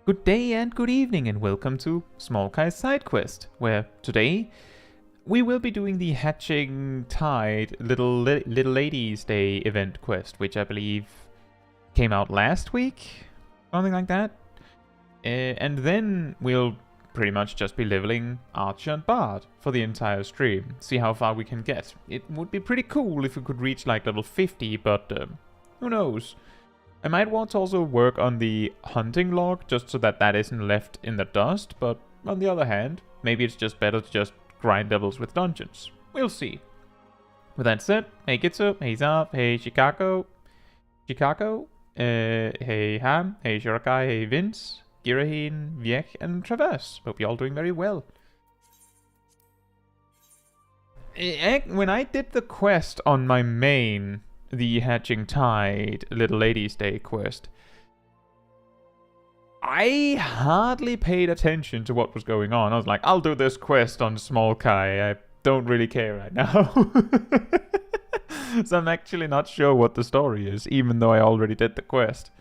Good day and good evening and welcome to Smol Caetsu Sidequest, where today we will be doing the Hatching Tide Little Ladies Day event quest, which I believe came out last week, something like that. And then we'll pretty much just be leveling Archer and Bard for the entire stream, see how far we can get. It would be pretty cool if we could reach like level 50, but who knows. I might want to also work on the hunting log, just so that that isn't left in the dust, but on the other hand, maybe it's just better to just grind levels with dungeons. We'll see. With that said, hey Gitsu, hey Zav, hey Chicago, hey Ham, hey Shirakai, hey Vince, Girahin, Viek, and Traverse. Hope you're all doing very well. When I did the quest on my main, the Hatching Tide Little Ladies Day quest, I hardly paid attention to what was going on. I was like, I'll do this quest on Smol Kai. I don't really care right now. So I'm actually not sure what the story is, even though I already did the quest.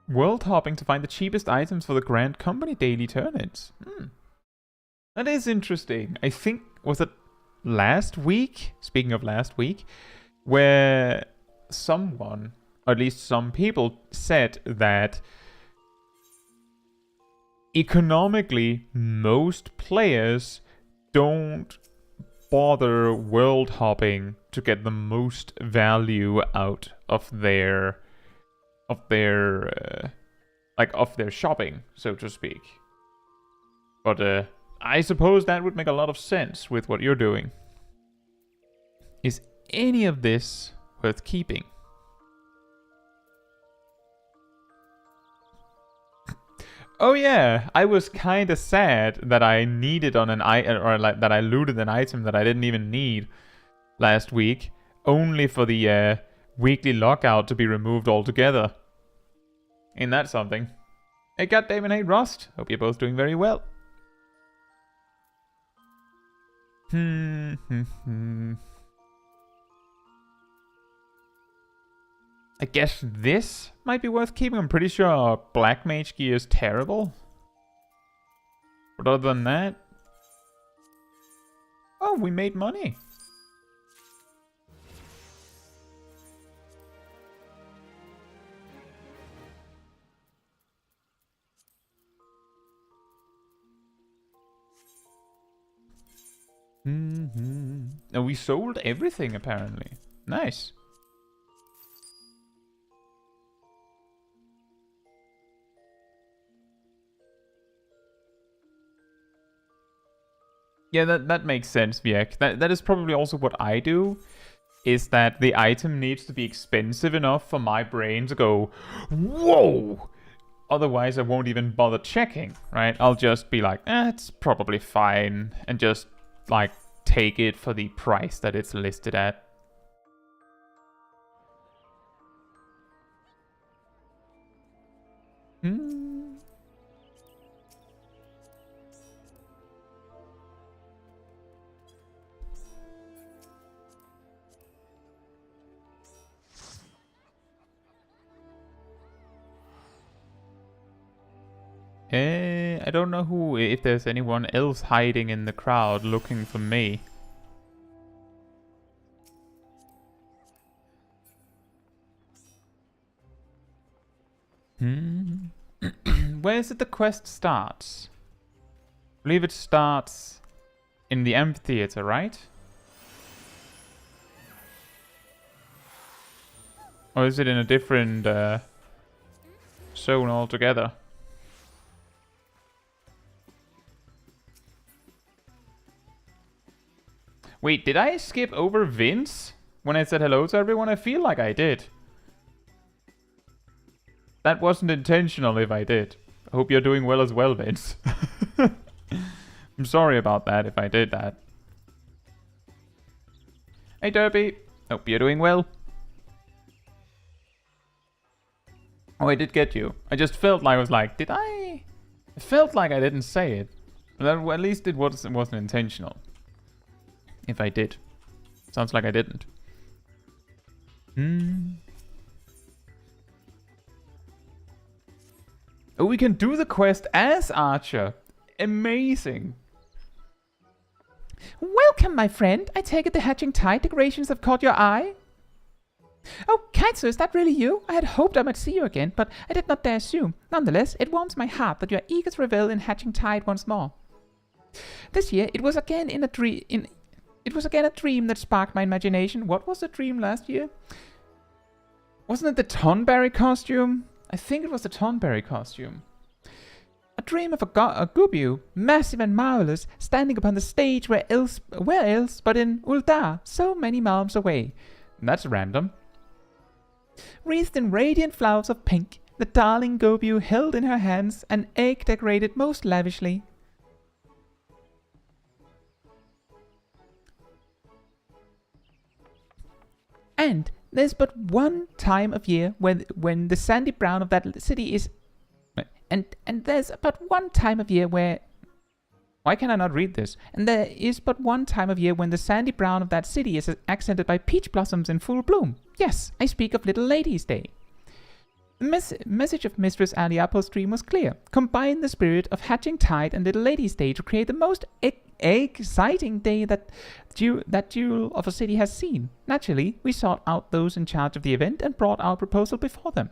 World hopping to find the cheapest items for the Grand Company daily turn-ins. That is interesting. I think, was it last week? Speaking of last week, where someone, or at least some people, said that economically, most players don't bother world hopping to get the most value out of their shopping, so to speak. But I suppose that would make a lot of sense with what you're doing. Is any of this worth keeping? Oh yeah, I was kinda sad that I needed on an that I looted an item that I didn't even need last week, only for the weekly lockout to be removed altogether. Ain't that something? Hey goddammit, hey Rust, hope you're both doing very well. I guess this might be worth keeping. I'm pretty sure Black Mage gear is terrible. But other than that... Oh, we made money. And we sold everything apparently. Nice. Yeah, that makes sense, Viek. That is probably also what I do, is that the item needs to be expensive enough for my brain to go, whoa! Otherwise I won't even bother checking, right? I'll just be like, it's probably fine, and just like take it for the price that it's listed at. I don't know if there's anyone else hiding in the crowd looking for me. Where is it the quest starts? I believe it starts in the amphitheater, right? Or is it in a different zone altogether? Wait, did I skip over Vince when I said hello to everyone? I feel like I did. That wasn't intentional if I did. I hope you're doing well as well, Vince. I'm sorry about that if I did that. Hey Derby, hope you're doing well. Oh, I did get you. I just felt like I was like, did I? I felt like I didn't say it. But at least it wasn't intentional. If I did. Sounds like I didn't. Oh, we can do the quest as Archer. Amazing. Welcome, my friend. I take it the hatching tide decorations have caught your eye? Oh, Caetsu, is that really you? I had hoped I might see you again, but I did not dare assume. Nonetheless, it warms my heart that you are eager to revel in hatching tide once more. This year, it was again a dream that sparked my imagination. What was the dream last year? Wasn't it the Tonberry costume? I think it was the Tonberry costume. A dream of a Gubu, massive and marvelous, standing upon the stage where else but in Uldar, so many miles away. That's random. Wreathed in radiant flowers of pink, the darling Gobu held in her hands an egg decorated most lavishly. And there's but one time of year when the sandy brown of that city is... And there's but one time of year where... Why can I not read this? And there is but one time of year when the sandy brown of that city is accented by peach blossoms in full bloom. Yes, I speak of Little Ladies' Day. The message of Mistress Aliapo's dream was clear. Combine the spirit of hatching tide and Little Ladies' Day to create the most exciting day that jewel of a city has seen. Naturally, we sought out those in charge of the event and brought our proposal before them.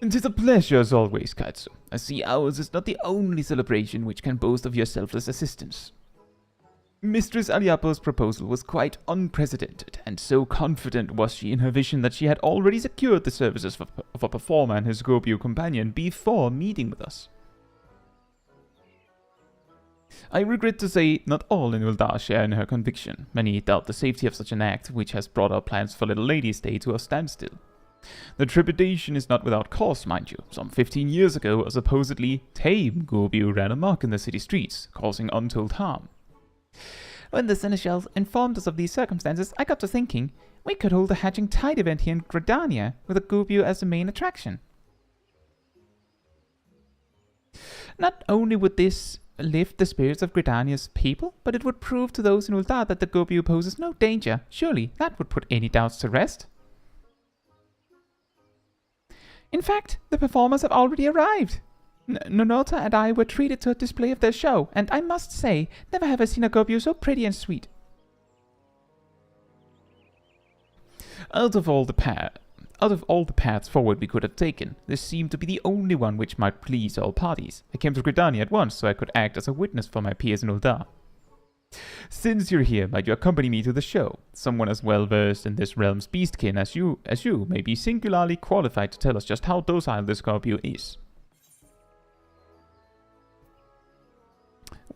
It is a pleasure as always, Caetsu. I see ours is not the only celebration which can boast of your selfless assistance. Mistress Aliapo's proposal was quite unprecedented, and so confident was she in her vision that she had already secured the services of a performer and his Gobu companion before meeting with us. I regret to say not all in Uldar share in her conviction. Many doubt the safety of such an act, which has brought our plans for Little Ladies' Day to a standstill. The trepidation is not without cause, mind you. Some 15 years ago, a supposedly tame Gobu ran amok in the city streets, causing untold harm. When the Seneschals informed us of these circumstances, I got to thinking, we could hold a hatching tide event here in Gridania, with a Gobu as the main attraction. Not only would this lift the spirits of Gridania's people, but it would prove to those in Uldar that the Gobu poses no danger. Surely that would put any doubts to rest. In fact, the performers have already arrived. Nonota and I were treated to a display of their show, and I must say, never have I seen a Gobu so pretty and sweet. Out of all the paths forward we could have taken, this seemed to be the only one which might please all parties. I came to Gridania at once so I could act as a witness for my peers in Uldar. Since you're here, might you accompany me to the show? Someone as well versed in this realm's beastkin as you may be singularly qualified to tell us just how docile this Gobu is.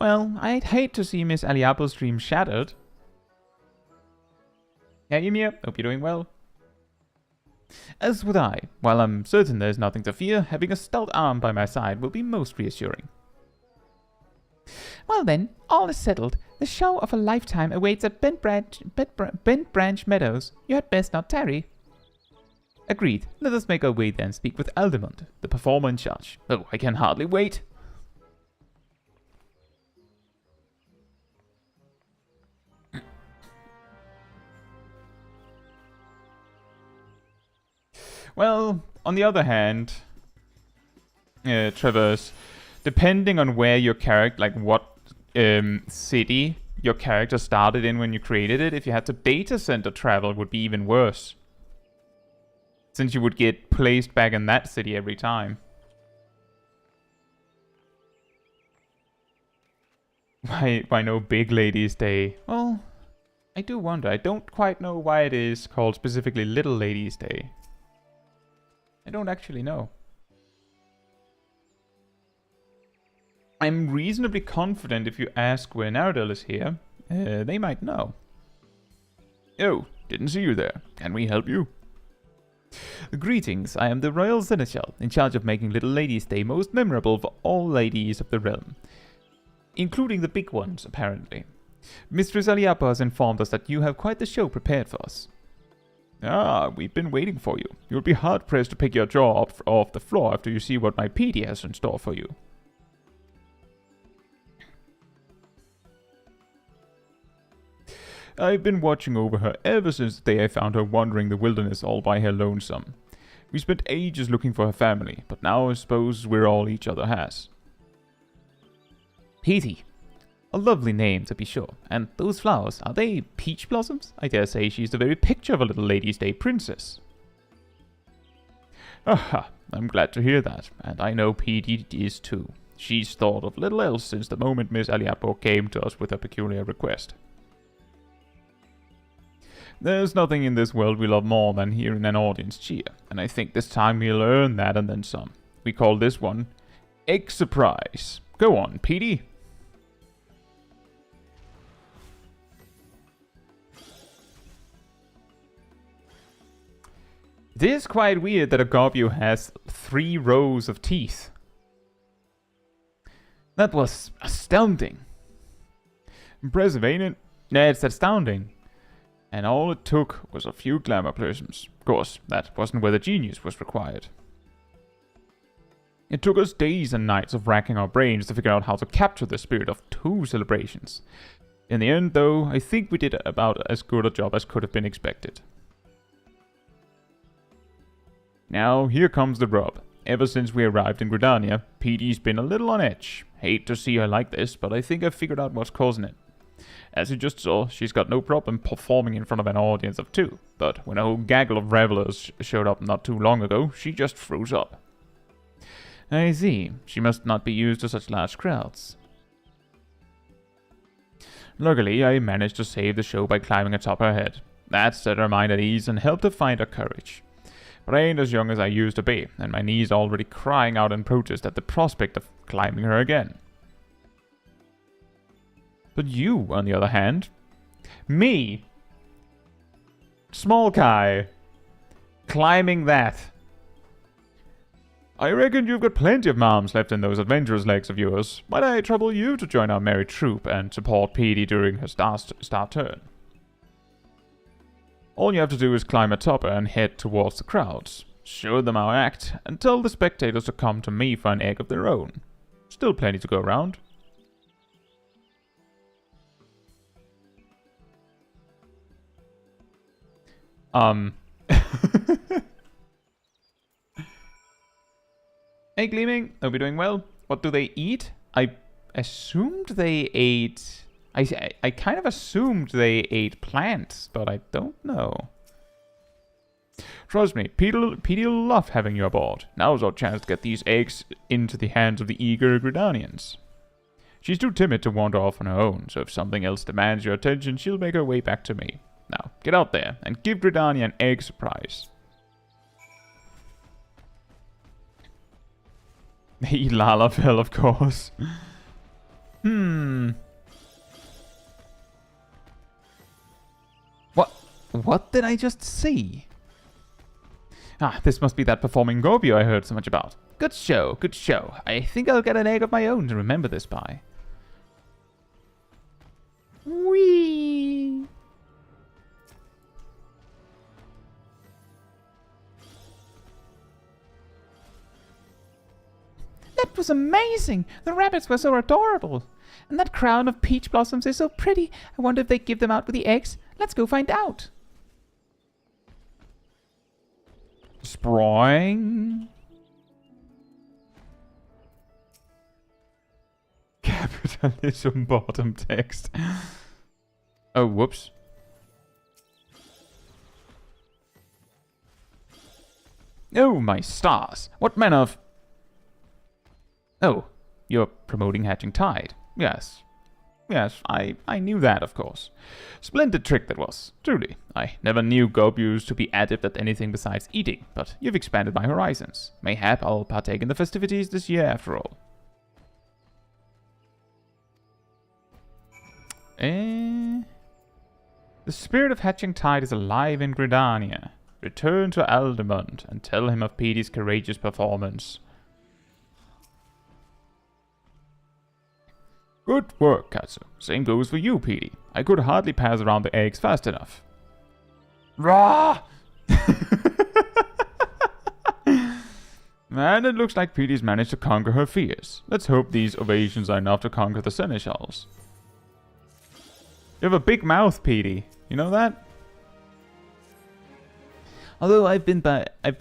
Well, I'd hate to see Miss Aliapo's dream shattered. Yeah, Ymir, hope you're doing well. As would I. While I'm certain there's nothing to fear, having a stout arm by my side will be most reassuring. Well then, all is settled. The show of a lifetime awaits at Bent Branch Meadows. You had best not tarry. Agreed. Let us make our way then and speak with Aldemond, the performer in charge. Oh, I can hardly wait. Well, on the other hand, Traverse, depending on where your character, like what city your character started in when you created it, if you had to data center travel, it would be even worse. Since you would get placed back in that city every time. Why no Big Ladies Day? Well, I do wonder. I don't quite know why it is called specifically Little Ladies Day. I don't actually know. I'm reasonably confident if you ask where Naradel is here, they might know. Oh, didn't see you there. Can we help you? Greetings, I am the Royal Seneschal, in charge of making Little Ladies' Day most memorable for all ladies of the realm. Including the big ones, apparently. Mistress Aliapa has informed us that you have quite the show prepared for us. Ah, we've been waiting for you. You'll be hard-pressed to pick your jaw up off the floor after you see what my PD has in store for you. I've been watching over her ever since the day I found her wandering the wilderness all by her lonesome. We spent ages looking for her family, but now I suppose we're all each other has. Petey. A lovely name, to be sure. And those flowers, are they peach blossoms? I dare say she's the very picture of a little Lady's Day princess. Aha, I'm glad to hear that, and I know Petey is too. She's thought of little else since the moment Miss Aliapo came to us with her peculiar request. There's nothing in this world we love more than hearing an audience cheer, and I think this time we'll earn that and then some. We call this one Egg Surprise. Go on, Petey. It is quite weird that a Gobbu has 3 rows of teeth. That was astounding. Impressive, ain't it? Yeah, it's astounding. And all it took was a few glamour prisms. Of course, that wasn't where the genius was required. It took us days and nights of racking our brains to figure out how to capture the spirit of 2 celebrations. In the end, though, I think we did about as good a job as could have been expected. Now, here comes the rub. Ever since we arrived in Gridania, Petey's been a little on edge. Hate to see her like this, but I think I've figured out what's causing it. As you just saw, she's got no problem performing in front of an audience of 2, but when a whole gaggle of revelers showed up not too long ago, she just froze up. I see. She must not be used to such large crowds. Luckily, I managed to save the show by climbing atop her head. That set her mind at ease and helped her find her courage. But I ain't as young as I used to be, and my knees already crying out in protest at the prospect of climbing her again. But you, on the other hand... Me! Smol Kai! Climbing that! I reckon you've got plenty of moms left in those adventurous legs of yours. Might I trouble you to join our merry troop and support Petey during her star turn? All you have to do is climb atop her and head towards the crowds. Show them our act, and tell the spectators to come to me for an egg of their own. Still plenty to go around. Hey, Gleaming, hope you're doing well. What do they eat? I assumed they ate... I kind of assumed they ate plants, but I don't know. Trust me, Petey'll love having you aboard. Now's our chance to get these eggs into the hands of the eager Gridanians. She's too timid to wander off on her own, so if something else demands your attention, she'll make her way back to me. Now, get out there and give Gridania an egg surprise. They eat Lalafell, of course. What did I just see? Ah, this must be that performing Gobbu I heard so much about. Good show, good show. I think I'll get an egg of my own to remember this by. Whee! That was amazing! The rabbits were so adorable! And that crown of peach blossoms is so pretty. I wonder if they give them out with the eggs. Let's go find out. Spring. Capitalism bottom text. Oh, whoops. Oh, my stars. What manner of... Oh, you're promoting Hatching Tide. Yes. Yes, I knew that, of course. Splendid trick that was, truly. I never knew Gobbus to be adept at anything besides eating, but you've expanded my horizons. Mayhap I'll partake in the festivities this year after all. The spirit of Hatching Tide is alive in Gridania. Return to Aldemund and tell him of Petey's courageous performance. Good work, Caetsu. Same goes for you, Petey. I could hardly pass around the eggs fast enough. Rah! And it looks like Petey's managed to conquer her fears. Let's hope these ovations are enough to conquer the seneschals. You have a big mouth, Petey. You know that? Although I've been but a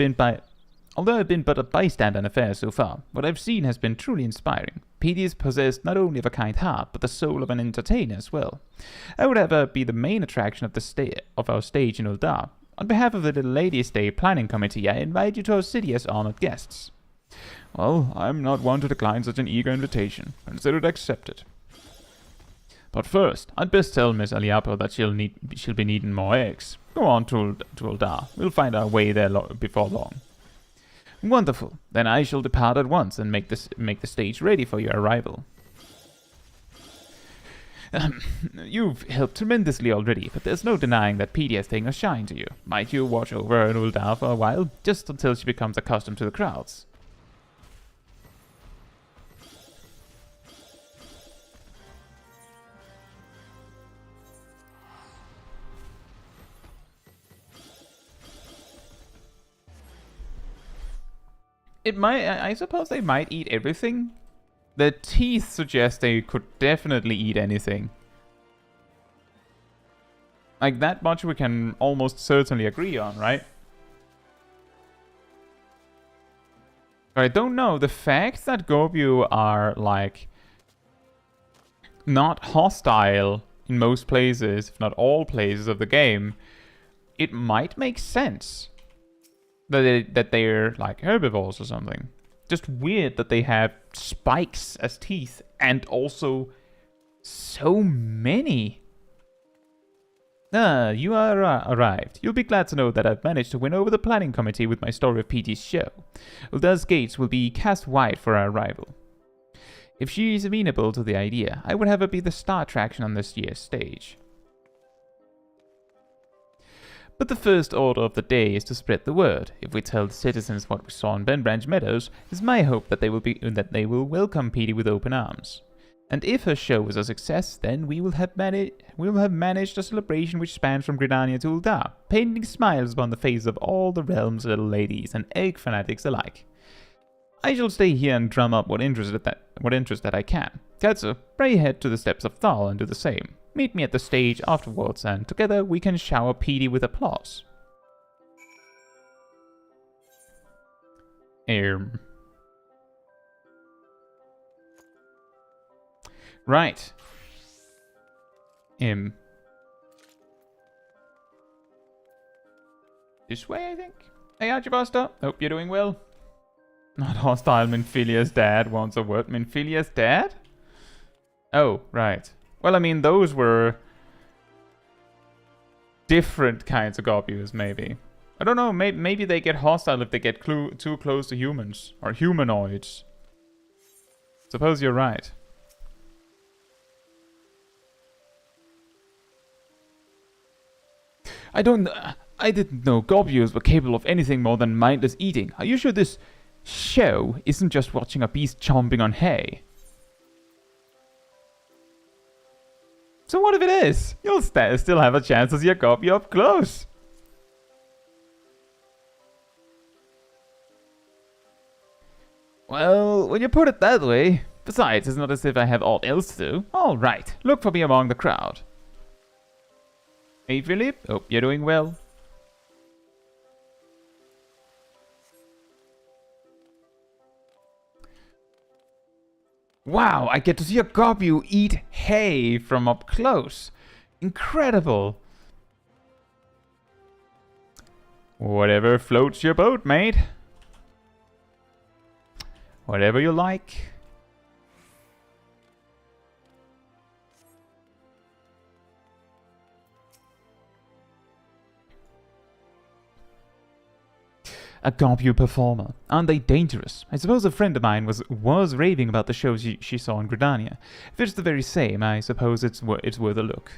bystander in affairs so far, what I've seen has been truly inspiring. Petey is possessed not only of a kind heart, but the soul of an entertainer as well. I would have her be the main attraction of our stage in Uldar. On behalf of the Little Ladies' Day Planning Committee, I invite you to our city as honored guests. Well, I'm not one to decline such an eager invitation. Consider it accepted. But first, I'd best tell Miss Aliapo that she'll be needing more eggs. Go on to Uldar. We'll find our way there before long. Wonderful. Then I shall depart at once and make the stage ready for your arrival. You've helped tremendously already, but there's no denying that Petey has taken a shine to you. Might you watch over her in Uldar for a while, just until she becomes accustomed to the crowds? I suppose they might eat everything. The teeth suggest they could definitely eat anything. Like, that much we can almost certainly agree on, right? I don't know. The fact that Gorbu are, like, not hostile in most places, if not all places of the game, it might make sense that they're, like, herbivores or something. Just weird that they have spikes as teeth and also so many. You are arrived. You'll be glad to know that I've managed to win over the planning committee with my story of Petey's show. Uldar's gates will be cast wide for our arrival. If she is amenable to the idea, I would have her be the star attraction on this year's stage. But the first order of the day is to spread the word. If we tell the citizens what we saw in Benbranch Meadows, it's my hope that they will welcome Petey with open arms. And if her show is a success, then we will have managed a celebration which spans from Gridania to Uldar, painting smiles upon the faces of all the realm's little ladies and egg fanatics alike. I shall stay here and drum up what interest that I can. Caetsu, pray head to the steps of Thal and do the same. Meet me at the stage afterwards, and together we can shower Petey with applause. Right. This way, I think? Hey, Archibasta. Hope you're doing well. Not hostile. Minfilia's dad wants a word. Minfilia's dad? Oh, right. Well, I mean, those were different kinds of Gobus, maybe. I don't know, maybe they get hostile if they get too close to humans. Or humanoids. Suppose you're right. I didn't know Gobus were capable of anything more than mindless eating. Are you sure this show isn't just watching a beast chomping on hay? So what if it is? You'll still have a chance to see a Gobu up close. Well, when you put it that way. Besides, it's not as if I have aught else to do. Alright, look for me among the crowd. Hey Philip, hope you're doing well. Wow, I get to see a Gobu eat hay from up close. Incredible. Whatever floats your boat, mate. Whatever you like. A Gobu performer. Aren't they dangerous? I suppose a friend of mine was raving about the shows she saw in Gridania. If it's the very same, I suppose it's worth a look.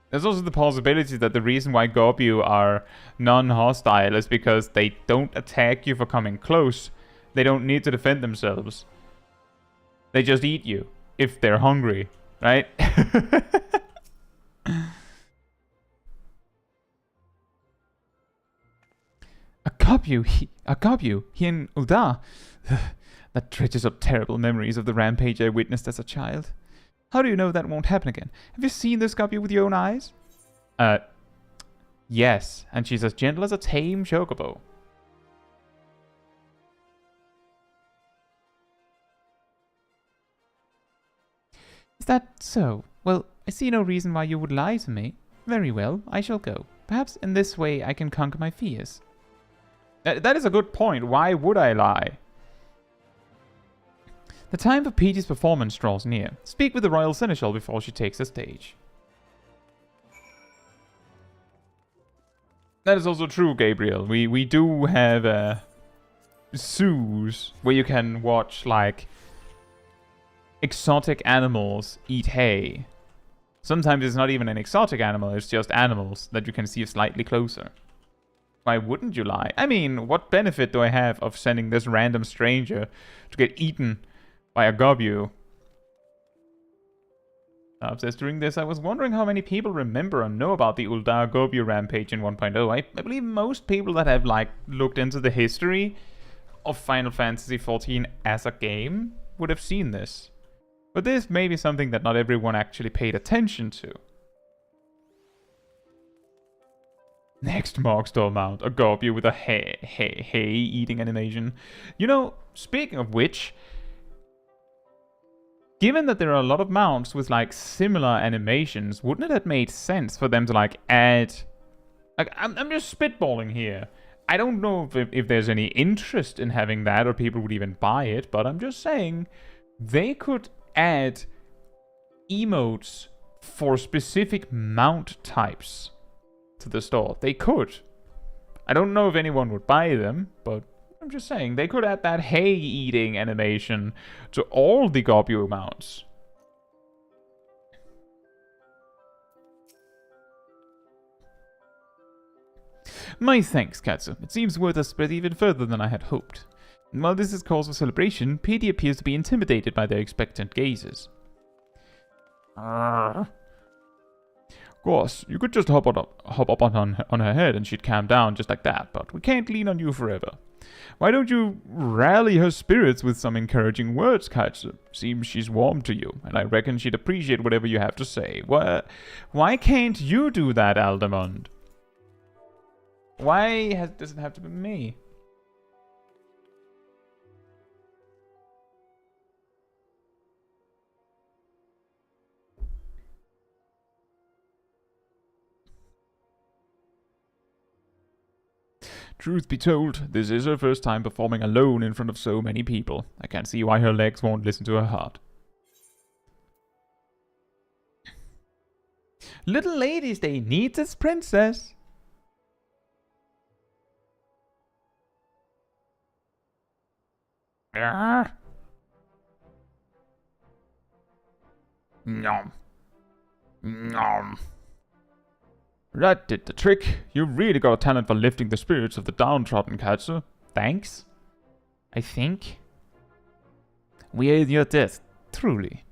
There's also the possibility that the reason why Gobu are non-hostile is because they don't attack you for coming close. They don't need to defend themselves. They just eat you if they're hungry, right? A Gobu here in Uldar. That dredges up terrible memories of the rampage I witnessed as a child. How do you know that won't happen again? Have you seen this Scorpio with your own eyes? Yes, and she's as gentle as a tame chocobo. Is that so? Well, I see no reason why you would lie to me. Very well, I shall go. Perhaps in this way I can conquer my fears. That is a good point. Why would I lie? The time for Peach's performance draws near. Speak with the Royal Seneschal before she takes the stage. That is also true, Gabriel. We do have zoos where you can watch, like, exotic animals eat hay. Sometimes it's not even an exotic animal, it's just animals that you can see slightly closer. Why wouldn't you lie? I mean, what benefit do I have of sending this random stranger to get eaten by a Gobu? Says, during this, I was wondering how many people remember or know about the Uldar Gobu rampage in 1.0. I believe most people that have, like, looked into the history of Final Fantasy XIV as a game would have seen this. But this may be something that not everyone actually paid attention to. Next Markstall mount, a Gobu with a hay eating animation. You know, speaking of which, given that there are a lot of mounts with, like, similar animations, wouldn't it have made sense for them to, like, add... Like, I'm just spitballing here. I don't know if there's any interest in having that or people would even buy it, but I'm just saying they could add emotes for specific mount types to the store. They could. I don't know if anyone would buy them, but I'm just saying they could add that hay eating animation to all the Gobu mounts. My thanks, Caetsu. It seems word has spread even further than I had hoped. And while this is cause for celebration, Petey appears to be intimidated by their expectant gazes. Of course, you could just hop up on her head and she'd calm down just like that, but we can't lean on you forever. Why don't you rally her spirits with some encouraging words, Caetsu? Seems she's warm to you, and I reckon she'd appreciate whatever you have to say. Why can't you do that, Aldemond? Why does it have to be me? Truth be told, this is her first time performing alone in front of so many people. I can't see why her legs won't listen to her heart. Little ladies, they need this princess. Nom. Nom. That did the trick. You've really got a talent for lifting the spirits of the downtrodden, Caetsu. Thanks. I think. We are in your death, truly.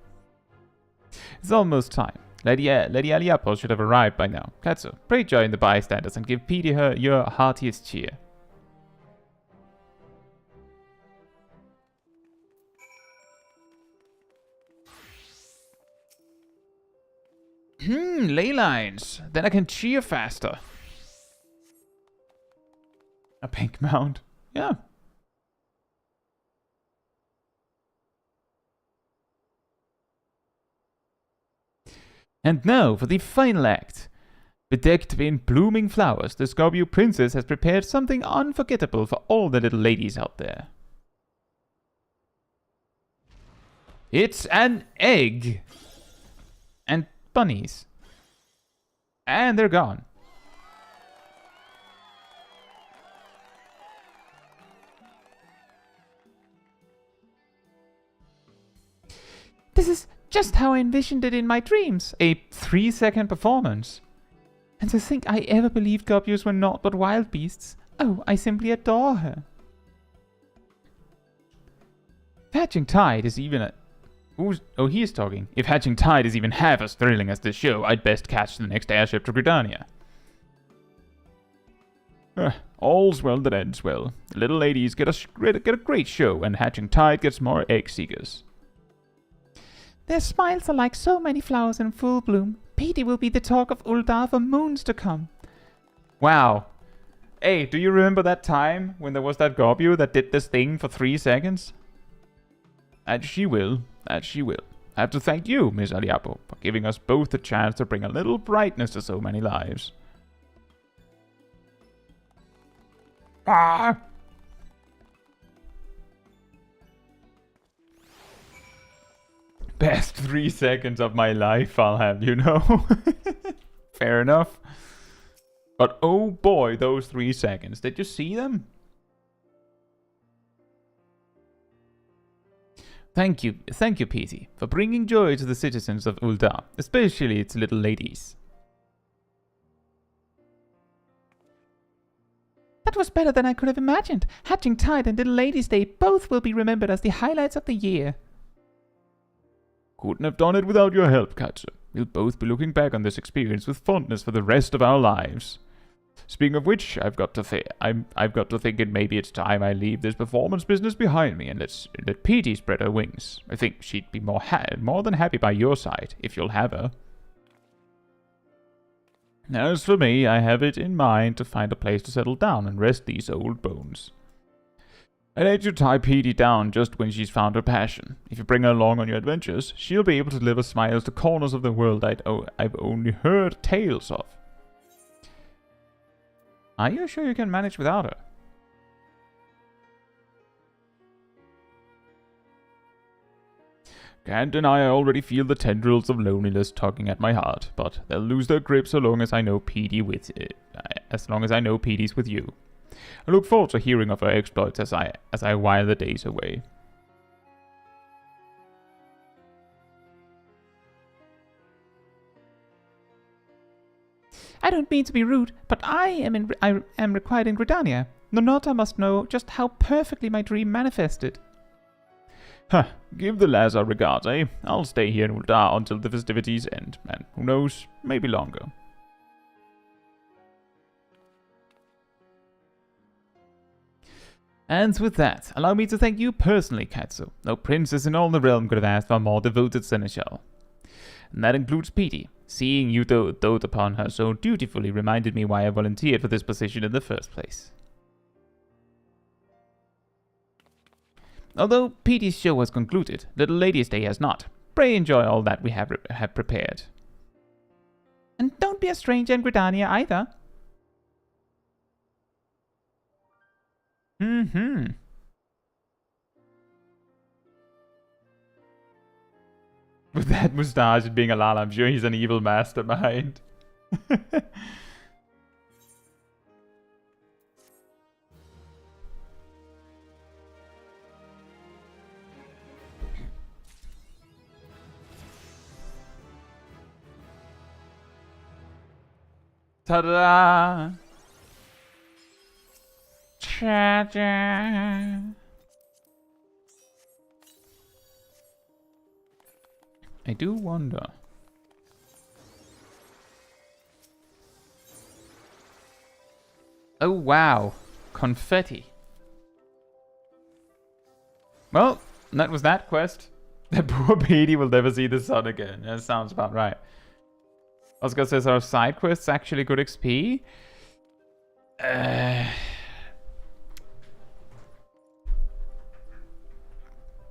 It's almost time. Lady Aliapo should have arrived by now. Caetsu, pray join the bystanders and give Petey her your heartiest cheer. Ley lines. Then I can cheer faster. A pink mount. Yeah. And now for the final act. Bedecked in blooming flowers, the Scorpio Princess has prepared something unforgettable for all the little ladies out there. It's an egg! And bunnies. And they're gone. This is just how I envisioned it in my dreams. A 3-second performance. And to think I ever believed Gobus were naught but wild beasts. Oh, I simply adore her. Hatching Tide is even a... Oh, he is talking. If Hatching Tide is even half as thrilling as this show, I'd best catch the next airship to Gridania. All's well that ends well. The little ladies get a great show, and Hatching Tide gets more egg seekers. Their smiles are like so many flowers in full bloom. Petey will be the talk of Uldar for moons to come. Wow. Hey, do you remember that time when there was that Gobu that did this thing for 3 seconds? That she will. That she will. I have to thank you, Miss Aliapo, for giving us both the chance to bring a little brightness to so many lives. Ah! Best 3 seconds of my life I'll have, you know? Fair enough. But oh boy, those 3 seconds. Did you see them? Thank you, Petey, for bringing joy to the citizens of Uldar, especially its little ladies. That was better than I could have imagined. Hatching Tide and Little Ladies' Day both will be remembered as the highlights of the year. Couldn't have done it without your help, Caetsu. We'll both be looking back on this experience with fondness for the rest of our lives. Speaking of which, I've got to think maybe it's time I leave this performance business behind me and let Petey spread her wings. I think she'd be more than happy by your side, if you'll have her. As for me, I have it in mind to find a place to settle down and rest these old bones. I'd hate to tie Petey down just when she's found her passion. If you bring her along on your adventures, she'll be able to deliver smiles to corners of the world I've only heard tales of. Are you sure you can manage without her? Kant and I already feel the tendrils of loneliness tugging at my heart, but they'll lose their grip so long as I know Petey's with you. I look forward to hearing of her exploits as I while the days away. I don't mean to be rude, but I am required in Gridania. Nonota must know just how perfectly my dream manifested. Huh, give the lads our regards, eh? I'll stay here in Uldar until the festivities end, and who knows, maybe longer. And with that, allow me to thank you personally, Caetsu. No princess in all the realm could have asked for a more devoted seneschal. And that includes Petey. Seeing you dote upon her so dutifully reminded me why I volunteered for this position in the first place. Although Petey's show has concluded, Little Ladies' Day has not. Pray enjoy all that we have prepared. And don't be a stranger in Gridania either. With that moustache and being a lala, I'm sure he's an evil mastermind. Ta-da! Cha-cha! I do wonder. Oh wow, confetti. Well, that was that quest. That poor Petey will never see the sun again. That sounds about right. Oscar says, are side quests actually good XP?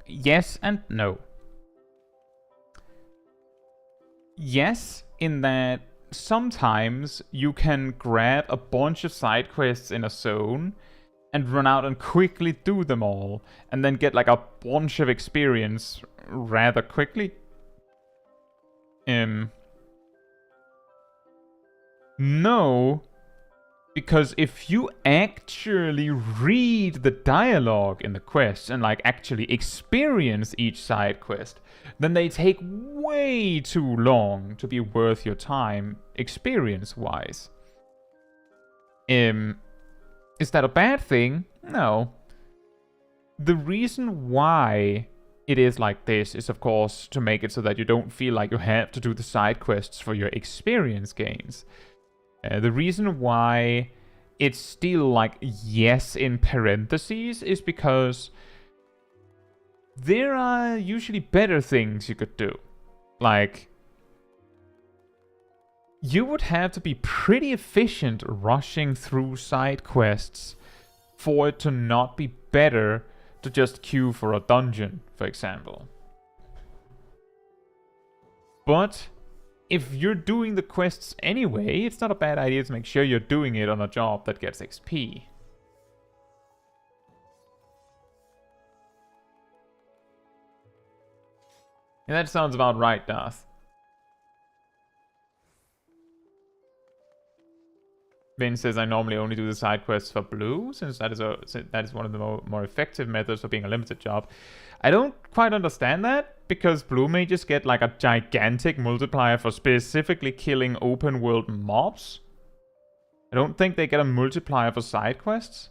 Yes and no. Yes, in that sometimes you can grab a bunch of side quests in a zone and run out and quickly do them all, and then get like a bunch of experience rather quickly. No, because if you actually read the dialogue in the quests and like actually experience each side quest, then they take way too long to be worth your time experience-wise. Is that a bad thing? No. The reason why it is like this is, of course, to make it so that you don't feel like you have to do the side quests for your experience gains. The reason why it's still like yes in parentheses is because there are usually better things you could do. Like, you would have to be pretty efficient rushing through side quests for it to not be better to just queue for a dungeon, for example. But if you're doing the quests anyway, it's not a bad idea to make sure you're doing it on a job that gets XP. And that sounds about right, Darth. Vin says I normally only do the side quests for blue, since that is one of the more effective methods of being a limited job. I don't quite understand that, because blue mages get like a gigantic multiplier for specifically killing open world mobs. I don't think they get a multiplier for side quests.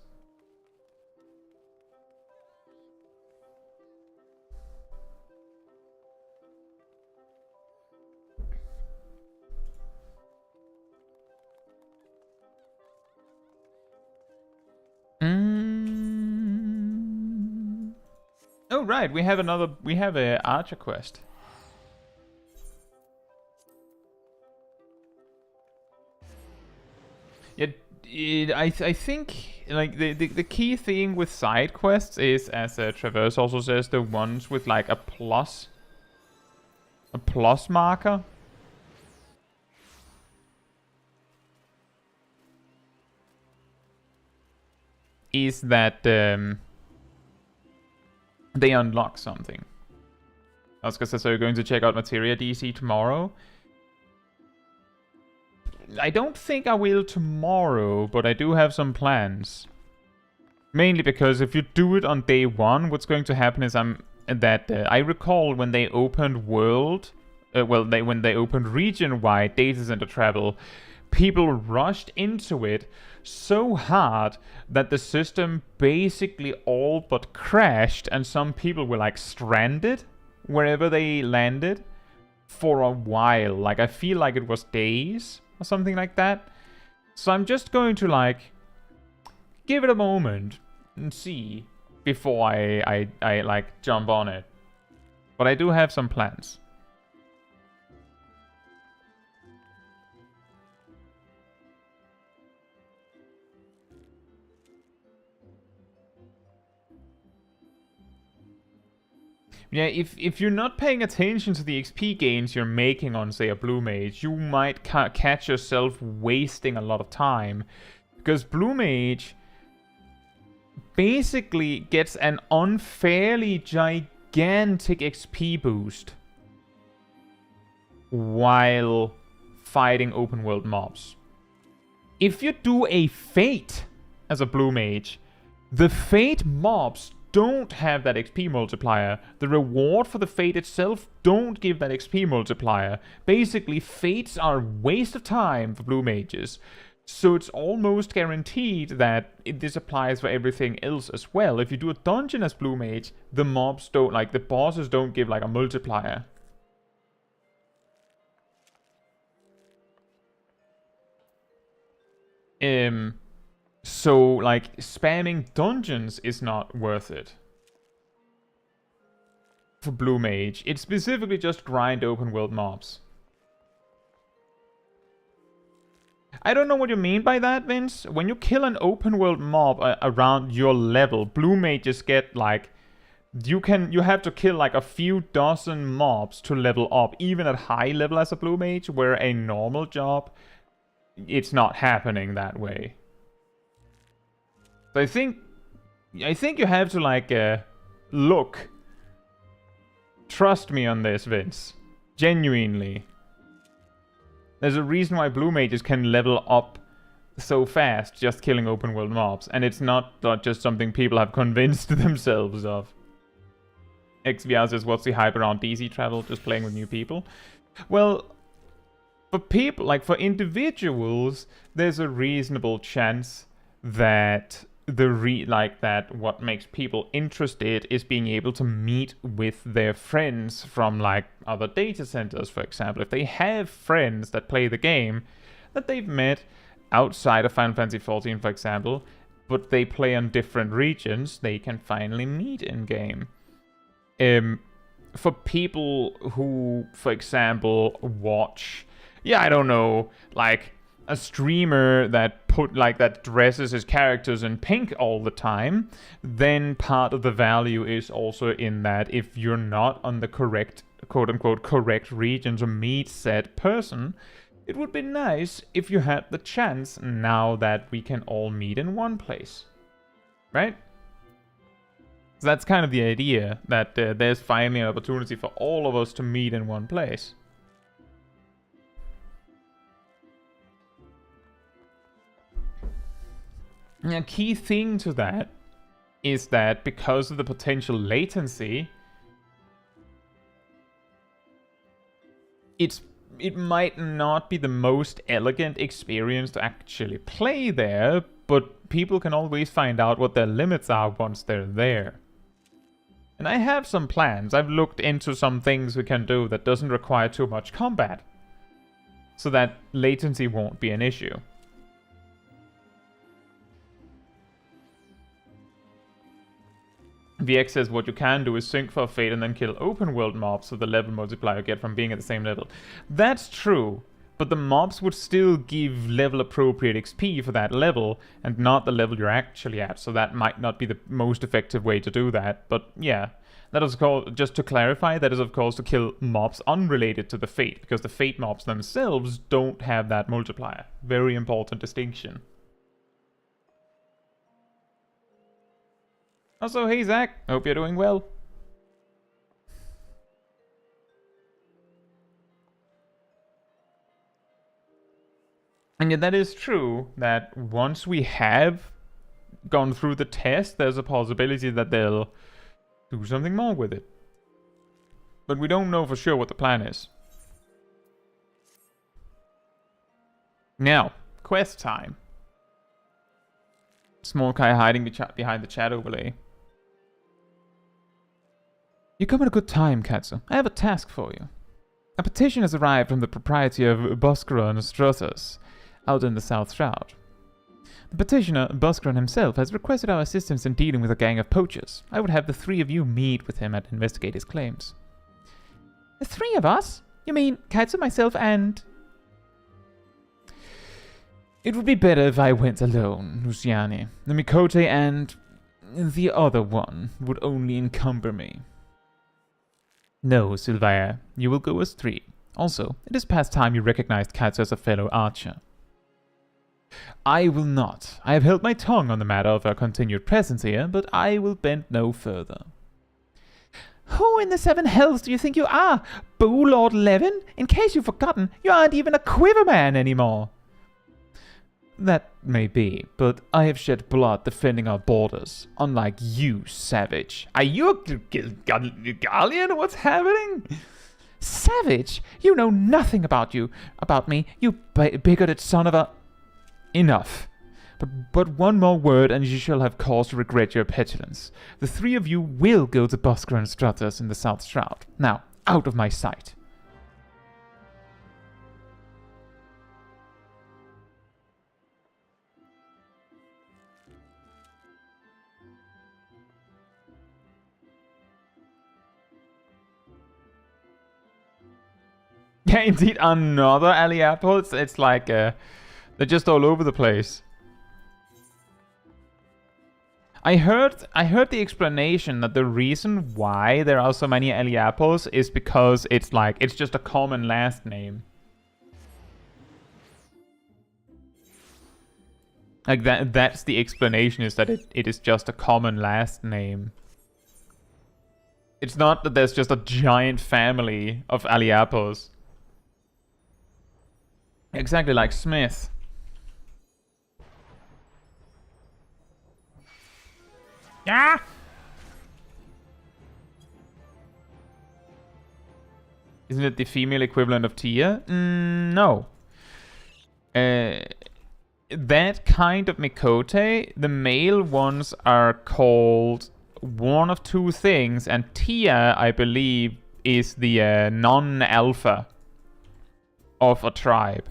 Oh right, we have a archer quest. I think like the key thing with side quests is, as Traverse also says, the ones with like a plus marker. Is that they unlock something. Oscar says, so you're going to check out Materia DC tomorrow? I don't think I will tomorrow, but I do have some plans. Mainly because if you do it on day one, what's going to happen is I recall when they opened when they opened region-wide data center travel, people rushed into it so hard that the system basically all but crashed, and some people were like stranded wherever they landed for a while. Like, I feel like it was days or something like that. So I'm just going to like give it a moment and see before I like jump on it. But I do have some plans. Yeah, if you're not paying attention to the XP gains you're making on, say, a blue mage, you might catch yourself wasting a lot of time. Because blue mage basically gets an unfairly gigantic XP boost while fighting open world mobs. If you do a fate as a blue mage, the fate mobs don't have that XP multiplier. The reward for the fate itself don't give that XP multiplier. Basically, fates are a waste of time for blue mages. So it's almost guaranteed that this applies for everything else as well. If you do a dungeon as blue mage, the mobs don't, like, the bosses don't give like a multiplier. So, like, spamming dungeons is not worth it for blue mage. It's specifically just grind open world mobs. I don't know what you mean by that, Vince. When you kill an open world mob around your level, blue mages get like you have to kill like a few dozen mobs to level up, even at high level as a blue mage, where a normal job, it's not happening that way. So I think you have to like look. Trust me on this, Vince. Genuinely. There's a reason why blue mages can level up so fast just killing open world mobs, and it's not just something people have convinced themselves of. XVR says, what's the hype around DC travel? Just playing with new people? Well, for people, like for individuals, there's a reasonable chance that what makes people interested is being able to meet with their friends from like other data centers, for example. If they have friends that play the game that they've met outside of Final Fantasy XIV, for example, but they play on different regions, they can finally meet in-game. For people who, for example, watch, I don't know, like a streamer that that dresses his characters in pink all the time, then part of the value is also in that if you're not on the correct, quote-unquote, correct region to meet said person, it would be nice if you had the chance now that we can all meet in one place. Right? So that's kind of the idea, that there's finally an opportunity for all of us to meet in one place. And a key thing to that is that because of the potential latency, it might not be the most elegant experience to actually play there, but people can always find out what their limits are once they're there. And I have some plans. I've looked into some things we can do that doesn't require too much combat, so that latency won't be an issue. VX says what you can do is sync for a fate and then kill open world mobs so the level multiplier you get from being at the same level. That's true, but the mobs would still give level appropriate XP for that level and not the level you're actually at, so that might not be the most effective way to do that. But yeah, that is called, just to clarify, that is of course to kill mobs unrelated to the fate, because the fate mobs themselves don't have that multiplier. Very important distinction. Also, hey Zach, hope you're doing well. And yeah, that is true, that once we have gone through the test, there's a possibility that they'll do something more with it. But we don't know for sure what the plan is. Now, quest time. Smol Kai hiding behind the chat overlay. You come at a good time, Caetsu. I have a task for you. A petition has arrived from the proprietor of Boscaron Strathus, out in the South Shroud. The petitioner, Boscaron himself, has requested our assistance in dealing with a gang of poachers. I would have the three of you meet with him and investigate his claims. The three of us? You mean Caetsu, myself, and... It would be better if I went alone, Luciani. The Mikote and... the other one would only encumber me. No, Sylvia, you will go as three. Also, it is past time you recognized Caetsu as a fellow archer. I will not. I have held my tongue on the matter of her continued presence here, but I will bend no further. Who in the seven hells do you think you are, Boo Lord Levin? In case you've forgotten, you aren't even a quiverman anymore. That may be, but I have shed blood defending our borders, unlike you, savage. Are you a Gallian? What's happening? Savage? You know nothing about me, you bigoted son of a... Enough. But one more word and you shall have cause to regret your petulance. The three of you will go to Boscaron Strathus in the South Shroud. Now, out of my sight. Yeah, indeed, another alley apple. It's like, they're just all over the place. I heard the explanation that the reason why there are so many alley apples is because it's just a common last name. Like that's the explanation, is that it is just a common last name. It's not that there's just a giant family of alley apples. Exactly like Smith. Yeah. Isn't it the female equivalent of Tia? No. That kind of Mikote, the male ones are called one of two things, and Tia, I believe, is the non-alpha of a tribe.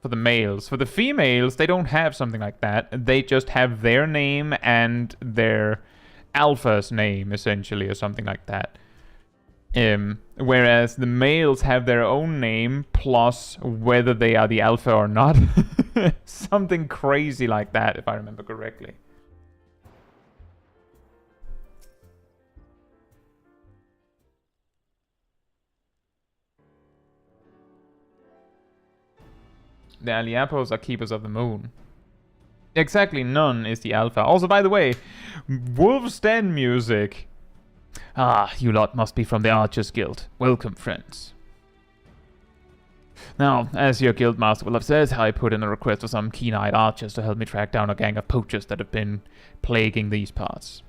For the males. For the females, they don't have something like that. They just have their name and their alpha's name, essentially, or something like that. Whereas the males have their own name, plus whether they are the alpha or not. Something crazy like that, if I remember correctly. The Aliapos are keepers of the moon. Exactly, none is the alpha. Also, by the way, Wolf's Den music. Ah, you lot must be from the Archers Guild. Welcome, friends. Now, as your guildmaster will have said, I put in a request for some keen-eyed archers to help me track down a gang of poachers that have been plaguing these parts.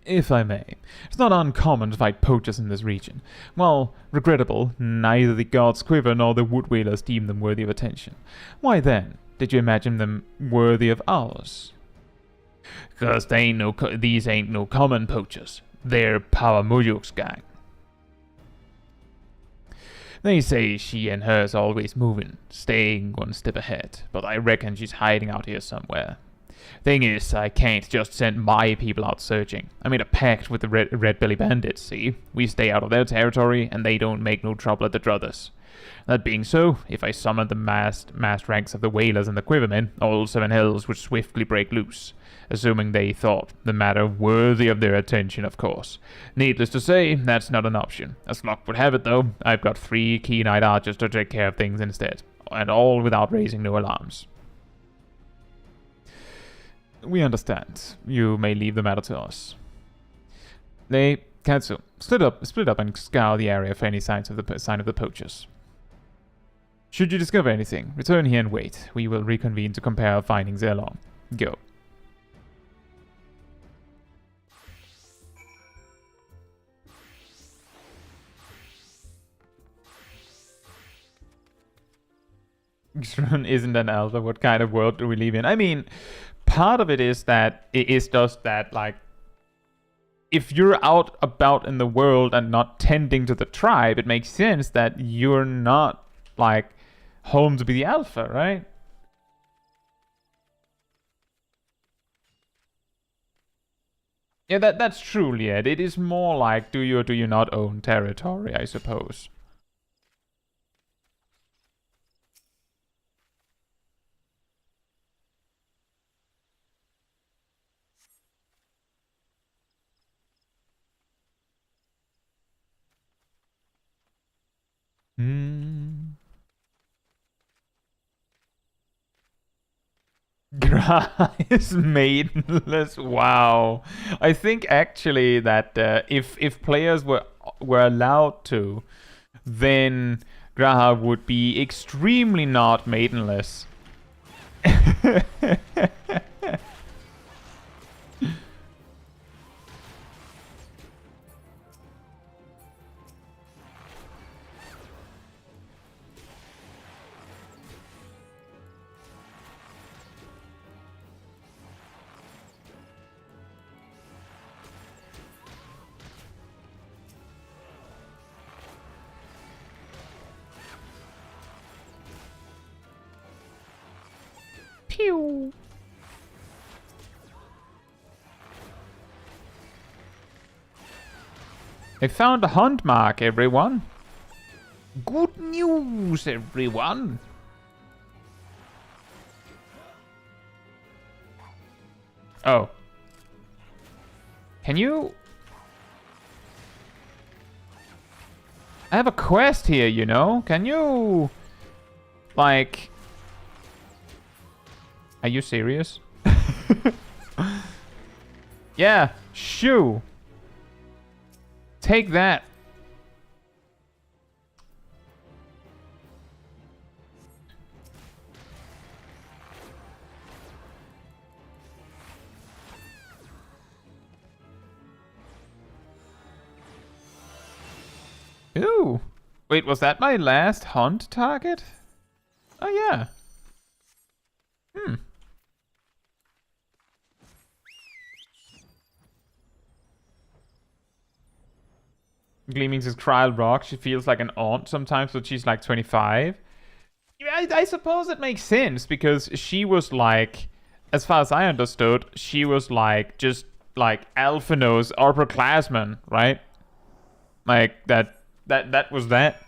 If I may, it's not uncommon to fight poachers in this region. While regrettable, neither the God's Quiver nor the Woodwheelers deem them worthy of attention. Why then did you imagine them worthy of ours? 'Cause these ain't no common poachers. They're Power Mujuk's gang. They say she and her's always moving, staying one step ahead, but I reckon she's hiding out here somewhere. Thing is, I can't just send my people out searching. I made a pact with the Red Belly Bandits, see? We stay out of their territory, and they don't make no trouble at the Druthers. That being so, if I summoned the massed ranks of the Whalers and the Quivermen, all seven hells would swiftly break loose, assuming they thought the matter worthy of their attention, of course. Needless to say, that's not an option. As luck would have it, though, I've got 3 keen-eyed archers to take care of things instead, and all without raising no alarms. We understand. You may leave the matter to us. Caetsu, split up and scour the area for any sign of the poachers. Should you discover anything, return here and wait. We will reconvene to compare our findings ere long. Go. Isn't an alpha? What kind of world do we live in? I mean, part of it is that it is just that, like, if you're out about in the world and not tending to the tribe, it makes sense that you're not, like, home to be the alpha, right? Yeah, that's true, Liet. It is more like, do you or do you not own territory, I suppose. Gra is maidenless. Wow. I think actually that if players were allowed to, then Graha would be extremely not maidenless. Pew. I found a hunt mark, everyone. Good news, everyone. Oh. Can you... I have a quest here, you know? Can you... Like... Are you serious? Yeah, shoo. Take that. Ooh. Wait, was that my last hunt target? Oh, yeah. Gleaming says Kryl Rock. She feels like an aunt sometimes, but she's like 25. I suppose it makes sense because she was like, as far as I understood, she was like just like Alphino's upperclassman, right? Like that was that.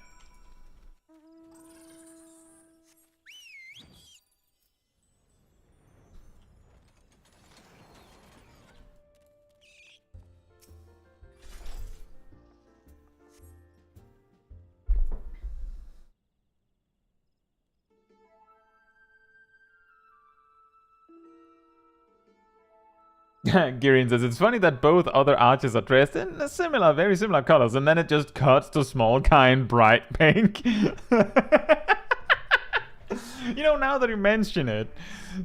Girin says, it's funny that both other archers are dressed in very similar colors, and then it just cuts to Smol Caetsu in bright pink. You know, now that you mention it,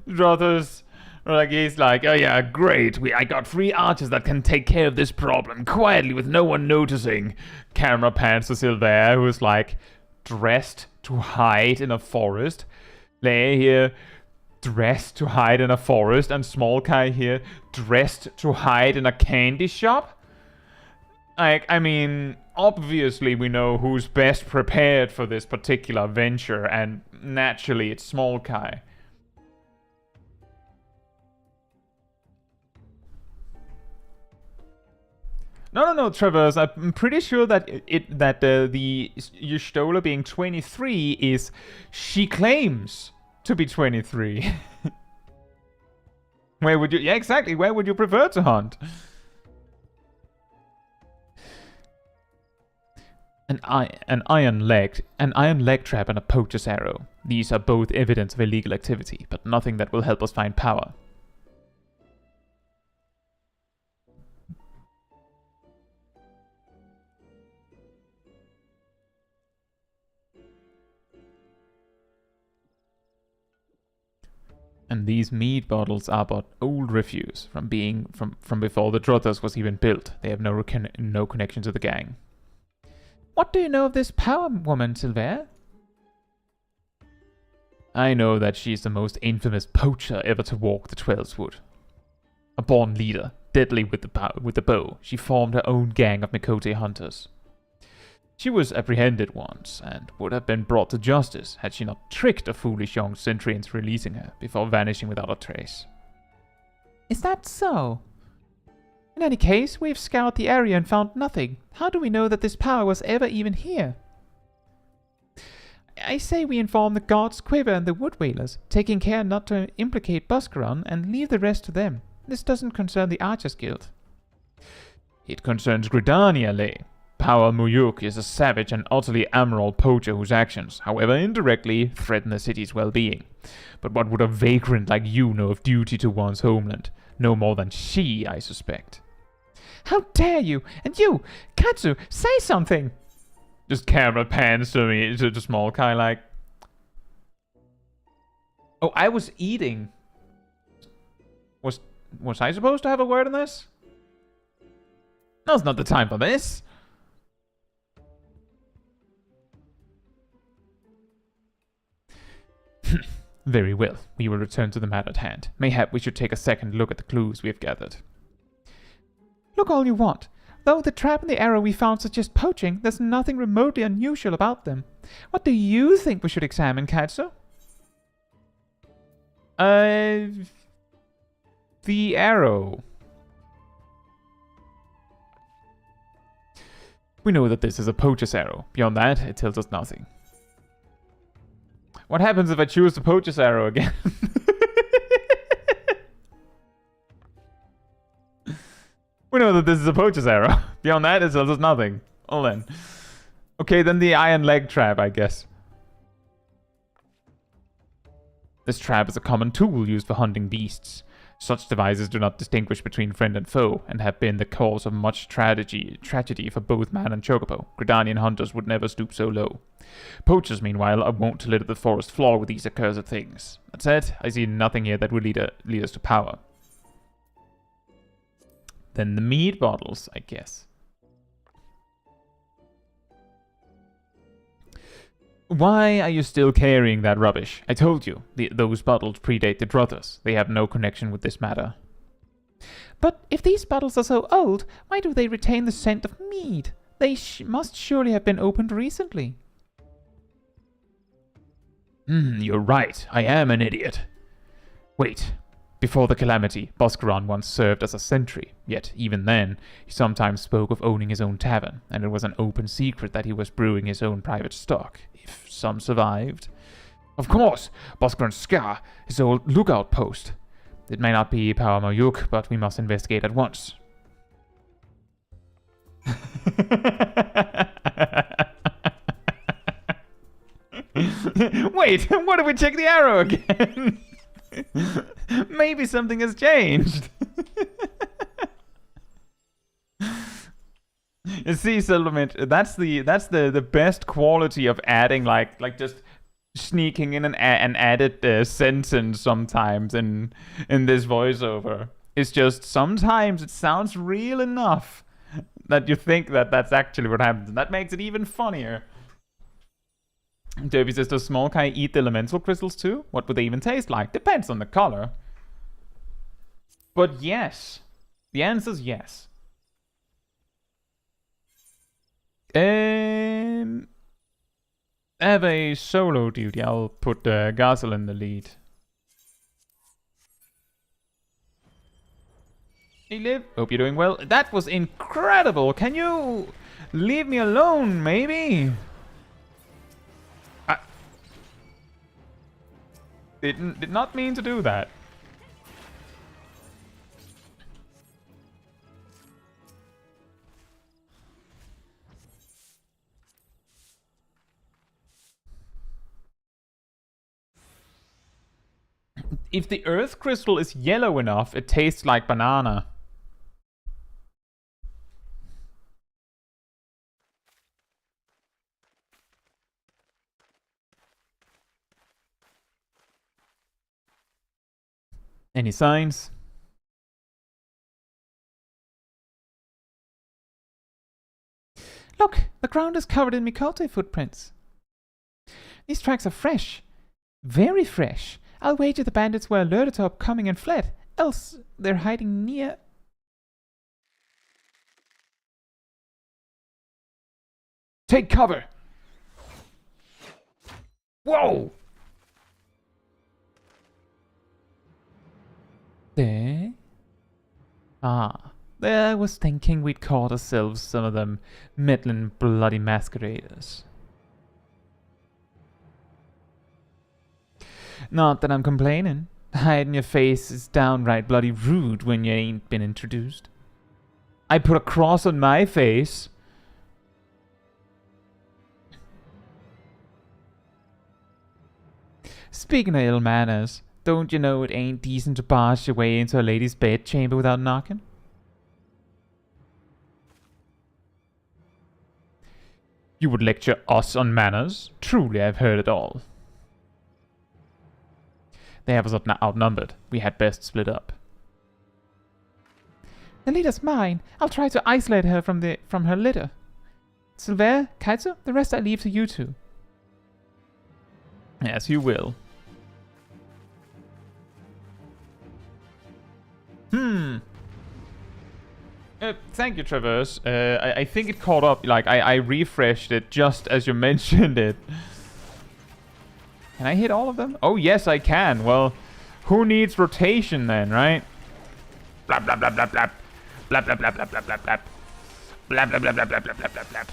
Drothers, like, he's like, oh yeah, great, I got 3 archers that can take care of this problem quietly with no one noticing. Camera pans to Silver, who's like dressed to hide in a forest. Lay here, dressed to hide in a forest, and Smol Caetsu here dressed to hide in a candy shop. Like, I mean, obviously we know who's best prepared for this particular venture, and naturally it's Smol Caetsu. No, Traverse. I'm pretty sure that the Y'shtola being 23 is she claims to be 23. Where would you... Yeah, exactly. Where would you prefer to hunt? An iron leg trap and a poacher's arrow. These are both evidence of illegal activity, but nothing that will help us find power. And these mead bottles are but old refuse from before the Drothers was even built. They have no connection to the gang. What do you know of this power woman, Silver? I know that she is the most infamous poacher ever to walk the 12's Wood. A born leader, deadly with the bow, she formed her own gang of Mikote hunters. She was apprehended once, and would have been brought to justice had she not tricked a foolish young sentry into releasing her, before vanishing without a trace. Is that so? In any case, we've scoured the area and found nothing. How do we know that this power was ever even here? I say we inform the God's Quiver and the Wood Whalers, taking care not to implicate Buscaron, and leave the rest to them. This doesn't concern the Archers Guild. It concerns Gridania, Lay. Power Muyuk is a savage and utterly amoral poacher whose actions, however indirectly, threaten the city's well-being. But what would a vagrant like you know of duty to one's homeland? No more than she, I suspect. How dare you! And you, Caetsu, say something! Just camera pans to me, to Smol Caetsu, like... Oh, I was eating. Was I supposed to have a word on this? Now's not the time for this. Very well, we will return to the matter at hand. Mayhap we should take a second look at the clues we have gathered. Look all you want. Though the trap and the arrow we found suggest poaching, there's nothing remotely unusual about them. What do you think we should examine, Caetsu? The arrow. We know that this is a poacher's arrow. Beyond that, it tells us nothing. What happens if I choose the poacher's arrow again? We know that this is a poacher's arrow. Beyond that, it tells us nothing. Well then. Okay, then the iron leg trap, I guess. This trap is a common tool used for hunting beasts. Such devices do not distinguish between friend and foe, and have been the cause of much tragedy for both man and chocobo. Gridanian hunters would never stoop so low. Poachers, meanwhile, are wont to litter the forest floor with these accursed things. That said, I see nothing here that would lead us to power. Then the mead bottles, I guess. Why are you still carrying that rubbish? I told you, those bottles predate the Drothers. They have no connection with this matter. But if these bottles are so old, why do they retain the scent of mead? They must surely have been opened recently. You're right. I am an idiot. Wait. Before the calamity, Boscaron once served as a sentry, yet even then, he sometimes spoke of owning his own tavern, and it was an open secret that he was brewing his own private stock, if some survived. Of course, Boscaron Ska, his old lookout post. It may not be Power Mayuk, but we must investigate at once. Wait, what if we check the arrow again? Maybe something has changed. You see, Silvermint, that's the best quality of adding like just sneaking in an added sentence sometimes in this voiceover. It's just sometimes it sounds real enough that you think that that's actually what happens, and that makes it even funnier. Derby says, does Smol Kai eat the elemental crystals too? What would they even taste like? Depends on the color. But yes. The answer's yes. I have a solo duty. I'll put Gazel in the lead. Hey Liv, hope you're doing well. That was incredible. Can you leave me alone, maybe? Did not mean to do that. If the earth crystal is yellow enough, it tastes like banana. Any signs? Look, the ground is covered in Mikote footprints. These tracks are fresh. Very fresh. I'll wager the bandits were alerted to upcoming and fled. Else, they're hiding near... Take cover! Whoa! There? Ah, there I was thinking we'd caught ourselves some of them meddling bloody masqueraders. Not that I'm complaining. Hiding your face is downright bloody rude when you ain't been introduced. I put a cross on my face. Speaking of ill manners, don't you know it ain't decent to barge your way into a lady's bedchamber without knocking? You would lecture us on manners? Truly, I've heard it all. They have us outnumbered. We had best split up. The leader's mine. I'll try to isolate her from her litter. Silver, Caetsu, the rest I leave to you two. As you will. Thank you, Traverse. I think it caught up. Like, I refreshed it just as you mentioned it. Can I hit all of them? Oh, yes, I can. Well, who needs rotation then, right? Blap, blap, blap, blap, blap. Blap, blap, blap, blap, blap, blap, blap. Blap, blap, blap, blap, blap, blap, blap, blap.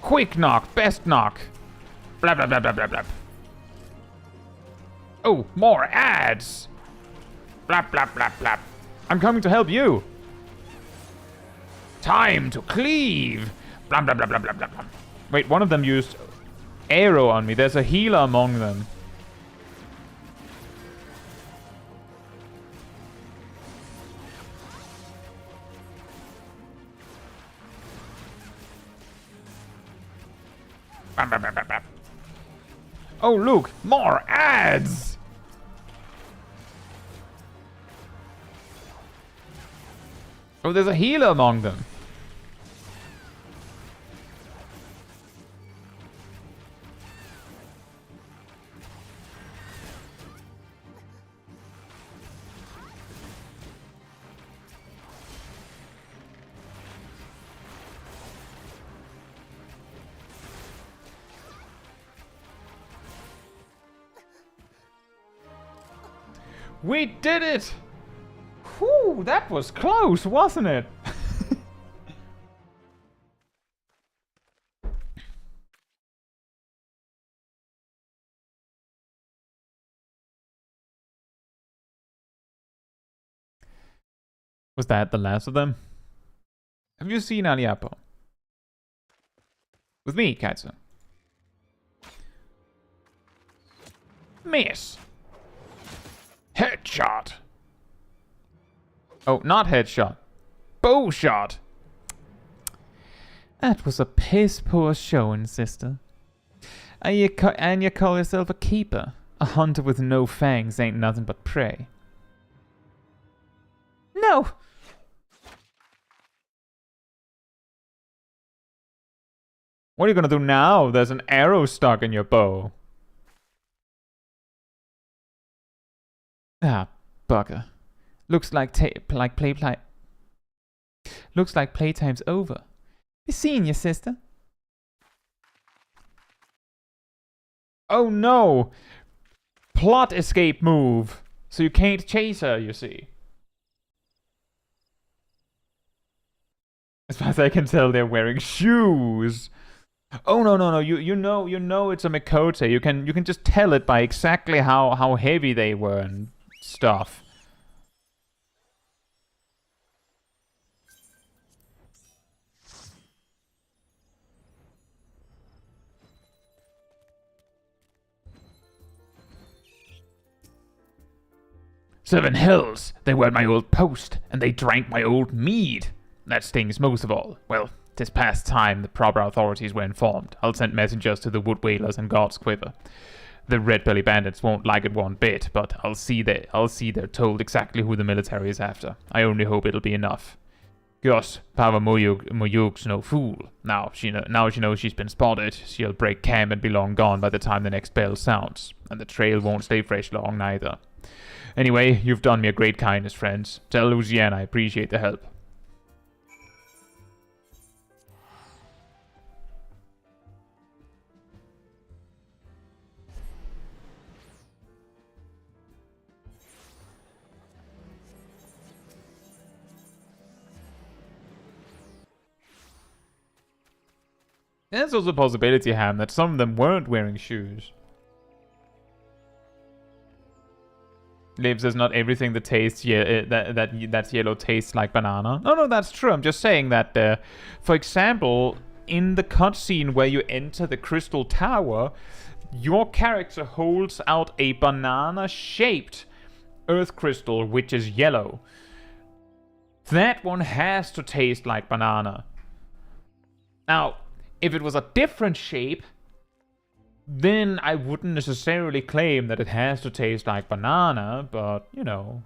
Quick knock, best knock. Blap, blap, blap, blap, blap, blap. Oh, more ads. Blap, blap, blap, blap. I'm coming to help you. Time to cleave. Blap, blap, blap, blap, blap, blap. Wait, one of them used arrow on me. There's a healer among them. Bam, bam, bam, bam, bam. Oh, look, more ads. Oh, there's a healer among them. We did it! Whew, that was close, wasn't it? Was that the last of them? Have you seen Aliapo? With me, Caetsu. Miss! Headshot! Oh, not headshot. Bow shot! That was a piss-poor showing, sister. And you call yourself a keeper? A hunter with no fangs ain't nothing but prey. No! What are you gonna do now? There's an arrow stuck in your bow. Ah, bugger. Looks like playtime's over. Be seeing you, sister. Oh no! Plot escape move. So you can't chase her, you see. As far as I can tell, they're wearing shoes. Oh no! You know it's a Mikote. You can just tell it by exactly how heavy they were and stuff. Seven hells! They were at my old post, and they drank my old mead. That stings most of all. Well, 'tis past time the proper authorities were informed. I'll send messengers to the Wood Whalers and God's Quiver. The Red Belly Bandits won't like it one bit, but I'll see they're told exactly who the military is after. I only hope it'll be enough. Gosh, Pava Muyuk's no fool. Now she knows she's been spotted. She'll break camp and be long gone by the time the next bell sounds. And the trail won't stay fresh long neither. Anyway, you've done me a great kindness, friends. Tell Lucienne I appreciate the help. There's also a possibility, Ham, that some of them weren't wearing shoes. Liv says not everything that tastes that's yellow tastes like banana. No, that's true. I'm just saying that, for example, in the cutscene where you enter the Crystal Tower, your character holds out a banana-shaped earth crystal, which is yellow. That one has to taste like banana. Now, if it was a different shape, then I wouldn't necessarily claim that it has to taste like banana, but, you know.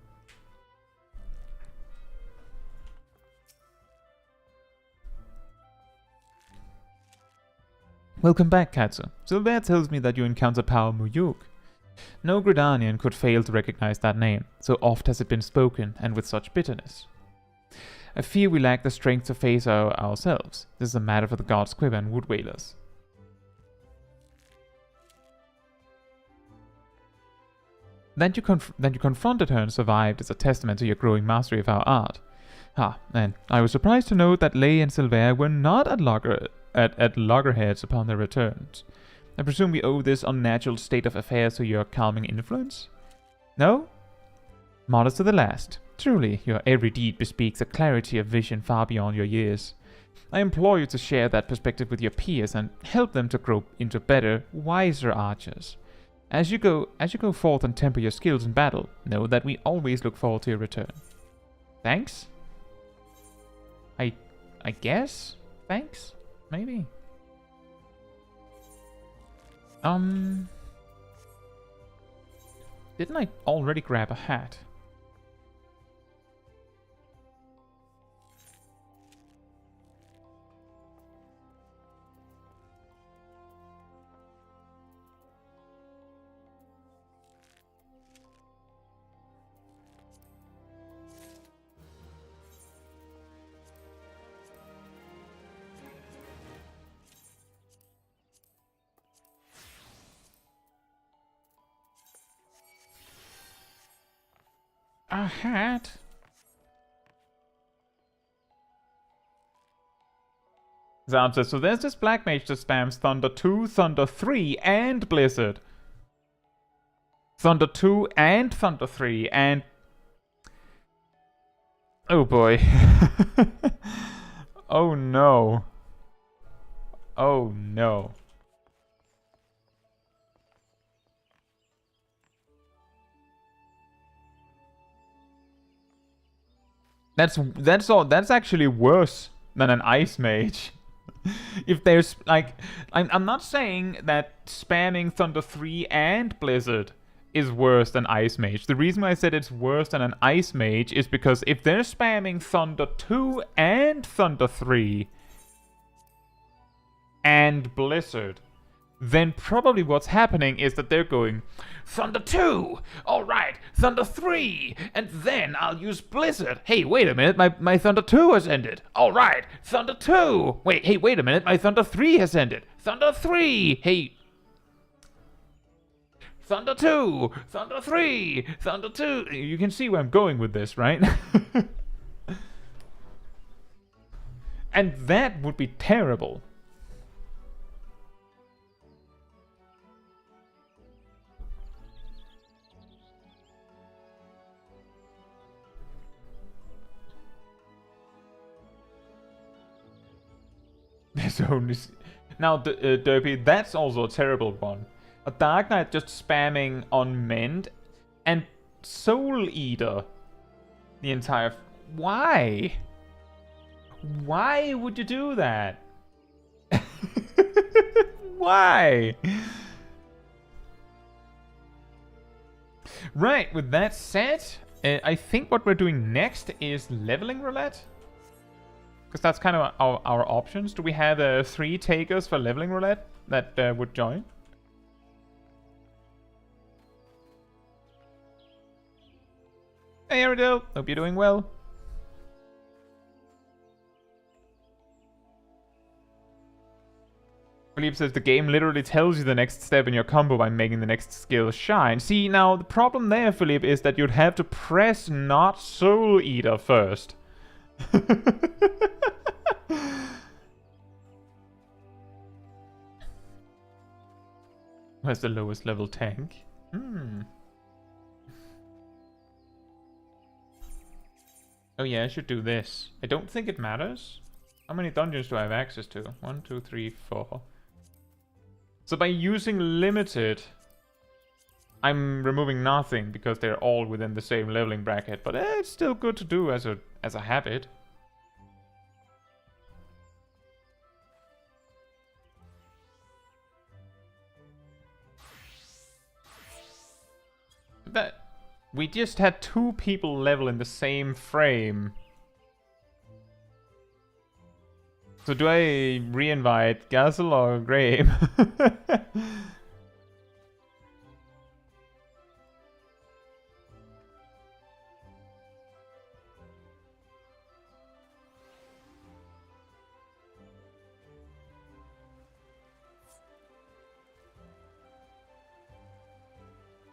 Welcome back, Caetsu. Sylvain tells me that you encounter Power Muyuk. No Gridanian could fail to recognize that name, so oft has it been spoken, and with such bitterness. I fear we lack the strength to face ourselves. This is a matter for the God's Quiver and Wood Whalers. That you confronted her and survived is a testament to your growing mastery of our art. And I was surprised to note that Lay and Sylvain were not at loggerheads upon their returns. I presume we owe this unnatural state of affairs to your calming influence? No? Modest to the last. Truly, your every deed bespeaks a clarity of vision far beyond your years. I implore you to share that perspective with your peers and help them to grow into better, wiser archers. As you go forth and temper your skills in battle, know that we always look forward to your return. Thanks? I guess? Thanks? Maybe? Didn't I already grab a hat? a hat. Zab says, so there's this black mage that spams Thunder 2, Thunder 3, and Blizzard. Thunder 2 and Thunder 3, and... Oh boy. Oh no. Oh no. That's actually worse than an ice mage. If there's like, I'm not saying that spamming Thunder 3 and Blizzard is worse than Ice Mage. The reason why I said it's worse than an Ice Mage is because if they're spamming Thunder 2 and Thunder 3 and Blizzard, then probably what's happening is that they're going, Thunder 2! Alright, Thunder 3! And then I'll use Blizzard! Hey, wait a minute, my Thunder 2 has ended! Alright, Thunder 2! Wait a minute, my Thunder 3 has ended! Thunder 3! Hey... Thunder 2! Thunder 3! Thunder 2! You can see where I'm going with this, right? And that would be terrible. There's only... Now, Derpy, that's also a terrible one. A Dark Knight just spamming on Mend and Soul Eater the entire... Why? Why would you do that? Why? Right, with that said, I think what we're doing next is leveling roulette. Because that's kind of our options. Do we have 3 takers for leveling roulette that would join? Hey Aridel, hope you're doing well. Philippe says the game literally tells you the next step in your combo by making the next skill shine. See, now the problem there, Philippe, is that you'd have to press not Soul Eater first. Where's the lowest level tank? Oh yeah, I should do this. I don't think it matters. How many dungeons do I have access to? 1, 2, 3, 4. So by using limited, I'm removing nothing because they're all within the same leveling bracket. But it's still good to do as a habit. That we just had 2 people level in the same frame. So do I re-invite Gazel or Graham?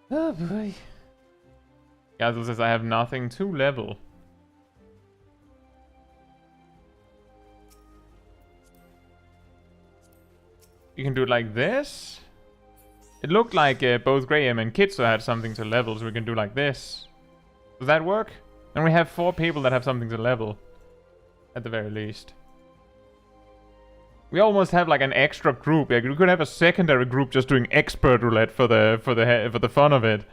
Oh boy. Gazel says I have nothing to level. You can do it like this. It looked like both Graham and Kitsu had something to level, so we can do like this. Does that work? And we have 4 people that have something to level. At the very least. We almost have like an extra group. Like, we could have a secondary group just doing expert roulette for the fun of it.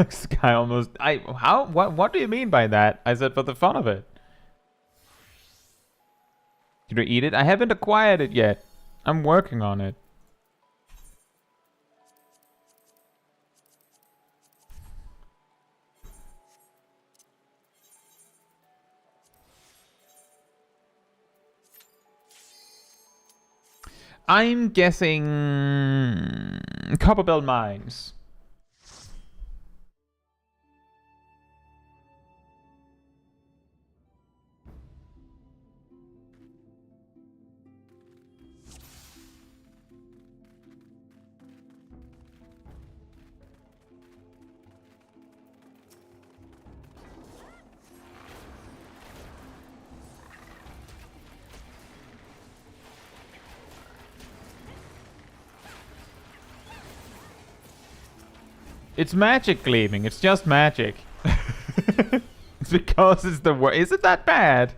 Sky almost... What do you mean by that? I said for the fun of it. Did you eat it? I haven't acquired it yet. I'm working on it. I'm guessing Copperbelt Mines. It's magic gleaming. It's just magic. It's because it's the word. Is it that bad?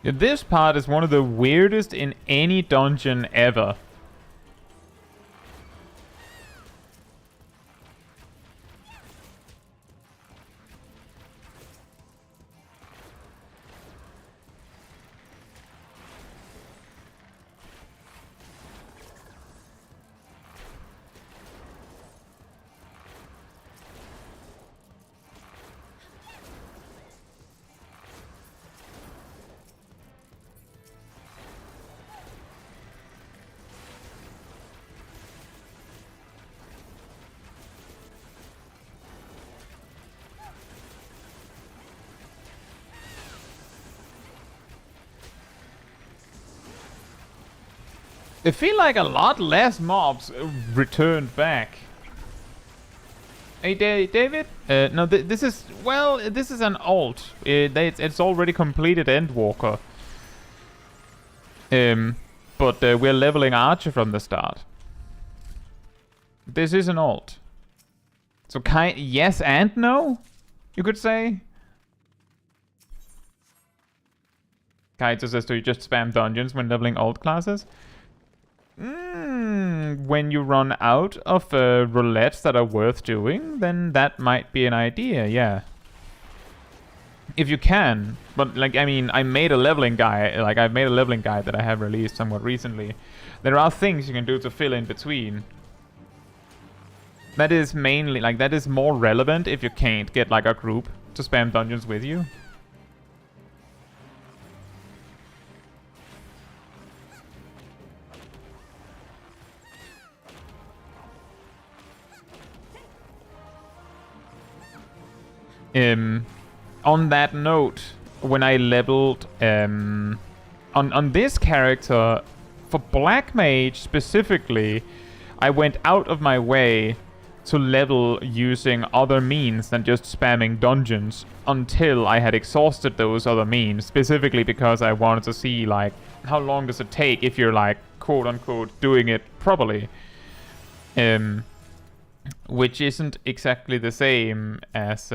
Yeah, this part is one of the weirdest in any dungeon ever. I feel like a lot less mobs returned back. Hey, David? No, this is... Well, this is an alt. It's already completed Endwalker. But we're leveling Archer from the start. This is an alt. So yes and no, you could say. Kaito says, do you just spam dungeons when leveling alt classes? When you run out of roulettes that are worth doing, then that might be an idea, yeah. If you can. But, like, I mean, I made a leveling guide. Like, I've made a leveling guide that I have released somewhat recently. There are things you can do to fill in between. That is mainly, like, that is more relevant if you can't get, like, a group to spam dungeons with you. On that note, when I leveled on this character, for Black Mage specifically, I went out of my way to level using other means than just spamming dungeons until I had exhausted those other means, specifically because I wanted to see, like, how long does it take if you're, like, quote-unquote doing it properly. Which isn't exactly the same as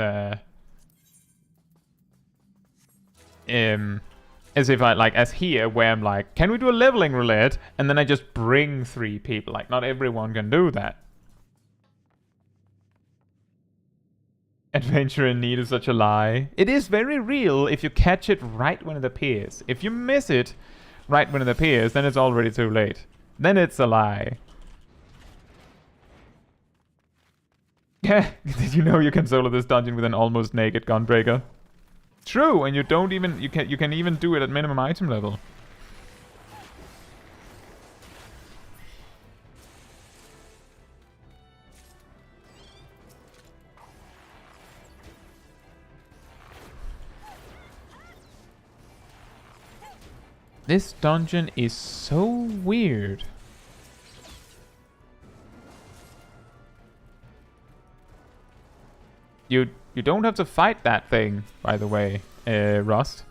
if I, like, as here, where I'm like, can we do a leveling roulette? And then I just bring 3 people. Like, not everyone can do that. Adventure in need is such a lie. It is very real if you catch it right when it appears. If you miss it right when it appears, then it's already too late. Then it's a lie. Yeah, did you know you can solo this dungeon with an almost naked Gunbreaker? True, and you don't even you can even do it at minimum item level. This dungeon is so weird. You don't have to fight that thing, by the way, Rust.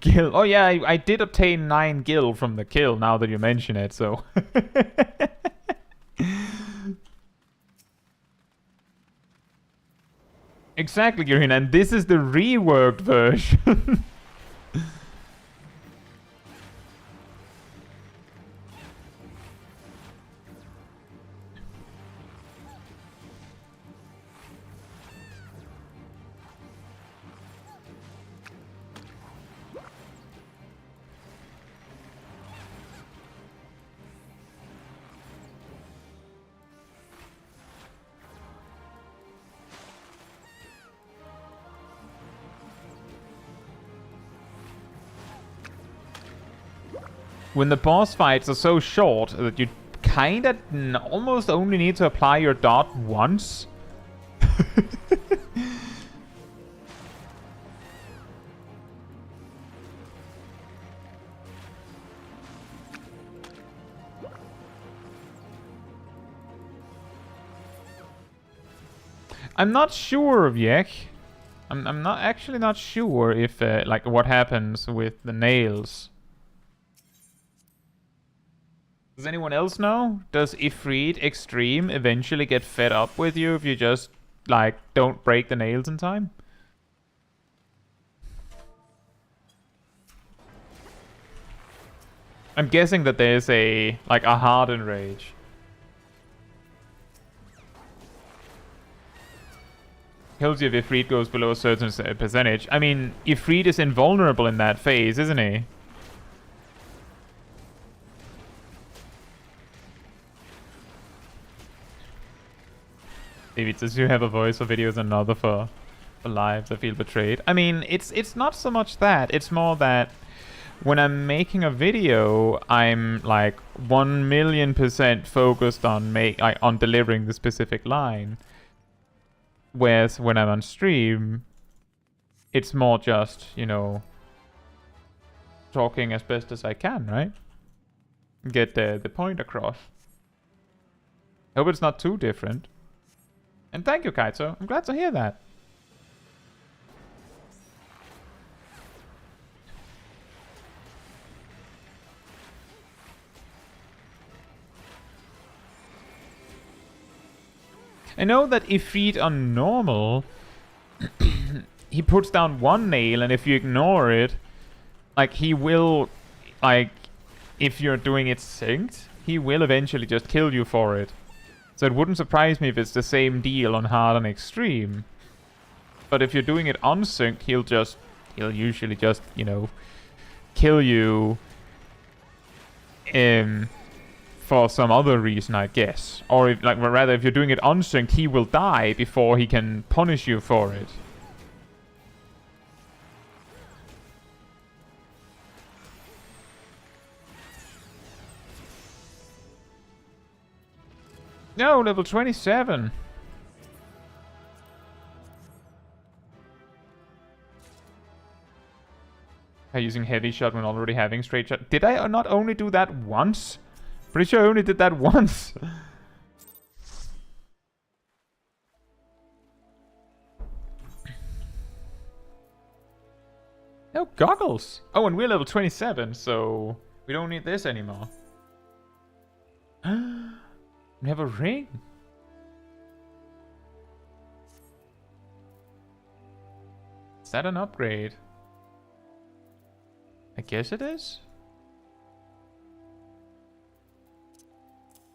gil. Oh yeah, I did obtain 9 gil from the kill, now that you mention it, so... Exactly, Girin, and this is the reworked version. When the boss fights are so short that you kinda almost only need to apply your dot once. I'm not sure, Viek. I'm not actually not sure if like what happens with the nails. Does anyone else know? Does Ifrit Extreme eventually get fed up with you if you just, like, don't break the nails in time? I'm guessing that there's a, like, a hardened rage. Kills you if Ifrit goes below a certain percentage. I mean, Ifrit is invulnerable in that phase, isn't he? David says you have a voice for videos and another for lives. I feel betrayed. I mean, it's not so much that. It's more that when I'm making a video, I'm like 1,000,000% focused on on delivering the specific line. Whereas when I'm on stream, it's more just, you know, talking as best as I can, right? Get the point across. Hope it's not too different. And thank you, Kaito. I'm glad to hear that. I know that Ifrit on normal, he puts down one nail, and if you ignore it, like, he will, like, if you're doing it synced, he will eventually just kill you for it. So it wouldn't surprise me if it's the same deal on hard and extreme. But if you're doing it unsynced, he'll usually just, you know, kill you for some other reason, I guess. Or if, like, rather, if you're doing it unsynced, he will die before he can punish you for it. No, level 27. Using heavy shot when already having straight shot. Did I not only do that once? Pretty sure I only did that once. No goggles. Oh, and we're level 27, so we don't need this anymore. We have a ring. Is that an upgrade? I guess it is.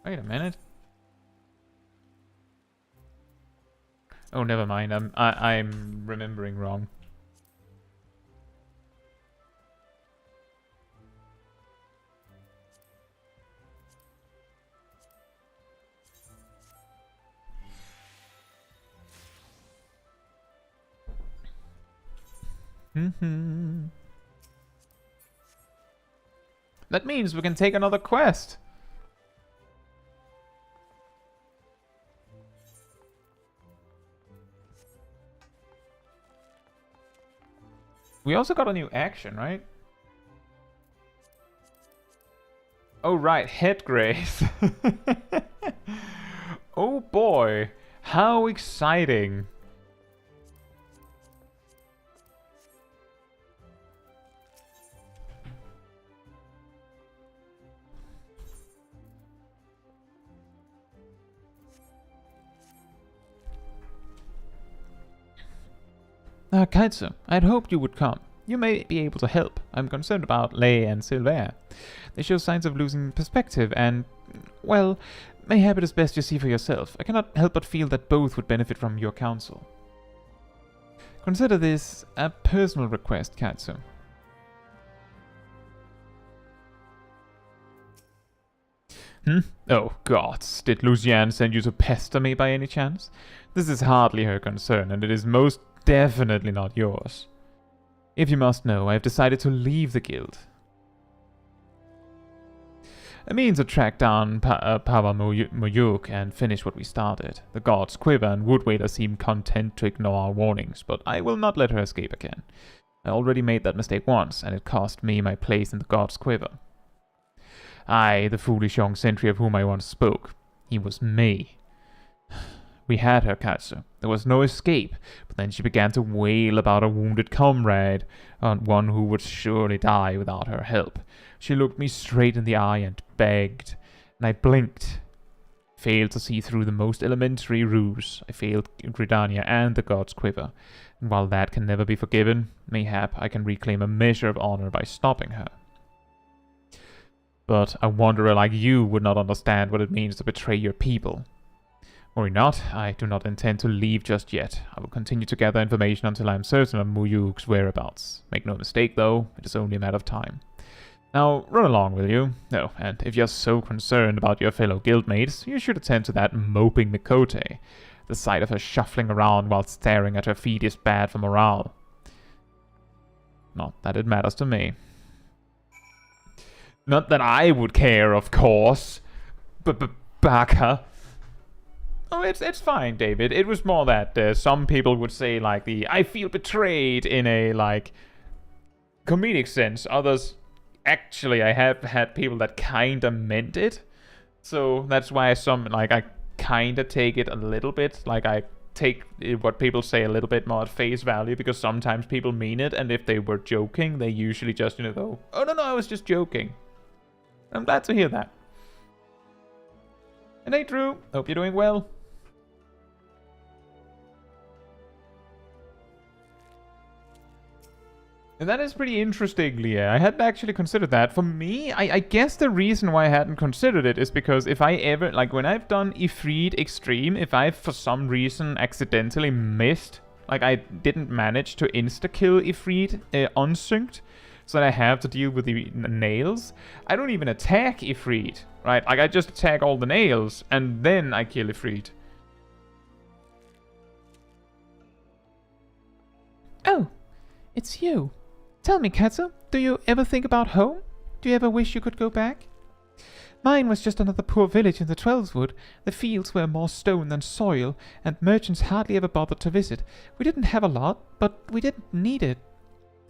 Wait a minute. Oh, never mind. I'm remembering wrong. That means we can take another quest. We also got a new action, right? Oh, right. Head grace. Oh, boy. How exciting. Kaetsu, I had hoped you would come. You may be able to help. I'm concerned about Lei and Sylvain. They show signs of losing perspective and, well, mayhap it is best you see for yourself. I cannot help but feel that both would benefit from your counsel. Consider this a personal request, Kaetsu. Oh, gods, did Lucienne send you to pester me by any chance? This is hardly her concern, and it is most definitely not yours. If you must know, I have decided to leave the guild. A means to track down Power Muyuk and finish what we started. The gods Quiver and Woodwaiter seem content to ignore our warnings, but I will not let her escape again. I already made that mistake once, and it cost me my place in the gods Quiver. I, the foolish young sentry of whom I once spoke. He was me. We had her, Kaetsu. There was no escape, but then she began to wail about a wounded comrade, one who would surely die without her help. She looked me straight in the eye and begged, and I blinked. Failed to see through the most elementary ruse. I failed Gridania and the God's Quiver, and while that can never be forgiven, mayhap I can reclaim a measure of honor by stopping her. But a wanderer like you would not understand what it means to betray your people. Worry not, I do not intend to leave just yet. I will continue to gather information until I am certain of Muyuk's whereabouts. Make no mistake, though, it is only a matter of time. Now, run along, will you? Oh, and if you're so concerned about your fellow guildmates, you should attend to that moping Mikote. The sight of her shuffling around while staring at her feet is bad for morale. Not that it matters to me. Not that I would care, of course. Baka. Oh, it's fine, David. It was more that some people would say, like, I feel betrayed in a, like, comedic sense. Others, actually, I have had people that kinda meant it. So that's why I kinda take it a little bit. Like, I take what people say a little bit more at face value, because sometimes people mean it, and if they were joking, they usually just, go, oh, no, I was just joking. I'm glad to hear that. And hey, Drew. Hope you're doing well. And that is pretty interesting, Leah. I hadn't actually considered that. For me, I guess the reason why I hadn't considered it is because if I ever, like when I've done Ifrit Extreme, if I've for some reason accidentally missed, like I didn't manage to insta-kill Ifrit unsynced, so that I have to deal with the nails, I don't even attack Ifrit, right? Like I just attack all the nails, and then I kill Ifrit. Oh, it's you. Tell me, Kaetsu, do you ever think about home? Do you ever wish you could go back? Mine was just another poor village in the Twelveswood. The fields were more stone than soil, and merchants hardly ever bothered to visit. We didn't have a lot, but we didn't need it.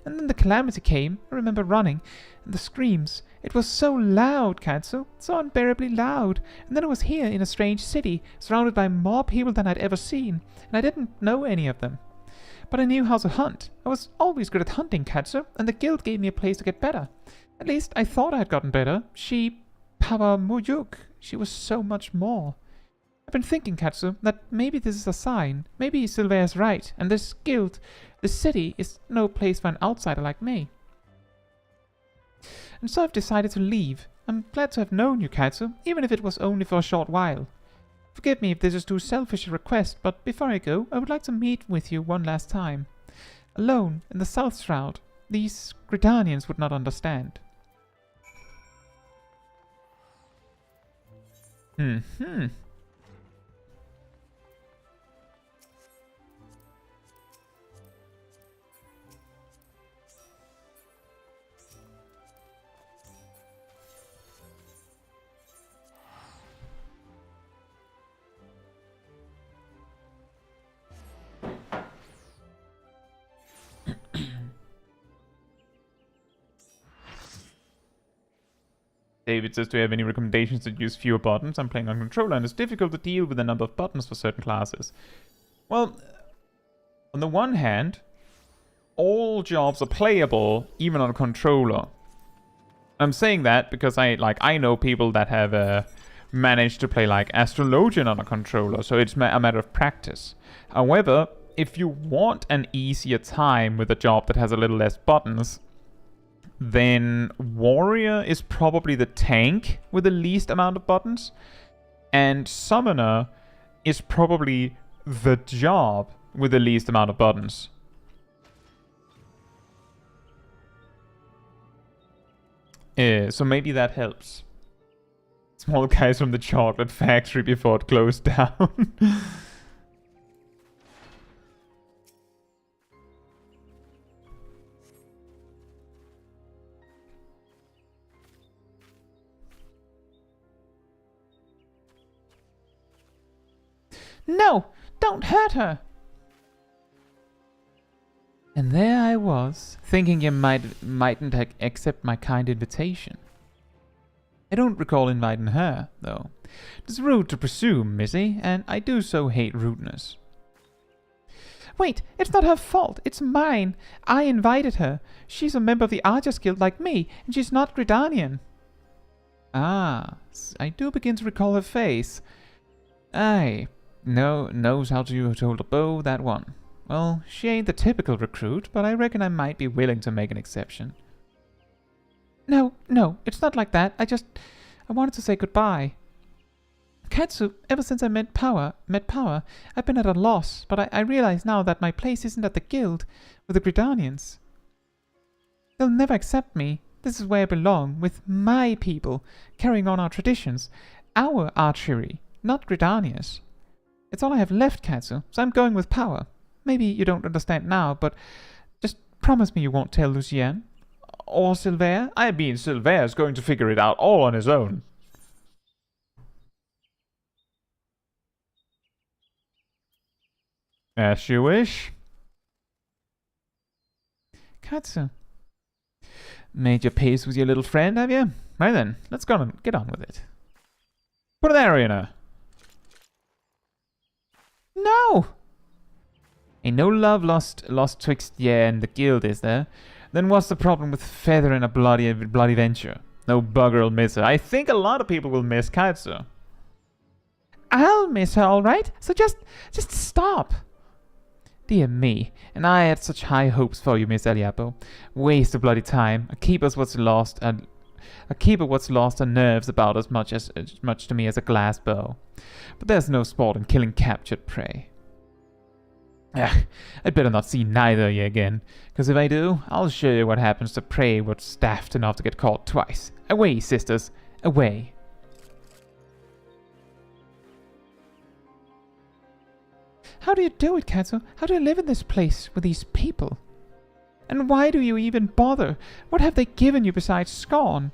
And then the calamity came. I remember running, and the screams. It was so loud, Kaetsu, so unbearably loud. And then I was here in a strange city, surrounded by more people than I'd ever seen, and I didn't know any of them. But I knew how to hunt. I was always good at hunting, Kaetsu, and the guild gave me a place to get better. At least I thought I had gotten better. Power Muyuk, she was so much more. I've been thinking, Kaetsu, that maybe this is a sign. Maybe Sylvain's right, and this guild, this city, is no place for an outsider like me. And so I've decided to leave. I'm glad to have known you, Kaetsu, even if it was only for a short while. Forgive me if this is too selfish a request, but before I go, I would like to meet with you one last time. Alone, in the South Shroud. These Gridanians would not understand. David says, do you have any recommendations to use fewer buttons? I'm playing on controller and it's difficult to deal with the number of buttons for certain classes. Well, on the one hand, all jobs are playable even on a controller. I'm saying that because I know people that have managed to play like Astrologian on a controller, so it's a matter of practice. However, if you want an easier time with a job that has a little less buttons, then Warrior is probably the tank with the least amount of buttons, and Summoner is probably the job with the least amount of buttons. So maybe that helps. Small guys from the chocolate factory before it closed down. No! Don't hurt her! And there I was, thinking you mightn't accept my kind invitation. I don't recall inviting her, though. It's rude to presume, Missy, and I do so hate rudeness. Wait, it's not her fault, it's mine. I invited her. She's a member of the Archer's Guild like me, and she's not Gridanian. Ah, I do begin to recall her face. Aye, knows how to hold a bow, that one. Well, she ain't the typical recruit, but I reckon I might be willing to make an exception. No, it's not like that. I wanted to say goodbye. Caetsu, ever since I met Power, I've been at a loss, but I realize now that my place isn't at the guild with the Gridanians. They'll never accept me. This is where I belong, with my people, carrying on our traditions, our archery, not Gridania's. It's all I have left, Caetsu, so I'm going with Power. Maybe you don't understand now, but just promise me you won't tell Lucien. Or Silver? I mean, Silver's going to figure it out all on his own. As you wish. Caetsu. Made your peace with your little friend, have you? Right then, let's go and get on with it. Put an arrow in her. No! Ain't no love lost twixt ye and the guild, is there? Then what's the problem with Feather in a bloody venture? No bugger'll miss her. I think a lot of people will miss Caetsu. I'll miss her, all right. So just stop. Dear me, and I had such high hopes for you, Miss Eliapo. Waste of bloody time. A keeper what's lost her nerves about as much to me as a glass bow. But there's no sport in killing captured prey. I'd better not see neither of you again, because if I do, I'll show you what happens to prey what's staffed enough to get caught twice. Away, sisters, away. How do you do it, Caetsu? How do you live in this place with these people? And why do you even bother? What have they given you besides scorn?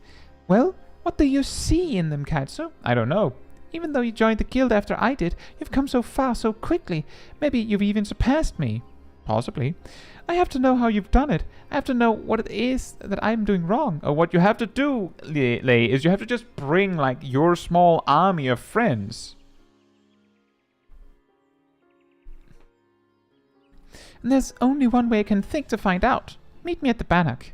Well, what do you see in them, Caetsu? I don't know. Even though you joined the guild after I did, you've come so far so quickly. Maybe you've even surpassed me. Possibly. I have to know how you've done it. I have to know what it is that I'm doing wrong. Or what you have to do, Lei, is you have to just bring, like, your small army of friends. And there's only one way I can think to find out. Meet me at the Bannock.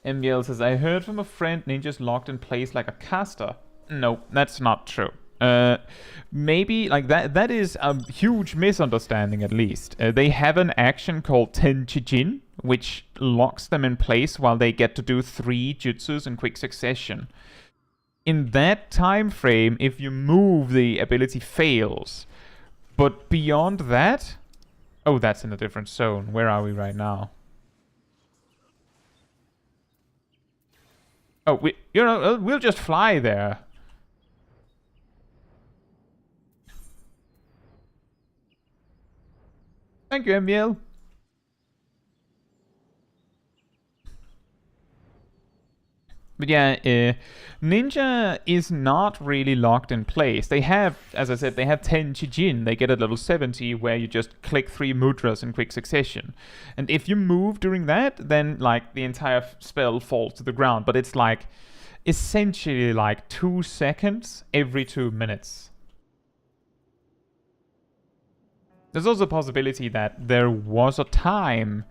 MBL says, I heard from a friend ninjas locked in place like a caster. No, that's not true. Maybe, like, that is a huge misunderstanding at least. They have an action called Tenchijin, which locks them in place while they get to do 3 jutsus in quick succession. In that time frame, if you move, the ability fails. But beyond that... Oh, that's in a different zone. Where are we right now? Oh, we'll just fly there. Thank you, MBL. But yeah, Ninja is not really locked in place. They have, as I said, they have 10 Chijin. They get a level 70 where you just click 3 mudras in quick succession. And if you move during that, then like the entire spell falls to the ground. But it's like essentially like 2 seconds every 2 minutes. There's also a possibility that there was a time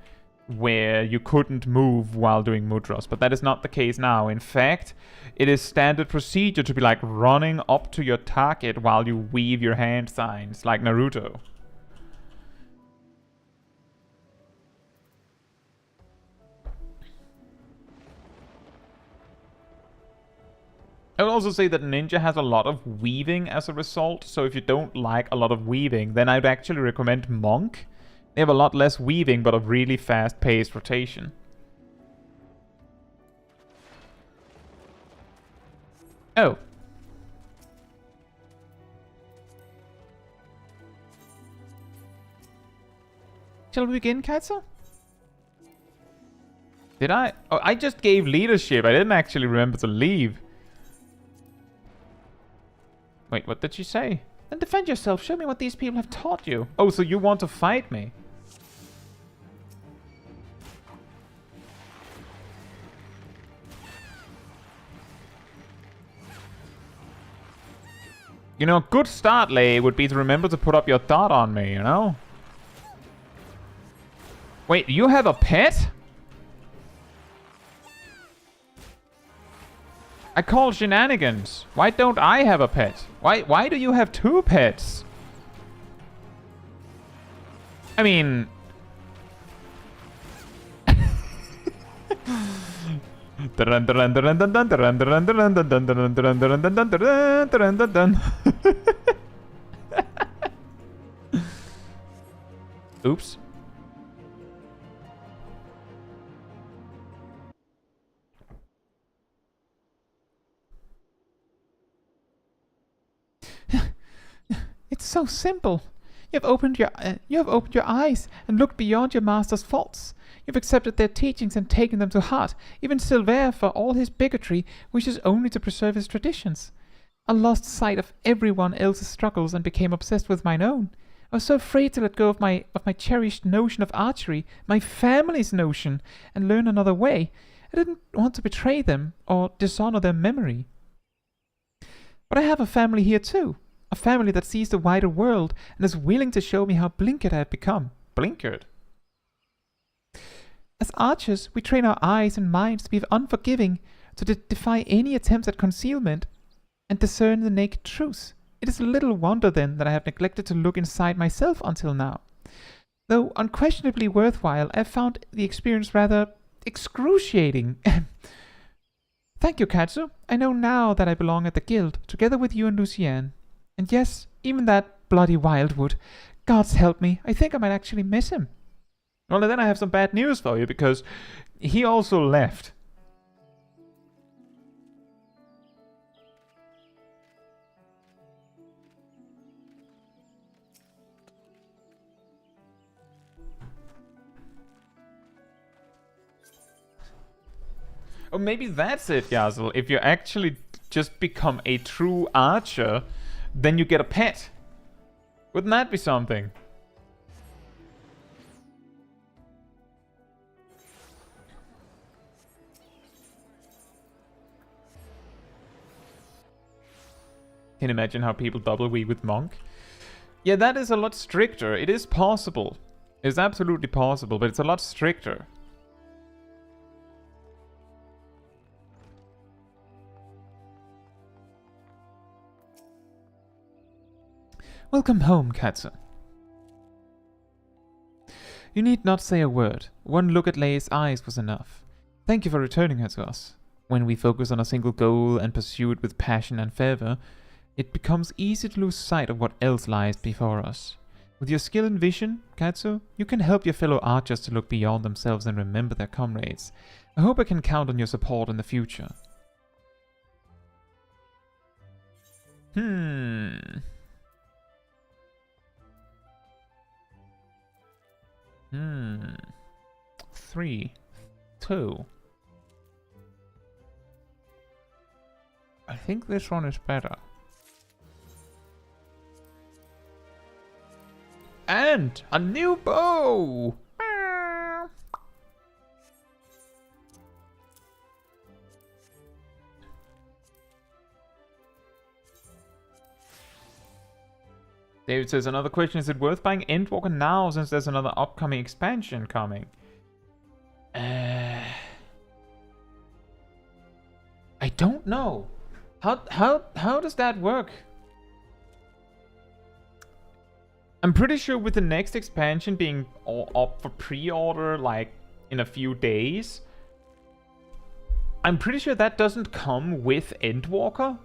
where you couldn't move while doing mudras, but that is not the case now. In fact, it is standard procedure to be like running up to your target while you weave your hand signs, like Naruto. I would also say that Ninja has a lot of weaving as a result, so if you don't like a lot of weaving, then I'd actually recommend Monk. They have a lot less weaving, but a really fast-paced rotation. Oh. Shall we begin, Caetsu? Did I? Oh, I just gave leadership. I didn't actually remember to leave. Wait, what did she say? Then defend yourself. Show me what these people have taught you. Oh, so you want to fight me? You know, a good start, Lei, would be to remember to put up your dot on me, you know? Wait, you have a pet? I call shenanigans. Why don't I have a pet? Why do you have two pets? I mean... Oops. It's so simple. You have opened your eyes and looked beyond your master's faults. You've accepted their teachings and taken them to heart. Even Silver, for all his bigotry, wishes only to preserve his traditions. I lost sight of everyone else's struggles and became obsessed with mine own. I was so afraid to let go of my cherished notion of archery, my family's notion, and learn another way. I didn't want to betray them or dishonor their memory. But I have a family here too. A family that sees the wider world and is willing to show me how blinkered I have become. Blinkered? As archers, we train our eyes and minds to be unforgiving, to defy any attempts at concealment, and discern the naked truth. It is little wonder, then, that I have neglected to look inside myself until now. Though unquestionably worthwhile, I have found the experience rather excruciating. Thank you, Caetsu. I know now that I belong at the guild, together with you and Lucienne. And yes, even that bloody Wildwood. Gods help me, I think I might actually miss him. Well, then I have some bad news for you, because he also left. Or maybe that's it, Yazel. If you actually just become a true archer, then you get a pet. Wouldn't that be something? Can you imagine how people double weave with Monk? Yeah, that is a lot stricter. It is possible. It's absolutely possible, but it's a lot stricter. Welcome home, Caetsu. You need not say a word. One look at Lei's eyes was enough. Thank you for returning her to us. When we focus on a single goal and pursue it with passion and fervor, it becomes easy to lose sight of what else lies before us. With your skill and vision, Caetsu, you can help your fellow archers to look beyond themselves and remember their comrades. I hope I can count on your support in the future. 3, 2. I think this one is better. And a new bow! David says, another question, is it worth buying Endwalker now since there's another upcoming expansion coming? don't know. How does that work? I'm pretty sure with the next expansion being up for pre-order like in a few days, I'm pretty sure that doesn't come with Endwalker.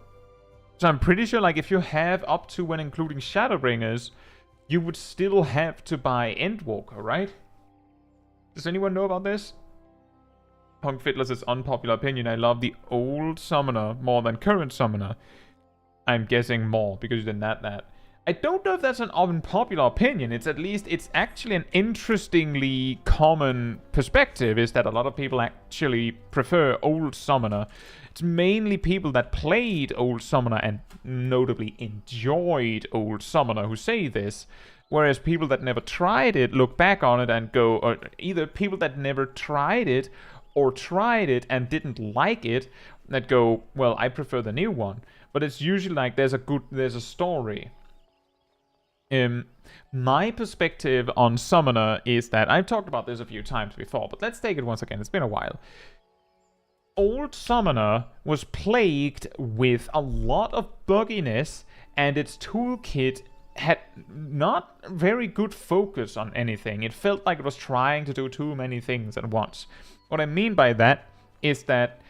So I'm pretty sure like if you have up to and including Shadowbringers, you would still have to buy Endwalker, right? Does anyone know about this? Punk Fiddler says, unpopular opinion, I love the old summoner more than current summoner. I'm guessing more, because you didn't add that. I don't know if that's an unpopular opinion. It's actually an interestingly common perspective, is that a lot of people actually prefer old summoner. It's mainly people that played old summoner and notably enjoyed old summoner who say this. Whereas people that never tried it look back on it and go, or either people that never tried it or tried it and didn't like it, that go, well, I prefer the new one. But it's usually like there's a story. My perspective on Summoner is that, I've talked about this a few times before, but let's take it once again, it's been a while. Old Summoner was plagued with a lot of bugginess, and its toolkit had not very good focus on anything. It felt like it was trying to do too many things at once. What I mean by that is that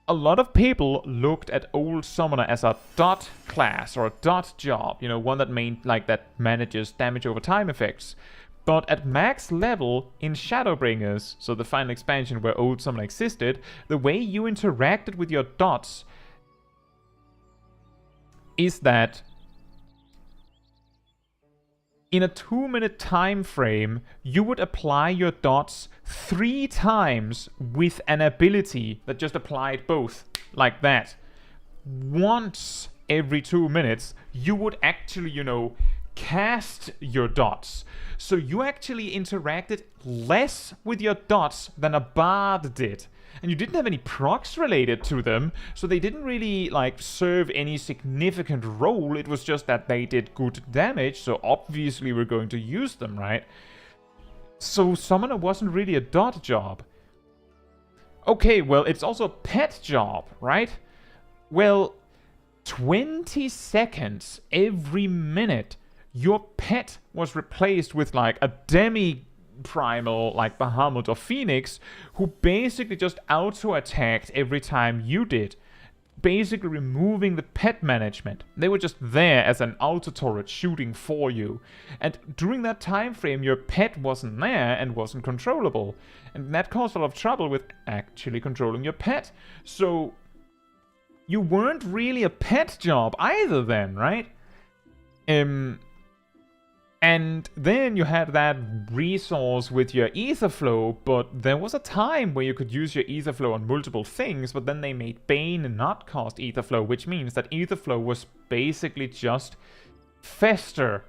a lot of people looked at Old Summoner as a dot class or a dot job, you know, one that that manages damage over time effects. But at max level in Shadowbringers, so the final expansion where Old Summoner existed, the way you interacted with your dots is that in a 2-minute time frame, you would apply your dots 3 times with an ability that just applied both, like that. Once every 2 minutes, you would actually, you know, cast your dots. So you actually interacted less with your dots than a bard did. And you didn't have any procs related to them, so they didn't really, like, serve any significant role. It was just that they did good damage, so obviously we're going to use them, right? So Summoner wasn't really a dot job. Okay, well, it's also a pet job, right? Well, 20 seconds every minute, your pet was replaced with, like, a demi-primal, like Bahamut or Phoenix, who basically just auto-attacked every time you did, basically removing the pet management. They were just there as an auto-turret shooting for you. And during that time frame, your pet wasn't there and wasn't controllable. And that caused a lot of trouble with actually controlling your pet. So you weren't really a pet job either then, right? And then you had that resource with your ether flow, but there was a time where you could use your ether flow on multiple things, but then they made Bane not cost ether flow, which means that ether flow was basically just Fester.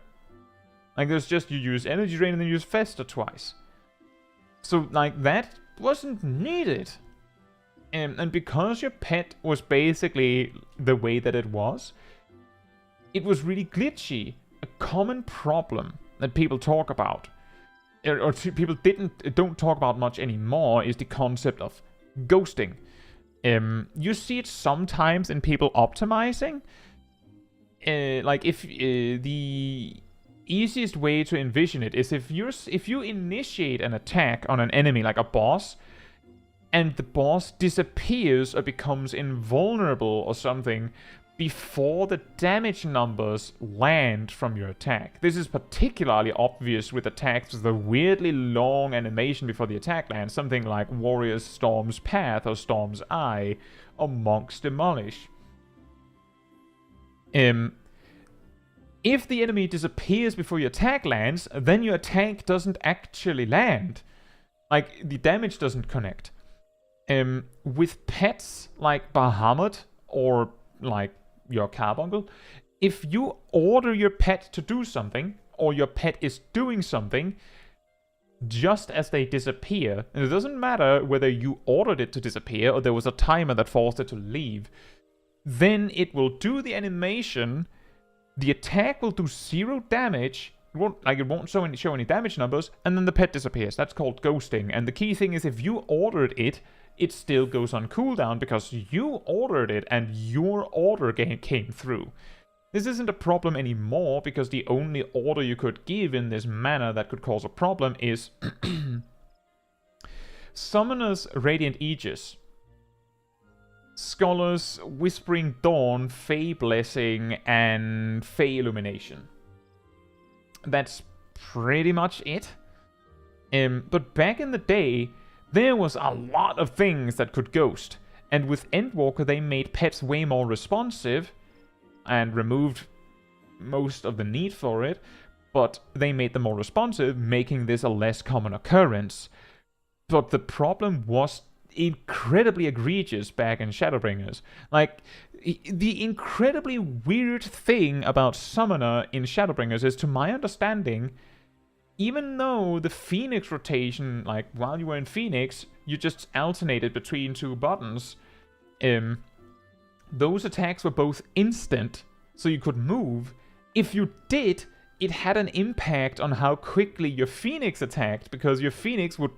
Like, there's just, you use energy drain and then you use Fester twice. So, like, that wasn't needed. And because your pet was basically the way that it was really glitchy. A common problem that people talk about, or people don't talk about much anymore, is the concept of ghosting. You see it sometimes in people optimizing. Like, if the easiest way to envision it is if you initiate an attack on an enemy, like a boss, and the boss disappears or becomes invulnerable or something before the damage numbers land from your attack. This is particularly obvious with attacks with a weirdly long animation before the attack lands, something like Warrior's Storm's Path or Storm's Eye or Monk's Demolish. If the enemy disappears before your attack lands, then your attack doesn't actually land. Like, the damage doesn't connect. With pets like Bahamut or like your carbuncle, if you order your pet to do something, or your pet is doing something, just as they disappear, and it doesn't matter whether you ordered it to disappear or there was a timer that forced it to leave, then it will do the animation, the attack will do 0 damage, it won't show any damage numbers, and then the pet disappears. That's called ghosting, and the key thing is if you ordered it, it still goes on cooldown because you ordered it and your order came through. This isn't a problem anymore because the only order you could give in this manner that could cause a problem is Summoner's Radiant Aegis, Scholar's Whispering Dawn, Fey Blessing, and Fey Illumination. That's pretty much it. But back in the day, there was a lot of things that could ghost. And with Endwalker, they made pets way more responsive and removed most of the need for it. But they made them more responsive, making this a less common occurrence. But the problem was incredibly egregious back in Shadowbringers. Like, the incredibly weird thing about Summoner in Shadowbringers is, to my understanding, even though the Phoenix rotation, like, while you were in Phoenix, you just alternated between two buttons, those attacks were both instant, so you could move. If you did, it had an impact on how quickly your Phoenix attacked, because your Phoenix would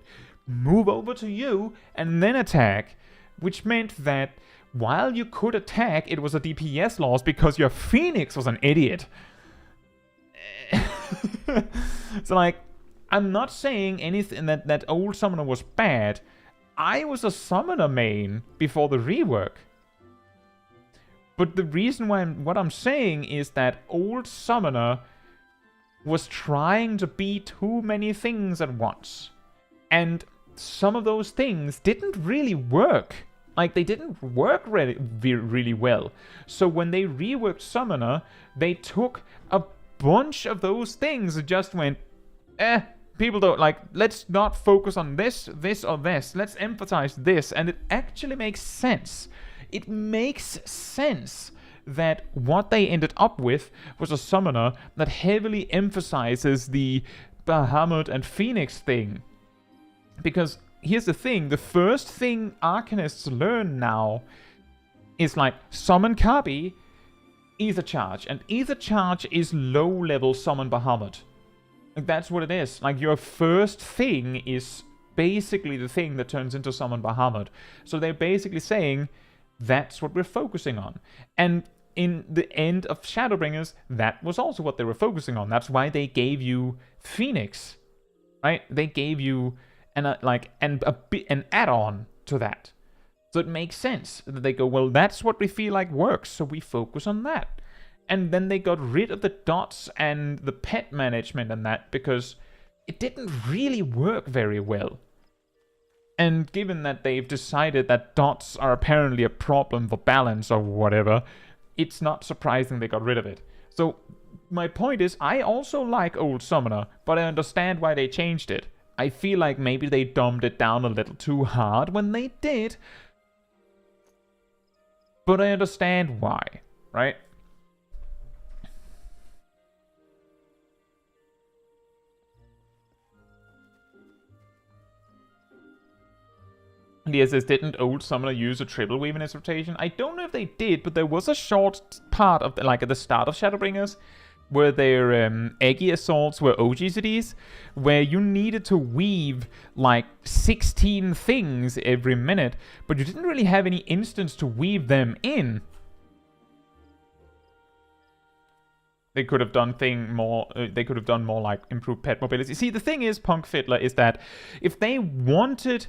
move over to you and then attack, which meant that while you could attack, it was a DPS loss because your Phoenix was an idiot. So, like, I'm not saying anything that old Summoner was bad. I was a Summoner main before the rework. But the reason why what I'm saying is that old Summoner was trying to be too many things at once. And some of those things didn't really work. Like, they didn't work really well. So when they reworked Summoner, they took a bunch of those things and just went, people don't, like, let's not focus on this, or this. Let's emphasize this. And it actually makes sense. It makes sense that what they ended up with was a Summoner that heavily emphasizes the Bahamut and Phoenix thing. Because here's the thing, the first thing Arcanists learn now is, like, summon Kabi, Ether Charge. And Ether Charge is low-level summon Bahamut. Like, that's what it is. Like, your first thing is basically the thing that turns into summon Bahamut. So they're basically saying, that's what we're focusing on. And in the end of Shadowbringers, that was also what they were focusing on. That's why they gave you Phoenix, right? They gave you an add-on to that. So it makes sense that they go, well, that's what we feel like works, so we focus on that. And then they got rid of the dots and the pet management and that because it didn't really work very well. And given that they've decided that dots are apparently a problem for balance or whatever, it's not surprising they got rid of it. So my point is, I also like Old Summoner, but I understand why they changed it. I feel like maybe they dumbed it down a little too hard when they did. But I understand why, right? Yes, didn't Old Summoner use a triple weave in its rotation? I don't know if they did, but there was a short part of, like, at the start of Shadowbringers, where their Eggy Assaults were OGCDs, where you needed to weave, like, 16 things every minute, but you didn't really have any instance to weave them in. They could have done more, like, improved pet mobility. See, the thing is, Punk Fiddler, is that if they wanted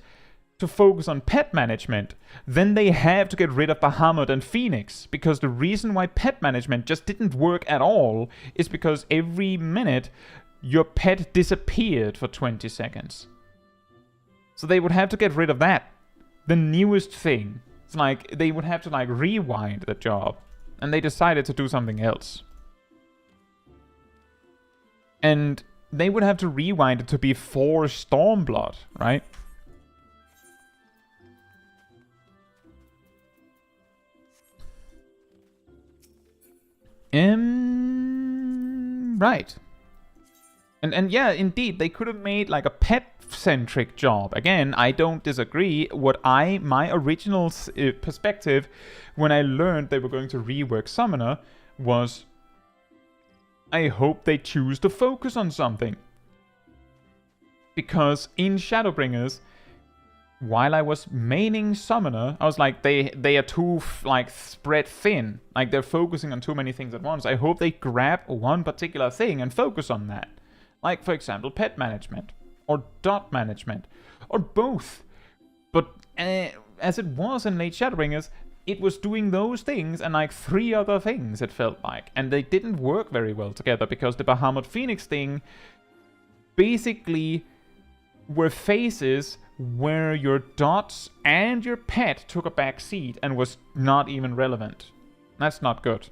to focus on pet management, then they have to get rid of Bahamut and Phoenix, because the reason why pet management just didn't work at all is because every minute your pet disappeared for 20 seconds. So they would have to get rid of that, the newest thing. It's like they would have to, like, rewind the job, and they decided to do something else. And they would have to rewind it to be 4 Stormblood, right? Right. And yeah, indeed, they could have made, like, a pet-centric job. Again, I don't disagree. My original perspective when I learned they were going to rework Summoner was, I hope they choose to focus on something. Because in Shadowbringers, while I was maining Summoner, I was like, they are too, like, spread thin. Like, they're focusing on too many things at once. I hope they grab one particular thing and focus on that. Like, for example, pet management. Or dot management. Or both. But as it was in Late Shadowbringers, it was doing those things and like 3 other things, it felt like. And they didn't work very well together because the Bahamut Phoenix thing basically were phases where your dots and your pet took a back seat and was not even relevant. That's not good.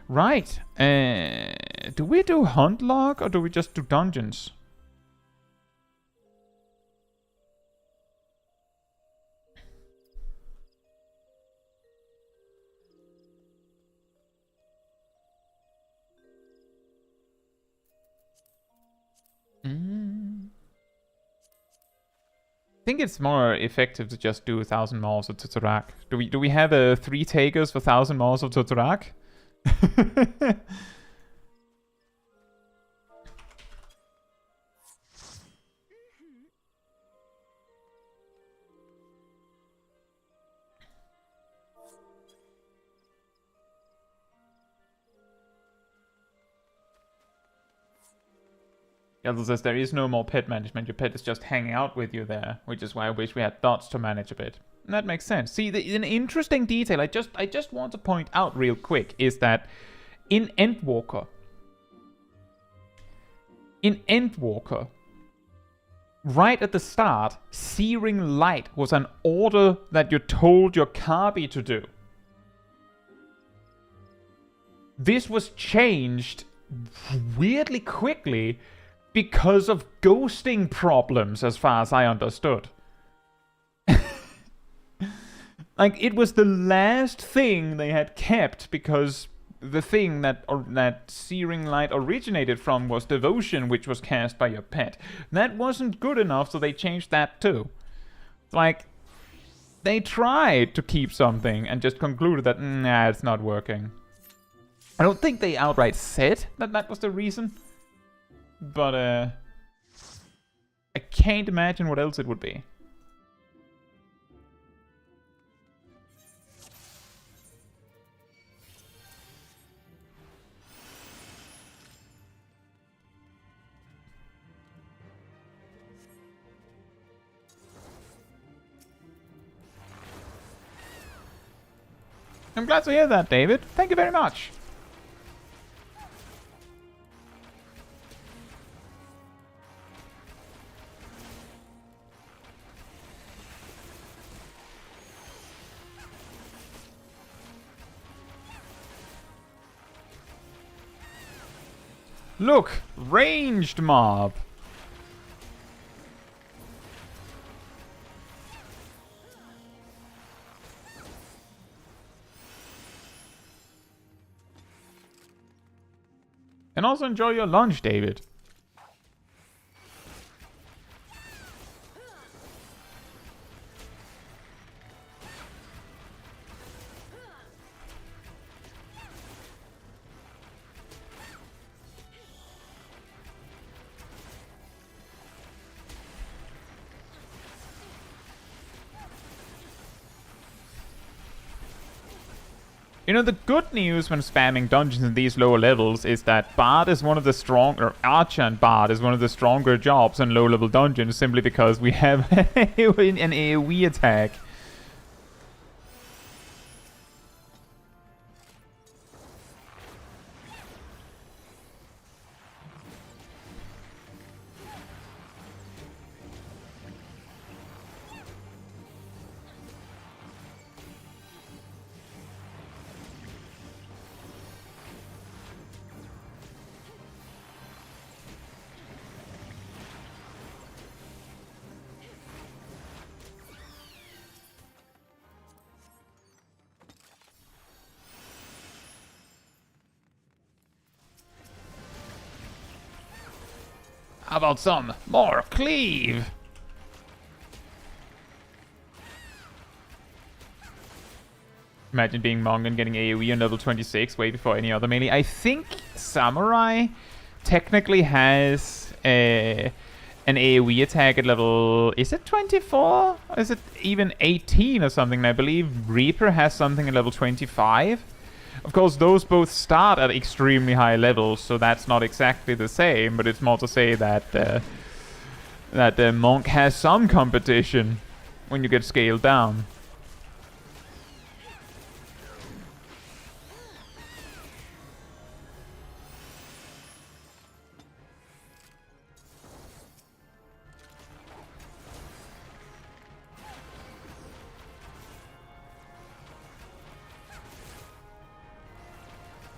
Right. Do we do hunt log or do we just do dungeons? I think it's more effective to just do 1,000 miles of Tuturak. Do we have 3 takers for 1,000 miles of Tuturak? Yellow says there is no more pet management. Your pet is just hanging out with you there, which is why I wish we had dots to manage a bit. And that makes sense. See, an interesting detail I just want to point out real quick is that in Endwalker, right at the start, Searing Light was an order that you told your Kabi to do. This was changed weirdly quickly because of ghosting problems, as far as I understood. Like, it was the last thing they had kept because the thing that Searing Light originated from was Devotion, which was cast by your pet. That wasn't good enough, so they changed that too. Like, they tried to keep something and just concluded that, nah, it's not working. I don't think they outright said that that was the reason. But, I can't imagine what else it would be. I'm glad to hear that, David. Thank you very much. Look! Ranged mob! And also enjoy your lunch, David. You know, the good news when spamming dungeons in these lower levels is that Bard is one of the stronger, Archer and Bard is one of the stronger jobs in low level dungeons simply because we have an AoE attack. How about some more cleave? Imagine being Monk and getting AoE on level 26 way before any other melee. I think Samurai technically has an AoE attack at level... Is it 24? Or is it even 18 or something? And I believe Reaper has something at level 25. Of course, those both start at extremely high levels, so that's not exactly the same, but it's more to say that the Monk has some competition when you get scaled down.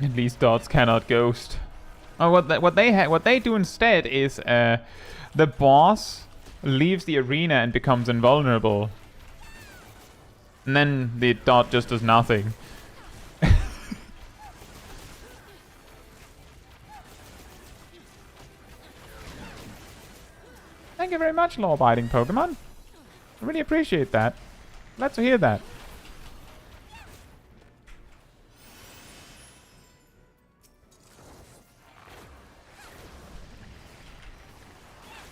At least dots cannot ghost. Oh, what they do instead is the boss leaves the arena and becomes invulnerable, and then the dot just does nothing. Thank you very much, law-abiding Pokemon. I really appreciate that. Glad to hear that.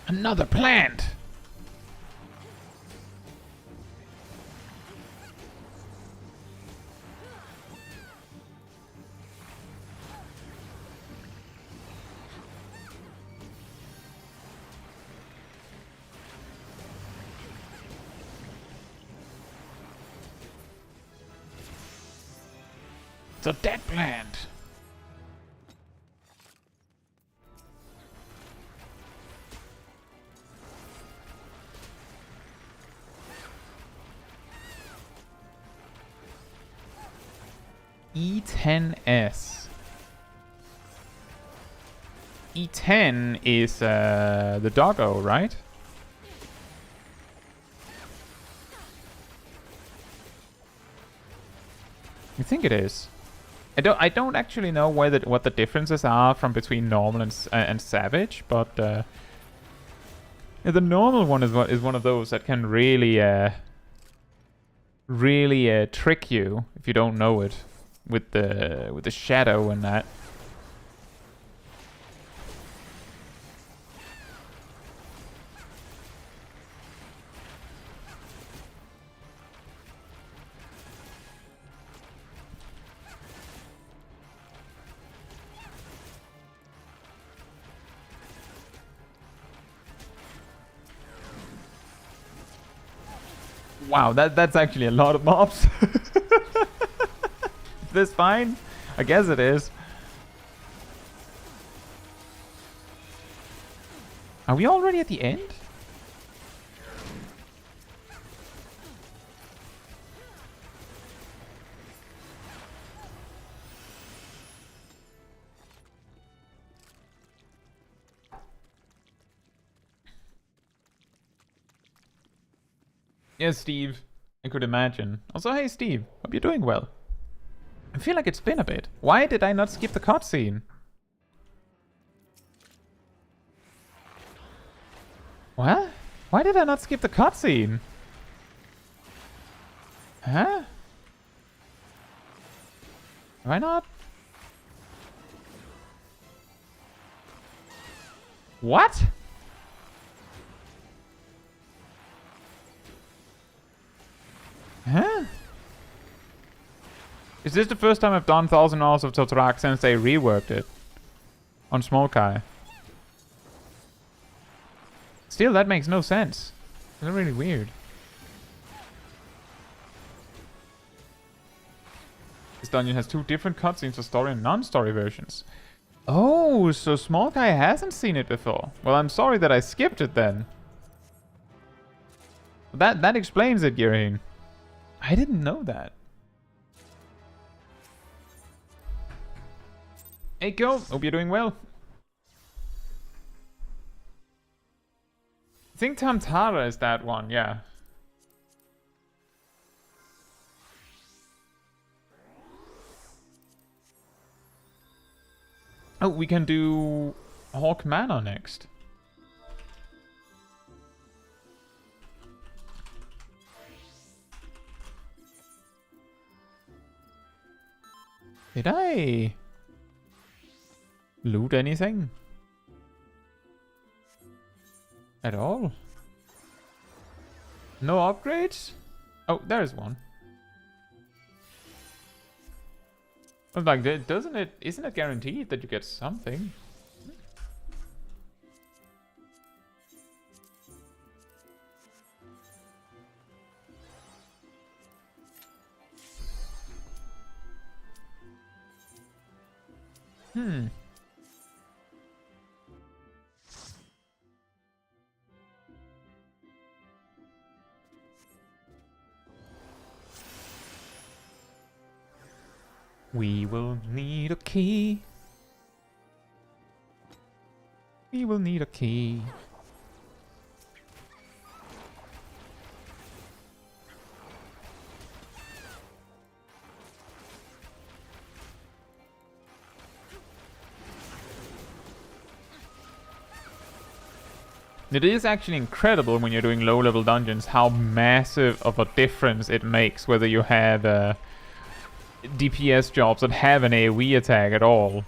Another plant! It's a dead plant! E10S. E10 is the doggo, right? I think it is. I don't actually know what the differences are from between normal and savage, but yeah, the normal one is one of those that can really trick you if you don't know it. With the shadow and that. Wow, that's actually a lot of mobs. Is this fine? I guess it is. Are we already at the end? Yes, Steve. I could imagine. Also, hey, Steve. Hope you're doing well. I feel like it's been a bit. Why did I not skip the cutscene? What? Why did I not skip the cutscene? Huh? Why not? What? Huh? Is this the first time I've done 1000 hours of Totrak since they reworked it? On Smol Kai. Still, that makes no sense. It's really weird. This dungeon has 2 different cutscenes for story and non-story versions. Oh, so Smol Kai hasn't seen it before. Well, I'm sorry that I skipped it then. That explains it, Giraheen. I didn't know that. Hey, Go. Hope you're doing well. I think Tamtara is that one, yeah. Oh, we can do Hawk Manor next. Did I loot anything? At all? No upgrades? Oh, there's one. I was like, isn't it guaranteed that you get something? We will need a key. We will need a key. It is actually incredible when you're doing low-level dungeons how massive of a difference it makes whether you have DPS jobs that have an AoE attack at all.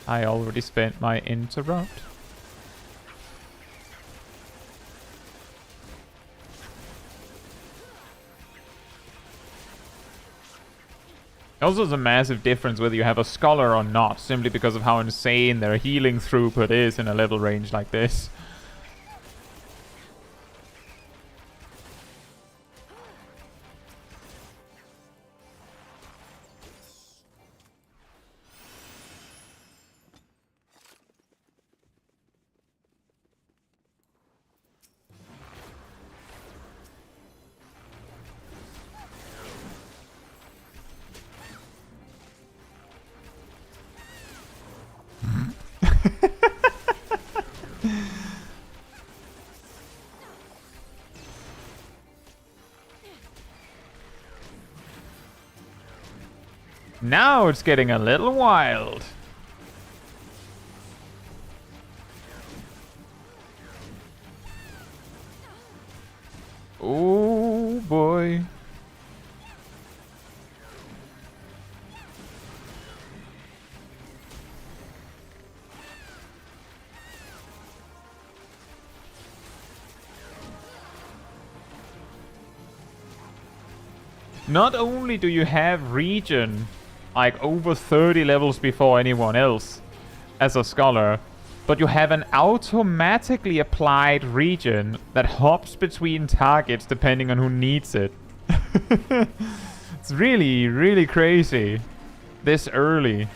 I already spent my interrupt. Also, there's a massive difference whether you have a scholar or not, simply because of how insane their healing throughput is in a level range like this. Now it's getting a little wild. Oh boy. Not only do you have regen like over 30 levels before anyone else as a scholar, but you have an automatically applied regen that hops between targets depending on who needs it. It's really, really crazy this early.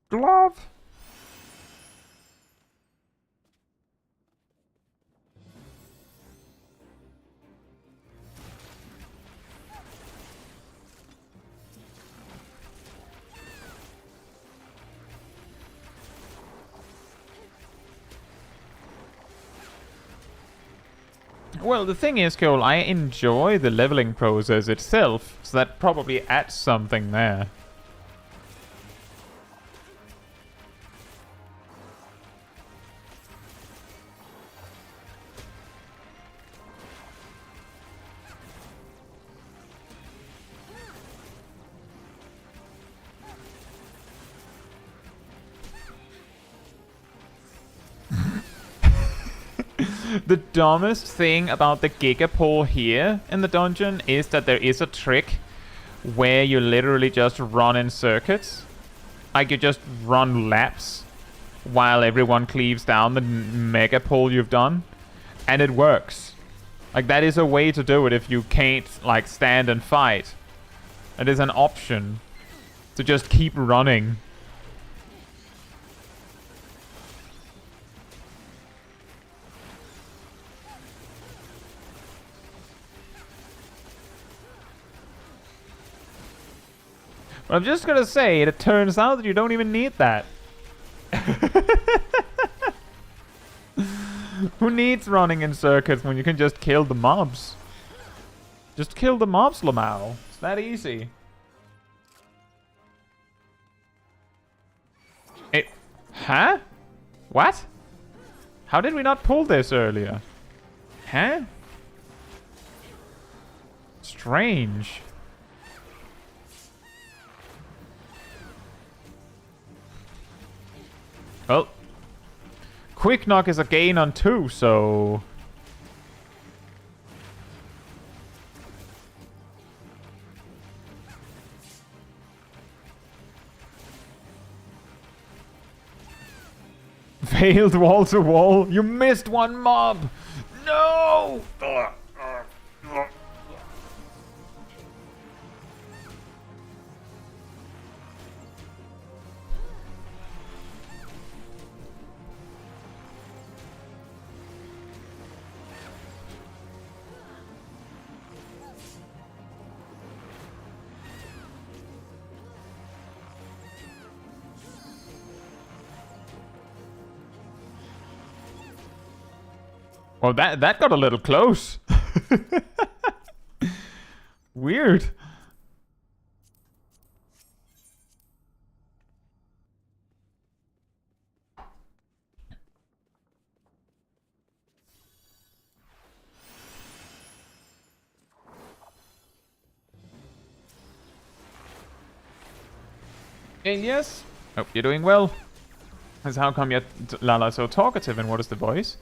Glove. Well, the thing is, Cole, I enjoy the leveling process itself, so that probably adds something there. The dumbest thing about the Gigapole here in the dungeon is that there is a trick where you literally just run in circuits. Like you just run laps while everyone cleaves down the Megapole you've done. And it works. Like that is a way to do it if you can't like stand and fight. It is an option to just keep running. But I'm just gonna say, it turns out that you don't even need that. Who needs running in circuits when you can just kill the mobs? Just kill the mobs, Lamau. It's that easy. Huh? What? How did we not pull this earlier? Huh? Strange. Well, quick knock is a gain on 2, so... Failed wall to wall. You missed one mob. No! Well, that got a little close. Weird. Yes. Hope you're doing well. As how come you're Lala so talkative, and what is the voice?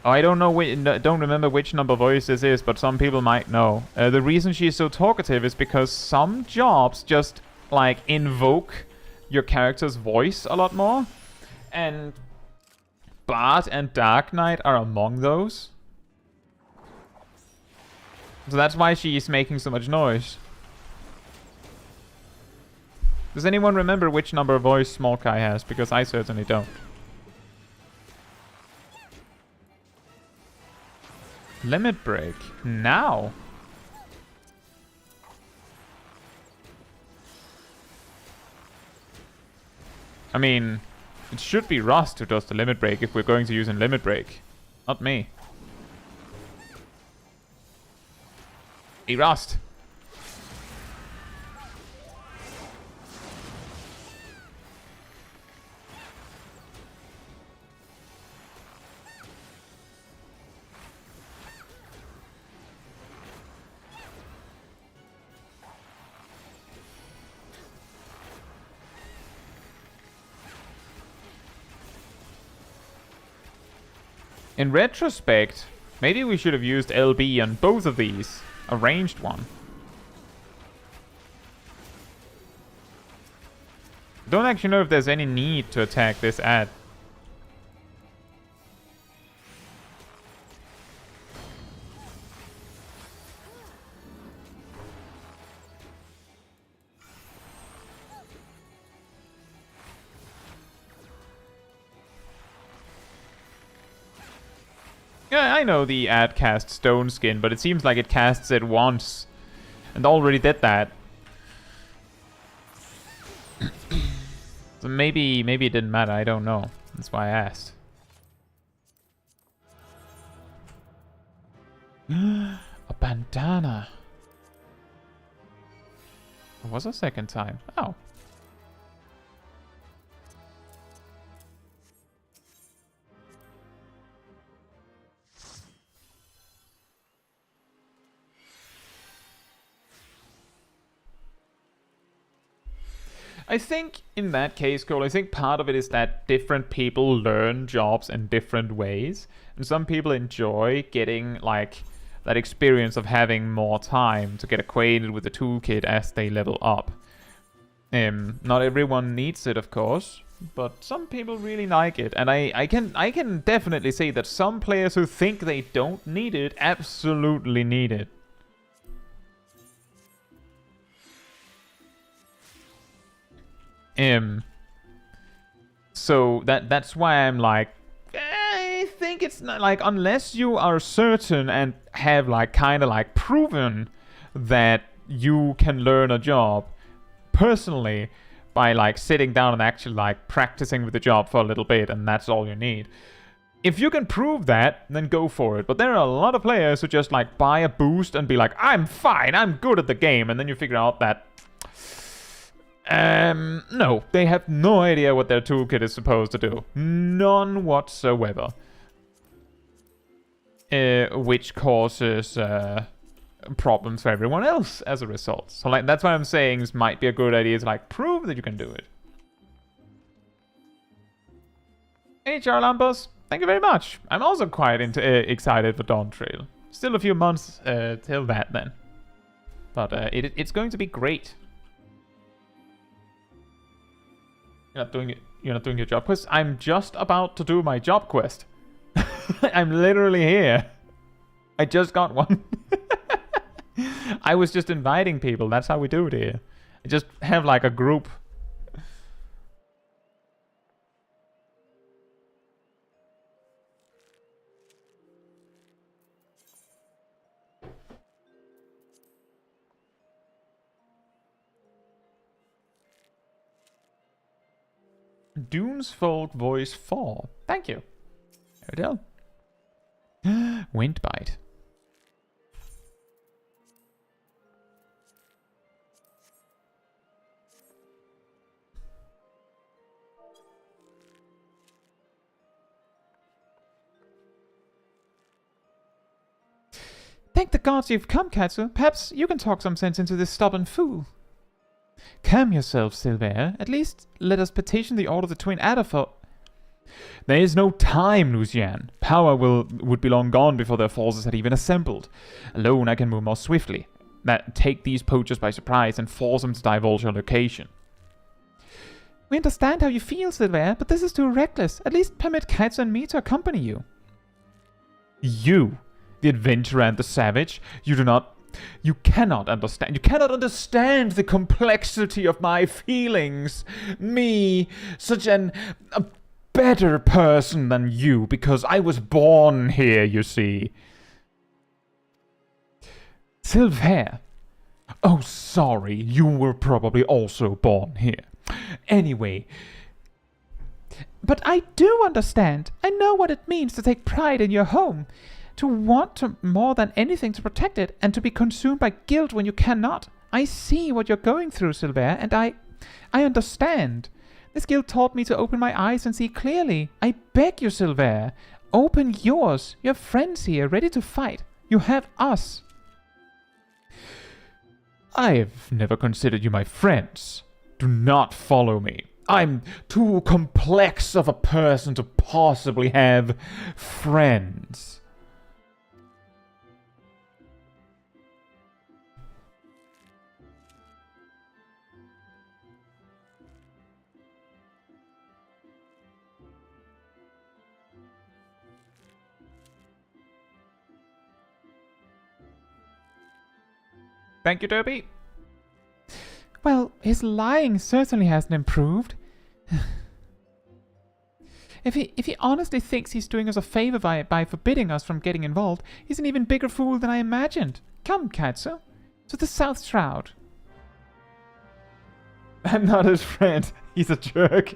Oh, I don't know. Don't remember which number voice this is, but some people might know. The reason she's so talkative is because some jobs just like invoke your character's voice a lot more, and Bard and Dark Knight are among those. So that's why she's making so much noise. Does anyone remember which number voice Smol Kai has? Because I certainly don't. Limit break. Now? I mean, it should be Rust who does the limit break if we're going to use a limit break. Not me. Hey, Rust. In retrospect, maybe we should have used LB on both of these. A ranged one. Don't actually know if there's any need to attack this ad. Yeah, I know the ad casts Stone Skin, but it seems like it casts it once. And already did that. So maybe it didn't matter, I don't know. That's why I asked. A bandana. It was a second time. Oh. I think in that case, Cole, I think part of it is that different people learn jobs in different ways. And some people enjoy getting, like, that experience of having more time to get acquainted with the toolkit as they level up. Not everyone needs it, of course, but some people really like it. And I can definitely say that some players who think they don't need it absolutely need it. So that's why I'm like, I think it's not like, unless you are certain and have like kind of like proven that you can learn a job personally by like sitting down and actually like practicing with the job for a little bit, and that's all you need. If you can prove that, then go for it. But there are a lot of players who just like buy a boost and be like, I'm fine, I'm good at the game, and then you figure out that no, they have no idea what their toolkit is supposed to do. None whatsoever. Which causes problems for everyone else as a result. So like that's why I'm saying this might be a good idea to like prove that you can do it. HR Lampos, thank you very much. I'm also quite excited for Dawn Trail. Still a few months till that then. But it's going to be great. You're not doing your job quest? I'm just about to do my job quest. I'm literally here. I just got one. I was just inviting people. That's how we do it here. I just have like a group. Dune's Folk Voice 4. Thank you. There we go. Windbite. Thank the gods you've come, Caetsu. Perhaps you can talk some sense into this stubborn fool. Calm yourself, Silver. At least let us petition the Order of the Twin Adder for... There is no time, Lucian. Power would be long gone before their forces had even assembled. Alone I can move more swiftly. Take these poachers by surprise and force them to divulge your location. We understand how you feel, Silver, but this is too reckless. At least permit Caetsu and me to accompany you. You, the adventurer and the savage, you cannot understand. You cannot understand the complexity of my feelings. Me, such a better person than you, because I was born here, you see. Silver. Oh, sorry. You were probably also born here. Anyway. But I do understand. I know what it means to take pride in your home. To want to more than anything to protect it, and to be consumed by guilt when you cannot. I see what you're going through, Silver, and I understand. This guilt taught me to open my eyes and see clearly. I beg you, Silver, open yours. You have friends here, ready to fight. You have us. I've never considered you my friends. Do not follow me. I'm too complex of a person to possibly have friends. Thank you, Derby. Well, his lying certainly hasn't improved. If he honestly thinks he's doing us a favor by forbidding us from getting involved, he's an even bigger fool than I imagined. Come, Caetsu, to the South Shroud. I'm not his friend. He's a jerk.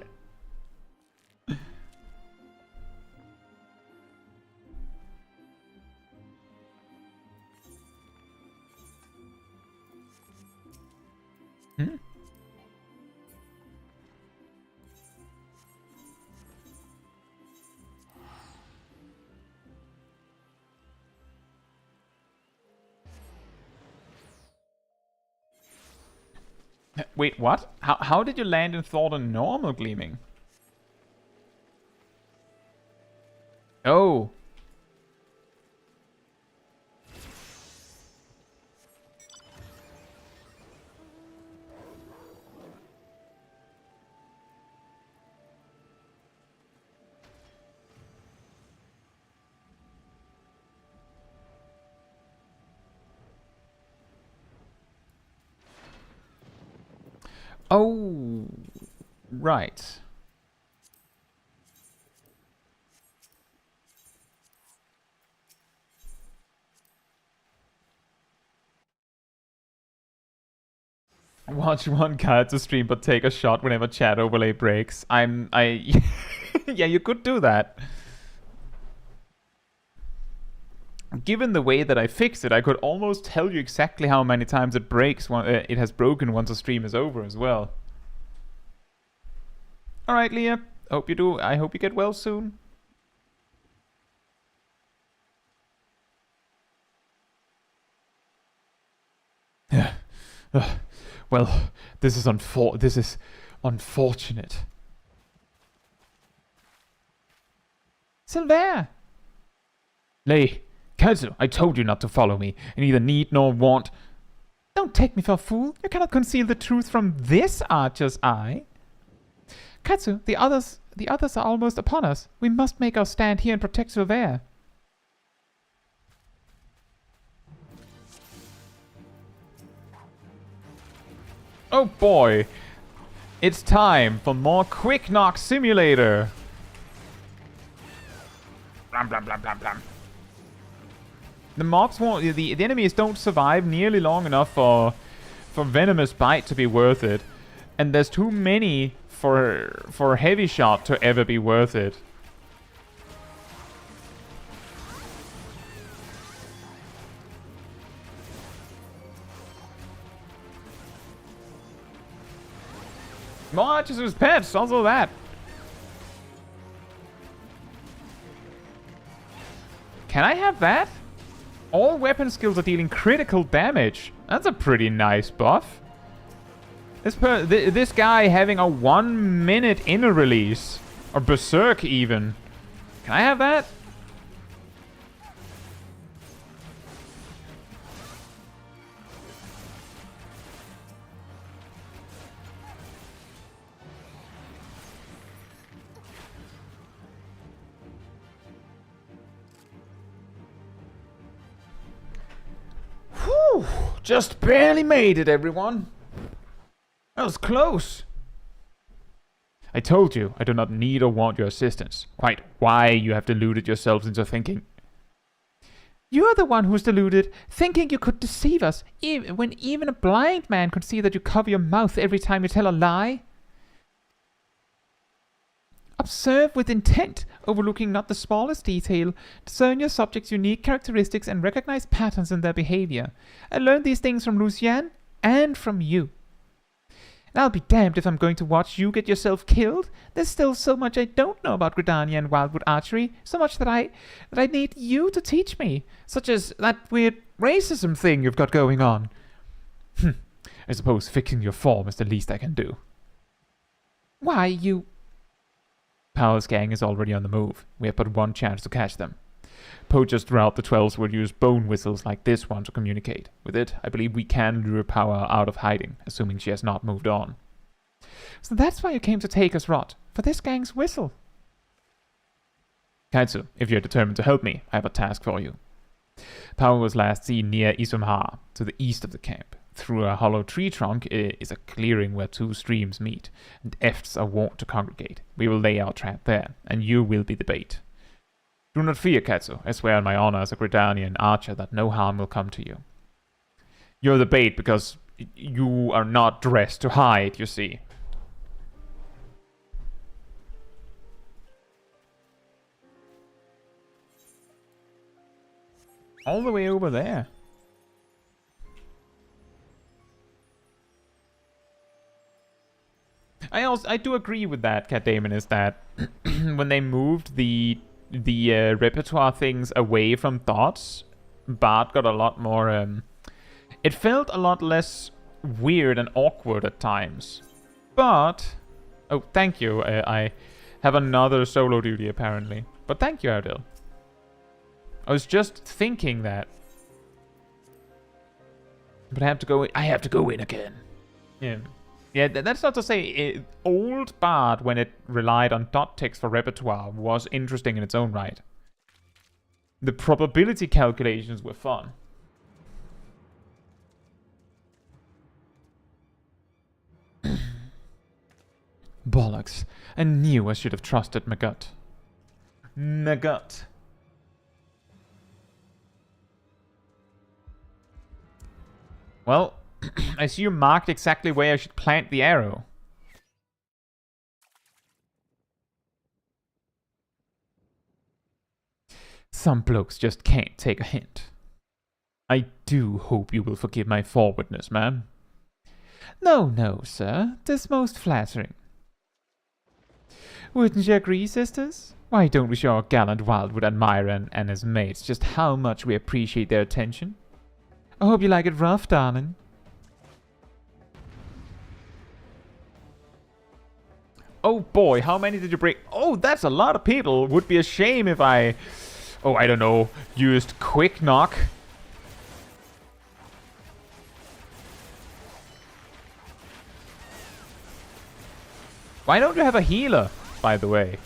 Wait, what? How did you land in Thought and normal gleaming? Oh. Oh. Right. Watch one Caetsu stream but take a shot whenever chat overlay breaks. Yeah, you could do that. Given the way that I fixed it, I could almost tell you exactly how many times it breaks. It has broken once a stream is over as well. All right, Leah. Hope you do. I hope you get well soon. Well, this is unfortunate. Silver! Lei, Caetsu, I told you not to follow me. I neither need nor want. Don't take me for a fool. You cannot conceal the truth from this archer's eye. Caetsu, the others are almost upon us. We must make our stand here and protect Silver. Oh boy, it's time for more Quick Knock Simulator. Blam blam blam blam blam. The mobs won't. The enemies don't survive nearly long enough for venomous bite to be worth it, and there's too many for heavy shot to ever be worth it. More archers as pets, also that. Can I have that? All weapon skills are dealing critical damage. That's a pretty nice buff. This guy having a 1 minute inner release. Or berserk even. Can I have that? Whew, just barely made it, everyone. That was close. I told you, I do not need or want your assistance. Quite why you have deluded yourselves into thinking. You're the one who's deluded, thinking you could deceive us, when even a blind man could see that you cover your mouth every time you tell a lie. Observe with intent, overlooking not the smallest detail. Discern your subject's unique characteristics and recognize patterns in their behavior. I learned these things from Lucian and from you. And I'll be damned if I'm going to watch you get yourself killed. There's still so much I don't know about Gridania and Wildwood archery, so much that I need you to teach me, such as that weird racism thing you've got going on. I suppose fixing your form is the least I can do. Why, you... Power's gang is already on the move. We have but one chance to catch them. Poachers throughout the 12s would use bone whistles like this one to communicate. With it, I believe we can lure Power out of hiding, assuming she has not moved on. So that's why you came to take us, Rot, for this gang's whistle. Caetsu, if you're determined to help me, I have a task for you. Power was last seen near Isumha, to the east of the camp. Through a hollow tree trunk is a clearing where two streams meet, and efts are wont to congregate. We will lay our trap there, and you will be the bait. Do not fear, Caetsu. I swear on my honor as a Gridanian archer that no harm will come to you. You're the bait because you are not dressed to hide, you see. All the way over there. I do agree with that, Cat Damon, is that when they moved the repertoire things away from thoughts, Bart got a lot more, it felt a lot less weird and awkward at times. But, oh, thank you, I have another solo duty apparently. But thank you, Ardil. I was just thinking that. But I have to go in again. Yeah. Yeah, that's not to say old Bard, when it relied on dot text for repertoire, was interesting in its own right. The probability calculations were fun. Bollocks. I knew I should have trusted my gut. My gut. Well, I see you marked exactly where I should plant the arrow. Some blokes just can't take a hint. I do hope you will forgive my forwardness, ma'am. No, no, sir. 'Tis most flattering. Wouldn't you agree, sisters? Why don't we show our gallant Wildwood admirer and his mates just how much we appreciate their attention? I hope you like it rough, darling. Oh boy, how many did you break? Oh, that's a lot of people. Would be a shame if I... Oh, I don't know. Used quick knock. Why don't you have a healer, by the way?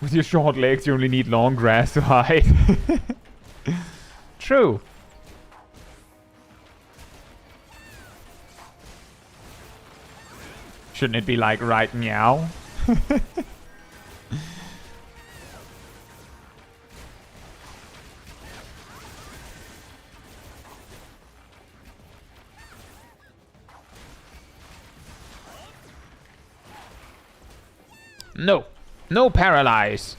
With your short legs, you only need long grass to hide. True. Shouldn't it be like right meow? No. No paralyze.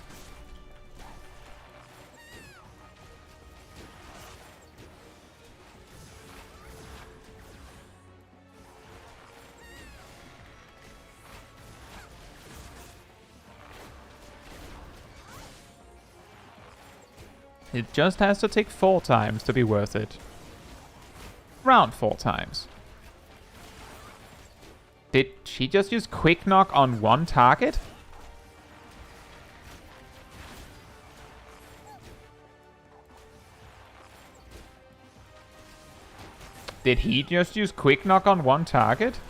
It just has to take 4 times to be worth it. Round 4 times. Did she just use quick knock on one target? Did he just use quick knock on one target?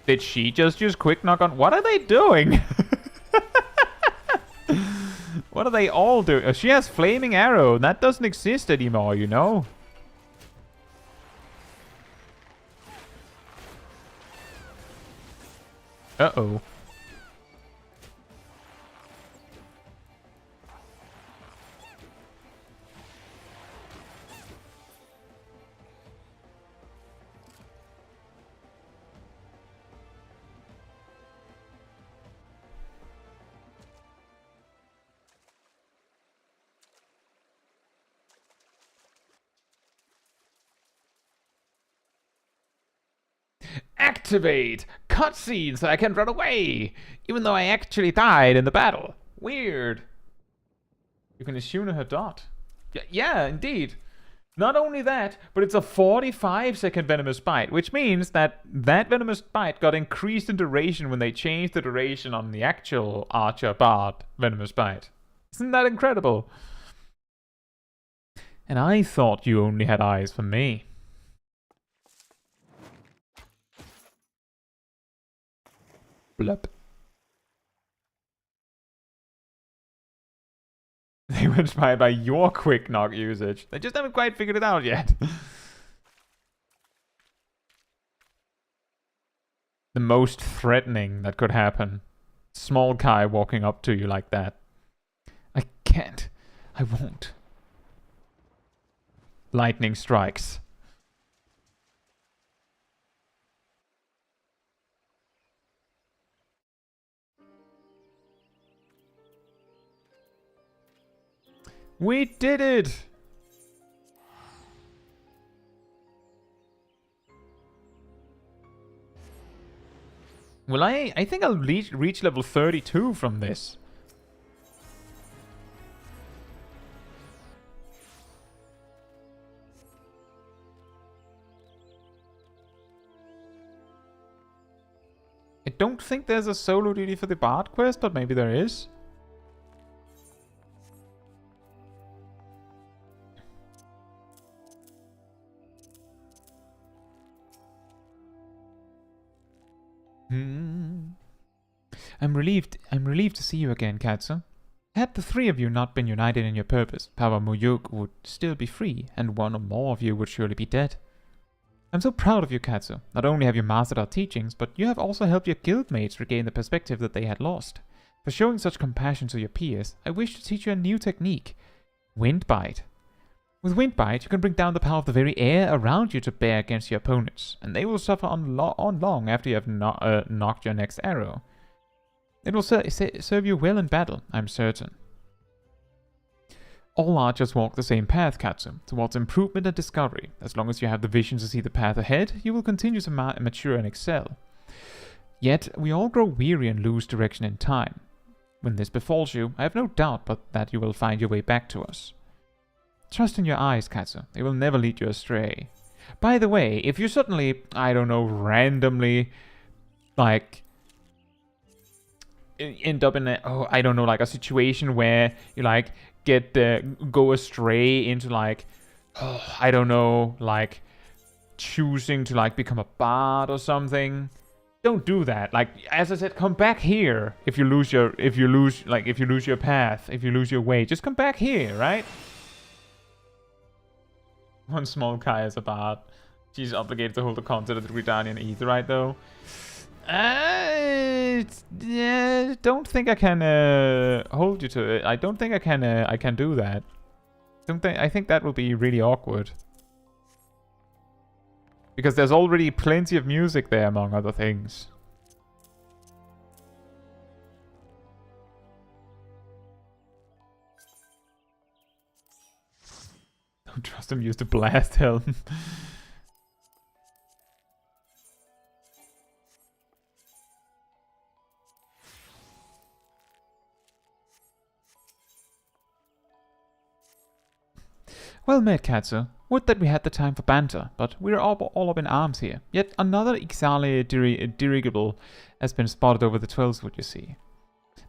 Did she just use quick knock on... What are they doing? What are they all doing? Oh, she has flaming arrow. That doesn't exist anymore, you know? Uh-oh. Activate! Cutscene so I can run away! Even though I actually died in the battle. Weird. You can assume her dot. Yeah, indeed. Not only that, but it's a 45-second venomous bite, which means that venomous bite got increased in duration when they changed the duration on the actual Archer Bard venomous bite. Isn't that incredible? And I thought you only had eyes for me. Blup. They were inspired by your quick knock usage. They just haven't quite figured it out yet. The most threatening that could happen. Smol Kai walking up to you like that. I can't. I won't. Lightning strikes. We did it! Well, I think I'll reach level 32 from this. I don't think there's a solo duty for the Bard quest, but maybe there is. I'm relieved to see you again, Caetsu. Had the three of you not been united in your purpose, Power Muyuk would still be free, and one or more of you would surely be dead. I'm so proud of you, Caetsu. Not only have you mastered our teachings, but you have also helped your guildmates regain the perspective that they had lost. For showing such compassion to your peers, I wish to teach you a new technique. Windbite. With Windbite, you can bring down the power of the very air around you to bear against your opponents, and they will suffer on long after you have knocked your next arrow. It will serve you well in battle, I'm certain. All archers walk the same path, Caetsu, towards improvement and discovery. As long as you have the vision to see the path ahead, you will continue to mature and excel. Yet, we all grow weary and lose direction in time. When this befalls you, I have no doubt but that you will find your way back to us. Trust in your eyes, Caetsu. They will never lead you astray. By the way, if you suddenly, I don't know, randomly, like, end up in a, I don't know, like a situation where you, like, go astray into, like, I don't know, like, choosing to, like, become a bard or something. Don't do that. Like, as I said, come back here if you lose your path, if you lose your way. Just come back here, right? One Smol Kai as a bard. She's obligated to hold the content of the Gridanian Aetheryte, though. Don't think I can hold you to it. I don't think I can do that. I think that will be really awkward. Because there's already plenty of music there, among other things. Don't trust him, use the blast helm. Well met, Caetsu. Would that we had the time for banter, but we're all up in arms here. Yet another Ixali dirigible has been spotted over the Twelveswood, you see.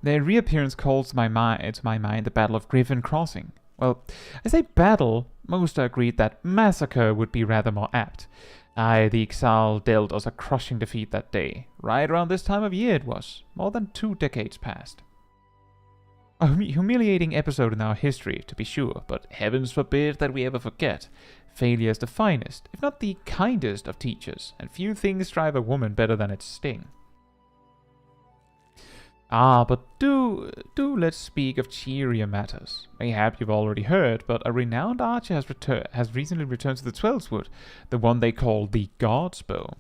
Their reappearance calls to my mind the Battle of Griffin Crossing. Well, I say battle, most are agreed that massacre would be rather more apt. Aye, the Ixal dealt us a crushing defeat that day. Right around this time of year it was, more than 2 decades past. A humiliating episode in our history, to be sure, but heavens forbid that we ever forget. Failure is the finest, if not the kindest of teachers, and few things drive a woman better than its sting. Ah, but do let's speak of cheerier matters. Mayhap you've already heard, but a renowned archer has recently returned to the Twelveswood, the one they call the God's Bow.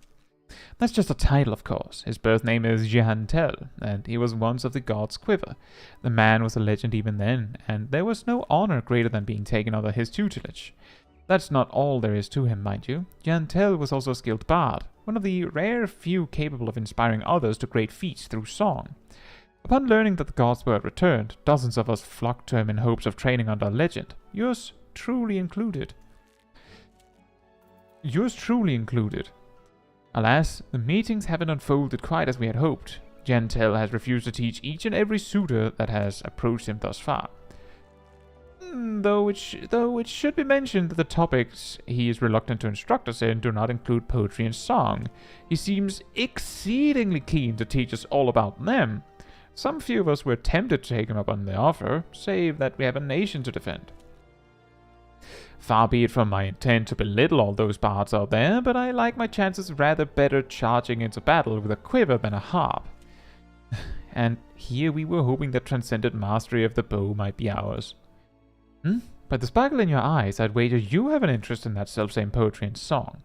That's just a title, of course. His birth name is Jihantel, and he was once of the God's Quiver. The man was a legend even then, and there was no honor greater than being taken under his tutelage. That's not all there is to him, mind you. Jihantel was also a skilled bard, one of the rare few capable of inspiring others to great feats through song. Upon learning that the God's Bow had returned, dozens of us flocked to him in hopes of training under a legend, yours truly included. Alas, the meetings haven't unfolded quite as we had hoped. Jihantel has refused to teach each and every suitor that has approached him thus far. Though it should be mentioned that the topics he is reluctant to instruct us in do not include poetry and song. He seems exceedingly keen to teach us all about them. Some few of us were tempted to take him up on the offer, save that we have a nation to defend. Far be it from my intent to belittle all those bards out there, but I like my chances rather better charging into battle with a quiver than a harp. And here we were hoping that transcendent mastery of the bow might be ours. By the sparkle in your eyes, I'd wager you have an interest in that selfsame poetry and song.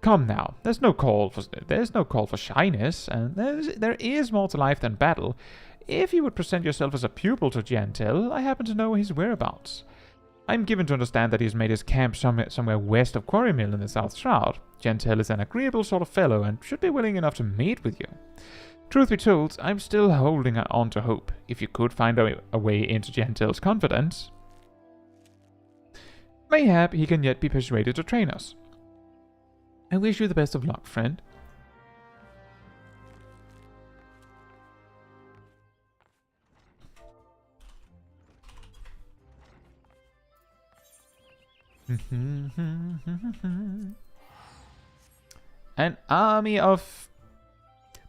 Come now, there's no call for shyness, and there is more to life than battle. If you would present yourself as a pupil to Jihantel, I happen to know his whereabouts. I'm given to understand that he has made his camp somewhere west of Quarry Mill in the South Shroud. Jihantel is an agreeable sort of fellow and should be willing enough to meet with you. Truth be told, I'm still holding on to hope. If you could find a way into Jihantel's confidence, mayhap he can yet be persuaded to train us. I wish you the best of luck, friend. An army of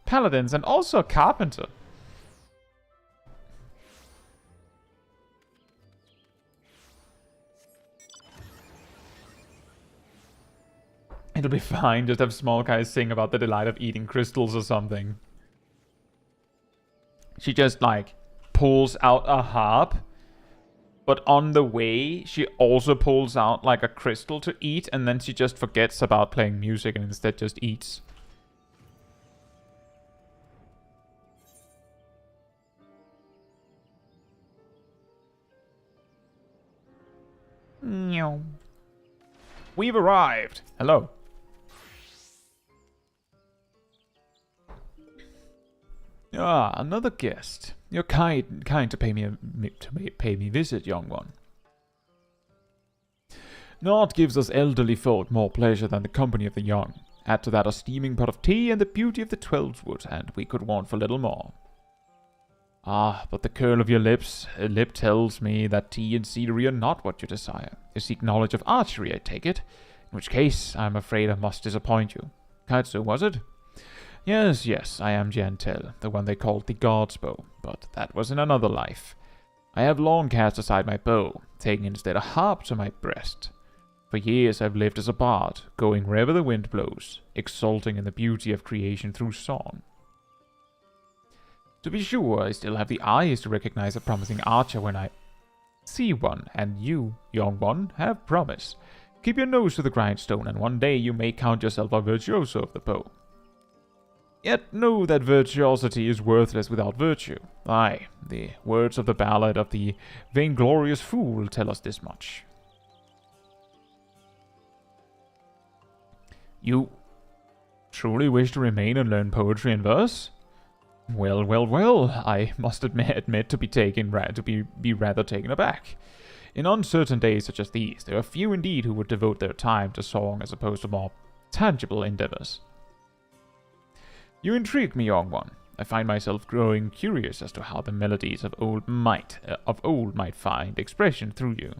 paladins and also a carpenter. It'll be fine. Just have Smol Kai sing about the delight of eating crystals or something. She just, like, pulls out a harp. But on the way, she also pulls out, like, a crystal to eat. And then she just forgets about playing music and instead just eats. No. We've arrived. Hello. Ah, another guest. You're kind to pay me visit, young one. Naught gives us elderly folk more pleasure than the company of the young. Add to that a steaming pot of tea and the beauty of the 12-wood, and we could want for little more. Ah, but the curl of your lip tells me that tea and scenery are not what you desire. You seek knowledge of archery, I take it. In which case, I am afraid I must disappoint you. Caetsu, was it? Yes, I am Gentel, the one they called the God's Bow, but that was in another life. I have long cast aside my bow, taking instead a harp to my breast. For years I've lived as a bard, going wherever the wind blows, exulting in the beauty of creation through song. To be sure, I still have the eyes to recognize a promising archer when I see one, and you, young one, have promise. Keep your nose to the grindstone, and one day you may count yourself a virtuoso of the bow. Yet know that virtuosity is worthless without virtue. Aye, the words of the ballad of the vainglorious fool tell us this much. You truly wish to remain and learn poetry and verse? Well, I must admit to be rather taken aback. In uncertain days such as these, there are few indeed who would devote their time to song as opposed to more tangible endeavors. You intrigue me, young one. I find myself growing curious as to how the melodies of old might find expression through you.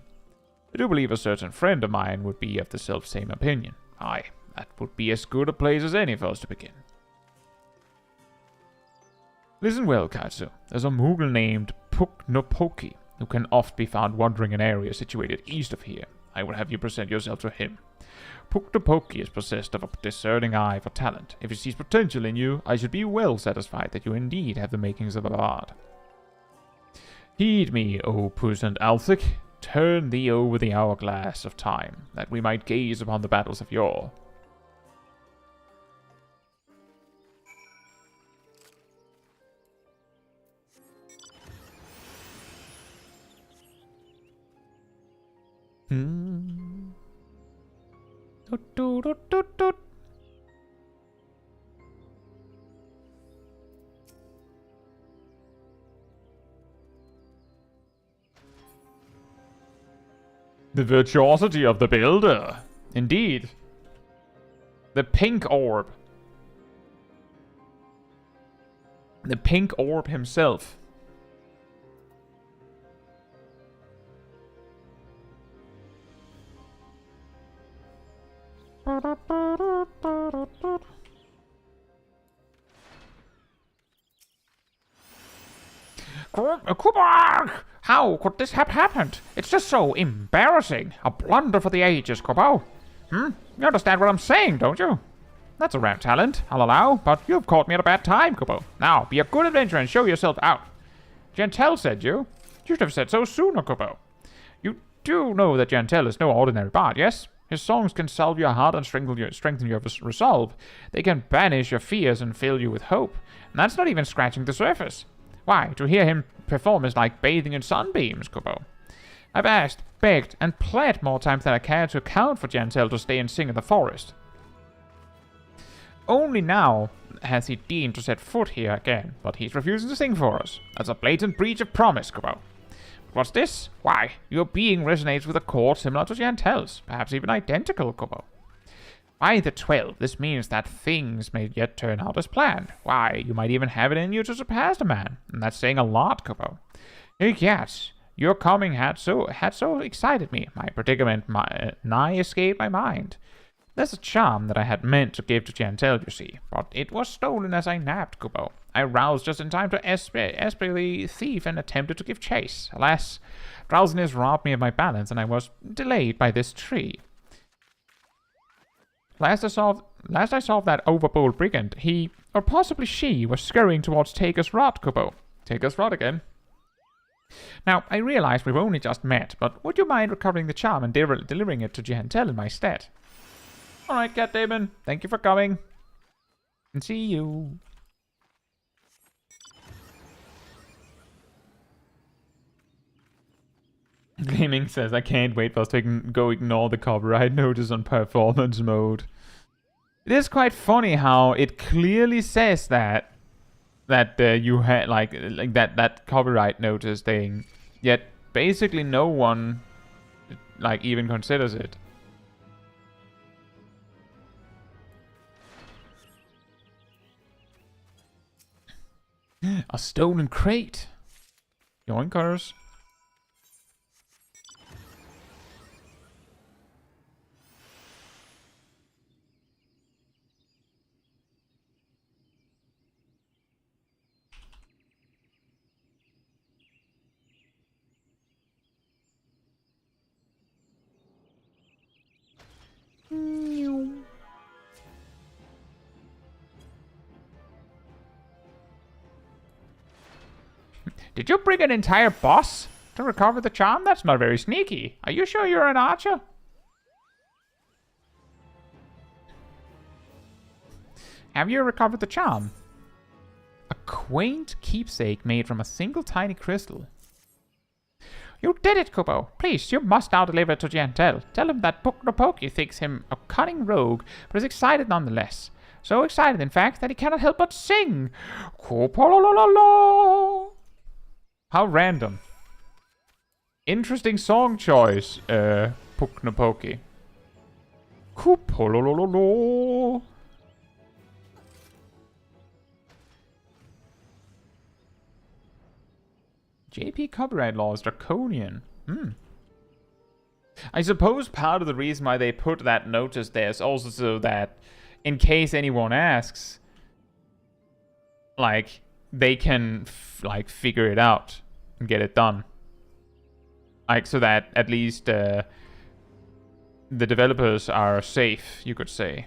I do believe a certain friend of mine would be of the self-same opinion. Aye, that would be as good a place as any for us to begin. Listen well, Caetsu. There's a Moogle named Puknopoki, who can oft be found wandering in areas situated east of here. I will have you present yourself to him. Puknopoki is possessed of a discerning eye for talent. If he sees potential in you, I should be well satisfied that you indeed have the makings of a bard. Heed me, O Puss and Althic. Turn thee over the hourglass of time, that we might gaze upon the battles of yore. The virtuosity of the builder. Indeed. The pink orb. The pink orb himself. Kubark! How could this have happened? It's just so embarrassing. A blunder for the ages, Kubo. You understand what I'm saying, don't you? That's a rare talent, I'll allow, but you've caught me at a bad time, Kubo. Now, be a good adventurer and show yourself out. Gentel said you. You should have said so sooner, Kubo. You do know that Gentel is no ordinary bard, yes? His songs can salve your heart and strengthen your resolve. They can banish your fears and fill you with hope. And that's not even scratching the surface. Why, to hear him perform is like bathing in sunbeams, Kubo. I've asked, begged, and pled more times than I care to account for Gentel to stay and sing in the forest. Only now has he deigned to set foot here again, but he's refusing to sing for us. That's a blatant breach of promise, Kubo. What's this? Why, your being resonates with a chord similar to Gentel's, perhaps even identical, Kubo. By the 12, this means that things may yet turn out as planned. Why, you might even have it in you to surpass the man, and that's saying a lot, Kubo. Yes, your coming had so excited me, my predicament nigh escaped my mind. There's a charm that I had meant to give to Gentel, you see, but it was stolen as I napped, Kubo. I roused just in time to espy the thief and attempted to give chase. Alas, drowsiness robbed me of my balance, and I was delayed by this tree. Last I saw that overbold brigand, he, or possibly she, was scurrying towards Taker's Rod, Kubo. Taker's Rod again. Now, I realize we've only just met, but would you mind recovering the charm and delivering it to Giantel in my stead? Alright, Cat Damon. Thank you for coming. And see you. Gaming says, I can't wait for us to go ignore the copyright notice on performance mode. It is quite funny how it clearly says that you had like that copyright notice thing, yet basically no one like even considers it. A stolen crate. Yoinkers. Did you bring an entire boss to recover the charm? That's not very sneaky. Are you sure you're an archer? Have you recovered the charm? A quaint keepsake made from a single tiny crystal. You did it, Kubo. Please, you must now deliver it to Giantel. Tell him that Puknopoki thinks him a cunning rogue, but is excited nonetheless. So excited, in fact, that he cannot help but sing. Kupolololo. How random. Interesting song choice, Puknopoki. Kupolololo. JP copyright law is draconian. I suppose part of the reason why they put that notice there is also so that, in case anyone asks, like, they can, figure it out and get it done. Like, so that at least the developers are safe, you could say.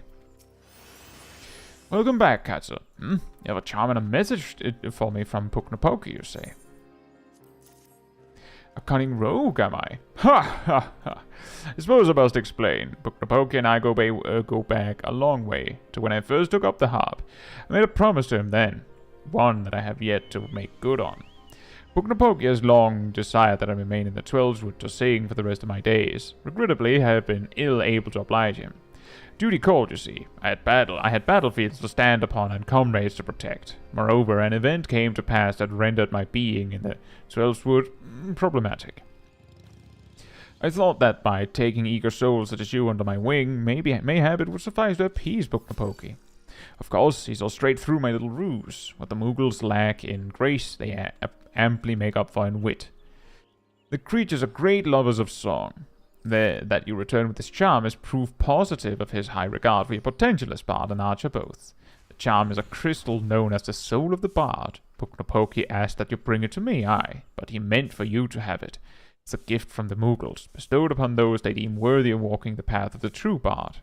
Welcome back, Caetsu. You have a charm and a message for me from Puknopoki, you say. A cunning rogue, am I? Ha ha ha! I suppose I must explain. Puknopoki and I go back a long way to when I first took up the harp. I made a promise to him then, one that I have yet to make good on. Puknopoki has long desired that I remain in the 12's Wood to sing for the rest of my days. Regrettably, I have been ill able to oblige him. Duty called, you see. I had battlefields to stand upon and comrades to protect. Moreover, an event came to pass that rendered my being in the 12's Wood problematic. I thought that by taking eager souls such as you under my wing, mayhap it would suffice to appease Puknopoki. Of course, he saw straight through my little ruse. What the Mughals lack in grace, they amply make up for in wit. The creatures are great lovers of song. That you return with this charm is proof positive of his high regard for your potential as bard and archer both. The charm is a crystal known as the soul of the bard. Puknopoki asked that you bring it to me, aye, but he meant for you to have it. It's a gift from the Mughals, bestowed upon those they deem worthy of walking the path of the true bard.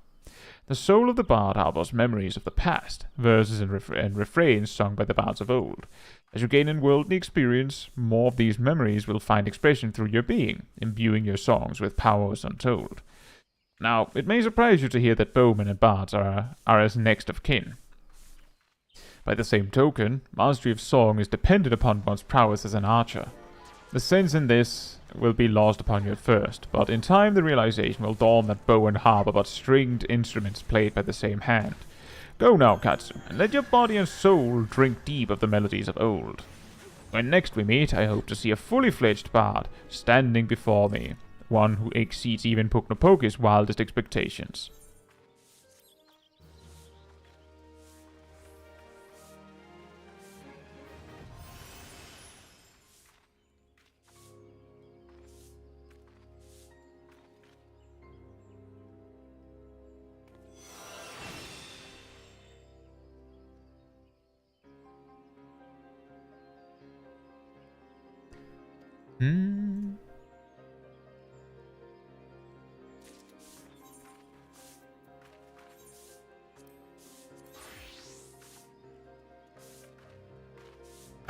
The soul of the bard harbors memories of the past, verses and refrains sung by the bards of old. As you gain in worldly experience, more of these memories will find expression through your being, imbuing your songs with powers untold. Now, it may surprise you to hear that bowmen and bards are as next of kin. By the same token, mastery of song is dependent upon one's prowess as an archer. The sense in this will be lost upon you at first, but in time the realization will dawn that bow and harp are but stringed instruments played by the same hand. Go now, Caetsu, and let your body and soul drink deep of the melodies of old. When next we meet, I hope to see a fully fledged bard standing before me, one who exceeds even Puknopoki's wildest expectations.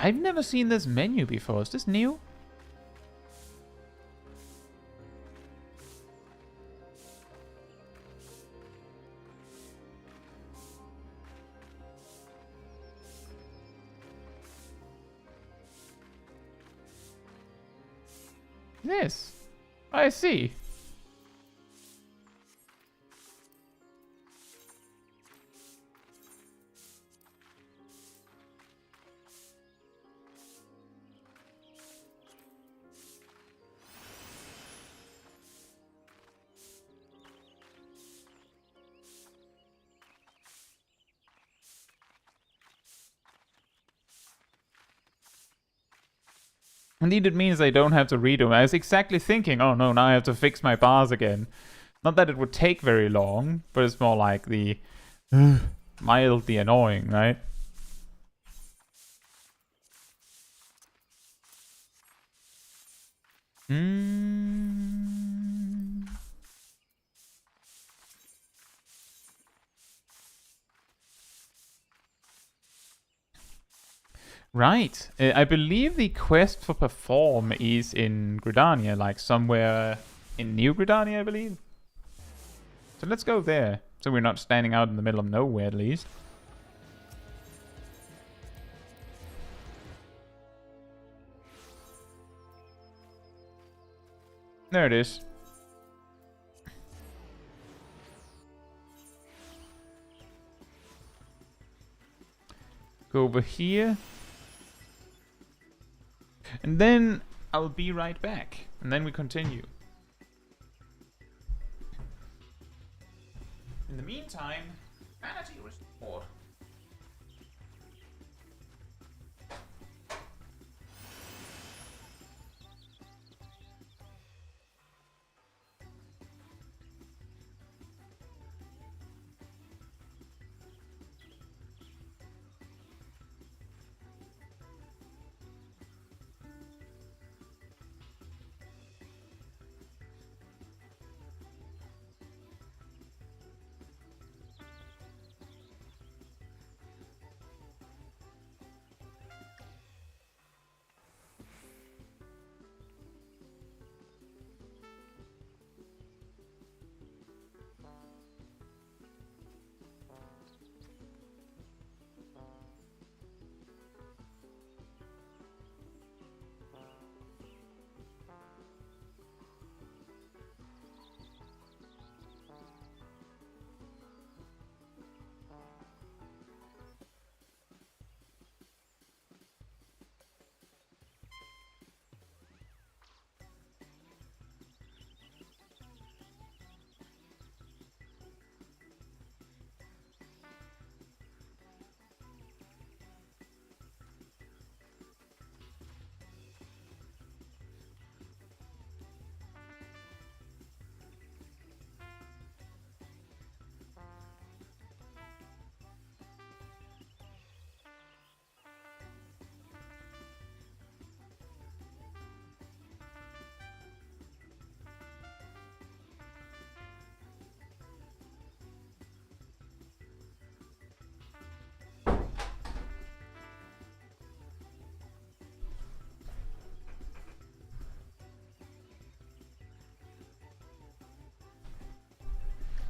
I've never seen this menu before. Is this new? This. I see. Indeed, it means I don't have to redo them. I was exactly thinking, oh no, now I have to fix my bars again. Not that it would take very long, but it's more like the mildly annoying, right? Right. I believe the quest for perform is in Gridania, like somewhere in New Gridania, I believe. So let's go there. So we're not standing out in the middle of nowhere, at least. There it is. Go over here. And then I'll be right back. And then we continue. In the meantime, sanity restored.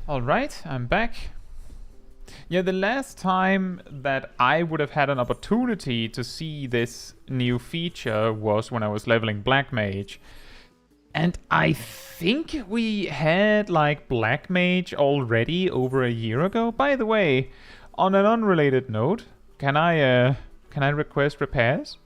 Alright, I'm back. Yeah, the last time that I would have had an opportunity to see this new feature was when I was leveling Black Mage. And I think we had like Black Mage already over a year ago. By the way, on an unrelated note, can I request repairs?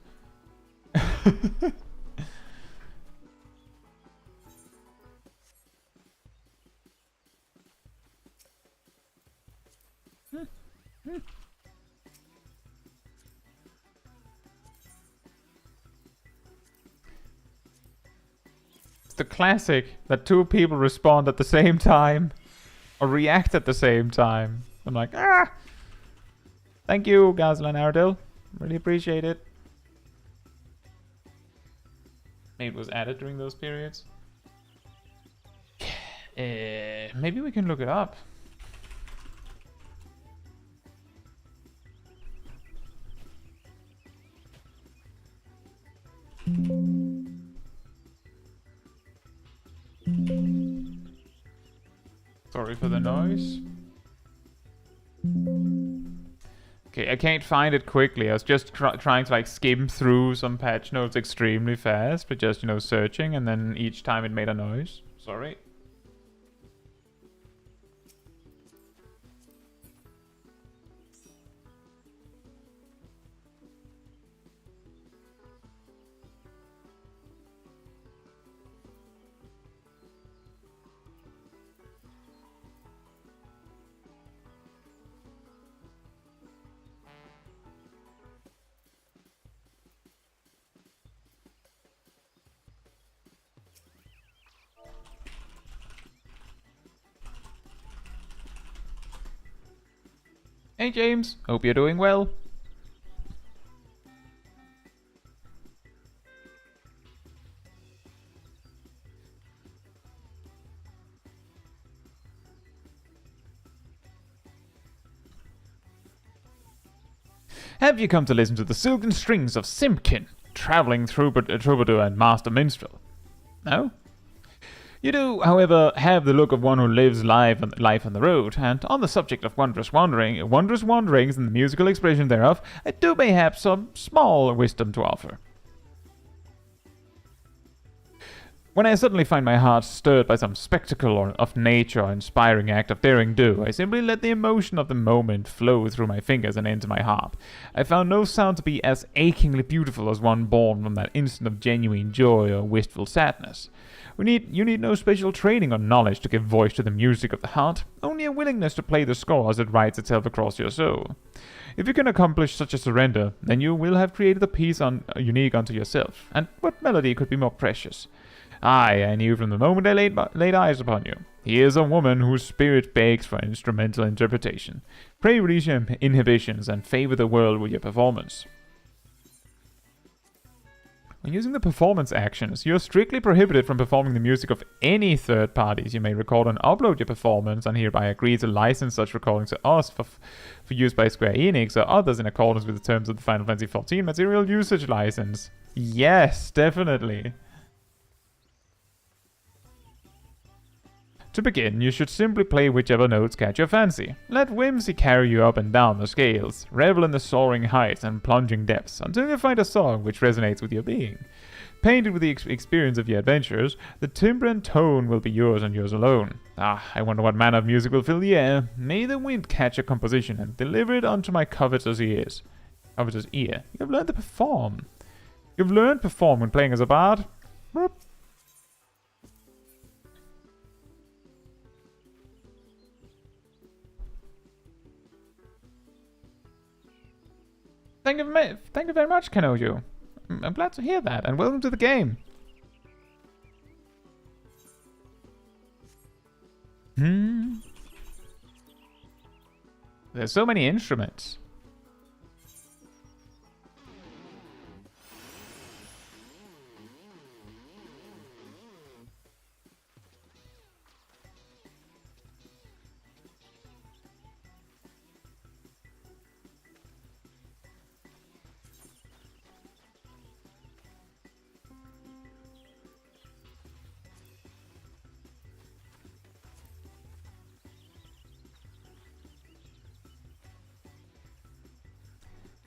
It's the classic that two people respond at the same time or react at the same time. I'm like, ah! Thank you, Gazlan Ardil. Really appreciate it. Maybe it was added during those periods. Maybe we can look it up. Sorry for the noise. Okay, I can't find it quickly. I was just trying to like skim through some patch notes extremely fast, but just, you know, searching, and then each time it made a noise. Sorry. Hey James, hope you're doing well. Have you come to listen to the silken strings of Simpkin, traveling troubadour and master minstrel? No? You do, however, have the look of one who lives life on the road, and on the subject of wondrous wanderings and the musical expression thereof, I do mayhap some small wisdom to offer. When I suddenly find my heart stirred by some spectacle or of nature or inspiring act of daring do, I simply let the emotion of the moment flow through my fingers and into my heart. I found no sound to be as achingly beautiful as one born from that instant of genuine joy or wistful sadness. You need no special training or knowledge to give voice to the music of the heart, only a willingness to play the score as it writes itself across your soul. If you can accomplish such a surrender, then you will have created a piece unique unto yourself, and what melody could be more precious? Aye, I knew from the moment I laid eyes upon you. Here's a woman whose spirit begs for instrumental interpretation. Pray release your inhibitions and favor the world with your performance. When using the performance actions, you are strictly prohibited from performing the music of any third parties. You may record and upload your performance and hereby agree to license such recordings to us for use by Square Enix or others in accordance with the terms of the Final Fantasy XIV Material Usage License. Yes, definitely. To begin, you should simply play whichever notes catch your fancy. Let whimsy carry you up and down the scales. Revel in the soaring heights and plunging depths until you find a song which resonates with your being. Painted with the experience of your adventures, the timbre and tone will be yours and yours alone. Ah, I wonder what manner of music will fill the air. May the wind catch a composition and deliver it unto my covetous ears. Covetous ear. You have learned to perform. You've learned to perform when playing as a bard. Boop. Thank you very much, Kanoju. I'm glad to hear that, and welcome to the game. There's so many instruments.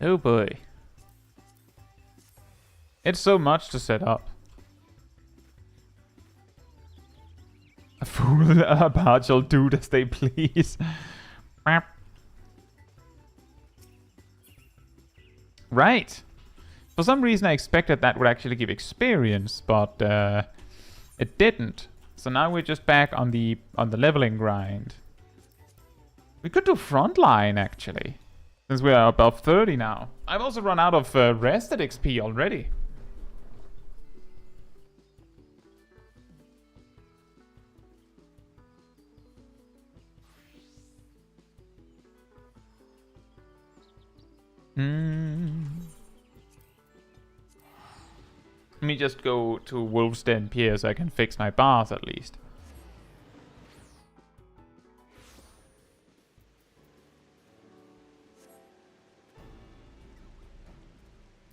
Oh boy. It's so much to set up. A fool and a bard shall do as they please. Right. For some reason I expected that would actually give experience, but it didn't. So now we're just back on the leveling grind. We could do frontline actually. Since we are above 30 now. I've also run out of rested XP already. Let me just go to Wolf's Den Pier so I can fix my bars at least.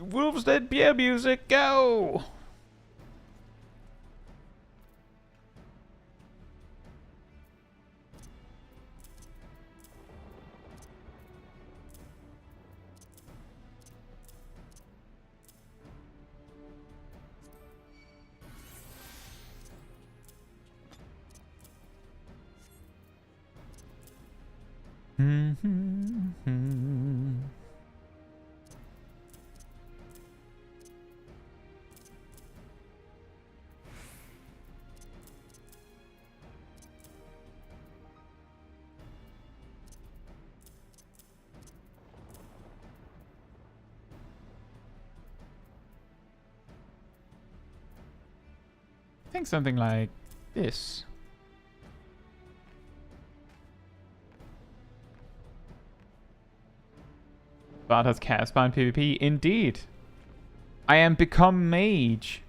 Wolf's Den Let beer music go! I think something like this. Bart has Casper in PvP. Indeed. I am become mage.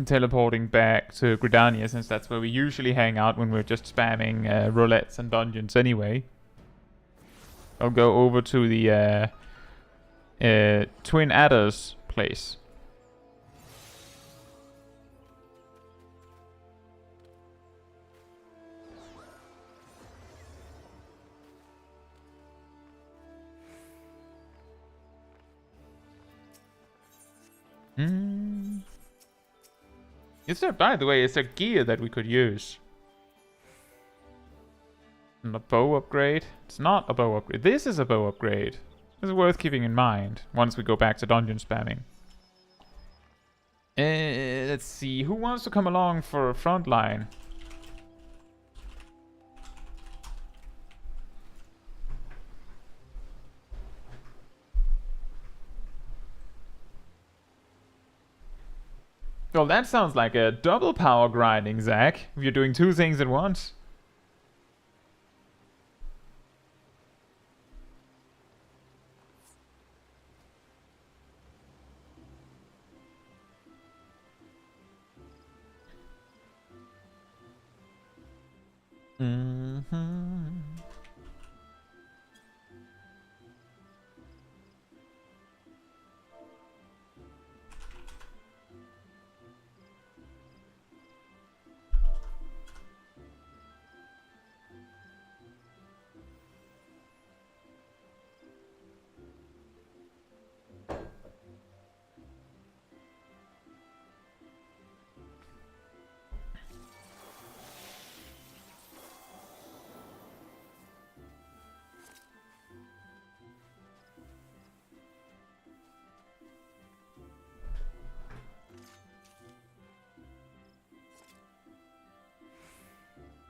Teleporting back to Gridania, since that's where we usually hang out when we're just spamming roulettes and dungeons anyway. I'll go over to the Twin Adders place. Is there, by the way, is there gear that we could use? And a bow upgrade? It's not a bow upgrade. This is a bow upgrade. This is worth keeping in mind once we go back to dungeon spamming. Let's see. Who wants to come along for a frontline? Well, that sounds like a double power grinding, Zach. If you're doing two things at once.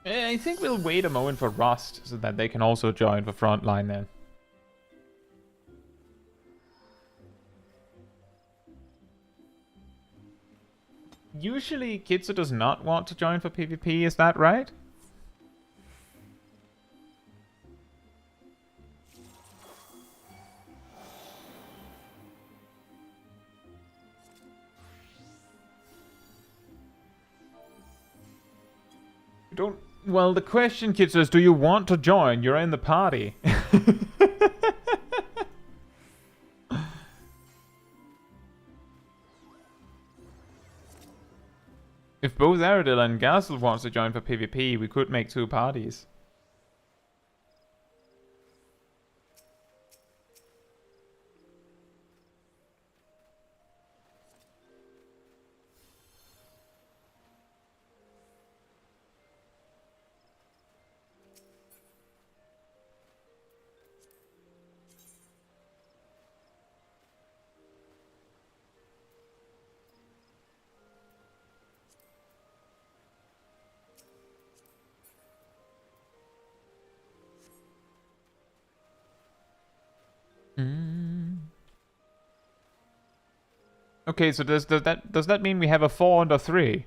I think we'll wait a moment for Rust so that they can also join the front line then. Usually Caetsu does not want to join for PvP, is that right? Don't... Well, the question, Caetsu, is do you want to join? You're in the party. If both Aradil and Gazel wants to join for PvP, we could make two parties. Okay, so does that mean we have a 4 and a 3?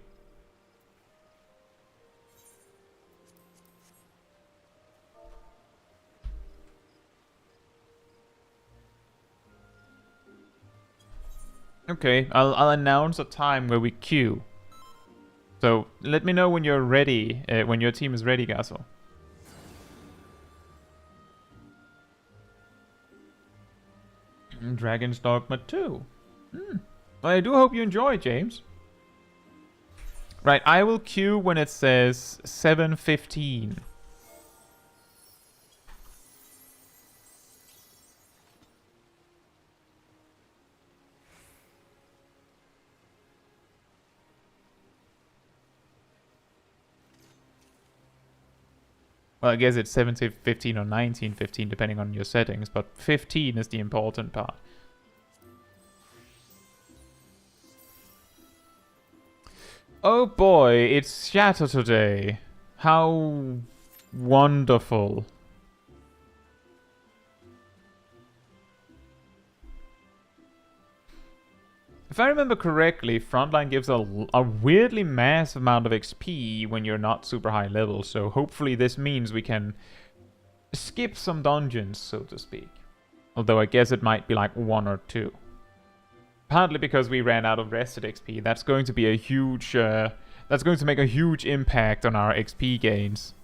Okay, I'll announce a time where we queue. So let me know when you're ready, when your team is ready, Gassel. Dragon's Dogma 2. Well, I do hope you enjoy, James. Right, I will queue when it says 7:15. Well, I guess it's 17:15 or 19:15, depending on your settings, but 15 is the important part. Oh boy, it's Shatter today. How wonderful. If I remember correctly, Frontline gives a weirdly massive amount of XP when you're not super high level, so hopefully this means we can skip some dungeons, so to speak. Although I guess it might be like 1 or 2. Partly because we ran out of rested XP. That's going to be a huge... that's going to make a huge impact on our XP gains.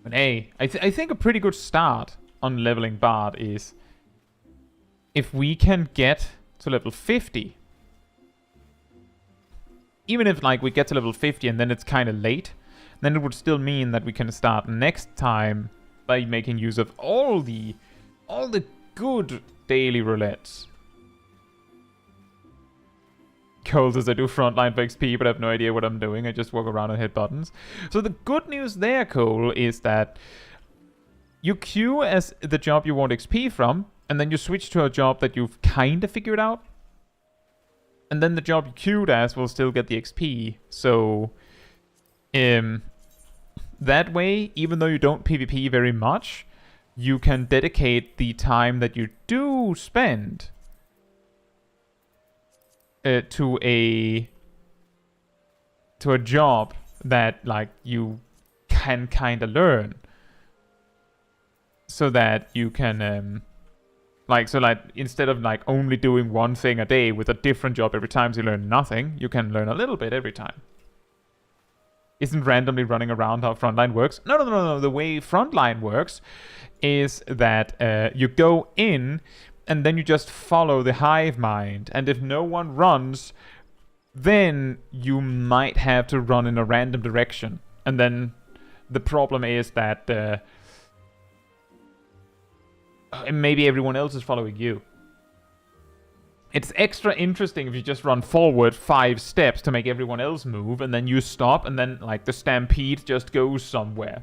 But hey, I think a pretty good start on leveling Bard is if we can get to level 50. Even if like we get to level 50 and then it's kind of late, then it would still mean that we can start next time by making use of all the good daily roulettes. Cold as I do frontline for XP, but I have no idea what I'm doing. I just walk around and hit buttons. So the good news there, Cole, is that you queue as the job you want XP from, and then you switch to a job that you've kind of figured out. And then the job you queued as will still get the XP. So, that way, even though you don't PvP very much, you can dedicate the time that you do spend to a job that like you can kind of learn, so that you can instead of like only doing one thing a day with a different job every time, so you learn nothing, you can learn a little bit every time. Isn't randomly running around how Frontline works? No. The way Frontline works is that you go in and then you just follow the hive mind. And if no one runs, then you might have to run in a random direction. And then the problem is that maybe everyone else is following you. It's extra interesting if you just run forward 5 steps to make everyone else move, and then you stop, and then like the stampede just goes somewhere.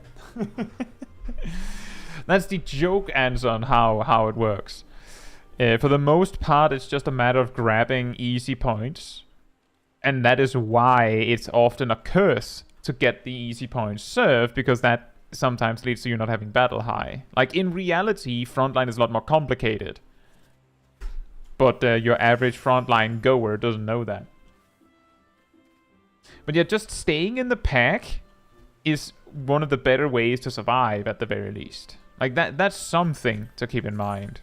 That's the joke answer on how it works. For the most part, it's just a matter of grabbing easy points. And that is why it's often a curse to get the easy points served, because that sometimes leads to you not having battle high. Like, in reality, Frontline is a lot more complicated. But your average Frontline goer doesn't know that. But yeah, just staying in the pack is one of the better ways to survive, at the very least. Like, that's something to keep in mind.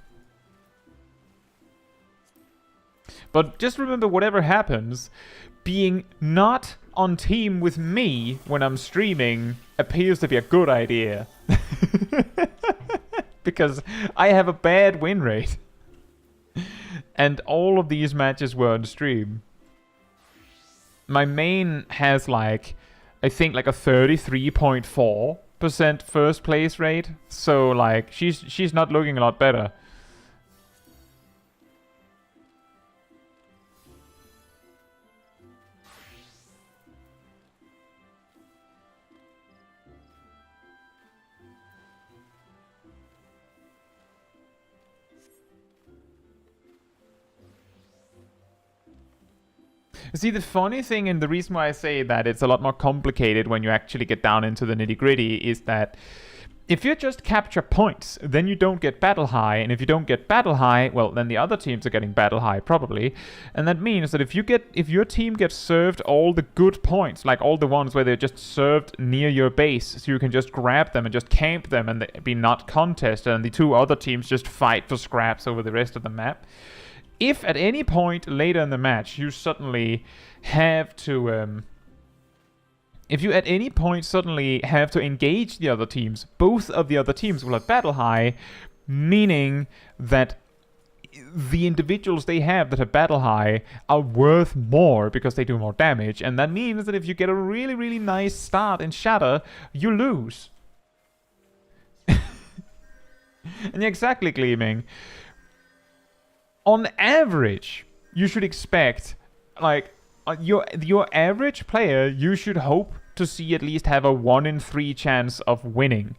But just remember, whatever happens, being not on team with me when I'm streaming appears to be a good idea. Because I have a bad win rate. And all of these matches were on stream. My main has like, I think like a 33.4% first place rate. So like, she's not looking a lot better. See, the funny thing, and the reason why I say that it's a lot more complicated when you actually get down into the nitty-gritty, is that if you just capture points, then you don't get battle high, and if you don't get battle high, well, then the other teams are getting battle high probably, and that means that if your team gets served all the good points, like all the ones where they're just served near your base, so you can just grab them and just camp them and be not contested, and the two other teams just fight for scraps over the rest of the map. If at any point later in the match you suddenly have to if you at any point suddenly have to engage the other teams, both of the other teams will have battle high, meaning that the individuals they have that have battle high are worth more because they do more damage, and that means that if you get a really, really nice start in Shatter, you lose. And exactly, Gleaming. On average, you should expect, like, your average player, you should hope to see at least have a 1 in 3 chance of winning,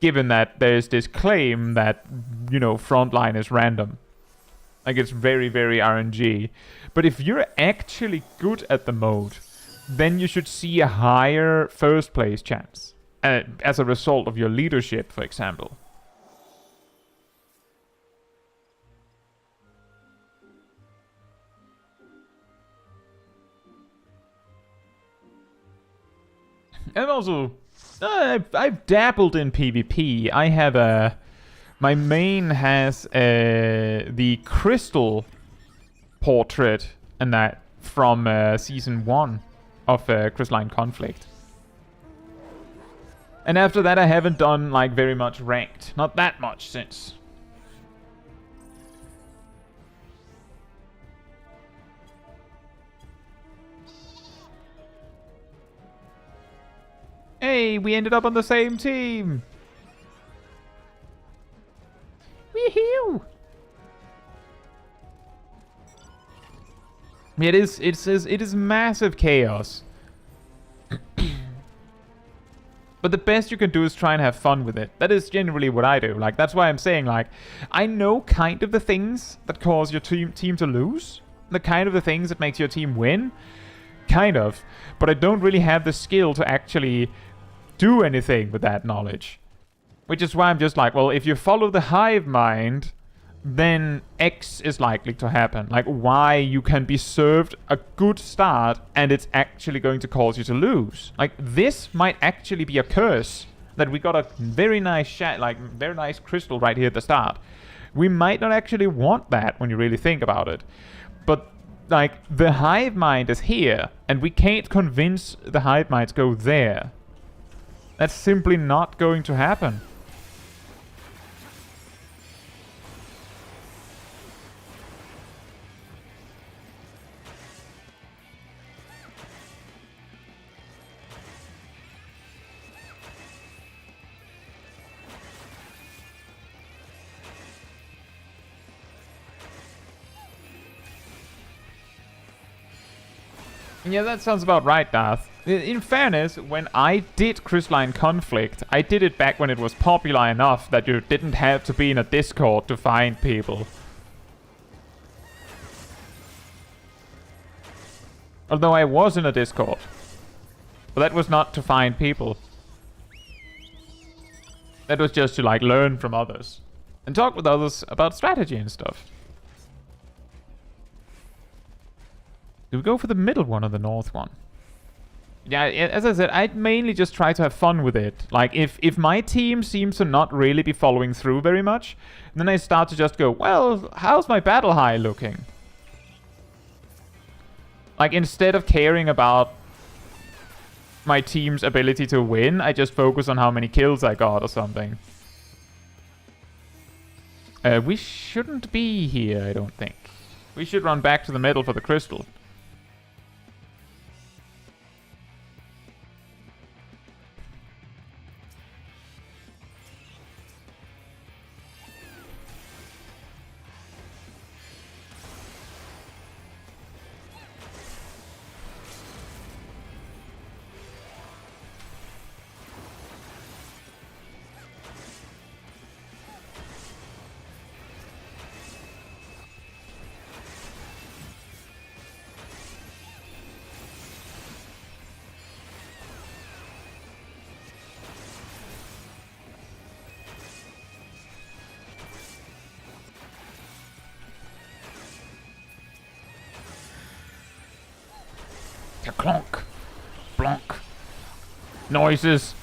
given that there's this claim that, you know, frontline is random. Like, it's very, very RNG. But if you're actually good at the mode, then you should see a higher first place chance, as a result of your leadership, for example. And also, I've dabbled in PvP. I have my main has the crystal portrait and that from season 1 of Crystalline Conflict. And after that, I haven't done like very much ranked. Not that much since. Hey, we ended up on the same team! Woohoo! It is massive chaos. But the best you can do is try and have fun with it. That is generally what I do. Like, that's why I'm saying, like, I know kind of the things that cause your team to lose. The kind of the things that makes your team win. Kind of. But I don't really have the skill to actually do anything with that knowledge. Which is why I'm just like, well, if you follow the hive mind, then X is likely to happen. Like, Y, you can be served a good start and it's actually going to cause you to lose. Like, this might actually be a curse that we got a very nice very nice crystal right here at the start. We might not actually want that when you really think about it. But like, the hive mind is here and we can't convince the hive mind to go there. That's simply not going to happen. Yeah, that sounds about right, Darth. In fairness, when I did Crystalline Conflict, I did it back when it was popular enough that you didn't have to be in a Discord to find people. Although I was in a Discord. But that was not to find people. That was just to, like, learn from others. And talk with others about strategy and stuff. Do we go for the middle one or the north one? Yeah, as I said, I'd mainly just try to have fun with it. Like, if my team seems to not really be following through very much, then I start to just go, well, how's my battle high looking? Like, instead of caring about my team's ability to win, I just focus on how many kills I got or something. We shouldn't be here, I don't think. We should run back to the middle for the crystal. Clonk. Blonk. Noises.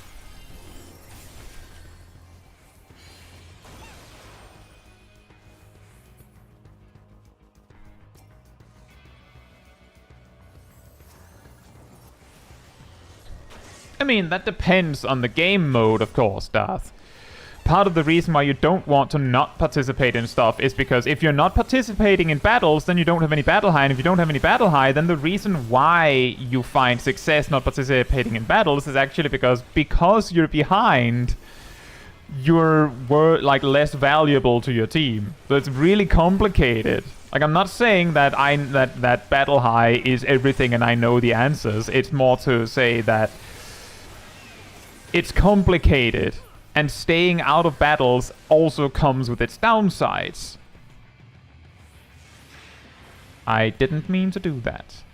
I mean, that depends on the game mode, of course, Darth. Part of the reason why you don't want to not participate in stuff is because if you're not participating in battles, then you don't have any battle high, and if you don't have any battle high, then the reason why you find success not participating in battles is actually because you're behind, you're like less valuable to your team. So it's really complicated. Like, I'm not saying that that battle high is everything and I know the answers. It's more to say that it's complicated. And staying out of battles also comes with its downsides. I didn't mean to do that.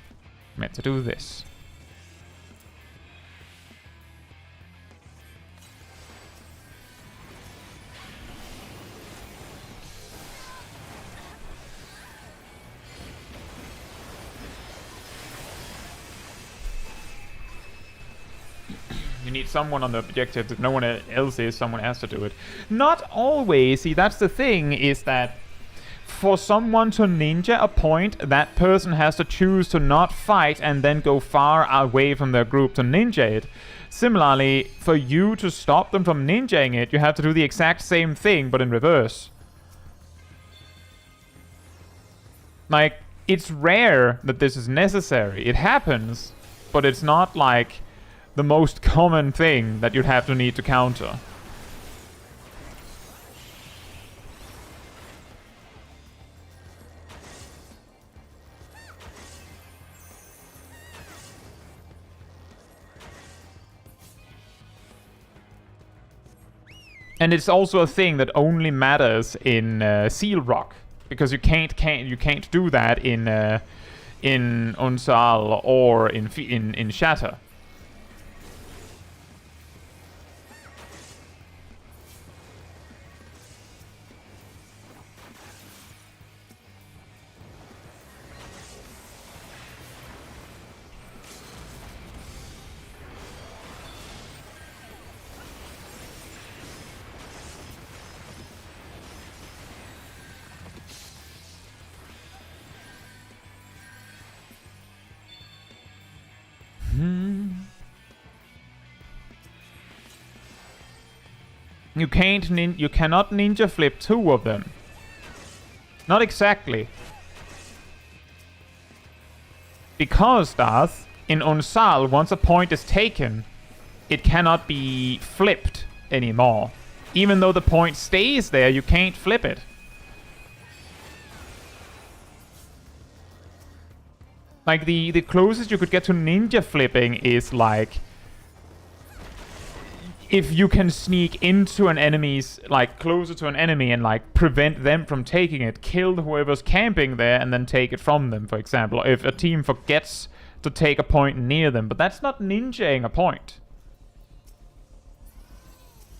I meant to do this. You need someone on the objective. If no one else is, someone has to do it. Not always. See, that's the thing, is that for someone to ninja a point, that person has to choose to not fight and then go far away from their group to ninja it. Similarly, for you to stop them from ninjaing it, you have to do the exact same thing, but in reverse. Like, it's rare that this is necessary. It happens, but it's not like the most common thing that you'd have to need to counter. And it's also a thing that only matters in Seal Rock, because you can't do that in Unsal or in Shatter. You cannot ninja flip two of them. Not exactly. Because, Darth, in Unsal, once a point is taken, it cannot be flipped anymore. Even though the point stays there, you can't flip it. Like, the closest you could get to ninja flipping is, like, if you can sneak into an enemy's, like, closer to an enemy and, like, prevent them from taking it, kill whoever's camping there and then take it from them, for example. Or if a team forgets to take a point near them. But that's not ninjaing a point.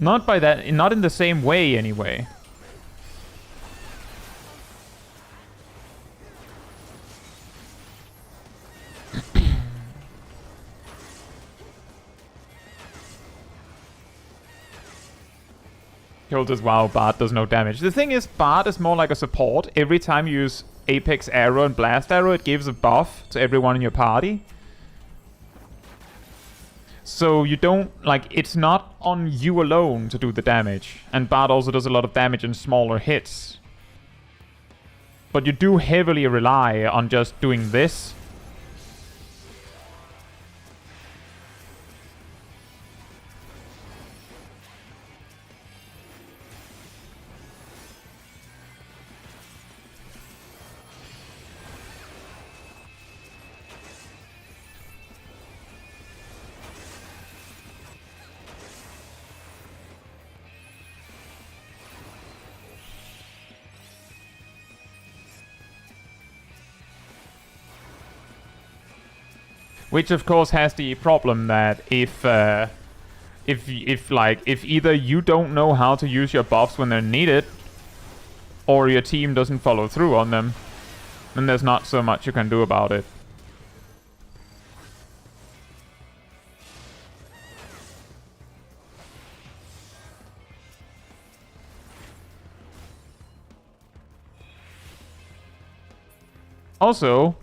Not by that, not in the same way, anyway. Killed as wow, Bart does no damage. The thing is, Bart is more like a support. Every time you use Apex Arrow and Blast Arrow, it gives a buff to everyone in your party. So you don't, like, it's not on you alone to do the damage. And Bart also does a lot of damage in smaller hits. But you do heavily rely on just doing this. Which of course has the problem that if either you don't know how to use your buffs when they're needed, or your team doesn't follow through on them, then there's not so much you can do about it. Also,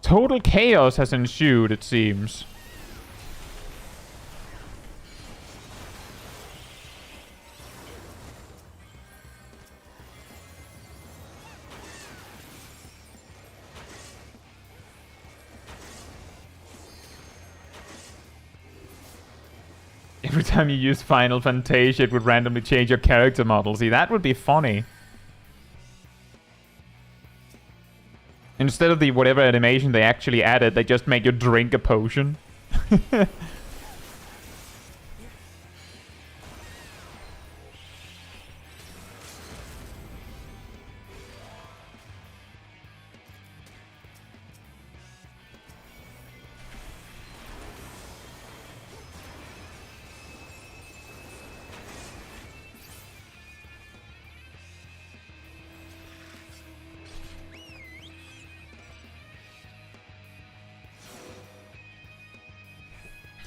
total chaos has ensued, it seems. Every time you use Final Fantasia, it would randomly change your character model. See, that would be funny. Instead of the whatever animation they actually added, they just make you drink a potion.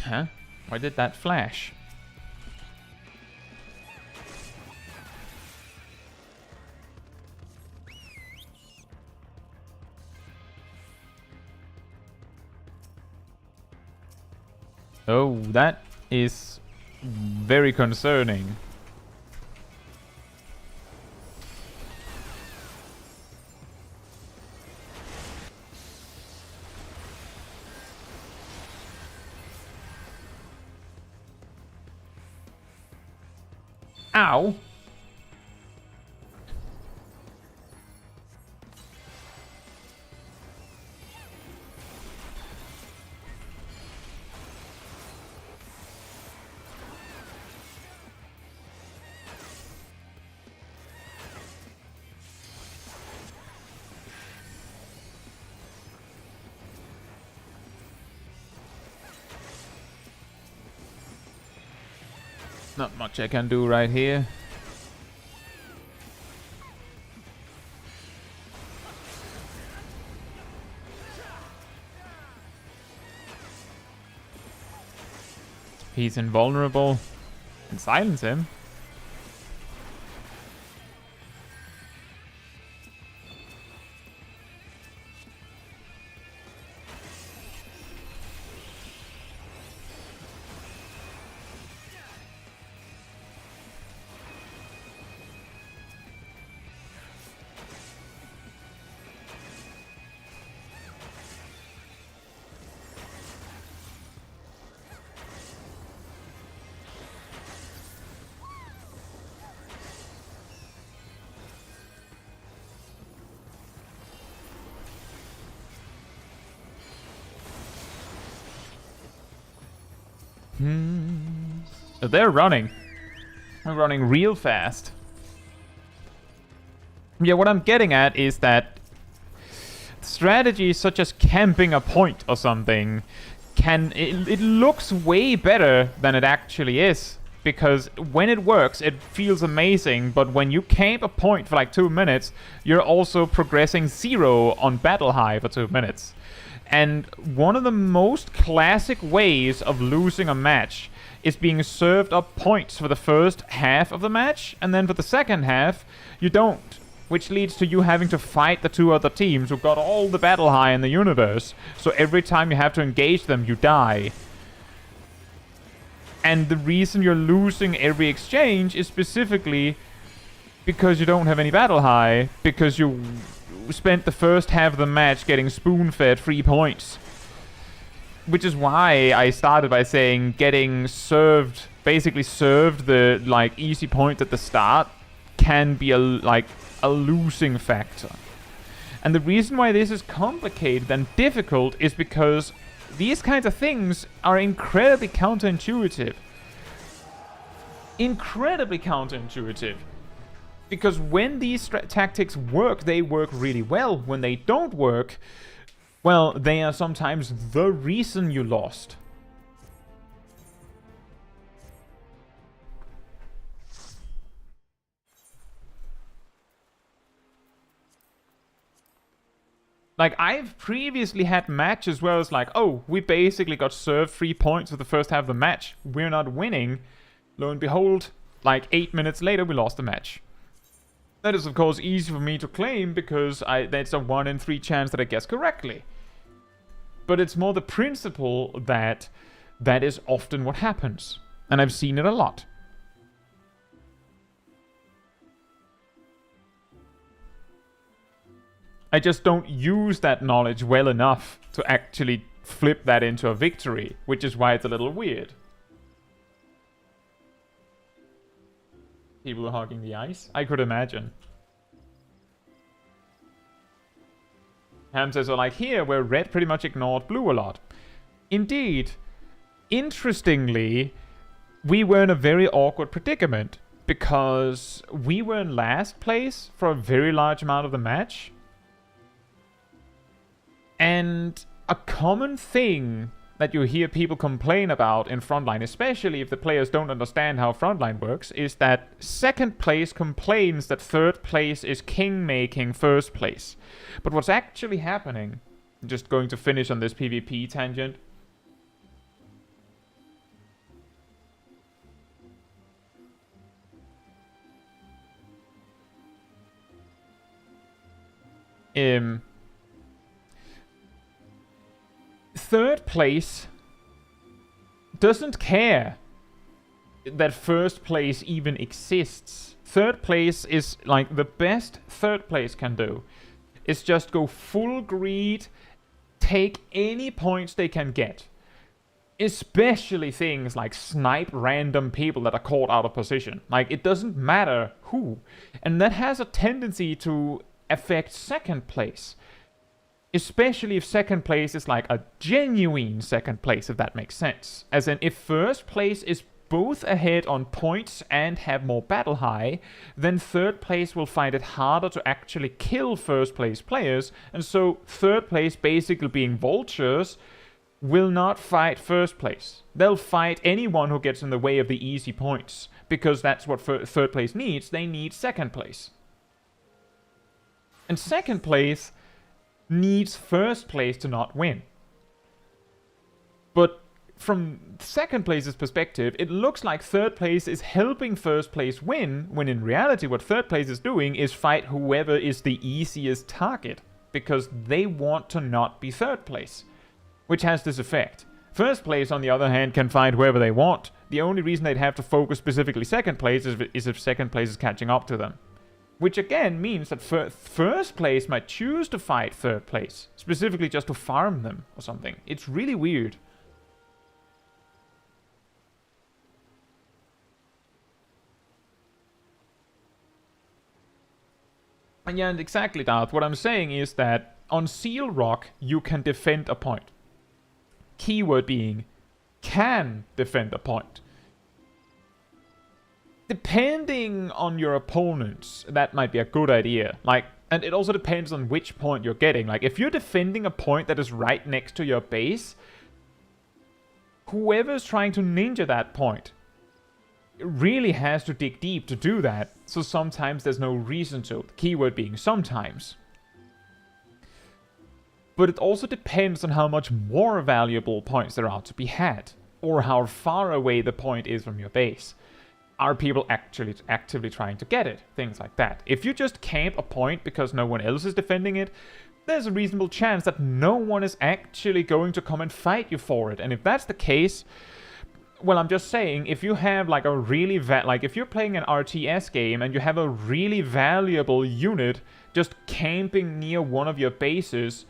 Huh? Why did that flash? Oh, that is very concerning. Ow! Not much I can do right here. He's invulnerable. And silence him. They're running. They're running real fast. Yeah, what I'm getting at is that strategies such as camping a point or something it looks way better than it actually is. Because when it works, it feels amazing, but when you camp a point for like 2 minutes, you're also progressing 0 on battle high for 2 minutes. And one of the most classic ways of losing a match is being served up points for the first half of the match, and then for the second half, you don't. Which leads to you having to fight the 2 other teams who've got all the battle high in the universe. So every time you have to engage them, you die. And the reason you're losing every exchange is specifically because you don't have any battle high, because you spent the first half of the match getting spoon-fed 3 points. Which is why I started by saying getting served, basically served the like easy point at the start can be a losing factor. And the reason why this is complicated and difficult is because these kinds of things are incredibly counterintuitive. Incredibly counterintuitive. Because when these tactics work, they work really well. When they don't work, well, they are sometimes the reason you lost. Like, I've previously had matches where it's like, oh, we basically got served 3 points for the first half of the match. We're not winning. Lo and behold, like 8 minutes later, we lost the match. That is, of course, easy for me to claim because that's a 1 in 3 chance that I guess correctly. But it's more the principle that that is often what happens. And I've seen it a lot. I just don't use that knowledge well enough to actually flip that into a victory, which is why it's a little weird. People hogging the ice? I could imagine. Ham says, like here, where red pretty much ignored blue a lot. Indeed. Interestingly, we were in a very awkward predicament, because we were in last place for a very large amount of the match. And a common thing that you hear people complain about in Frontline, especially if the players don't understand how Frontline works, is that second place complains that third place is king-making first place. But what's actually happening, I'm just going to finish on this PvP tangent. Third place doesn't care that first place even exists. Third place is like the best third place can do is just go full greed, take any points they can get. Especially things like snipe random people that are caught out of position. Like, it doesn't matter who. And that has a tendency to affect second place. Especially if second place is like a genuine second place, if that makes sense. As in, if first place is both ahead on points and have more battle high, then third place will find it harder to actually kill first place players, and so third place, basically being vultures, will not fight first place. They'll fight anyone who gets in the way of the easy points, because that's what third place needs. They need second place. And second place needs first place to not win. But from second place's perspective, it looks like third place is helping first place win, when in reality what third place is doing is fight whoever is the easiest target, because they want to not be third place, which has this effect. First place, on the other hand, can find whoever they want. The only reason they'd have to focus specifically second place is if second place is catching up to them. Which again means that first place might choose to fight third place, specifically just to farm them or something. It's really weird. And yeah, and exactly, Darth. What I'm saying is that on Seal Rock, you can defend a point. Keyword being, can defend a point. Depending on your opponents, that might be a good idea. Like, and it also depends on which point you're getting. Like, if you're defending a point that is right next to your base, whoever's trying to ninja that point really has to dig deep to do that. So sometimes there's no reason to. The keyword being sometimes. But it also depends on how much more valuable points there are to be had, or how far away the point is from your base. Are people actually actively trying to get it? Things like that. If you just camp a point because no one else is defending it, there's a reasonable chance that no one is actually going to come and fight you for it. And if that's the case, well, I'm just saying, if you have like a really like if you're playing an RTS game and you have a really valuable unit just camping near one of your bases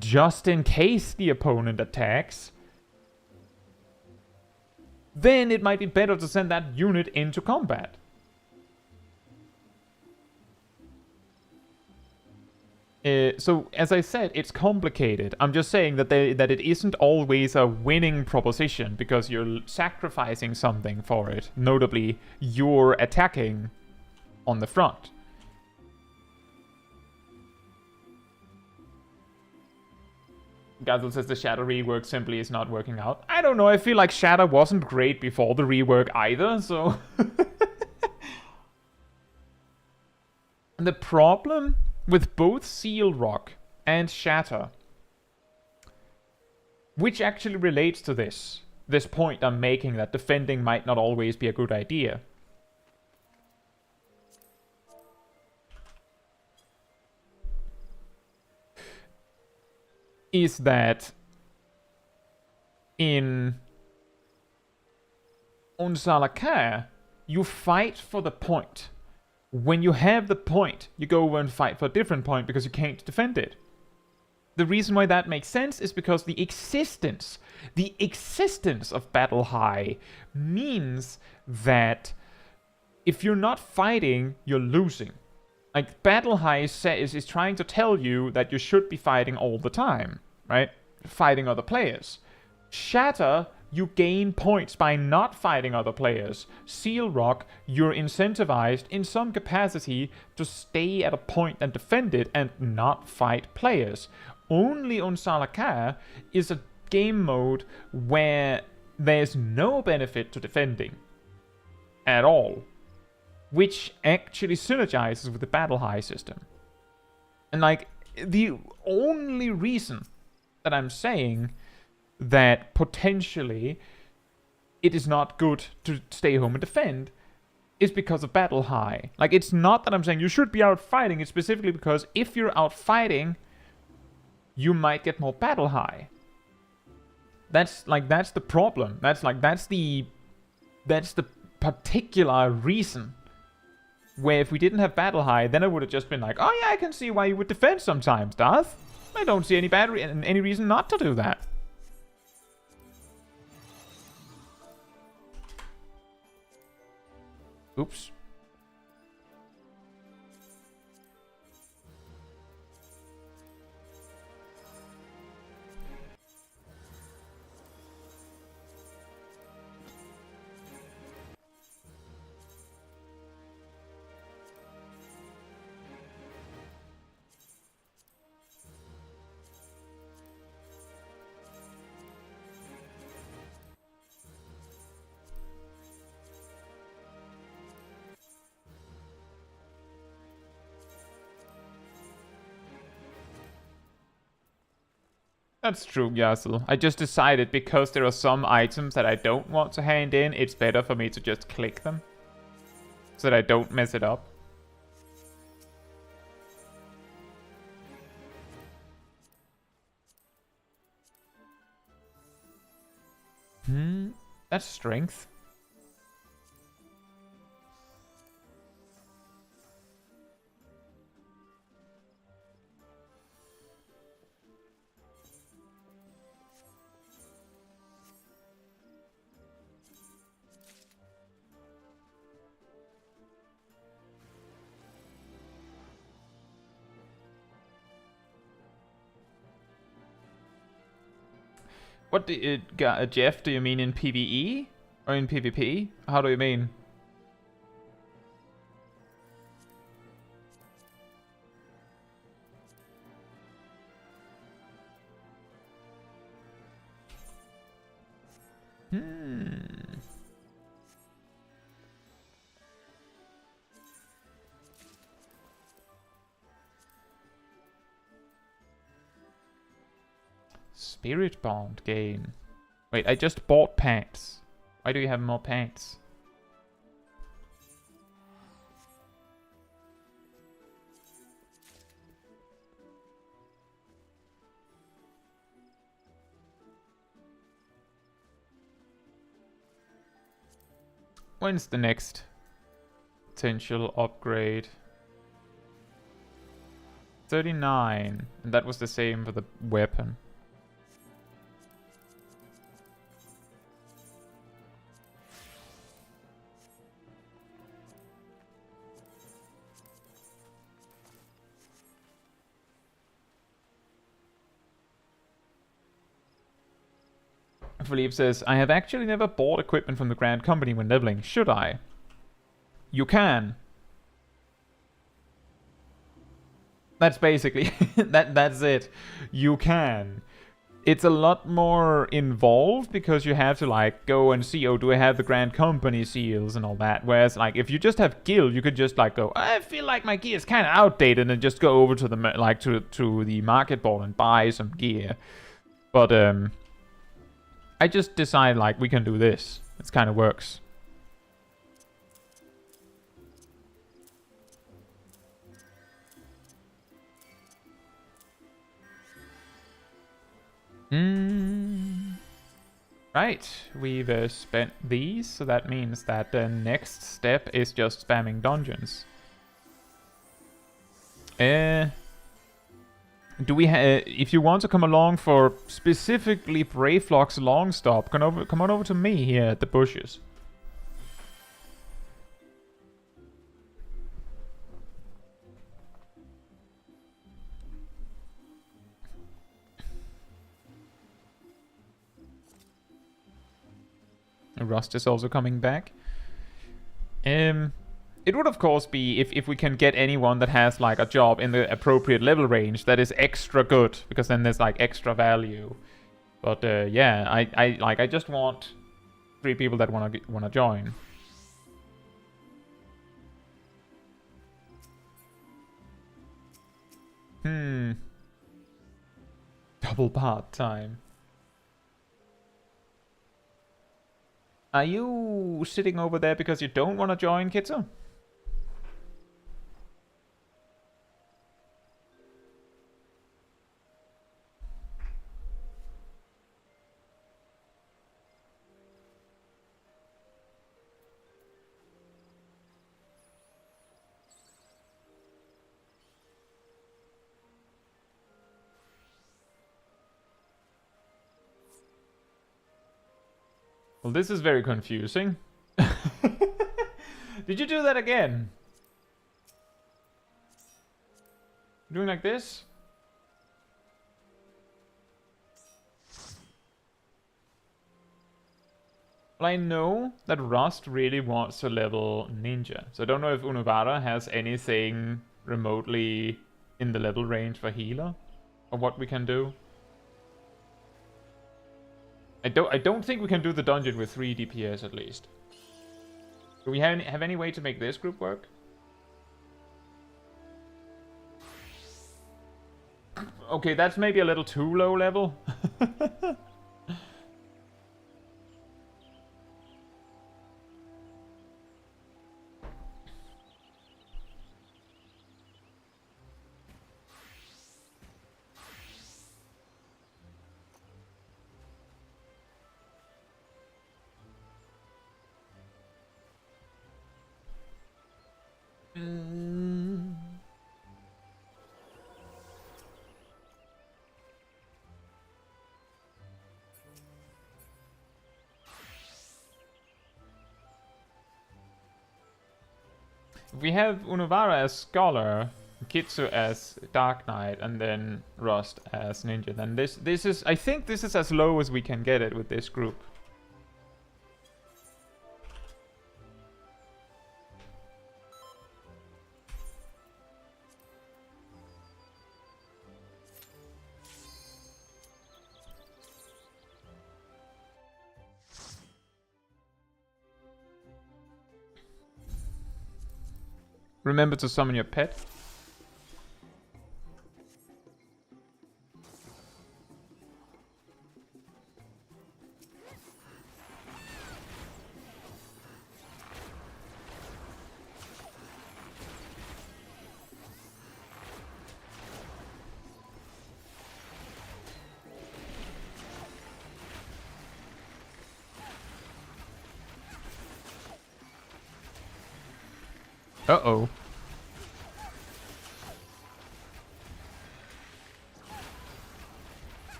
just in case the opponent attacks, then it might be better to send that unit into combat. So, as I said, it's complicated. I'm just saying that that it isn't always a winning proposition, because you're sacrificing something for it. Notably, you're attacking on the front. Gazel says the Shadow rework simply is not working out. I don't know, I feel like Shadow wasn't great before the rework either, so... The problem with both Seal Rock and Shatter, which actually relates to this point I'm making, that defending might not always be a good idea. is that in Unsalakar, you fight for the point. When you have the point, you go over and fight for a different point because you can't defend it. The reason why that makes sense is because the existence of Battle High means that if you're not fighting, you're losing. Like, Battle High is trying to tell you that you should be fighting all the time, right? Fighting other players. Shatter, you gain points by not fighting other players. Seal Rock, you're incentivized in some capacity to stay at a point and defend it and not fight players. Only Unsalakar is a game mode where there's no benefit to defending at all, which actually synergizes with the Battle High system. And like, the only reason that I'm saying that potentially it is not good to stay home and defend is because of Battle High. Like, it's not that I'm saying you should be out fighting, it's specifically because if you're out fighting, you might get more Battle High. That's the problem. That's the particular reason. Where if we didn't have Battle High, then it would have just been like, oh yeah, I can see why you would defend sometimes, Darth. I don't see any reason not to do that. Oops. That's true, Yassel. I just decided because there are some items that I don't want to hand in, it's better for me to just click them. So that I don't mess it up. That's strength. What Jeff, do you mean in PvE? Or in PvP? How do you mean? Spirit Bond gain. Wait, I just bought pants. Why do you have more pants? When's the next potential upgrade? 39. And that was the same for the weapon. Philippe says, I have actually never bought equipment from the Grand Company when leveling. Should I? You can. That's basically... that's it. You can. It's a lot more involved because you have to, like, go and see, oh, do I have the Grand Company seals and all that. Whereas, like, if you just have guild, you could just, like, go, I feel like my gear is kind of outdated, and just go over to the, like, to the market board and buy some gear. But, I just decided, like, we can do this. It kind of works. Right, we've spent these, so that means that the next step is just spamming dungeons. Do we if you want to come along for specifically Brayflock's long stop, come on over to me here at the bushes. Rust is also coming back. It would of course be if we can get anyone that has like a job in the appropriate level range that is extra good, because then there's like extra value. But yeah, I just want 3 people that wanna join. Double part time. Are you sitting over there because you don't want to join, Caetsu? Well, this is very confusing. Did you do that again? Doing like this? Well, I know that Rust really wants to level Ninja, so I don't know if Unuvara has anything remotely in the level range for healer, or what we can do. I don't think we can do the dungeon with 3 DPS at least. Do we have any way to make this group work? Okay, that's maybe a little too low level. We have Unuvara as Scholar, Caetsu as Dark Knight, and then Rust as Ninja. Then this is, I think this is as low as we can get it with this group. Remember to summon your pet. Uh-oh.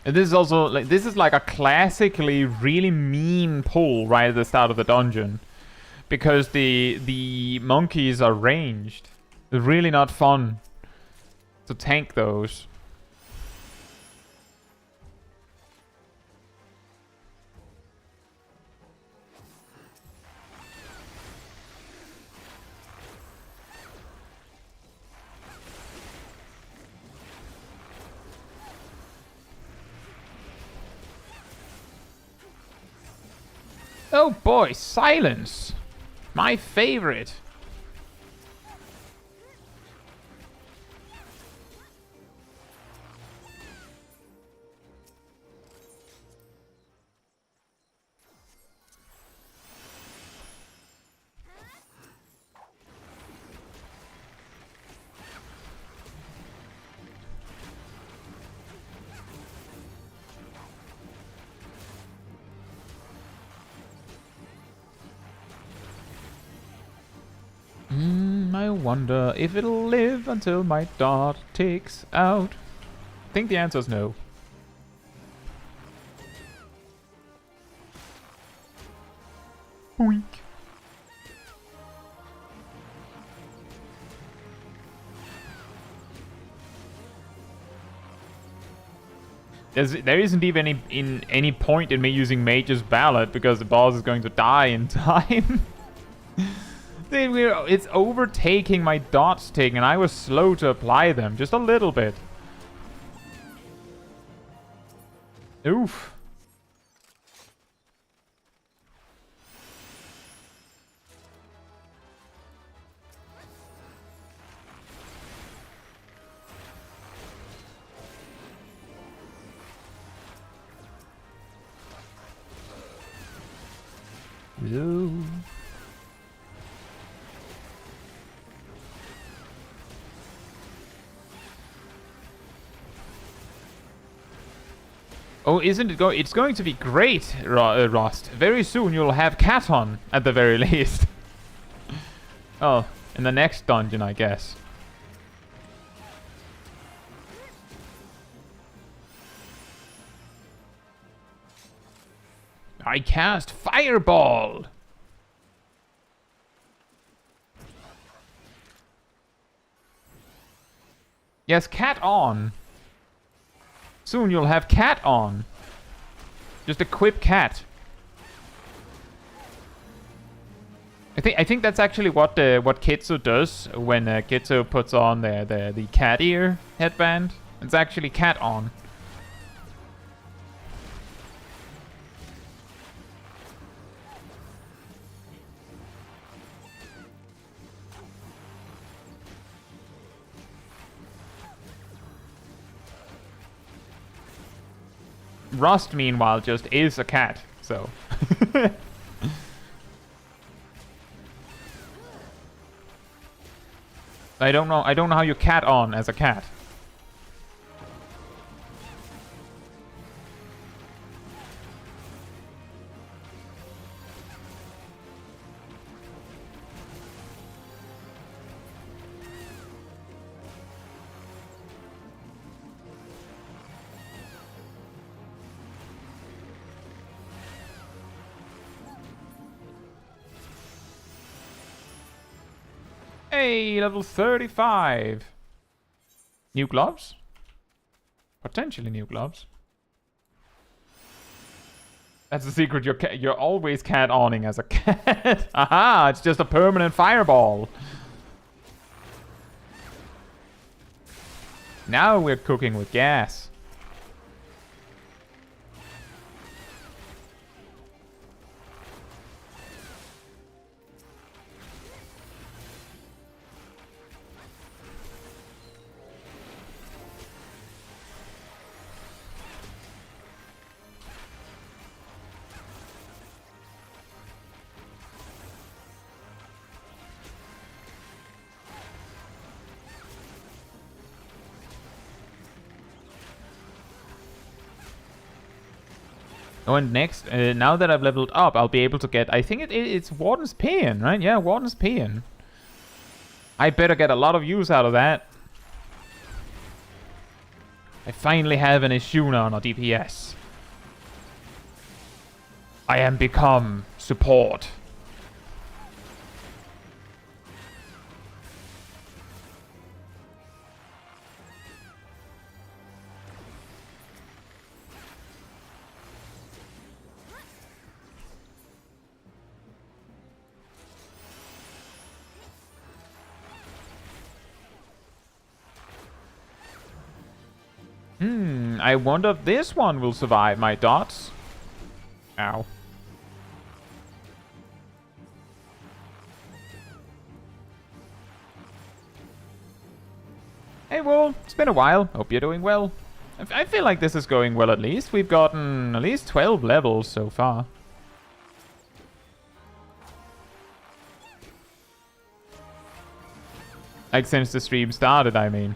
And this is also like, this is like a classically really mean pull right at the start of the dungeon, because the monkeys are ranged. It's really not fun to tank those. Oh boy, silence! My favorite! I wonder if it'll live until my dot ticks out. I think the answer is no. Boink. There isn't even any point in me using Mage's Ballad because the boss is going to die in time. It's overtaking my dot tick and I was slow to apply them, just a little bit. Oof. Hello. Oh, isn't it it's going to be great, Rost. Very soon you'll have Katon, at the very least. Oh, in the next dungeon, I guess. I cast Fireball! Yes, cat on. Soon you'll have cat on. Just equip cat. I think that's actually what Caetsu does when Caetsu puts on the cat ear headband. It's actually cat on. Rust, meanwhile, just is a cat, so. I don't know how you cat on as a cat. Hey, level 35. New gloves? Potentially new gloves. That's the secret. You're always cat owning as a cat. Aha! It's just a permanent fireball. Now we're cooking with gas. Oh, and next, now that I've leveled up, I'll be able to get, I think it's Warden's Paean, right? Yeah, Warden's Paean. I better get a lot of use out of that. I finally have an Ishuna on a DPS. I am become support. I wonder if this one will survive my dots. Ow. Hey, Wool. It's been a while. Hope you're doing well. I feel like this is going well at least. We've gotten at least 12 levels so far. Like since the stream started, I mean.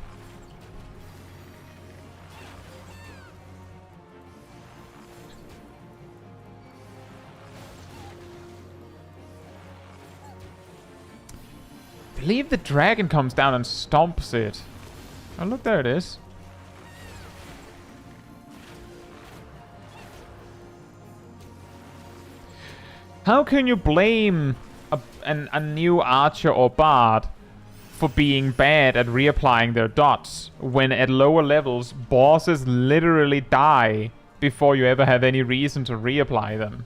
believe the dragon comes down and stomps it. Oh, look, there it is. How can you blame a new archer or bard for being bad at reapplying their dots when at lower levels bosses literally die before you ever have any reason to reapply them?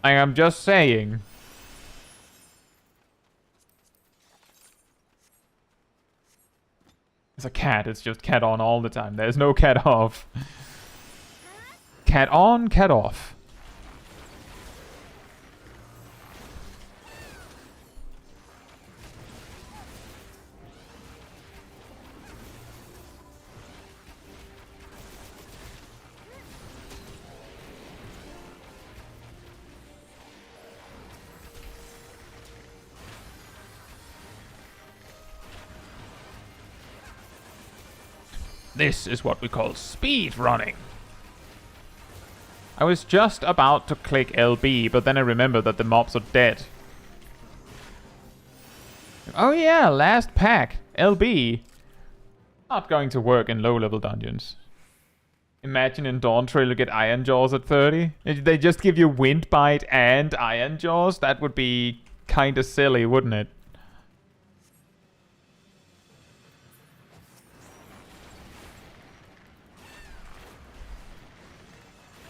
I'm just saying. It's a cat. It's just cat on all the time. There's no cat off. Cat on, cat off. This is what we call speed running. I was just about to click LB, but then I remembered that the mobs are dead. Oh yeah, last pack. LB. Not going to work in low-level dungeons. Imagine in Dawn Trail you get Iron Jaws at 30. They just give you Wind Bite and Iron Jaws. That would be kinda silly, wouldn't it?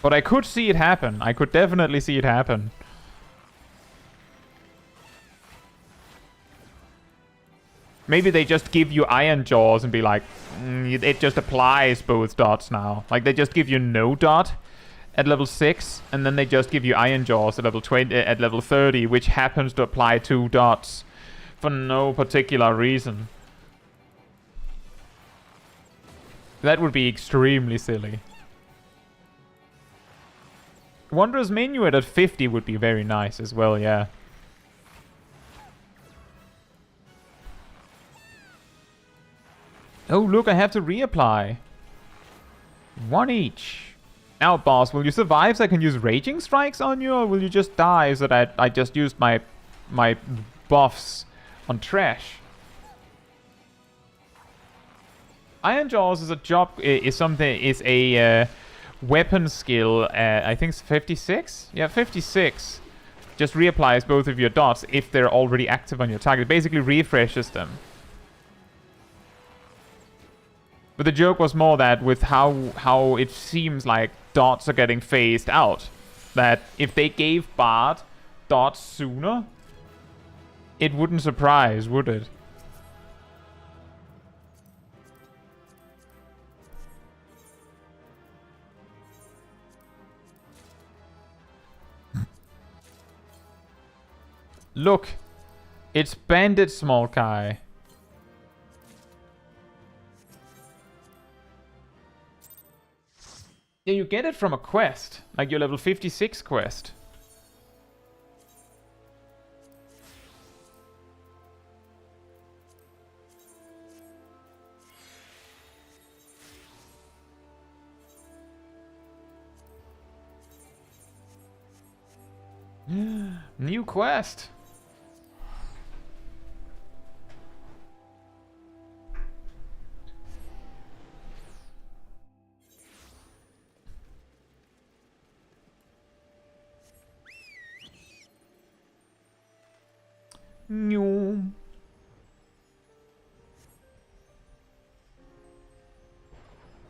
But I could see it happen. I could definitely see it happen. Maybe they just give you Iron Jaws and be like, it just applies both dots now. Like they just give you no dot at level 6, and then they just give you Iron Jaws at level 20, at level 30, which happens to apply 2 dots for no particular reason. That would be extremely silly. Wanderer's Minuet at 50 would be very nice as well, yeah. Oh, look, I have to reapply. 1 each. Now, boss, will you survive so I can use Raging Strikes on you, or will you just die so that I just used my buffs on trash? Iron Jaws is a weapon skill, I think it's 56? Yeah, 56. Just reapplies both of your dots if they're already active on your target. It basically refreshes them. But the joke was more that with how it seems like dots are getting phased out, that if they gave Bard dots sooner, it wouldn't surprise, would it? Look, it's Bandit Smol Kai. Yeah, you get it from a quest, like your level 56 quest. New quest. No.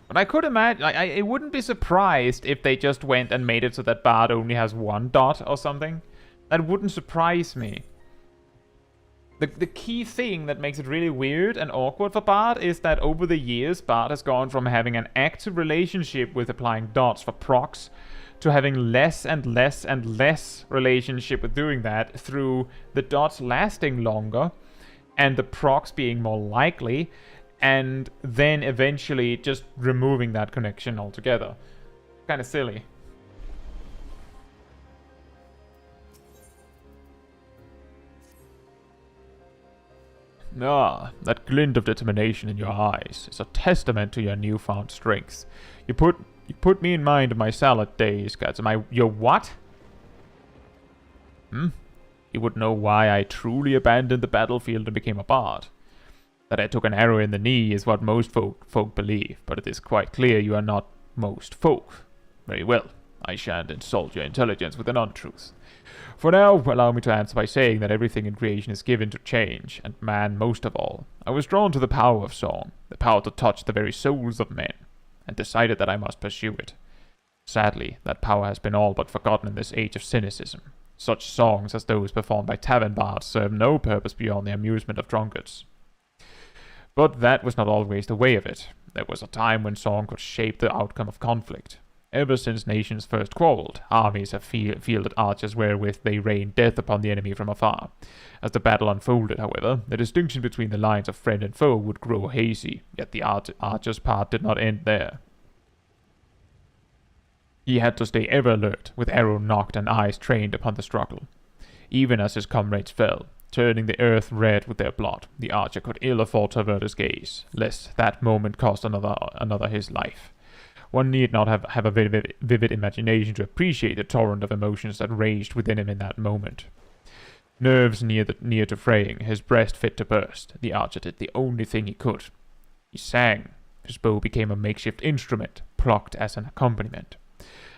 But I could imagine, I wouldn't be surprised if they just went and made it so that Bard only has 1 dot or something. That wouldn't surprise me. The key thing that makes it really weird and awkward for Bard is that over the years, Bard has gone from having an active relationship with applying dots for procs to having less and less and less relationship with doing that through the dots lasting longer and the procs being more likely, and then eventually just removing that connection altogether. Kind of silly. Ah, that glint of determination in your eyes is a testament to your newfound strength. You put me in mind of my salad days, Caemmunity. Your what? Hmm? you would know why I truly abandoned the battlefield and became a bard. That I took an arrow in the knee is what most folk believe, but it is quite clear you are not most folk. Very well, I shan't insult your intelligence with an untruth. For now, allow me to answer by saying that everything in creation is given to change, and man most of all. I was drawn to the power of song, the power to touch the very souls of men, and decided that I must pursue it. Sadly, that power has been all but forgotten in this age of cynicism. Such songs as those performed by tavern bards serve no purpose beyond the amusement of drunkards. But that was not always the way of it. There was a time when song could shape the outcome of conflict. Ever since nations first quarreled, armies have fielded archers wherewith they rained death upon the enemy from afar. As the battle unfolded, however, the distinction between the lines of friend and foe would grow hazy, yet the archer's part did not end there. He had to stay ever alert, with arrow nocked and eyes trained upon the struggle. Even as his comrades fell, turning the earth red with their blood, the archer could ill afford to avert his gaze, lest that moment cost another his life. One need not have a vivid imagination to appreciate the torrent of emotions that raged within him in that moment. Nerves near to fraying, his breast fit to burst, the archer did the only thing he could. He sang. His bow became a makeshift instrument, plucked as an accompaniment.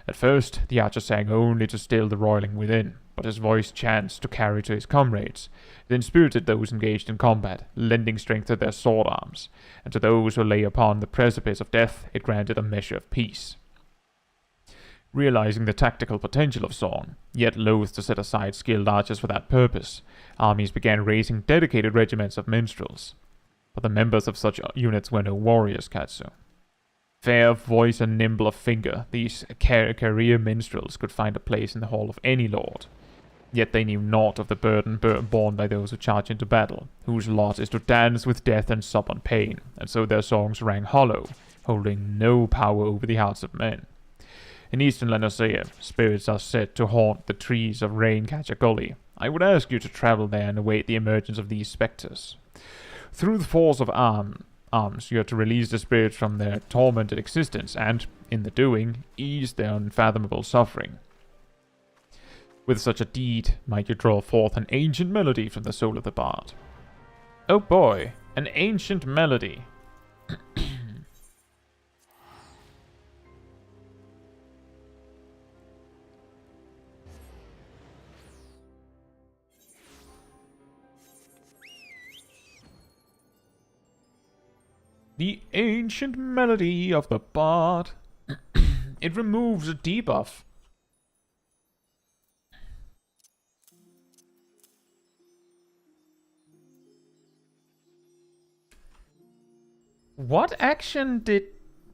At first, the archer sang only to still the roiling within, but his voice chanced to carry to his comrades. It inspirited those engaged in combat, lending strength to their sword arms, and to those who lay upon the precipice of death it granted a measure of peace. Realizing the tactical potential of song, yet loath to set aside skilled archers for that purpose, armies began raising dedicated regiments of minstrels. But the members of such units were no warriors, Caetsu. Fair of voice and nimble of finger, these career minstrels could find a place in the hall of any lord. Yet they knew naught of the burden borne by those who charge into battle, whose lot is to dance with death and sup on pain, and so their songs rang hollow, holding no power over the hearts of men. In eastern Lanocea, spirits are said to haunt the trees of Raincatcher Gully. I would ask you to travel there and await the emergence of these spectres. Through the force of arms, you are to release the spirits from their tormented existence and, in the doing, ease their unfathomable suffering. With such a deed, might you draw forth an ancient melody from the soul of the bard. Oh boy, an ancient melody. The ancient melody of the bard. It removes a debuff. What action did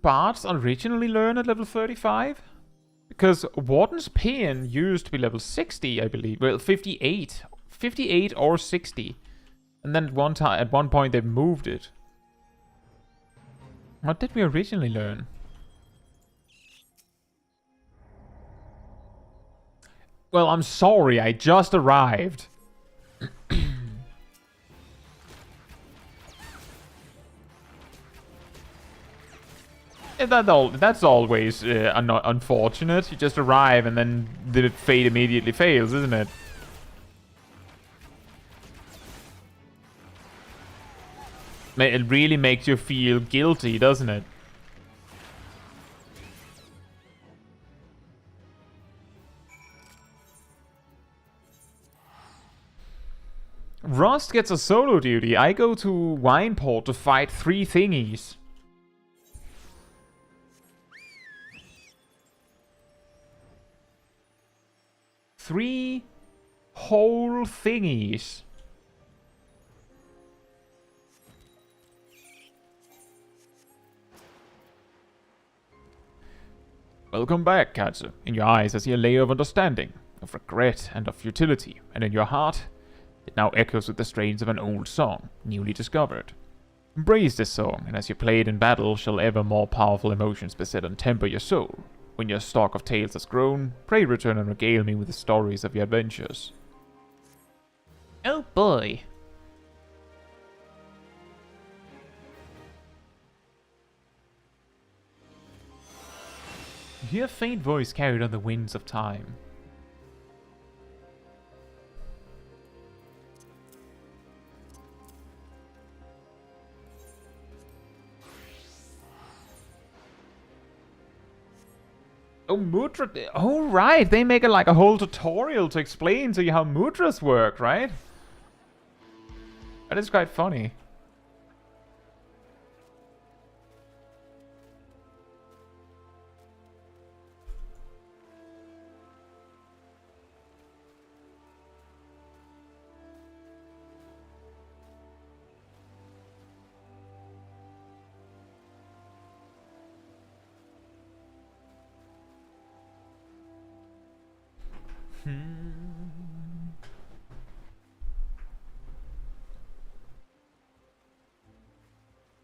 bards originally learn at level 35? Because Warden's Paean used to be level 60, I believe. Well, 58. 58 or 60. And then at one point they moved it. What did we originally learn? Well, I'm sorry, I just arrived. That's always unfortunate. You just arrive and then the fate immediately fails, isn't it? It really makes you feel guilty, doesn't it? Rust gets a solo duty. I go to Wineport to fight 3 thingies. Three whole thingies. Welcome back, Caetsu. In your eyes I see a layer of understanding, of regret, and of futility, and in your heart it now echoes with the strains of an old song, newly discovered. Embrace this song, and as you play it in battle shall ever more powerful emotions beset and temper your soul. When your stock of tales has grown, pray return and regale me with the stories of your adventures. Oh boy. You hear a faint voice carried on the winds of time. Oh, mudra. Oh, right. They make like a whole tutorial to explain to you how mudras work, right? That is quite funny.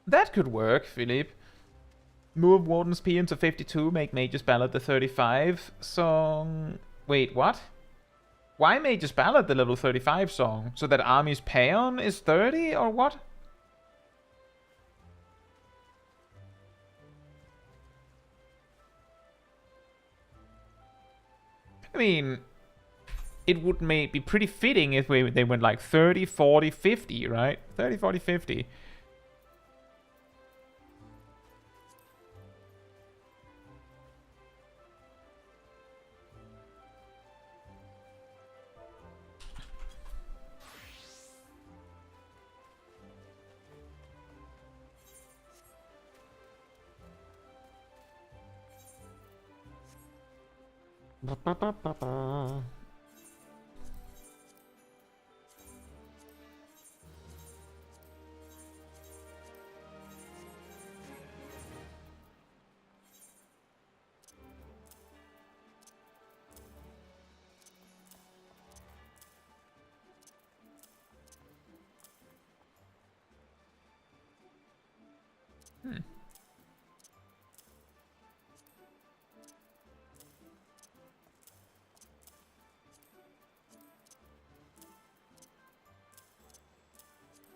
That could work, Philip. Move Warden's Paean to 52, make Mage's Ballad the 35 song. Wait, what? Why Mage's Ballad the level 35 song? So that Army's Paean is 30 or what? I mean, it would be pretty fitting if they went like 30, 40, 50, right? 30, 40, 50.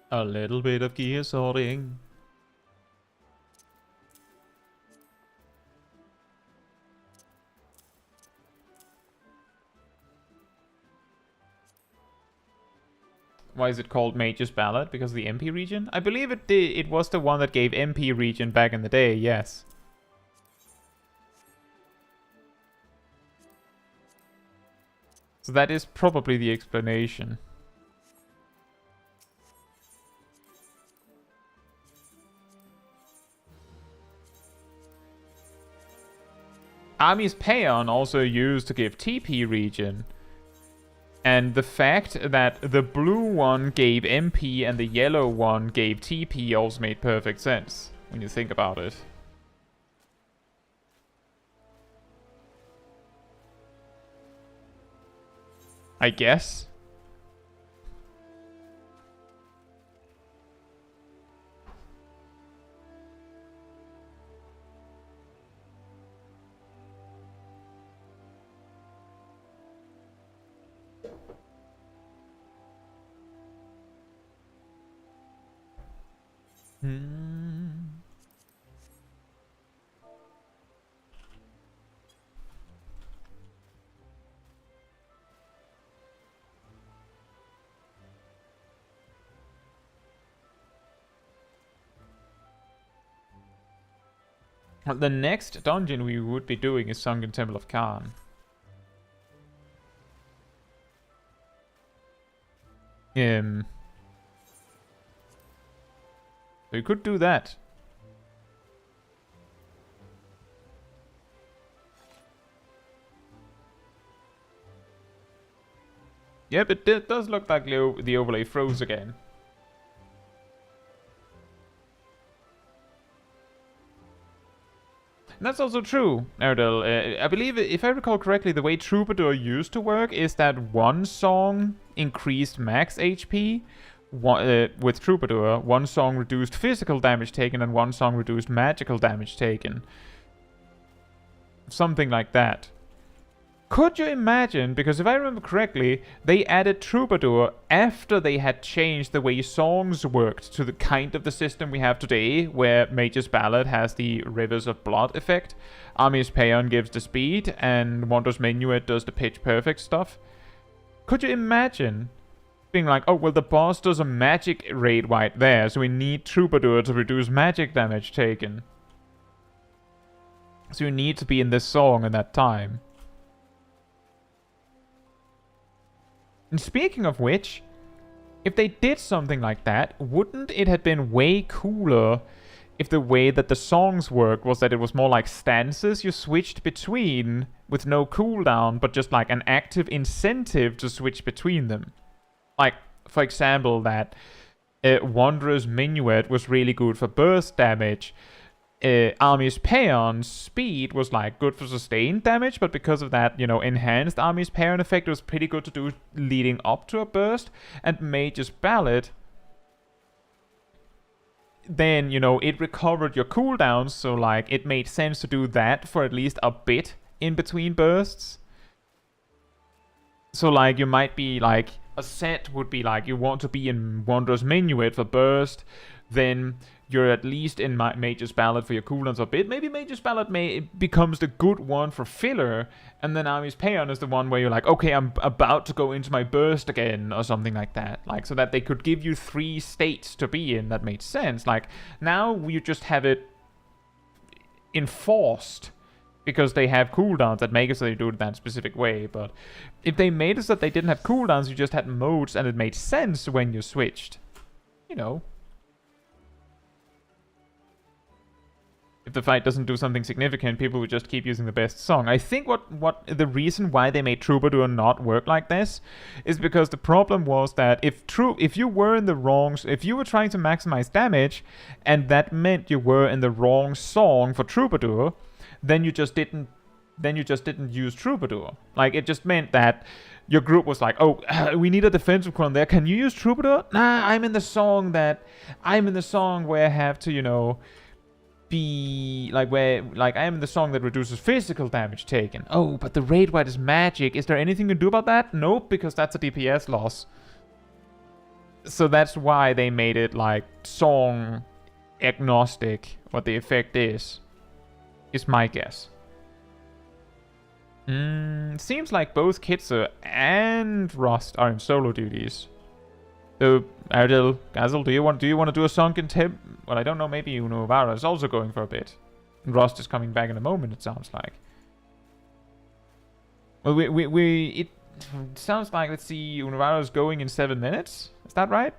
A little bit of gear sorting. Why is it called Mage's Ballad? Because of the MP region? I believe it was the one that gave MP region back in the day, yes. So that is probably the explanation. Army's Paean also used to give TP region. And the fact that the blue one gave MP and the yellow one gave TP also made perfect sense when you think about it. I guess. The next dungeon we would be doing is Sunken Temple of Khan. We could do that. Yep, it does look like the overlay froze again. And that's also true, Erdel. I believe, if I recall correctly, the way Troubadour used to work is that one song increased max HP. With Troubadour, one song reduced physical damage taken and one song reduced magical damage taken. Something like that. Could you imagine, because if I remember correctly, they added Troubadour after they had changed the way songs worked to the kind of the system we have today, where Mage's Ballad has the Rivers of Blood effect, Army's Paean gives the speed, and Wander's Minuet does the pitch perfect stuff. Could you imagine being like, oh, well, the boss does a magic raid right there, so we need Troubadour to reduce magic damage taken? So you need to be in this song at that time. And speaking of which, if they did something like that, wouldn't it have been way cooler if the way that the songs worked was that it was more like stances you switched between with no cooldown, but just like an active incentive to switch between them? Like, for example, that Wanderer's Minuet was really good for burst damage. Army's Paeon's speed was like good for sustained damage, but because of that, enhanced Army's Paeon effect, it was pretty good to do leading up to a burst. And Mage's Ballad, then, it recovered your cooldowns, so like it made sense to do that for at least a bit in between bursts. So like you might be like, a set would be like, you want to be in Wanderer's Minuet for burst, then you're at least in Mage's Ballad for your cooldowns a bit. Maybe Mage's Ballad becomes the good one for filler, and then Army's Paeon is the one where you're like, okay, I'm about to go into my burst again, or something like that. Like, so that they could give you 3 states to be in. That made sense. Like, now you just have it enforced, because they have cooldowns that make it so they do it that specific way. But if they made it so that they didn't have cooldowns, you just had modes, and it made sense when you switched. If the fight doesn't do something significant, people would just keep using the best song. I think what the reason why they made Troubadour not work like this is because the problem was that if you were in the wrong, if you were trying to maximize damage, and that meant you were in the wrong song for Troubadour, then you just didn't use Troubadour. Like, it just meant that your group was like, oh, we need a defensive clone there. Can you use Troubadour? Nah, I'm in the song where I have to, be like I am in the song that reduces physical damage taken. Oh, but the raid wight is magic. Is there anything you can do about that? Nope, because that's a DPS loss. So that's why they made it like song agnostic, what the effect is my guess. Seems like both Caetsu and Rust are in solo duties. So, Ardil, Gazel, do you want to do a Sunken Tip? Well, I don't know, maybe Unuvara is also going for a bit. And Rust is coming back in a moment, it sounds like. Well, it sounds like, let's see, Unuvara is going in 7 minutes? Is that right?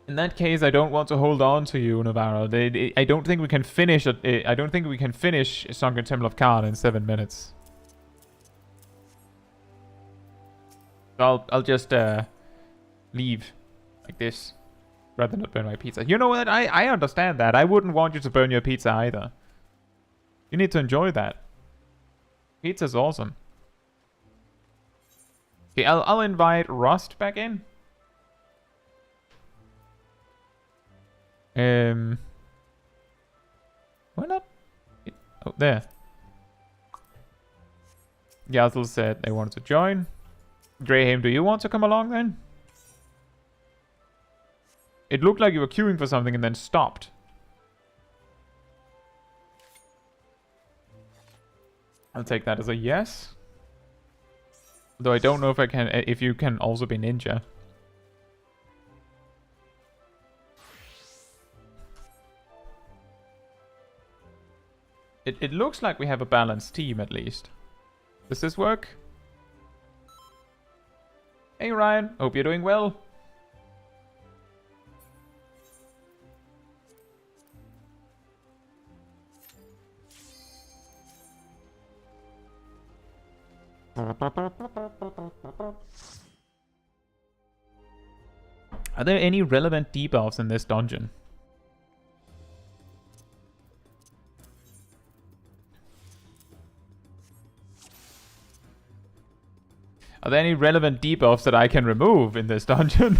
In that case, I don't want to hold on to you, Navarro. I don't think we can finish. I don't think we can finish Sunken Temple of Khan in 7 minutes. So I'll just leave like this, rather than burn my pizza. You know what? I understand that. I wouldn't want you to burn your pizza either. You need to enjoy that. Pizza's awesome. Okay, I'll invite Rust back in. Why not? Oh, there. Yazel said they wanted to join. Graham, do you want to come along then? It looked like you were queuing for something and then stopped. I'll take that as a yes. Though I don't know if you can also be ninja. It looks like we have a balanced team, at least. Does this work? Hey Ryan, hope you're doing well. Are there any relevant debuffs in this dungeon? Are there any relevant debuffs that I can remove in this dungeon?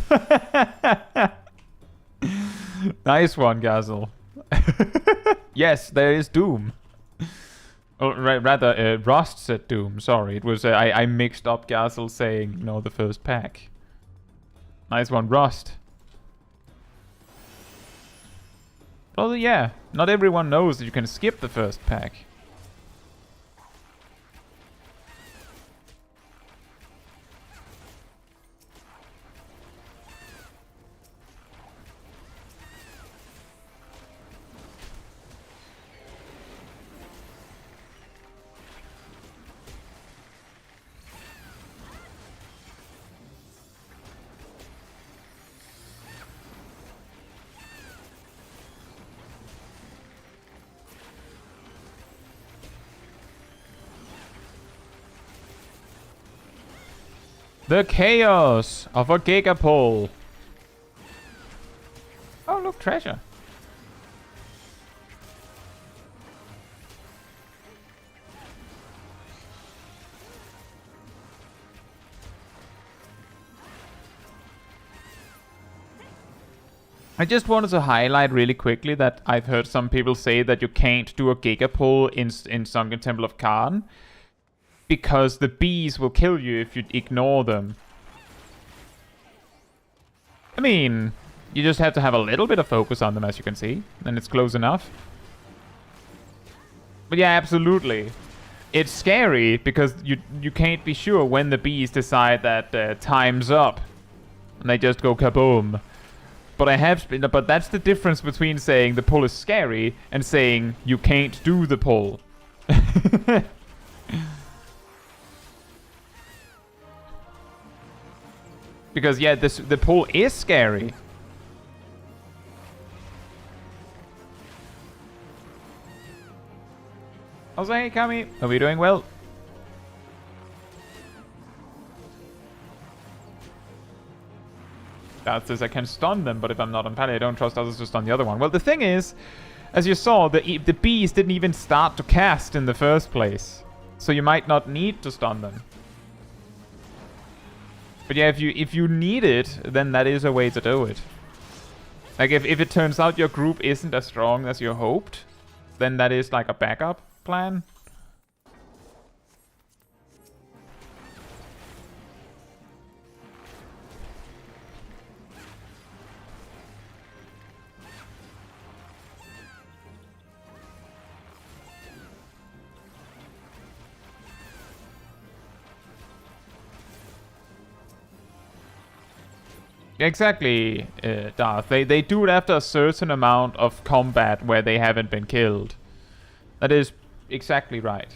Nice one, Gazel. Yes, there is Doom. Oh, rather, Rust said Doom. Sorry, it was I mixed up Gazel saying the first pack. Nice one, Rust. Well, yeah, not everyone knows that you can skip the first pack. The chaos of a gigapole. Oh, look, treasure. I just wanted to highlight really quickly that I've heard some people say that you can't do a gigapole in Sunken Temple of Khan because the bees will kill you if you ignore them. I mean, you just have to have a little bit of focus on them, as you can see, and it's close enough. But yeah, absolutely. It's scary because you can't be sure when the bees decide that time's up, and they just go kaboom. But that's the difference between saying the pull is scary and saying you can't do the pull. Because yeah, the pull is scary. Also, hey Kami, are we doing well? That says I can stun them, but if I'm not on pally, I don't trust others to stun the other one. Well, the thing is, as you saw, the bees didn't even start to cast in the first place. So you might not need to stun them. But yeah, if you need it, then that is a way to do it. Like, if it turns out your group isn't as strong as you hoped, then that is like a backup plan. Exactly, Darth. They do it after a certain amount of combat where they haven't been killed. That is exactly right.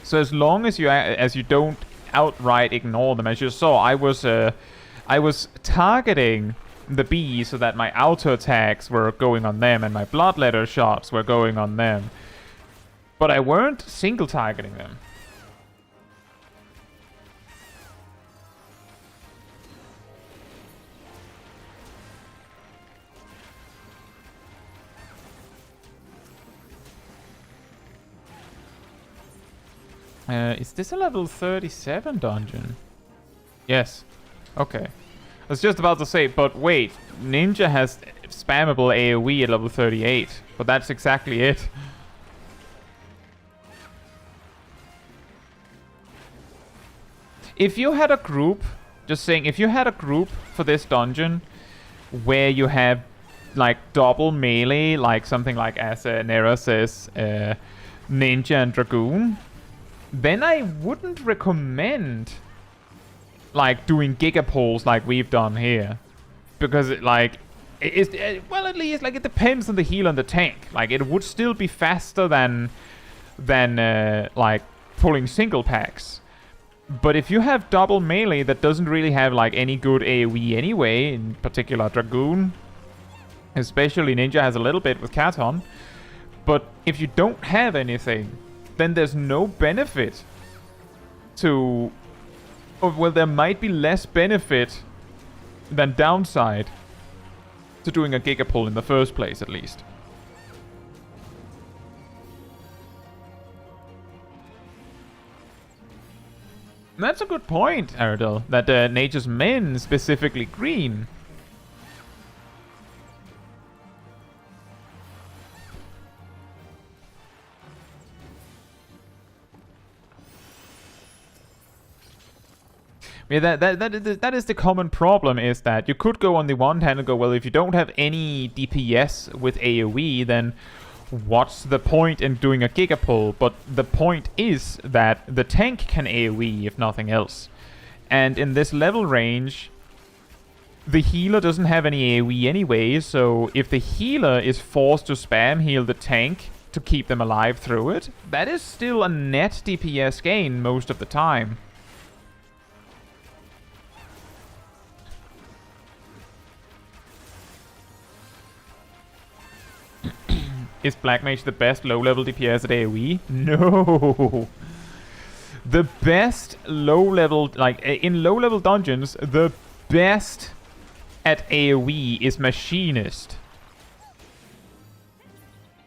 So as long as you don't outright ignore them, as you saw, I was targeting the bees so that my auto attacks were going on them and my bloodletter shots were going on them, but I weren't single targeting them. Is this a level 37 dungeon? Yes. Okay. I was just about to say, but wait. Ninja has spammable AoE at level 38. But that's exactly it. If you had a group, just saying, if you had a group for this dungeon where you have like double melee, like something like as Nera says, Ninja and Dragoon, then I wouldn't recommend like doing gigapoles like we've done here, because it, like well, at least like it depends on the heal and the tank. Like it would still be faster than like pulling single packs. But if you have double melee that doesn't really have like any good AoE anyway, in particular Dragoon, especially Ninja has a little bit with Katon, but if you don't have anything, then there's no benefit to... Or, well, there might be less benefit than downside to doing a gigapole in the first place, at least. That's a good point, Aradel, that Nature's Men specifically green. Yeah, that is the common problem, is that you could go on the one hand and go, well, if you don't have any DPS with AoE, then what's the point in doing a gigapole? But the point is that the tank can AoE, if nothing else. And in this level range, the healer doesn't have any AoE anyway, so if the healer is forced to spam heal the tank to keep them alive through it, that is still a net DPS gain most of the time. Is Black Mage the best low-level DPS at AoE? No! The best low-level, like, in low-level dungeons, the best at AoE is Machinist.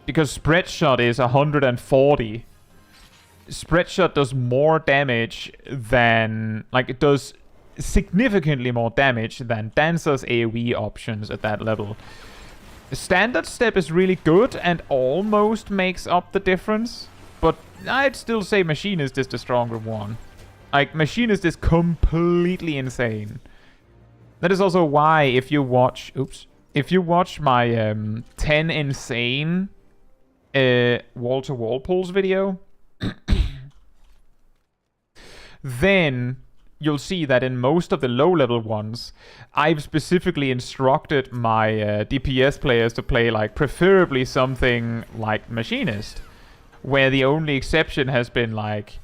Because Spreadshot is 140. Spreadshot does more damage than... Like, it does significantly more damage than Dancer's AoE options at that level. Standard Step is really good and almost makes up the difference. But I'd still say Machinist is the stronger one. Like, Machinist is completely insane. That is also why if you watch... Oops. If you watch my 10 Insane Walter Walpole's video... then you'll see that in most of the low-level ones, I've specifically instructed my DPS players to play, like, preferably something like Machinist. Where the only exception has been, like,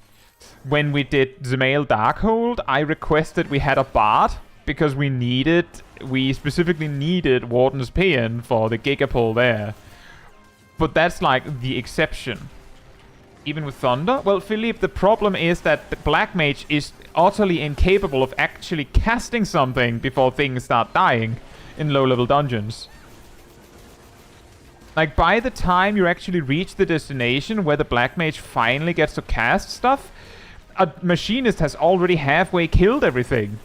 when we did Zemail Darkhold, I requested we had a Bard, because we specifically needed Warden's Paean for the Gigapull there. But that's, like, the exception. Even with Thunder? Well, Philippe, the problem is that the Black Mage is utterly incapable of actually casting something before things start dying in low-level dungeons. Like, by the time you actually reach the destination where the Black Mage finally gets to cast stuff, a Machinist has already halfway killed everything.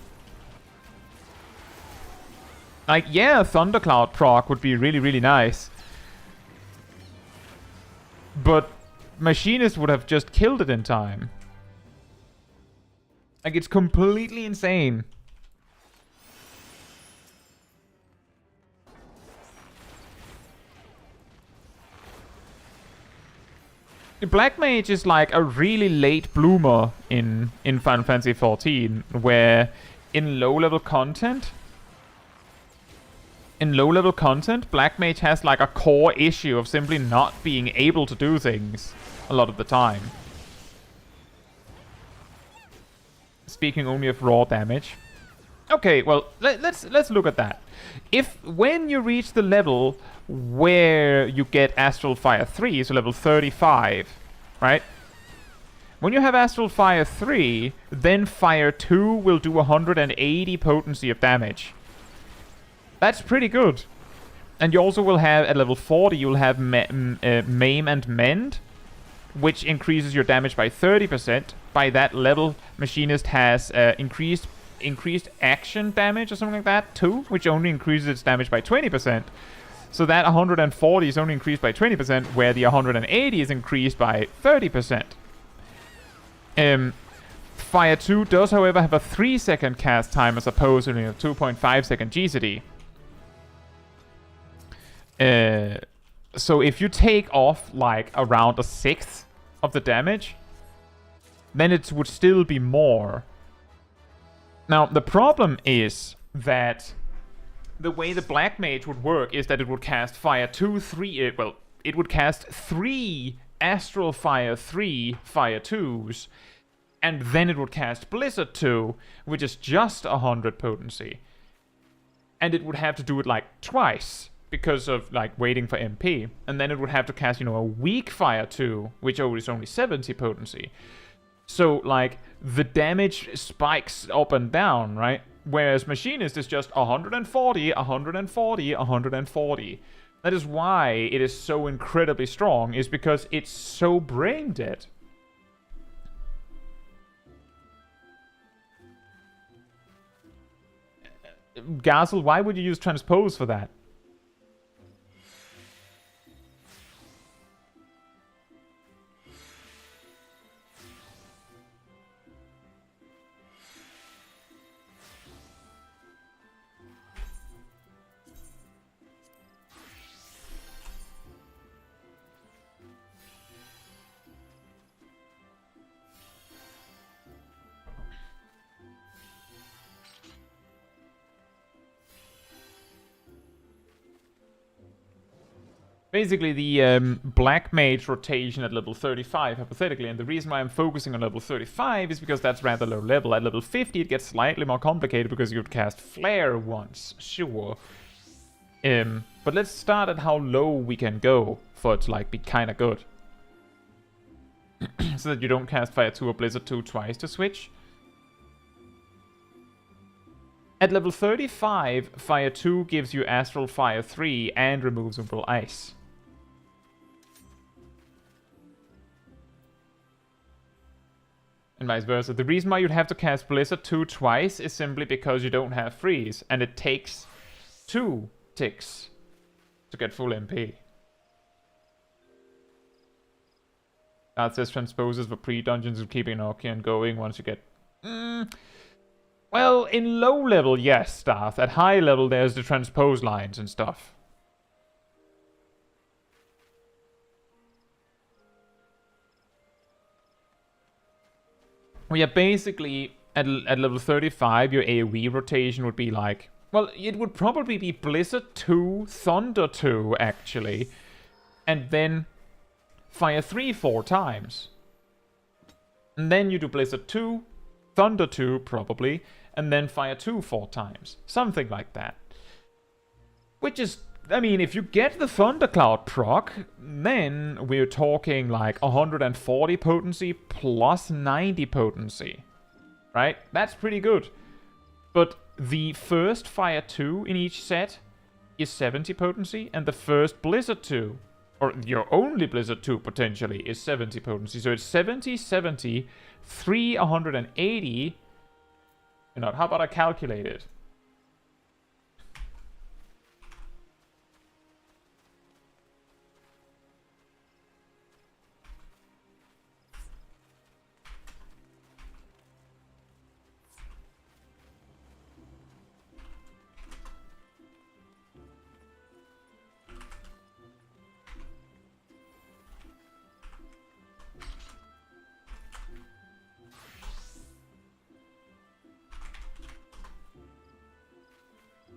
Like, yeah, a Thundercloud proc would be really, really nice. But Machinist would have just killed it in time. Like, it's completely insane. The Black Mage is like a really late bloomer in Final Fantasy XIV, where in low-level content, Black Mage has like a core issue of simply not being able to do things a lot of the time. Speaking only of raw damage. Okay, well, let's look at that. When you reach the level where you get Astral Fire 3, so level 35, right? When you have Astral Fire 3, then Fire 2 will do 180 potency of damage. That's pretty good. And you also will have, at level 40, you'll have Maim and Mend, which increases your damage by 30%. By that level, Machinist has increased action damage or something like that too, which only increases its damage by 20%. So that 140 is only increased by 20%, where the 180 is increased by 30%. Fire 2 does, however, have a 3-second cast time as opposed to a 2.5-second GCD. So if you take off like around a sixth of the damage, then it would still be more. Now, the problem is that the way the Black Mage would work is that it would cast Fire 2, 3... it would cast 3 Astral Fire 3 Fire 2s, and then it would cast Blizzard 2, which is just 100 potency. And it would have to do it, like, twice, because of, like, waiting for MP. And then it would have to cast, a weak Fire 2, which is only 70 potency. So, like, the damage spikes up and down, right? Whereas Machinist is just 140, 140, 140. That is why it is so incredibly strong, is because it's so brain dead. Gazel, why would you use Transpose for that? Basically, the Black Mage rotation at level 35, hypothetically, and the reason why I'm focusing on level 35 is because that's rather low level. At level 50, it gets slightly more complicated because you would cast Flare once, sure. But let's start at how low we can go for it to, like, be kinda good. so that you don't cast Fire 2 or Blizzard 2 twice to switch. At level 35, Fire 2 gives you Astral Fire 3 and removes Umbral Ice. And vice versa. The reason why you'd have to cast Blizzard 2 twice is simply because you don't have Freeze, and it takes 2 ticks to get full MP. That says transposes for pre-dungeons and keeping Archean going once you get... Well, in low level, yes, Darth. At high level, there's the transpose lines and stuff. Well, yeah, basically, at level 35, your AoE rotation would be like... Well, it would probably be Blizzard 2, Thunder 2, actually. And then Fire 3 4 times. And then you do Blizzard 2, Thunder 2, probably. And then Fire 2 4 times. Something like that. Which is... I mean, if you get the Thundercloud proc, then we're talking like 140 potency plus 90 potency. Right? That's pretty good. But the first Fire 2 in each set is 70 potency, and the first Blizzard 2, or your only Blizzard 2 potentially, is 70 potency. So it's 70, 70, 380. You know, how about I calculate it?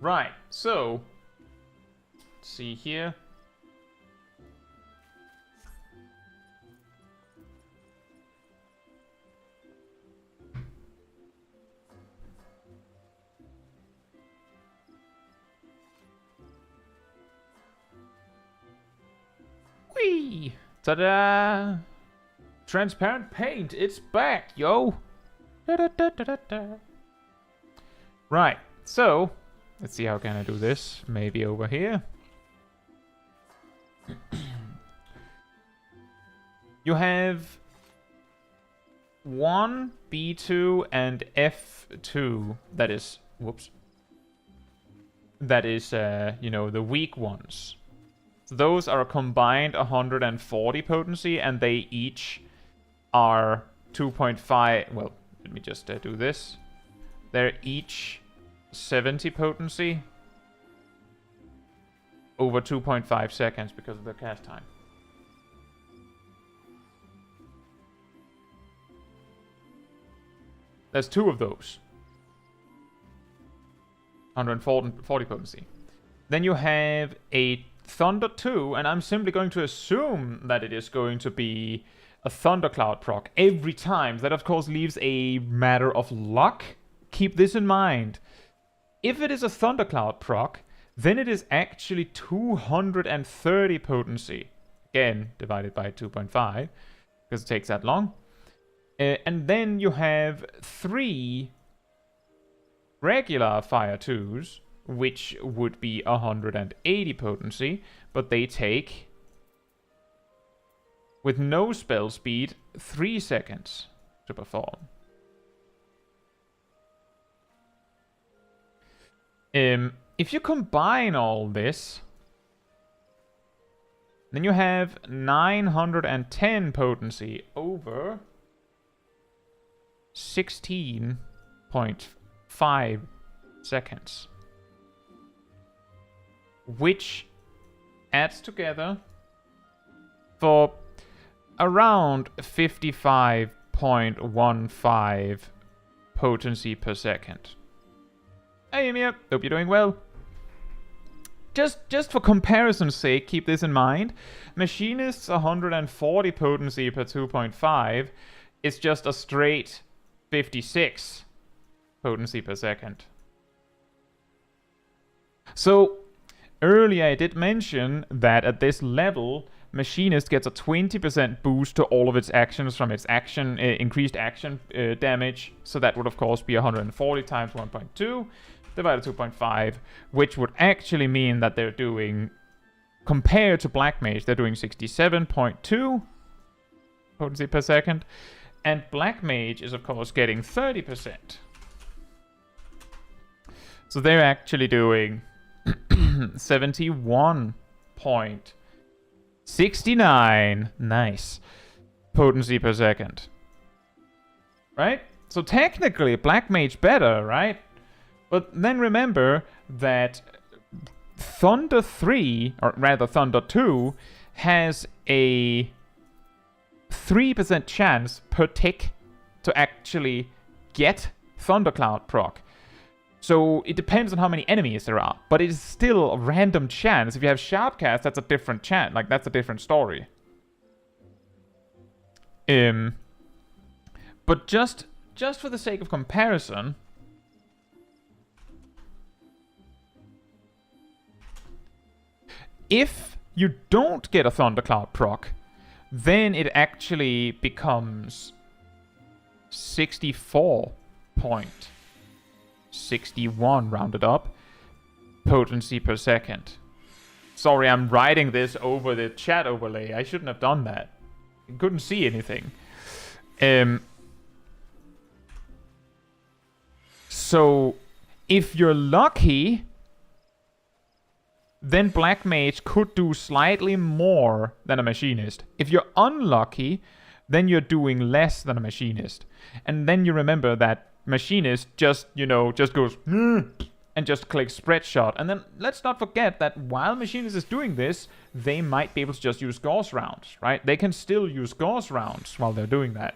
Right, so, let's see here. Whee! Ta-da! Transparent paint, it's back, yo! Da-da-da-da-da-da. Right, so... Let's see how can I do this. Maybe over here. You have 1, B2, and F2. That is... Whoops. That is, you know, the weak ones. So those are a combined 140 potency, and they each are 2.5... Well, let me just do this. They're each... 70 potency over 2.5 seconds because of the cast time. There's 2 of those. 140 potency. Then you have a Thunder 2, and I'm simply going to assume that it is going to be a Thundercloud proc every time. That, of course, leaves a matter of luck. Keep this in mind. If it is a Thundercloud proc, then it is actually 230 potency. Again, divided by 2.5, because it takes that long. And then you have 3 regular Fire 2s, which would be 180 potency, but they take, with no spell speed, 3 seconds to perform. If you combine all this, then you have 910 potency over 16.5 seconds. Which adds together for around 55.15 potency per second. Hey, Emir. Hope you're doing well. Just for comparison's sake, keep this in mind. Machinist's 140 potency per 2.5 is just a straight 56 potency per second. So, earlier I did mention that at this level, Machinist gets a 20% boost to all of its actions from its action increased action damage. So that would of course be 140 times 1.2 divided 2.5, which would actually mean that they're doing, compared to Black Mage, they're doing 67.2 potency per second. And Black Mage is of course getting 30%. So they're actually doing 71.69. Nice. Potency per second. Right? So technically, Black Mage better, right? But then remember that Thunder 3, or rather Thunder 2, has a 3% chance per tick to actually get Thundercloud proc. So it depends on how many enemies there are, but it is still a random chance. If you have Sharpcast, that's a different chance. Like, that's a different story. But just for the sake of comparison, if you don't get a Thundercloud proc, then it actually becomes 64.61 rounded up potency per second. Sorry, I'm writing this over the chat overlay. I shouldn't have done that. I couldn't see anything. So if you're lucky, then Black Mage could do slightly more than a Machinist. If you're unlucky, then you're doing less than a Machinist. And then you remember that Machinist just goes and just clicks Spread Shot. And then let's not forget that while Machinist is doing this, they might be able to just use Gauss rounds, right? They can still use Gauss rounds while they're doing that.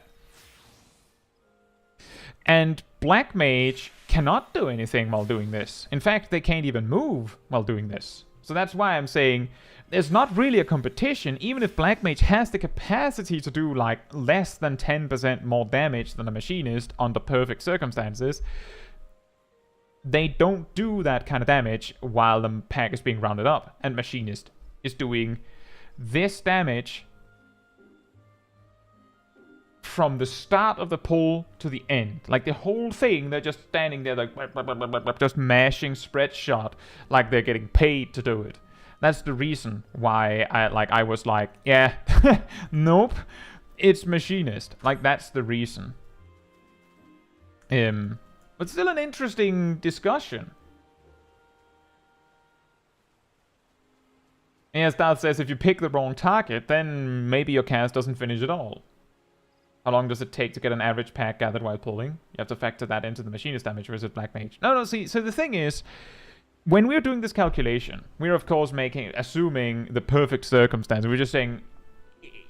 And Black Mage cannot do anything while doing this. In fact, they can't even move while doing this. So that's why I'm saying there's not really a competition. Even if Black Mage has the capacity to do like less than 10% more damage than a Machinist under perfect circumstances, they don't do that kind of damage while the pack is being rounded up. And Machinist is doing this damage from the start of the pull to the end. Like the whole thing, they're just standing there like just mashing Spread Shot like they're getting paid to do it. That's the reason why I was like, yeah, nope, it's Machinist. Like that's the reason. But still an interesting discussion. Yeah, Stout says if you pick the wrong target, then maybe your cast doesn't finish at all. How long does it take to get an average pack gathered while pulling? You have to factor that into the Machinist damage versus Black Mage. No, see, so the thing is, when we're doing this calculation, we're of course assuming the perfect circumstance. We're just saying,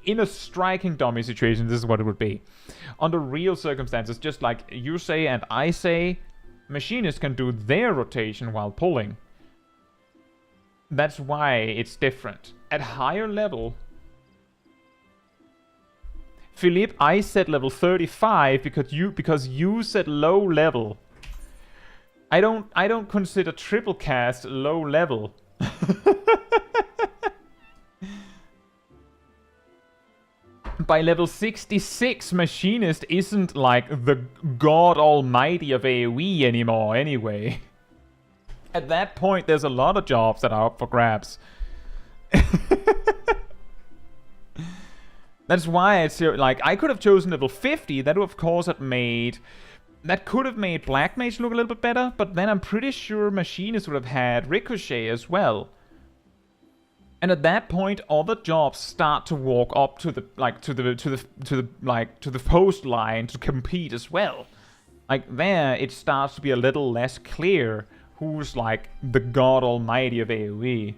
in a striking dummy situation, this is what it would be. Under real circumstances, just like you say and I say, Machinists can do their rotation while pulling. That's why it's different. At higher level, Philippe, I said level 35 because you said low level. I don't consider triple cast low level. By level 66, Machinist isn't like the god almighty of AoE anymore anyway. At that point, there's a lot of jobs that are up for grabs. That's why it's like I could have chosen level 50. That would of course have made Black Mage look a little bit better, but then I'm pretty sure Machinist would have had Ricochet as well. And at that point, other jobs start to walk up to the post line to compete as well. Like there, it starts to be a little less clear who's like the god almighty of AoE.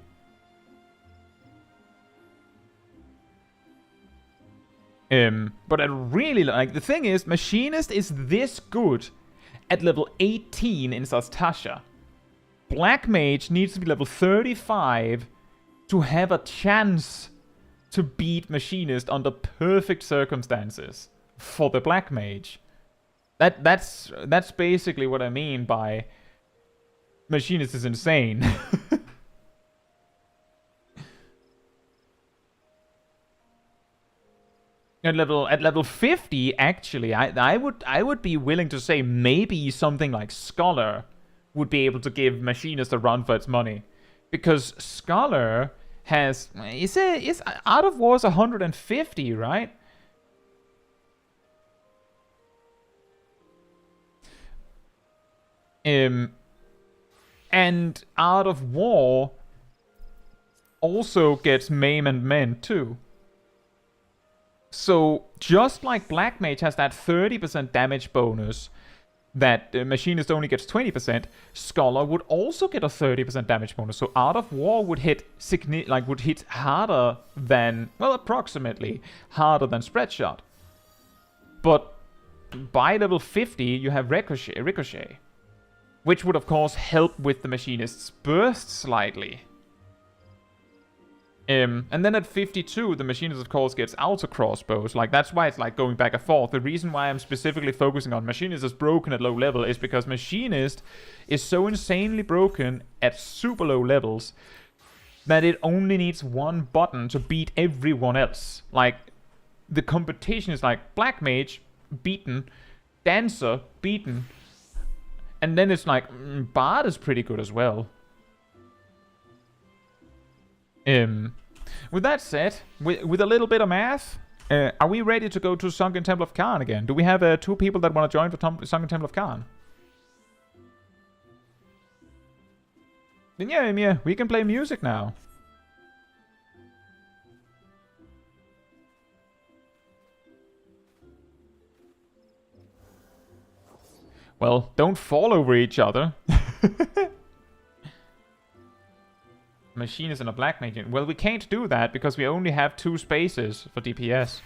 But I really like the thing is, Machinist is this good at level 18 in Sastasha. Black Mage needs to be level 35 to have a chance to beat Machinist under perfect circumstances for the Black Mage. That's basically what I mean by Machinist is insane. At level 50, actually, I would be willing to say maybe something like Scholar would be able to give Machinist a run for its money, because Scholar has is Art of War is 150, right? And Art of War also gets Maim and Mend too. So, just like Black Mage has that 30% damage bonus that Machinist only gets 20%, Scholar would also get a 30% damage bonus. So Art of War would hit harder than, well, approximately harder than Spreadshot. But by level 50, you have Ricochet, which would of course help with the Machinist's burst slightly. And then at 52, the Machinist, of course, gets auto crossbows. Like, that's why it's like going back and forth. The reason why I'm specifically focusing on Machinist as broken at low level is because Machinist is so insanely broken at super low levels that it only needs one button to beat everyone else. Like, the competition is like Black Mage, beaten, Dancer, beaten, and then it's like, Bard is pretty good as well. With that said, with a little bit of math, are we ready to go to Sunken Temple of Khan again? Do we have 2 people that want to join for Sunken Temple of Khan? Then yeah, we can play music now. Well, don't fall over each other. Machinist and a Black Mage. Well, we can't do that because we only have 2 spaces for DPS.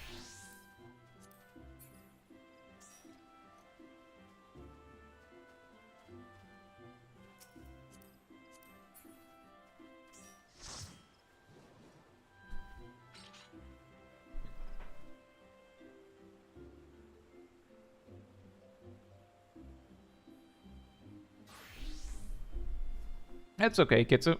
That's okay, Caetsu.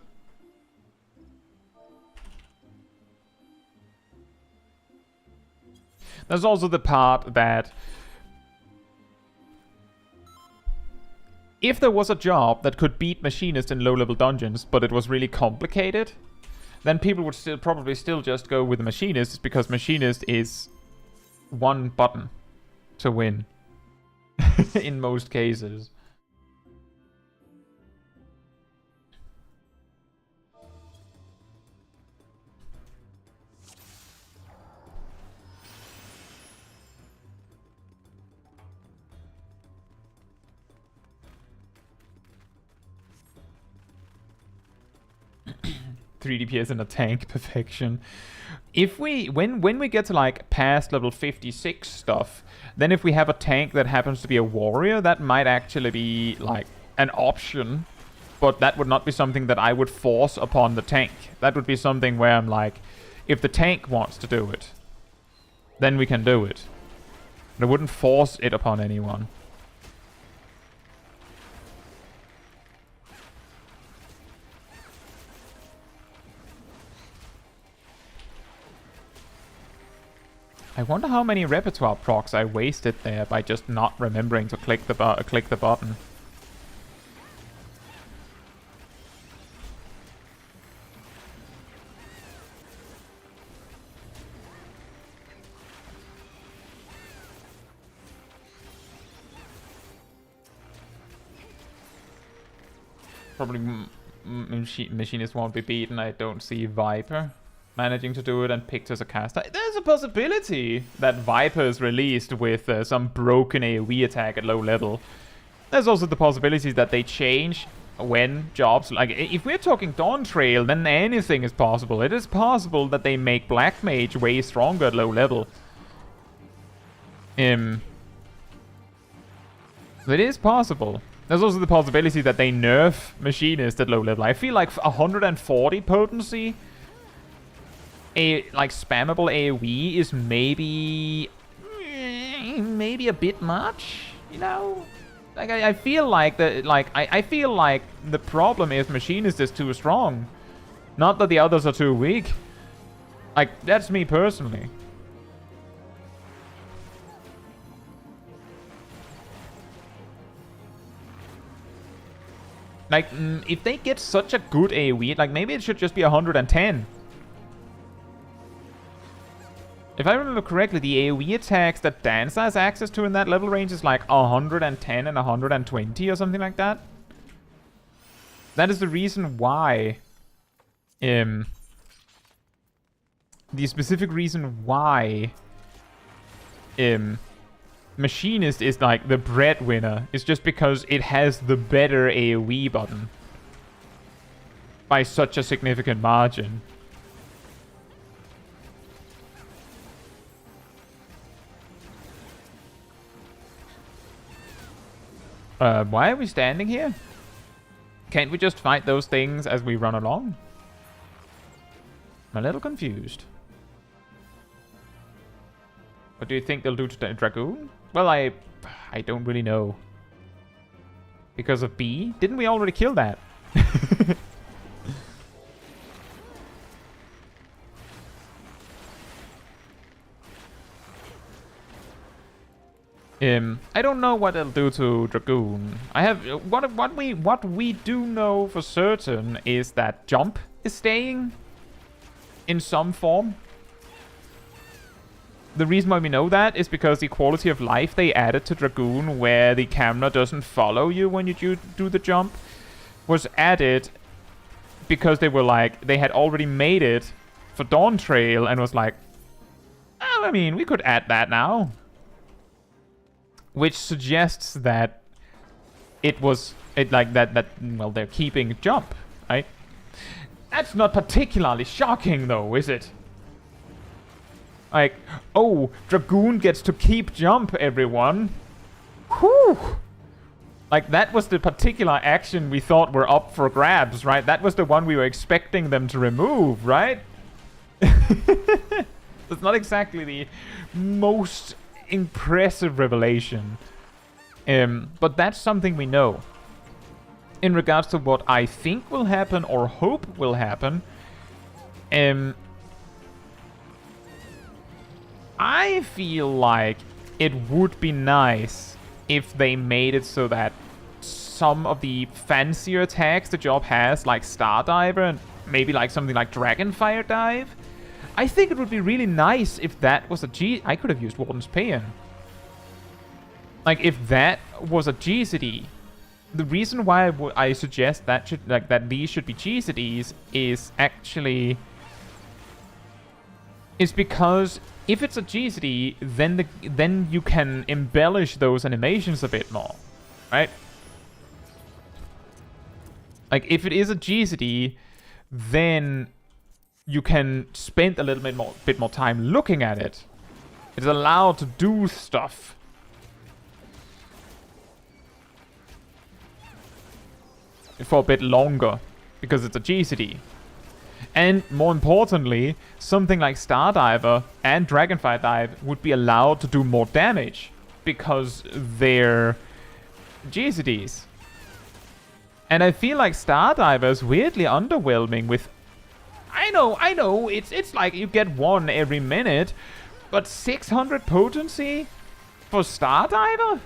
There's also the part that if there was a job that could beat Machinist in low-level dungeons, but it was really complicated, then people would probably still just go with the Machinist, because Machinist is one button to win in most cases. 3 DPS in a tank, perfection. If we, when we get to like past level 56 stuff, then if we have a tank that happens to be a warrior, that might actually be like an option, but that would not be something that I would force upon the tank. That would be something where I'm like, if the tank wants to do it, then we can do it. But I wouldn't force it upon anyone. I wonder how many repertoire procs I wasted there by just not remembering to click the button. Probably Machinist won't be beaten. I don't see Viper managing to do it, and picked as a caster. There's a possibility that Viper is released with some broken AoE attack at low level. There's also the possibility that they change when jobs, like if we're talking Dawn Trail, then anything is possible. It is possible that they make Black Mage way stronger at low level. It is possible. There's also the possibility that they nerf Machinist at low level. I feel like 140 potency, like spammable AoE is maybe a bit much, you know? Like I feel like I feel like the problem is Machinist is too strong, not that the others are too weak. Like, that's me personally. Like, if they get such a good AoE, like, maybe it should just be 110. If I remember correctly, the AoE attacks that Dancer has access to in that level range is like 110 and 120 or something like that. That is the reason why... the specific reason why... Machinist is like the breadwinner. It's just because it has the better AoE button. By such a significant margin. Why are we standing here? Can't we just fight those things as we run along? I'm a little confused. What do you think they'll do to the Dragoon? Well, I don't really know. Because of B? Didn't we already kill that? I don't know what they'll do to Dragoon. I have what we do know for certain is that jump is staying in some form. The reason why we know that is because the quality of life they added to Dragoon, where the camera doesn't follow you when you do the jump, was added because they were like, they had already made it for Dawn Trail and was like, oh, I mean, we could add that now. Which suggests that well, they're keeping jump, right? That's not particularly shocking though, is it? Like, oh, Dragoon gets to keep jump, everyone. Whew! Like, that was the particular action we thought were up for grabs, right? That was the one we were expecting them to remove, right? That's not exactly the most impressive revelation. But that's something we know. In regards to what I think will happen or hope will happen, I feel like it would be nice if they made it so that some of the fancier attacks the job has, like Stardiver and maybe like something like Dragonfire Dive, I think it would be really nice if that was a G... I could have used Warden's Paean. Like, if that was a GCD. The reason why I suggest that should, like, that these should be GCDs is actually... is because if it's a GCD, then you can embellish those animations a bit more, right? Like, if it is a GCD, then you can spend a little bit more time looking at it. It's allowed to do stuff. For a bit longer, because it's a GCD. And more importantly, something like Stardiver and Dragonfire Dive would be allowed to do more damage because they're GCDs. And I feel like Stardiver is weirdly underwhelming with... I know, it's like you get one every minute, but 600 potency for Stardiver?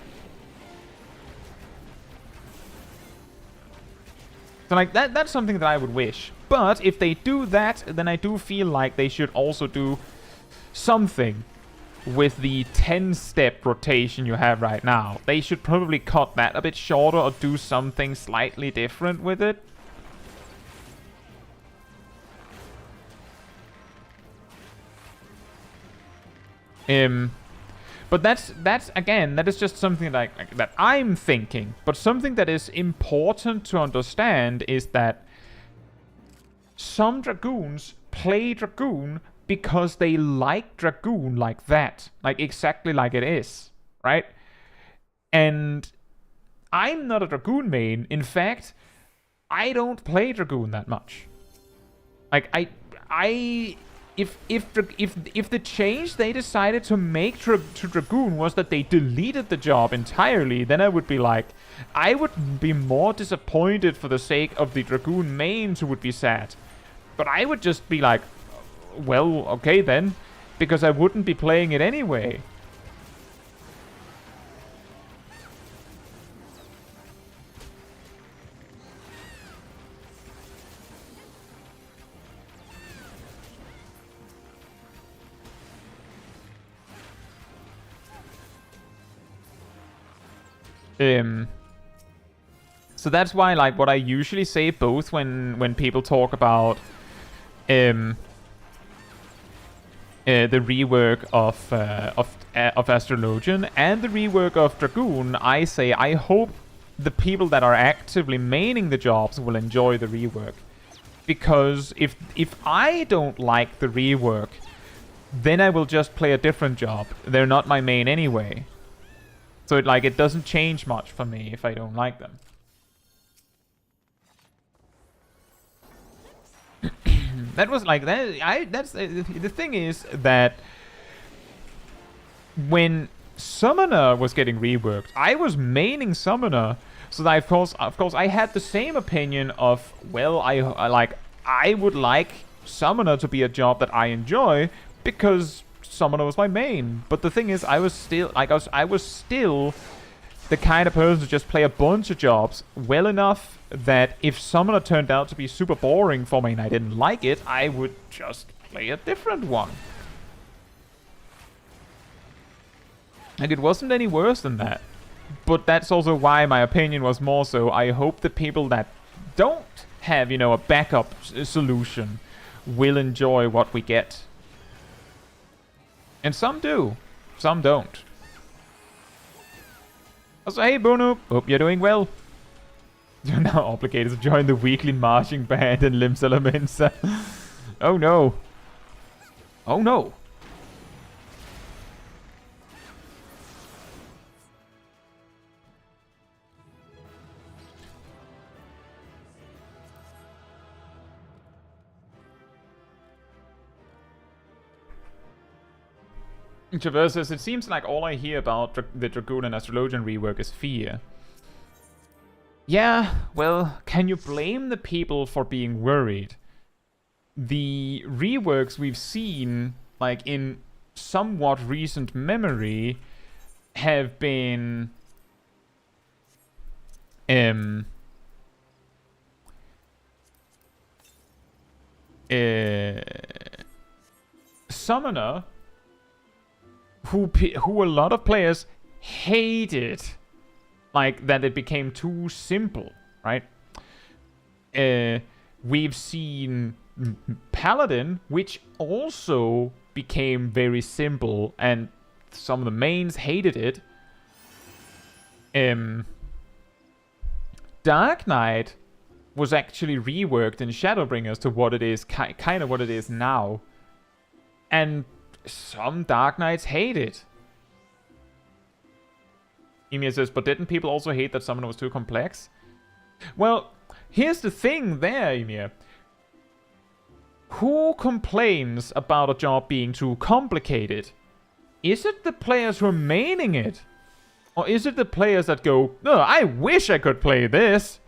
So like that's something that I would wish. But if they do that, then I do feel like they should also do something with the 10-step rotation you have right now. They should probably cut that a bit shorter or do something slightly different with it. But that's again, that is just something like that I'm thinking. But something that is important to understand is that some Dragoons play Dragoon because they like Dragoon like that. Like exactly like it is, right? And I'm not a Dragoon main. In fact, I don't play Dragoon that much. Like if the change they decided to make to Dragoon was that they deleted the job entirely, then I would be like, I would be more disappointed for the sake of the Dragoon mains who would be sad. But I would just be like, well, okay then, because I wouldn't be playing it anyway. So that's why, like, what I usually say both when people talk about the rework of Astrologian and the rework of Dragoon, I say I hope the people that are actively maining the jobs will enjoy the rework. Because if I don't like the rework, then I will just play a different job. They're not my main anyway. So it doesn't change much for me if I don't like them. That was like that. That's the thing is that when Summoner was getting reworked, I was maining Summoner, so that of course I had the same opinion of, well, I would like Summoner to be a job that I enjoy because Summoner was my main. But the thing is, I was still the kind of person to just play a bunch of jobs well enough that if Summoner turned out to be super boring for me and I didn't like it, I would just play a different one. And it wasn't any worse than that. But that's also why my opinion was more so, I hope the people that don't have, a backup solution will enjoy what we get. And some do. Some don't. Also, hey Bono, hope you're doing well. You're now obligated to join the weekly marching band and Limbs Elements. Oh no. Oh no. Traverse says, it seems like all I hear about the Dragoon and Astrologian rework is fear. Yeah, well, can you blame the people for being worried? The reworks we've seen, like in somewhat recent memory, have been Summoner, who a lot of players hated, like that it became too simple, right? We've seen Paladin, which also became very simple, and some of the mains hated it. Dark Knight was actually reworked in Shadowbringers to what it is, kind of what it is now, and some Dark Knights hate it. Emir says, but didn't people also hate that Summoner was too complex? Well, here's the thing there, Emir. Who complains about a job being too complicated? Is it the players who are maining it? Or is it the players that go, oh, I wish I could play this?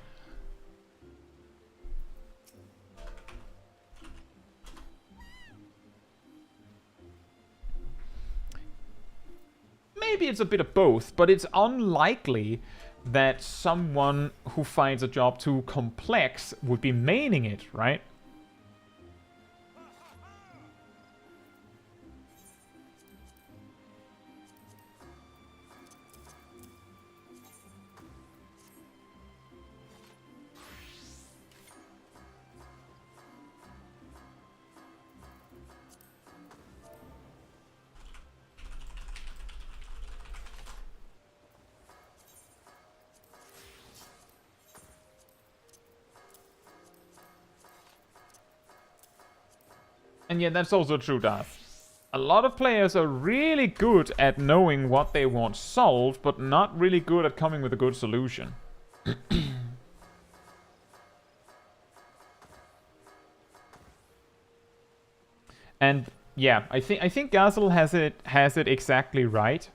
Maybe it's a bit of both, but it's unlikely that someone who finds a job too complex would be maining it, right? And yeah, that's also true, Darth. A lot of players are really good at knowing what they want solved, but not really good at coming with a good solution. And yeah, I think Gazel has it exactly right.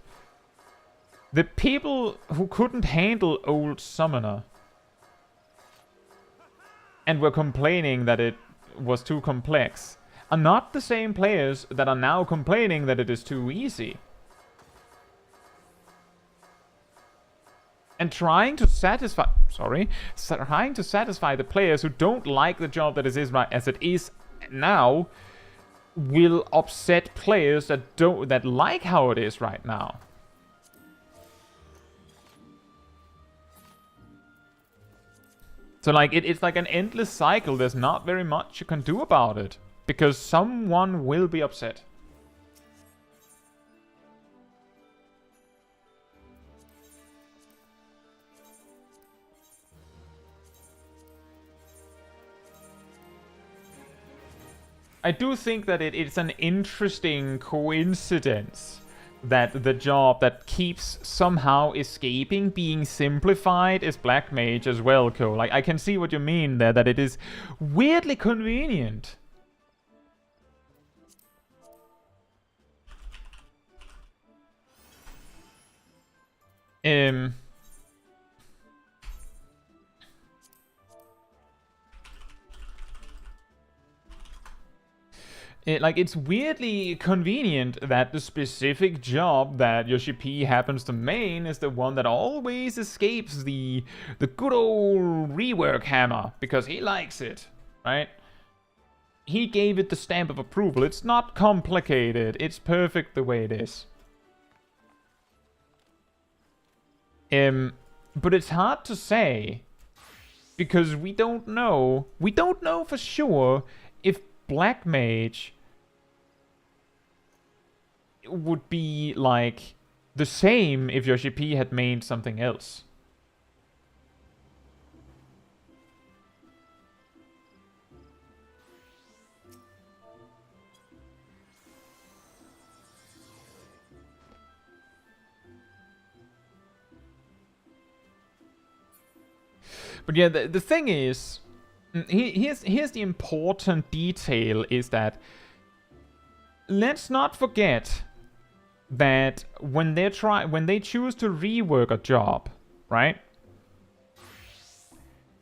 The people who couldn't handle old Summoner and were complaining that it was too complex are not the same players that are now complaining that it is too easy. And trying to satisfy the players who don't like the job that it is right as it is now will upset players that like how it is right now. So like it's like an endless cycle. There's not very much you can do about it because someone will be upset. I do think that it's an interesting coincidence that the job that keeps somehow escaping being simplified is Black Mage as well, Cole. Like, I can see what you mean there, that it is weirdly convenient. It's weirdly convenient that the specific job that Yoshi P happens to main is the one that always escapes the good old rework hammer, because he likes it, right? He gave it the stamp of approval. It's not complicated. It's perfect the way it is. But it's hard to say, because we don't know. We don't know for sure if Black Mage would be like the same if Yoshi P had made something else. But yeah, the thing is, here's the important detail, is that let's not forget that when they choose to rework a job, right?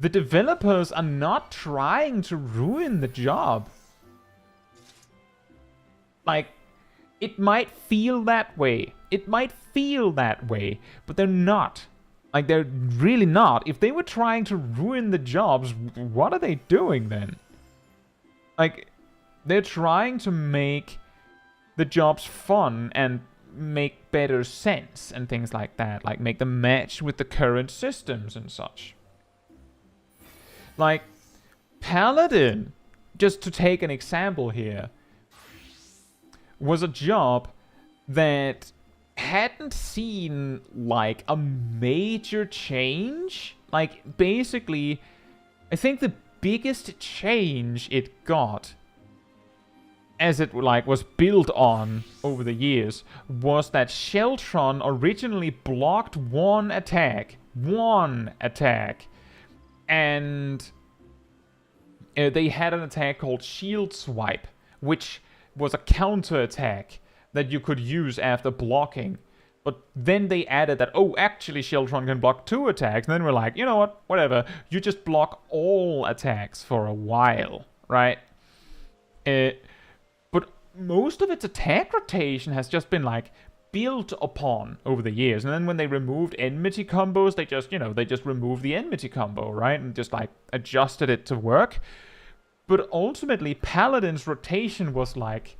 The developers are not trying to ruin the job. Like, it might feel that way. It might feel that way, but they're not. Like, they're really not. If they were trying to ruin the jobs, what are they doing then? Like, they're trying to make the jobs fun and make better sense and things like that. Like, make them match with the current systems and such. Like, Paladin, just to take an example here, was a job that hadn't seen like a major change. Like, basically, I think the biggest change it got, as it like was built on over the years, was that Sheltron originally blocked one attack, and they had an attack called Shield Swipe, which was a counter attack that you could use after blocking. But then they added that, oh, actually Sheltron can block 2 attacks. And then we're like, you know what, whatever, you just block all attacks for a while, right? But most of its attack rotation has just been like built upon over the years. And then when they removed enmity combos, they just removed the enmity combo, right? And just like adjusted it to work. But ultimately, Paladin's rotation was like,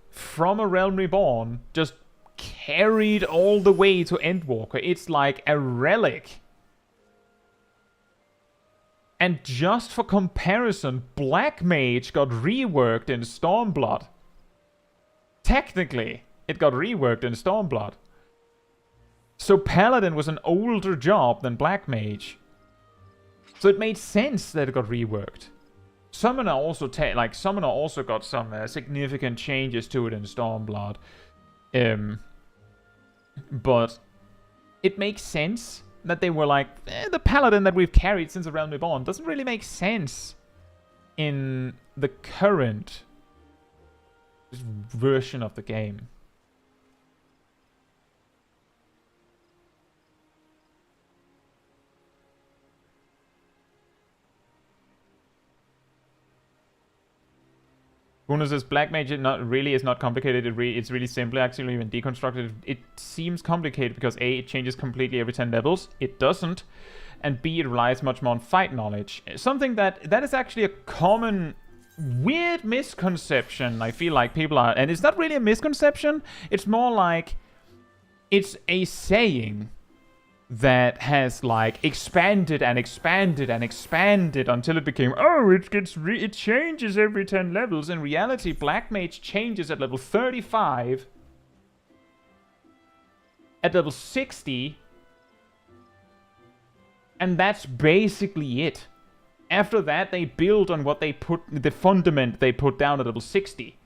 from A Realm Reborn, just carried all the way to Endwalker. It's like a relic. And just for comparison, Black Mage got reworked in Stormblood. Technically, it got reworked in Stormblood. So Paladin was an older job than Black Mage. So it made sense that it got reworked. Summoner also got some significant changes to it in Stormblood. But it makes sense that they were like, the Paladin that we've carried since A Realm Reborn doesn't really make sense in the current version of the game. Bruno says Black Mage is not complicated. It's really simple. Actually, even deconstructed, it seems complicated because A, it changes completely every 10 levels. It doesn't. And B, it relies much more on fight knowledge. Something that is actually a common weird misconception. I feel like people are, and it's not really a misconception. It's more like it's a saying that has like expanded and expanded and expanded until it became, oh, it changes every 10 levels. In reality, Black Mage changes at level 35, at level 60, and that's basically it. After that, they build on what they put, the fundament they put down at level 60.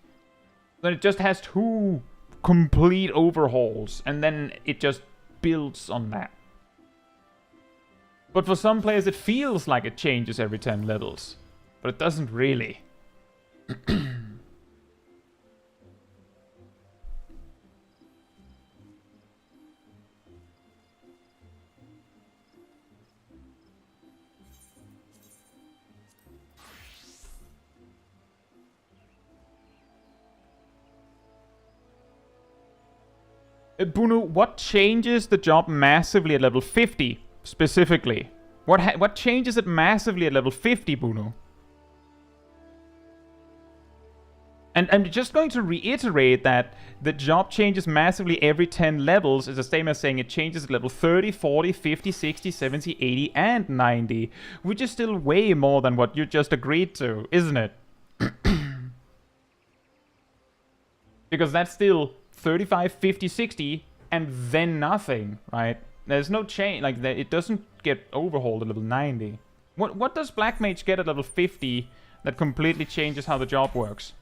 Then it just has 2 complete overhauls, and then it just builds on that. But for some players, it feels like it changes every 10 levels. But it doesn't really. Bunu, what changes the job massively at level 50, specifically? What changes it massively at level 50, Bunu? And I'm just going to reiterate that the job changes massively every 10 levels is the same as saying it changes at level 30, 40, 50, 60, 70, 80, and 90, which is still way more than what you just agreed to, isn't it? Because that's still 35, 50, 60, and then nothing, right? There's no change, like, it doesn't get overhauled at level 90. What does Black Mage get at level 50 that completely changes how the job works?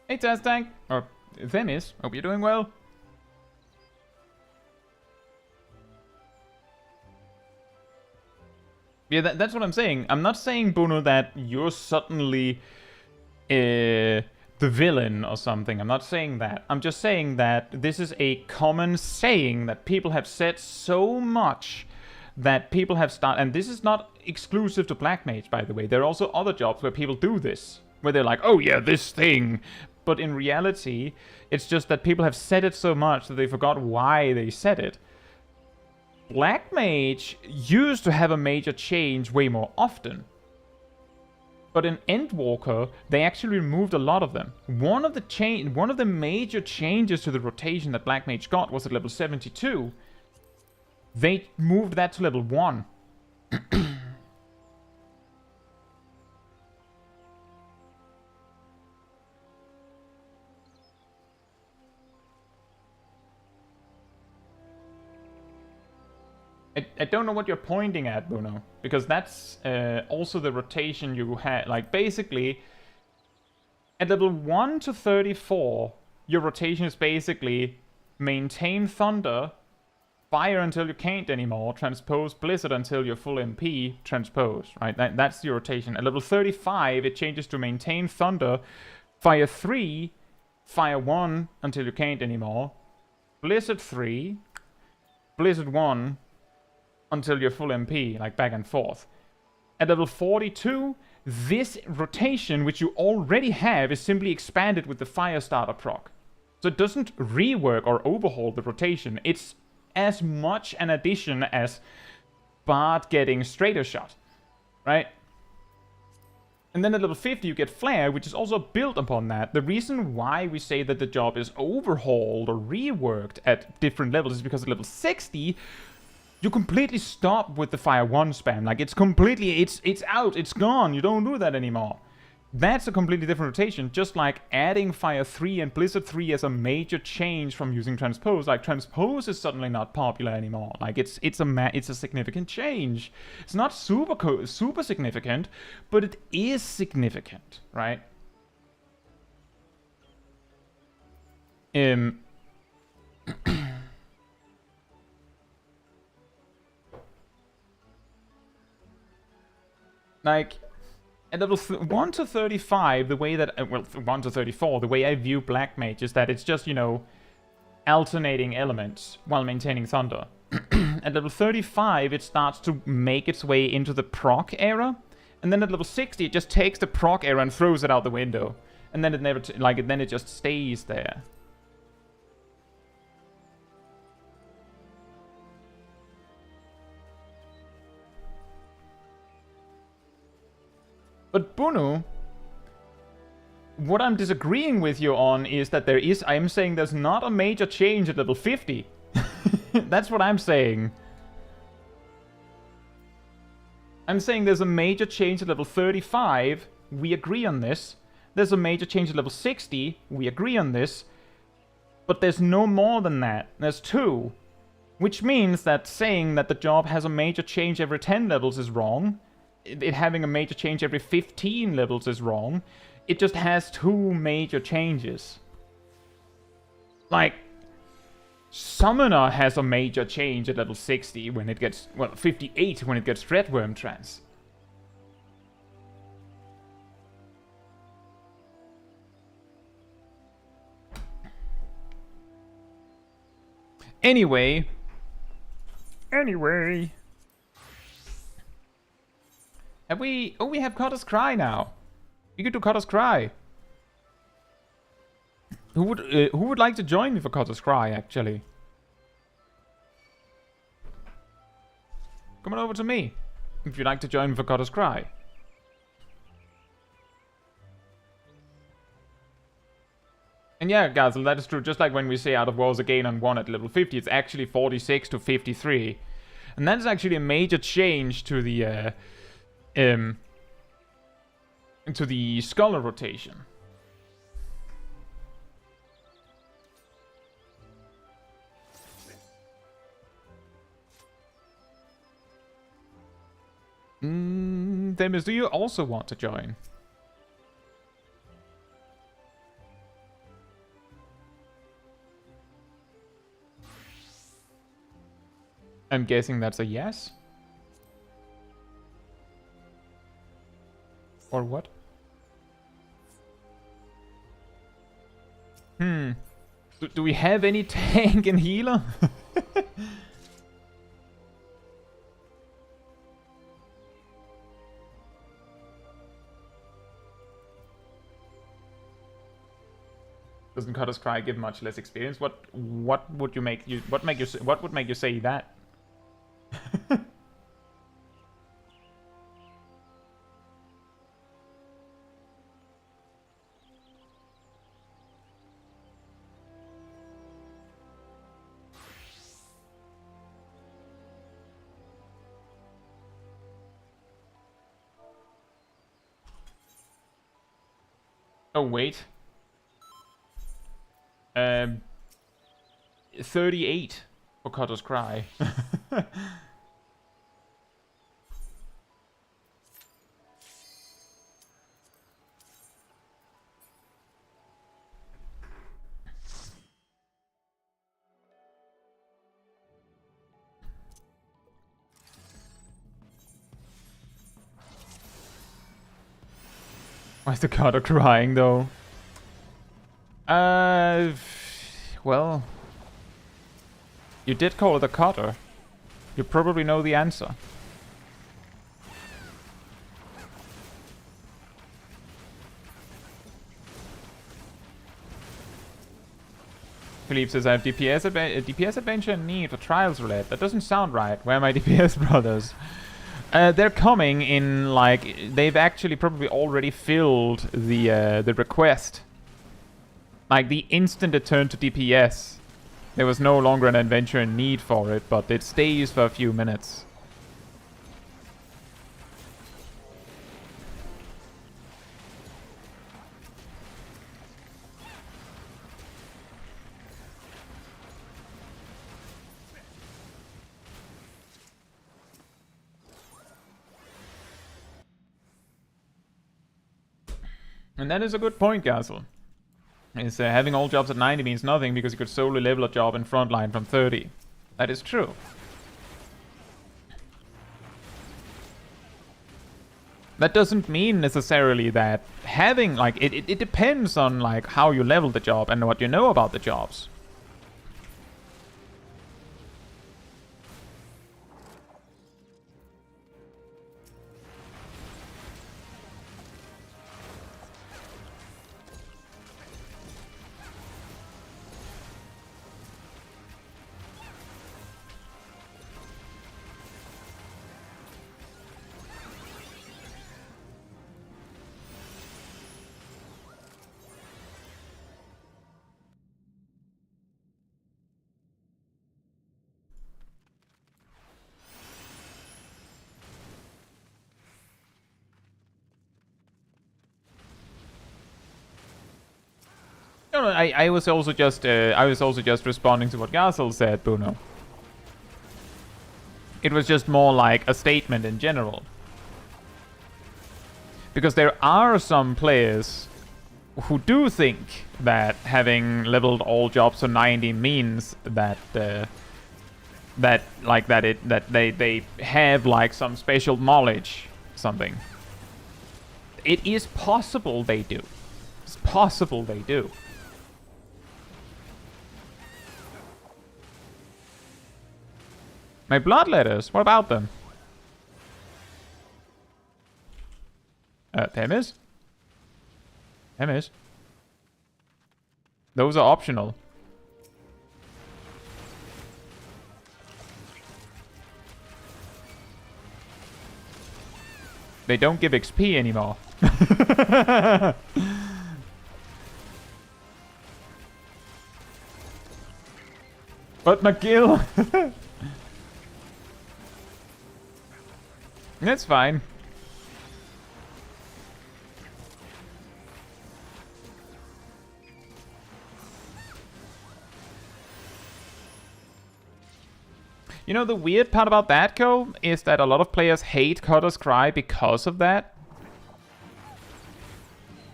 Hey Tank, or Themis, hope you're doing well. Yeah, that's what I'm saying. I'm not saying, Bruno, that you're suddenly the villain or something. I'm not saying that. I'm just saying that this is a common saying that people have said so much that people have started... And this is not exclusive to Black Mage, by the way. There are also other jobs where people do this. Where they're like, oh yeah, this thing... But in reality, it's just that people have said it so much that they forgot why they said it. Black Mage used to have a major change way more often. But in Endwalker, they actually removed a lot of them. One of the major changes to the rotation that Black Mage got was at level 72. They moved that to level 1. I don't know what you're pointing at, Bruno, because that's also the rotation you had. Like, basically, at level 1 to 34, your rotation is basically maintain Thunder, fire until you can't anymore, transpose Blizzard until you're full MP, transpose, right? That's your rotation. At level 35, it changes to maintain Thunder, fire 3, fire 1 until you can't anymore, Blizzard 3, Blizzard 1, until you're full MP, like back and forth. At level 42, this rotation, which you already have, is simply expanded with the Firestarter proc. So it doesn't rework or overhaul the rotation. It's as much an addition as Bard getting Straighter Shot, right? And then at level 50, you get Flare, which is also built upon that. The reason why we say that the job is overhauled or reworked at different levels is because at level 60, you completely stop with the Fire 1 spam. Like, it's completely... It's out. It's gone. You don't do that anymore. That's a completely different rotation. Just like adding Fire 3 and Blizzard 3 as a major change from using Transpose. Like, Transpose is suddenly not popular anymore. Like, it's a significant change. It's not super significant, but it is significant, right? Like, at level 1 to 35, the way that... well, 1 to 34, the way I view Black Mage is that it's just, you know, alternating elements while maintaining Thunder. At level 35, it starts to make its way into the proc era. And then at level 60, it just takes the proc era and throws it out the window. And then it never... then it just stays there. But Bunu, what I'm disagreeing with you on is that I am saying there's not a major change at level 50. That's what I'm saying. I'm saying there's a major change at level 35. We agree on this. There's a major change at level 60. We agree on this. But there's no more than that. There's 2. Which means that saying that the job has a major change every 10 levels is wrong. It having a major change every 15 levels is wrong. It just has 2 major changes. Like, Summoner has a major change at level 60 when it gets, well, 58 when it gets Threadworm Trance. Anyway. Have we... Oh, we have Cotter's Cry now. We could do Cotter's Cry. Who would like to join me for Cotter's Cry, actually? Come on over to me, if you'd like to join me for Cotter's Cry. And yeah, guys, that is true. Just like when we say Out of Walls again on 1 at level 50, it's actually 46 to 53. And that is actually a major change to the Scholar rotation. Themis, do you also want to join? I'm guessing that's a yes? Or what? Do we have any tank and healer? Doesn't Cutter's Cry give much less experience? What would you make you what would make you say that? Oh wait. 38 for Cutter's Cry. Why is the Cutter crying though? Well, you did call it a Cutter. You probably know the answer. Philippe says, I have DPS adventure and need for Trials Roulette. That doesn't sound right. Where are my DPS brothers? They're coming in, like, they've actually probably already filled the request. Like, the instant it turned to DPS, there was no longer an adventure in need for it, but it stays for a few minutes. And that is a good point, Gasel. Is having all jobs at 90 means nothing because you could solely level a job in frontline from 30. That is true. That doesn't mean necessarily that having, like, it depends on, like, how you level the job and what you know about the jobs. No, I was also just responding to what Gazel said, Bruno. It was just more like a statement in general. Because there are some players who do think that having leveled all jobs to 90 means that they have like some special knowledge, something. It is possible they do. It's possible they do. My bloodletters, what about them? Themis? Themis? Those are optional. They don't give XP anymore. But McGill! That's fine. You know, the weird part about that, Cole, is that a lot of players hate Cutter's Cry because of that.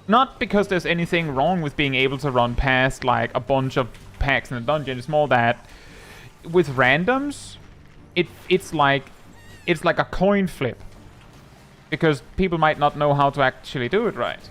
Not because there's anything wrong with being able to run past, like, a bunch of packs in a dungeon. It's more that with randoms, it's like a coin flip. Because people might not know how to actually do it right.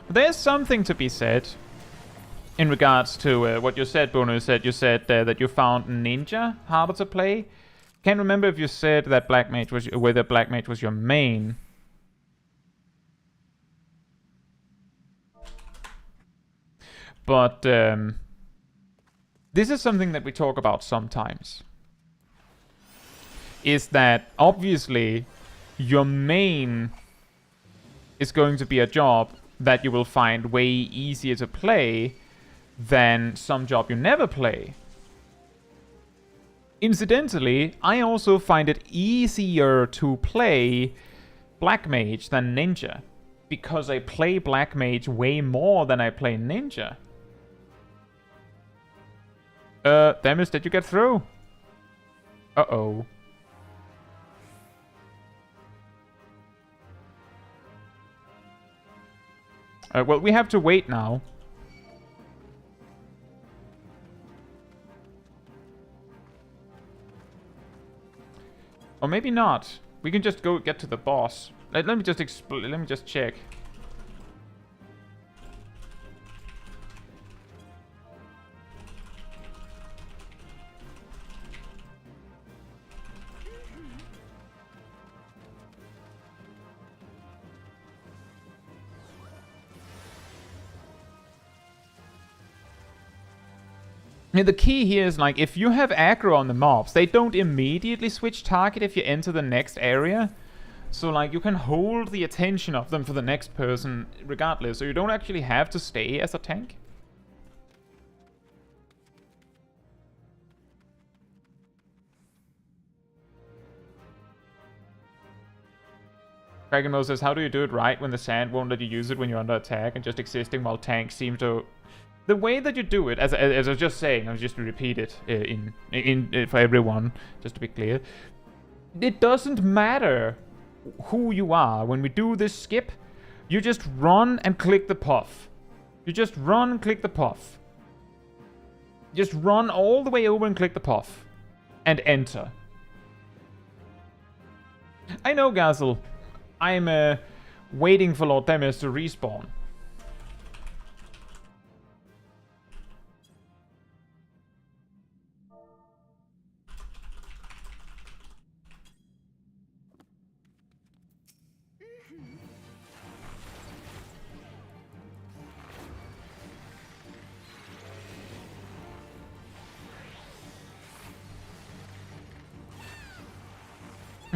There's something to be said in regards to what you said, Bruno. You said that you found Ninja harder to play. Can't remember if you said that Black Mage was whether Black Mage was your main. But this is something that we talk about sometimes. Is that obviously your main is going to be a job that you will find way easier to play than some job you never play. Incidentally, I also find it easier to play Black Mage than Ninja, because I play Black Mage way more than I play Ninja. Themis, did you get through? Uh-oh. Well, we have to wait now. Or maybe not. We can just go get to the boss. Let me just check. The key here is, like, if you have aggro on the mobs, they don't immediately switch target if you enter the next area. So, like, you can hold the attention of them for the next person regardless. So you don't actually have to stay as a tank. Dragon says, how do you do it right when the sand won't let you use it when you're under attack and just existing while tanks seem to... The way that you do it, as I was just saying, I'll just repeat it for everyone, just to be clear. It doesn't matter who you are. When we do this skip, you just run and click the puff. You just run and click the puff. Just run all the way over and click the puff. And enter. I know, Gazel. I'm waiting for Lord Themis to respawn.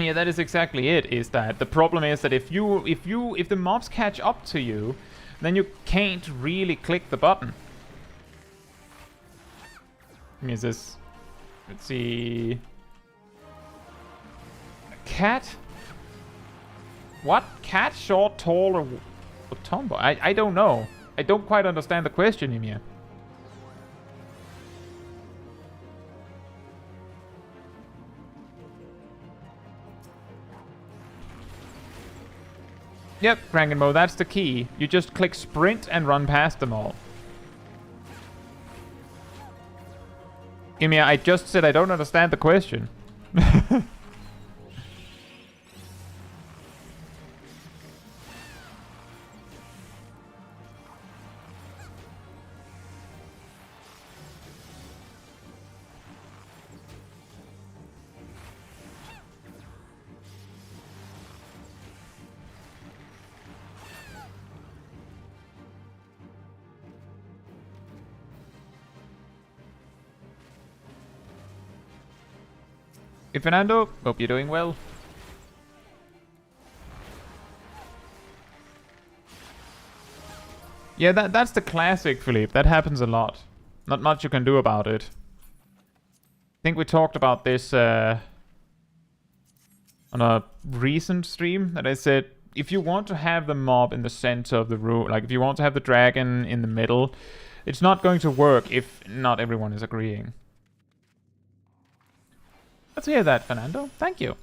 Yeah, that is exactly it. Is that the problem is that if the mobs catch up to you, then you can't really click the button. Is this? Let's see. Cat? What? Cat, short, tall, or tomboy? I don't know. I don't quite understand the question, Ymir. Yep, Crankenmo, that's the key. You just click sprint and run past them all. Ymir, I just said I don't understand the question. Hey Fernando, hope you're doing well. Yeah, that's the classic, Philippe. That happens a lot. Not much you can do about it. I think we talked about this on a recent stream that I said, if you want to have the mob in the center of the room, like if you want to have the dragon in the middle, it's not going to work if not everyone is agreeing. Let's hear that, Fernando. Thank you.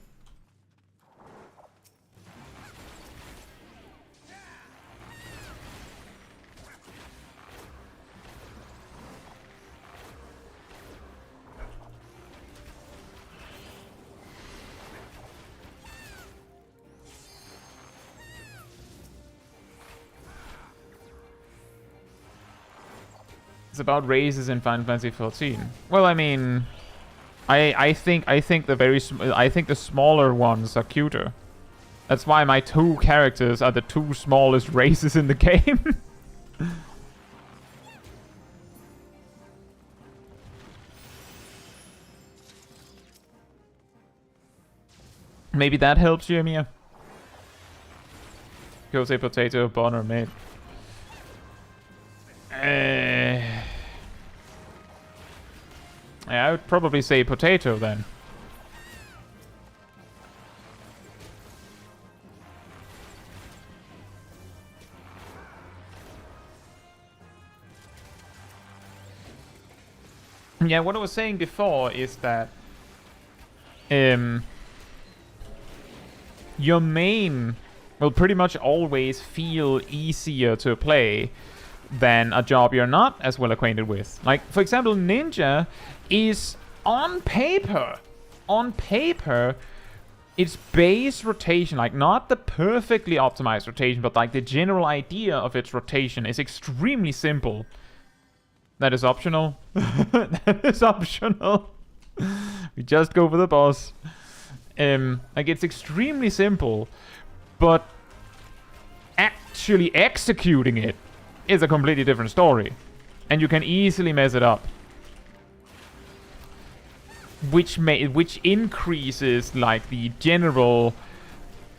It's about raises in Final Fantasy XIV. Well, I mean, I think the smaller ones are cuter. That's why my two characters are the two smallest races in the game. Maybe that helps you, Mia. Goes a potato, bun, or mid. Yeah, I would probably say potato then. Yeah, what I was saying before is that your main will pretty much always feel easier to play than a job you're not as well acquainted with. Like, for example, Ninja is on paper, its base rotation, like not the perfectly optimized rotation, but like the general idea of its rotation is extremely simple. That is optional. That is optional. We just go for the boss. Like, it's extremely simple, but actually executing it is a completely different story. And you can easily mess it up. Which increases, like, the general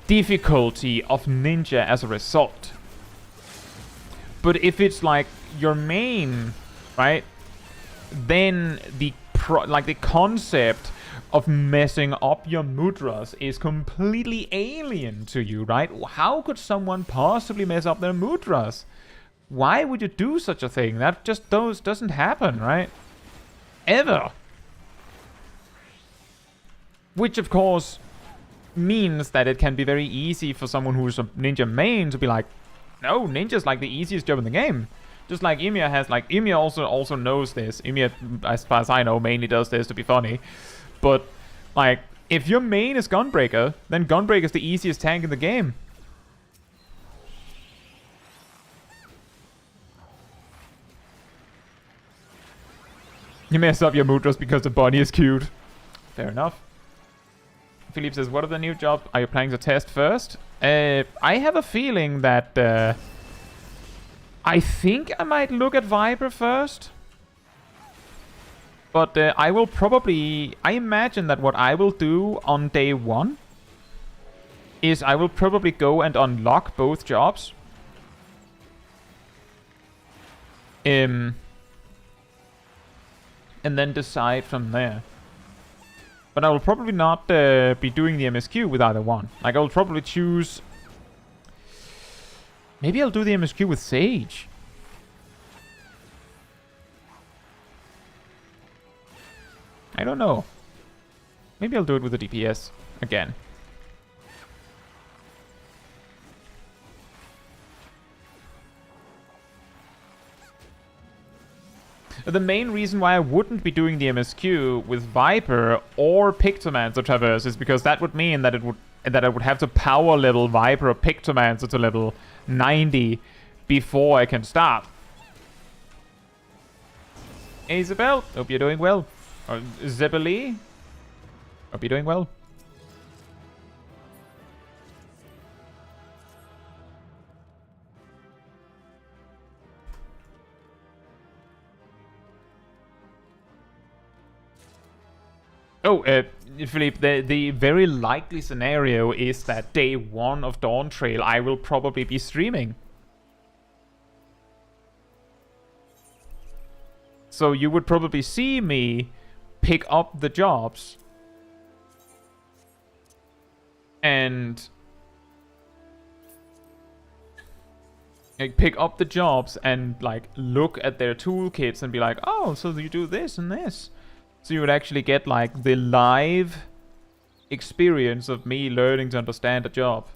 difficulty of Ninja as a result. But if it's, like, your main, right, then the concept of messing up your mudras is completely alien to you, right? How could someone possibly mess up their mudras? Why would you do such a thing? That just doesn't happen, right? Ever. Which, of course, means that it can be very easy for someone who's a Ninja main to be like, no, Ninja's like the easiest job in the game. Just like Ymir has, like, Ymir also knows this. Ymir, as far as I know, mainly does this to be funny. But, like, if your main is Gunbreaker, then Gunbreaker's the easiest tank in the game. You mess up your mudras because the bunny is cute. Fair enough. Philippe says, what are the new jobs? Are you planning to test first? I have a feeling that I think I might look at Viper first. But I will probably... I imagine that what I will do on day one is I will probably go and unlock both jobs. And then decide from there. But I will probably not be doing the MSQ with either one. Like, I will probably choose... Maybe I'll do the MSQ with Sage. I don't know. Maybe I'll do it with the DPS again. The main reason why I wouldn't be doing the MSQ with Viper or Pictomancer Traverse is because that would mean that I would have to power level Viper or Pictomancer to level 90 before I can start. Hey Isabel, hope you're doing well. Or Zebeli, hope you're doing well. Oh, Philippe, the very likely scenario is that day 1 of Dawn Trail I will probably be streaming. So you would probably see me pick up the jobs and like pick up the jobs and like look at their toolkits and be like, oh, so you do this and this. So you would actually get like the live experience of me learning to understand a job.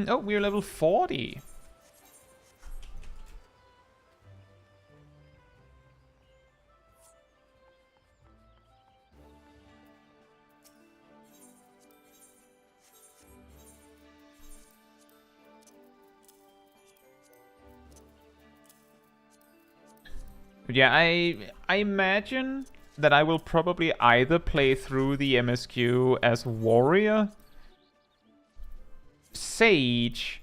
Oh, we're level 40. But yeah, I imagine that I will probably either play through the MSQ as Warrior, Sage,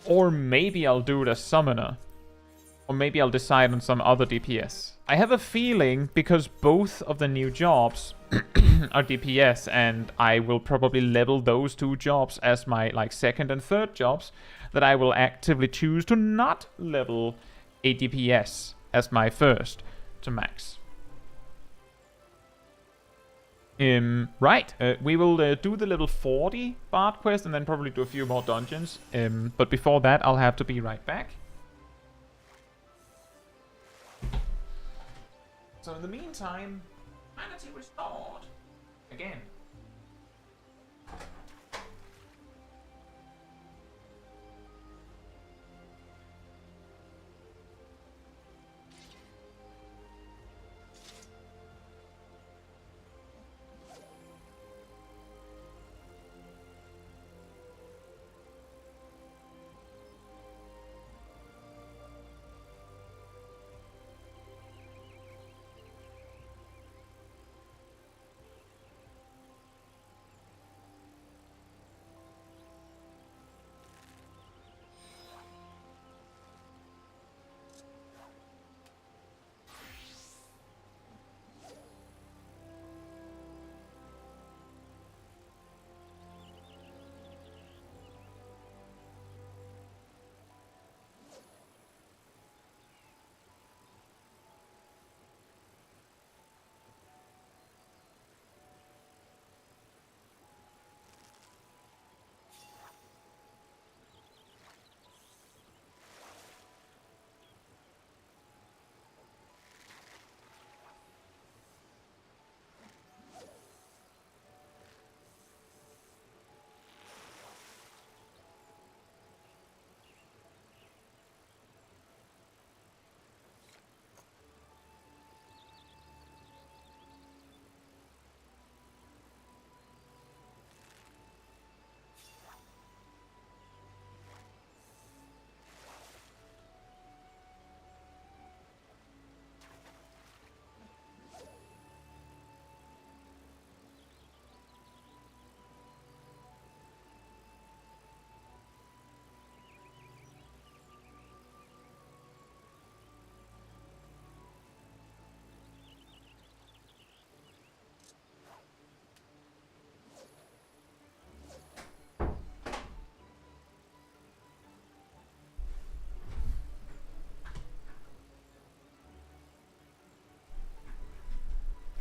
or maybe I'll do it as Summoner. Or maybe I'll decide on some other DPS. I have a feeling, because both of the new jobs are DPS, and I will probably level those two jobs as my like second and third jobs, that I will actively choose to not level a DPS as my first to max. Right, we will do the level 40 Bard quest and then probably do a few more dungeons. But before that, I'll have to be right back. So in the meantime, humanity restored again.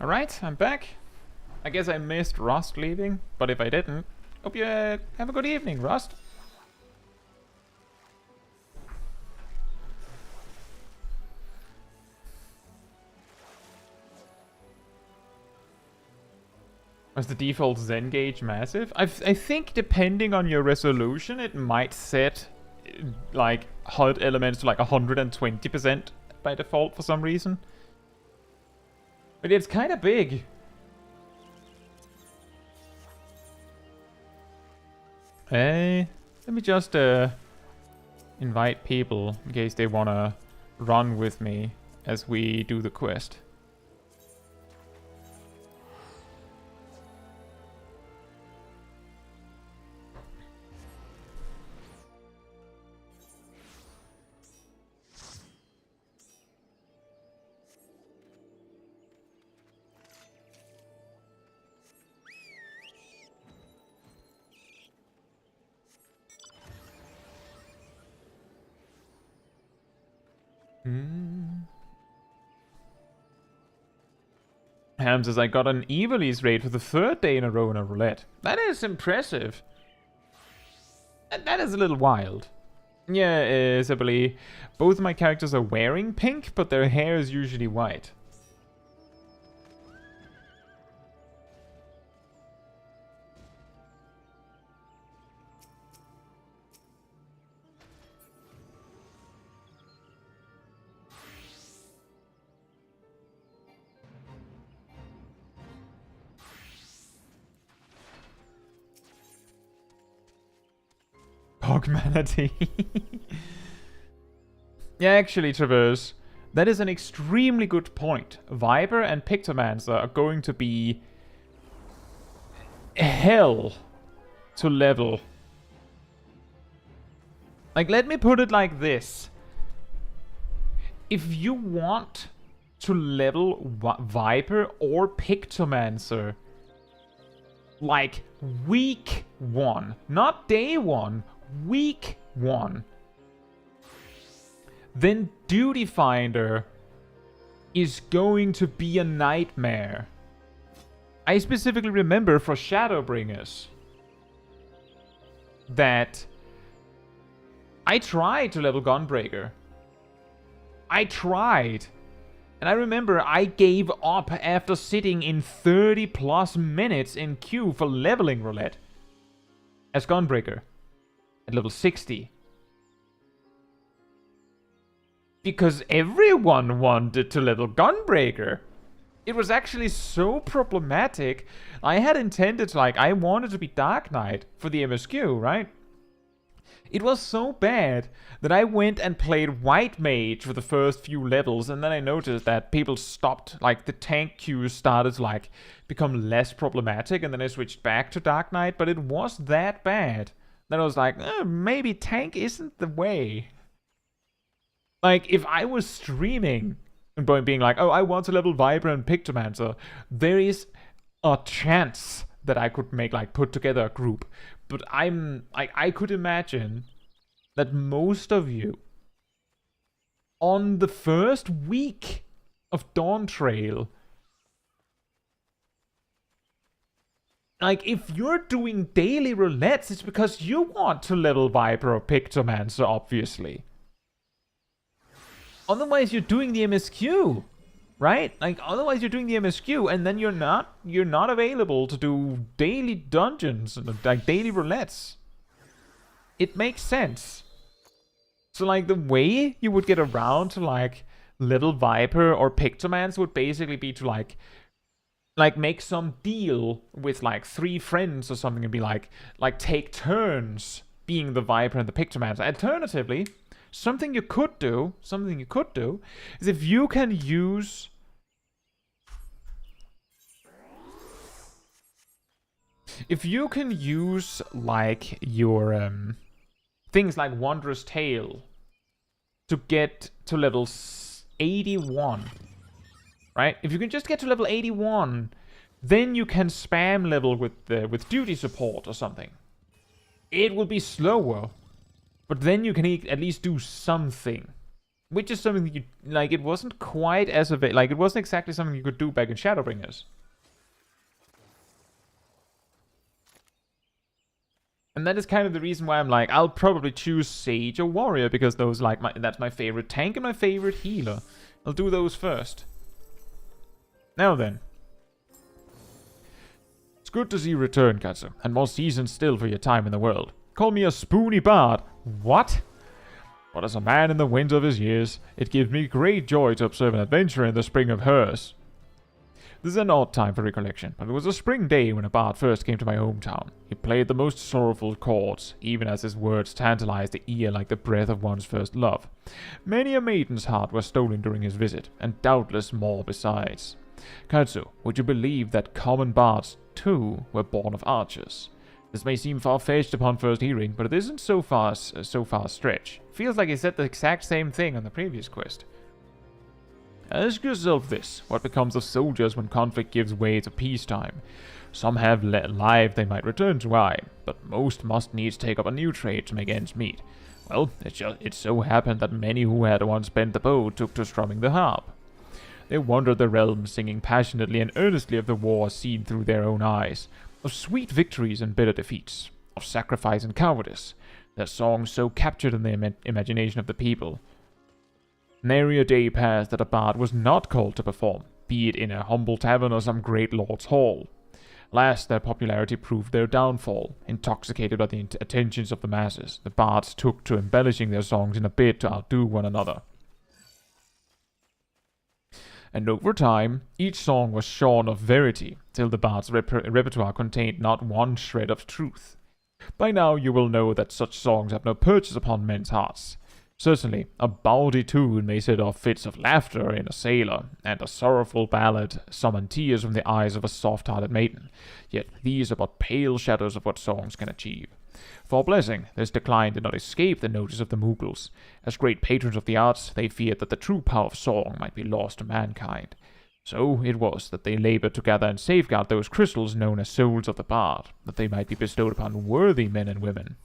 Alright, I'm back. I guess I missed Rust leaving, but if I didn't, hope you have a good evening, Rust. Was the default Zen gauge massive? I think depending on your resolution, it might set like HUD elements to like 120% by default for some reason. But it's kind of big. Hey, let me just invite people in case they want to run with me as we do the quest. Ham says, I got an Evilise raid for the 3rd day in a row in a roulette. That is impressive. That is a little wild. Yeah, simply, both of my characters are wearing pink, but their hair is usually white. Pogmanity. Yeah, actually, Traverse, that is an extremely good point. Viper and Pictomancer are going to be hell to level. Like, let me put it like this. If you want to level Viper or Pictomancer, like, week 1, not day 1, week 1, then Duty Finder is going to be a nightmare. I specifically remember for Shadowbringers that I tried to level Gunbreaker. I tried. And I remember I gave up after sitting in 30 plus minutes in queue for leveling Roulette as Gunbreaker at level 60. Because everyone wanted to level Gunbreaker. It was actually so problematic. I had intended to, I wanted to be Dark Knight for the MSQ, right? It was so bad that I went and played White Mage for the first few levels, and then I noticed that people stopped, the tank queues started to, become less problematic, and then I switched back to Dark Knight, but it was that bad. Then I was like, maybe tank isn't the way. If I was streaming and being like, oh, I want to level Viper and Pictomancer, there is a chance that I could make, put together a group. But I could imagine that most of you, on the first week of Dawn Trail, if you're doing daily roulettes, it's because you want to level Viper or Pictomancer, obviously. Otherwise, you're doing the MSQ, right? Otherwise you're doing the MSQ, and then you're not available to do daily dungeons, daily roulettes. It makes sense. So, the way you would get around to, level Viper or Pictomancer would basically be to, make some deal with, 3 friends or something and be take turns being the Viper and the Pictomancer. Alternatively, something you could do is if you can use your things like Wondrous Tale to get to level 81, right? If you can just get to level 81, then you can spam level with duty support or something. It will be slower, but then you can at least do something. Which is something you, like, it wasn't quite as like, it wasn't exactly something you could do back in Shadowbringers. And that is kind of the reason why I'm like, I'll probably choose Sage or Warrior, because those, like, that's my favorite tank and my favorite healer. I'll do those first. Now then. It's good to see you return, Caetsu, and more seasoned still for your time in the world. Call me a spoony bard. What? But as a man in the wind of his years, it gives me great joy to observe an adventure in the spring of hers. This is an odd time for recollection, but it was a spring day when a bard first came to my hometown. He played the most sorrowful chords, even as his words tantalized the ear like the breath of one's first love. Many a maiden's heart was stolen during his visit, and doubtless more besides. Caetsu, would you believe that common bards, too, were born of archers? This may seem far-fetched upon first hearing, but it isn't so far a stretch. Feels like he said the exact same thing on the previous quest. Ask yourself this: what becomes of soldiers when conflict gives way to peacetime? Some have life they might return to, aye, but most must needs take up a new trade to make ends meet. Well, it so happened that many who had once bent the bow took to strumming the harp. They wandered the realm, singing passionately and earnestly of the war seen through their own eyes, of sweet victories and bitter defeats, of sacrifice and cowardice, their songs so captured in the imagination of the people. Nary a day passed that a bard was not called to perform, be it in a humble tavern or some great lord's hall. Last, their popularity proved their downfall. Intoxicated by the attentions of the masses, the bards took to embellishing their songs in a bid to outdo one another. And over time, each song was shorn of verity, till the bard's repertoire contained not one shred of truth. By now you will know that such songs have no purchase upon men's hearts. Certainly, a bawdy tune may set off fits of laughter in a sailor, and a sorrowful ballad summon tears from the eyes of a soft-hearted maiden. Yet these are but pale shadows of what songs can achieve. For blessing, this decline did not escape the notice of the Mughals. As great patrons of the arts, they feared that the true power of song might be lost to mankind. So it was that they labored to gather and safeguard those crystals known as souls of the bard, that they might be bestowed upon worthy men and women.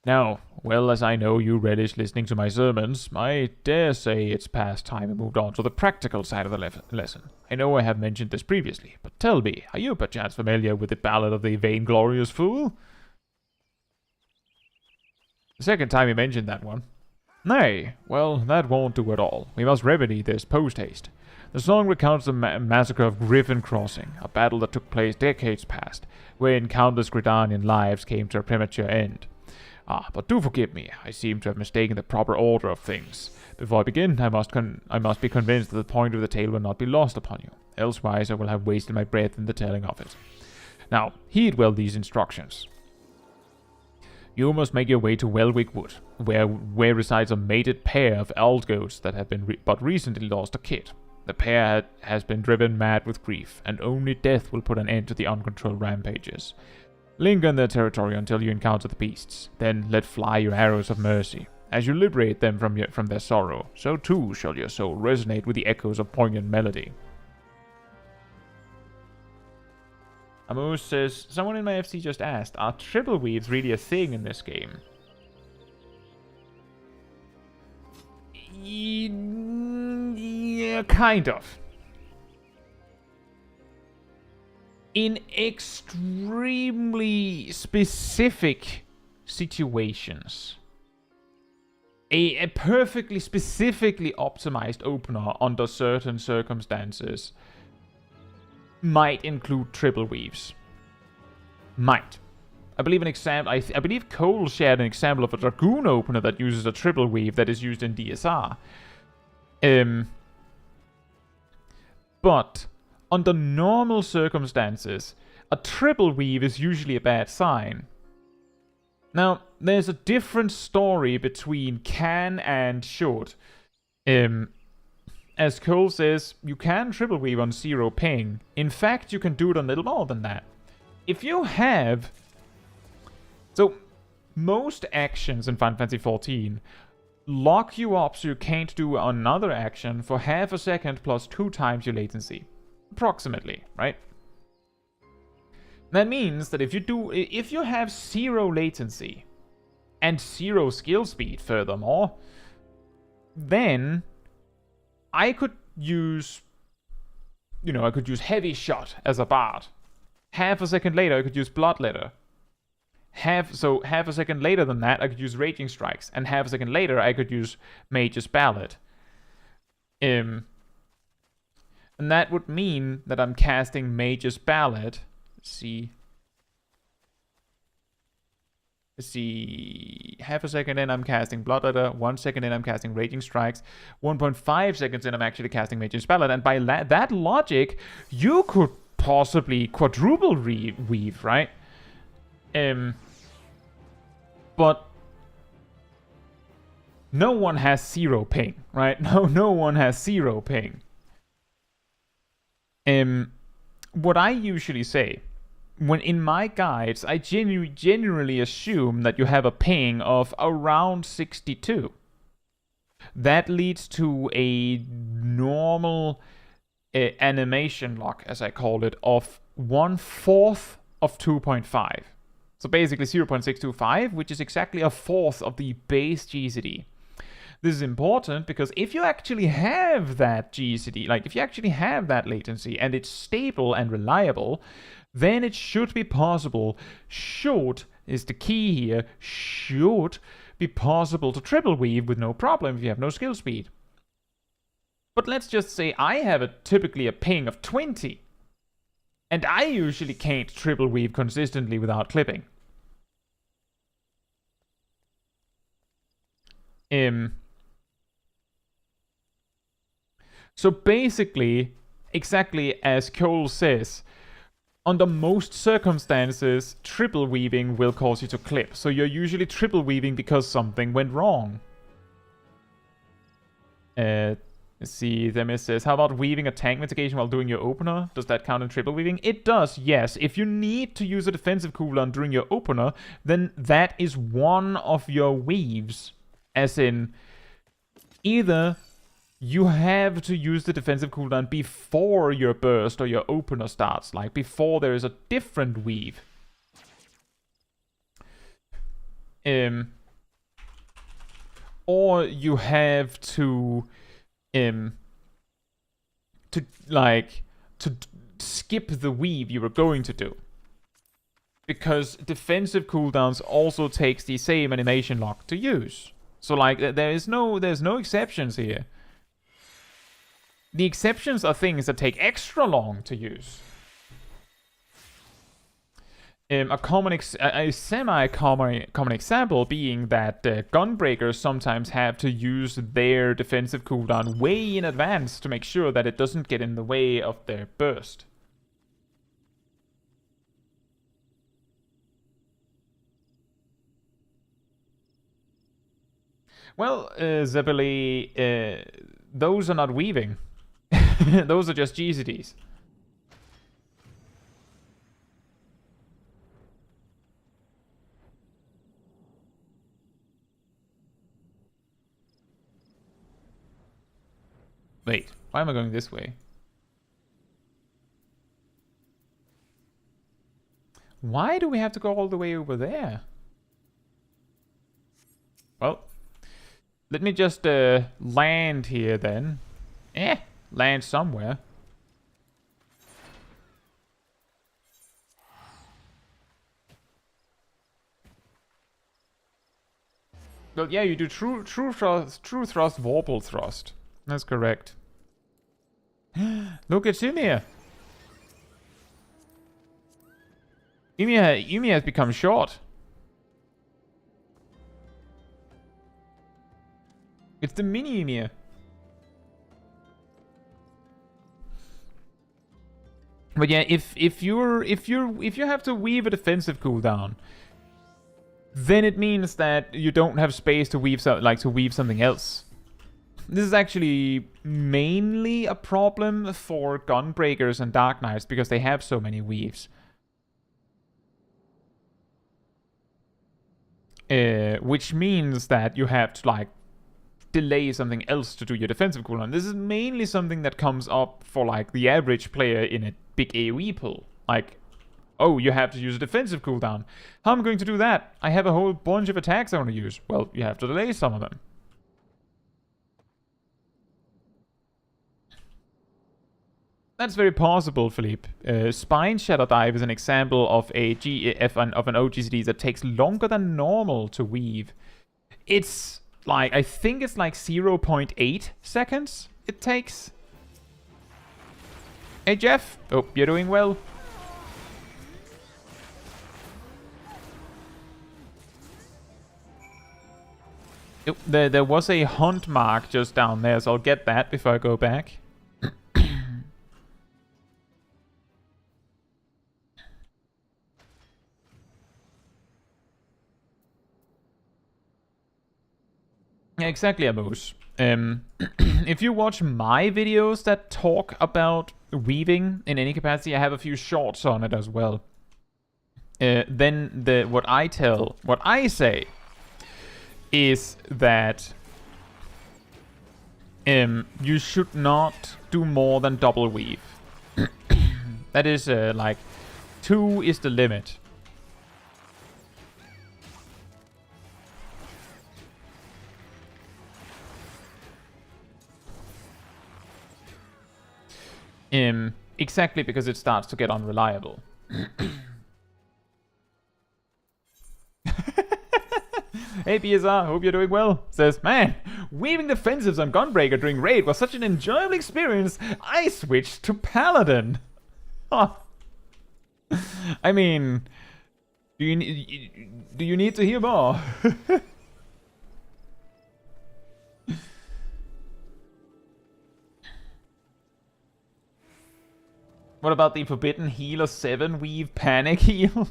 Now, well as I know you relish listening to my sermons, I dare say it's past time we moved on to the practical side of the lesson. I know I have mentioned this previously, but tell me, are you perchance familiar with the Ballad of the Vainglorious Fool? The second time you mentioned that one. Nay, well, that won't do at all. We must remedy this post-haste. The song recounts the massacre of Griffin Crossing, a battle that took place decades past, wherein countless Gridanian lives came to a premature end. Ah, but do forgive me, I seem to have mistaken the proper order of things. Before I begin, I must be convinced that the point of the tale will not be lost upon you, elsewise I will have wasted my breath in the telling of it. Now, heed well these instructions. You must make your way to Welwick Wood, where resides a mated pair of Aldgoats that have been but recently lost a kid. The pair has been driven mad with grief, and only death will put an end to the uncontrolled rampages. Linger in their territory until you encounter the beasts, then let fly your arrows of mercy. As you liberate them from their sorrow, so too shall your soul resonate with the echoes of poignant melody. Amus says, someone in my FC just asked, are triple weaves really a thing in this game? Yeah, kind of. In extremely specific situations, a perfectly specifically optimized opener under certain circumstances might include triple weaves. Might. I believe an example. I believe Cole shared an example of a Dragoon opener that uses a triple weave that is used in DSR. But under normal circumstances, a triple weave is usually a bad sign. Now, there's a different story between can and should. As Cole says, you can triple weave on 0 ping. In fact, you can do it a little more than that. If you have... So, most actions in Final Fantasy XIV lock you up so you can't do another action for half a second plus 2 times your latency. Approximately, right? That means that if you have 0 latency and 0 skill speed, furthermore, then I could use, I could use Heavy Shot as a bard. Half a second later, I could use Bloodletter. Half a second later than that, I could use Raging Strikes. And half a second later, I could use Mage's Ballad. And that would mean that I'm casting Mage's Ballad. Let's see. Half a second in, I'm casting Bloodletter. 1 second in, I'm casting Raging Strikes. 1.5 seconds in, I'm actually casting Mage's Ballad. And by that logic, you could possibly quadruple weave, right? But no one has 0 ping, right? No one has 0 ping. What I usually say, when in my guides, I generally assume that you have a ping of around 62. That leads to a normal animation lock, as I call it, of 1/4 of 2.5. So basically 0.625, which is exactly 1/4 of the base GCD. This is important because if you actually have that GCD, like if you actually have that latency and it's stable and reliable, then it should be possible, should is the key here, should be possible to triple weave with no problem if you have no skill speed. But let's just say I have typically a ping of 20. And I usually can't triple weave consistently without clipping. So basically, exactly as Cole says, under most circumstances, triple weaving will cause you to clip. So you're usually triple weaving because something went wrong. Let's see, Themis says, how about weaving a tank mitigation while doing your opener? Does that count in triple weaving? It does, yes. If you need to use a defensive cooldown during your opener, then that is one of your weaves. As in, either you have to use the defensive cooldown before your burst or your opener starts, like before there is a different weave. Or you have to skip the weave you were going to do. Because defensive cooldowns also takes the same animation lock to use. So like there's no exceptions here. The exceptions are things that take extra long to use. A semi-common example being that gunbreakers sometimes have to use their defensive cooldown way in advance to make sure that it doesn't get in the way of their burst. Well, Zeppeli, those are not weaving. Those are just GCDs. Wait, why am I going this way? Why do we have to go all the way over there? Well, let me just land here then. Land somewhere. Well, yeah, you do true thrust, vorpal thrust. That's correct. Look at Ymir. Ymir has become short. It's the mini Ymir. But yeah, if you have to weave a defensive cooldown, then it means that you don't have space to weave something else. This is actually mainly a problem for gunbreakers and dark knights because they have so many weaves. Which means that you have to delay something else to do your defensive cooldown. This is mainly something that comes up for the average player in a big AoE pool. Oh, you have to use a defensive cooldown. How am I going to do that? I have a whole bunch of attacks I want to use. Well, you have to delay some of them. That's very possible, Philippe. Spine Shadow Dive is an example of an OGCD that takes longer than normal to weave. It's like, I think it's like 0.8 seconds it takes. Hey Jeff, hope you're doing well. There was a hunt mark just down there, so I'll get that before I go back. Yeah, exactly, Amos. If you watch my videos that talk about weaving in any capacity, I have a few shorts on it as well. Then what I say is that you should not do more than double weave. That is like 2 is the limit. Exactly, because it starts to get unreliable. Hey PSR, hope you're doing well. Says, man, weaving defensives on Gunbreaker during raid was such an enjoyable experience, I switched to Paladin. Huh. I mean, do you need to hear more? What about the Forbidden Healer 7 Weave Panic Heal?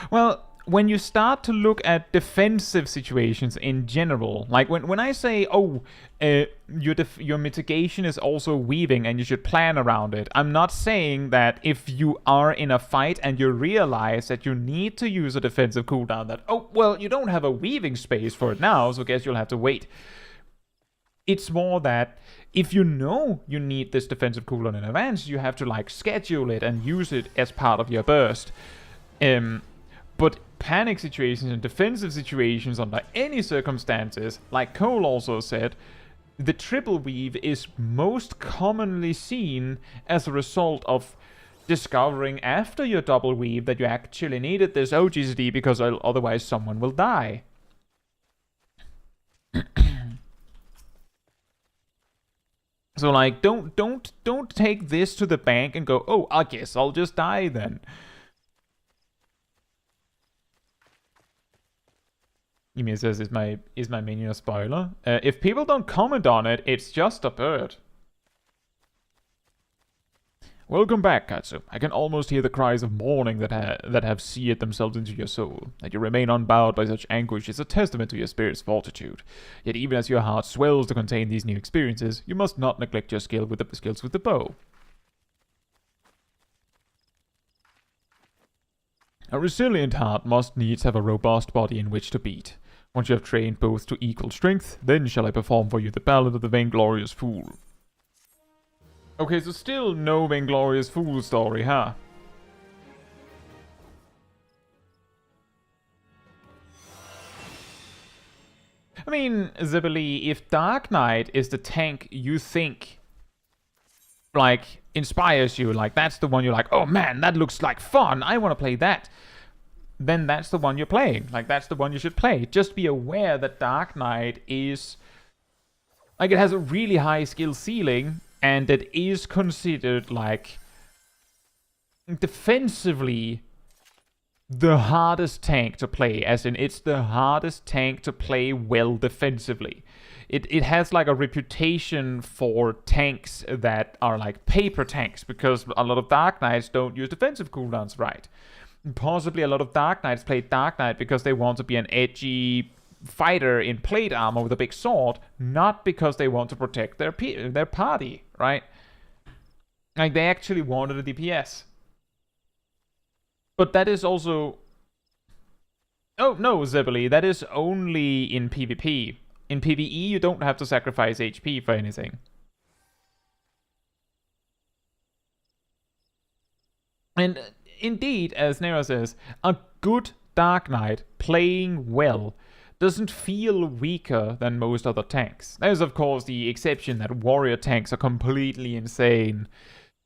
Well, when you start to look at defensive situations in general, like when I say, oh, your mitigation is also weaving and you should plan around it, I'm not saying that if you are in a fight and you realize that you need to use a defensive cooldown, that, oh, well, you don't have a weaving space for it now, so I guess you'll have to wait. It's more that if you know you need this defensive cooldown in advance, you have to like schedule it and use it as part of your burst. But panic situations and defensive situations under any circumstances, like Cole also said, the triple weave is most commonly seen as a result of discovering after your double weave that you actually needed this OGCD because otherwise someone will die. So like, don't take this to the bank and go, oh, I guess I'll just die then. Emil says, is my minion a spoiler? If people don't comment on it, it's just a bird. Welcome back, Caetsu. I can almost hear the cries of mourning that have seared themselves into your soul. That you remain unbowed by such anguish is a testament to your spirit's fortitude. Yet even as your heart swells to contain these new experiences, you must not neglect your skills with the bow. A resilient heart must needs have a robust body in which to beat. Once you have trained both to equal strength, then shall I perform for you the ballad of the vainglorious fool. Okay, so still no vainglorious fool story, huh? I mean, Zibali, if Dark Knight is the tank you think, like, inspires you, like, that's the one you're like, oh man, that looks like fun, I want to play that, then that's the one you're playing. Like, that's the one you should play. Just be aware that Dark Knight is, like, it has a really high skill ceiling, and it is considered, like, defensively the hardest tank to play. As in, it's the hardest tank to play well defensively. It has, like, a reputation for tanks that are, like, paper tanks, because a lot of Dark Knights don't use defensive cooldowns right. Possibly a lot of Dark Knights play Dark Knight because they want to be an edgy fighter in plate armor with a big sword, not because they want to protect their party, right? Like, they actually wanted a DPS. But that is also... Oh, no, Zebeli, that is only in PvP. In PvE, you don't have to sacrifice HP for anything. And indeed, as Nero says, a good Dark Knight playing well doesn't feel weaker than most other tanks. There's of course the exception that warrior tanks are completely insane,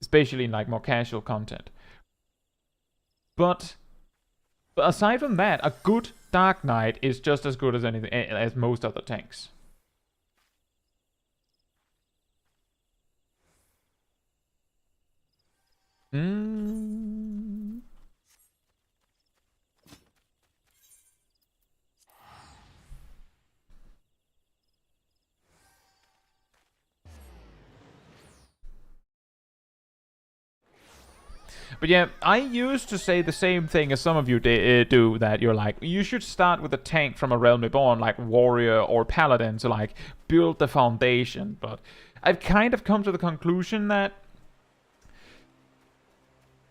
especially in like more casual content. But aside from that, a good Dark Knight is just as good as anything as most other tanks. But yeah, I used to say the same thing as some of you do, that you're like, you should start with a tank from a Realm Reborn, like Warrior or Paladin, to like build the foundation. But I've kind of come to the conclusion that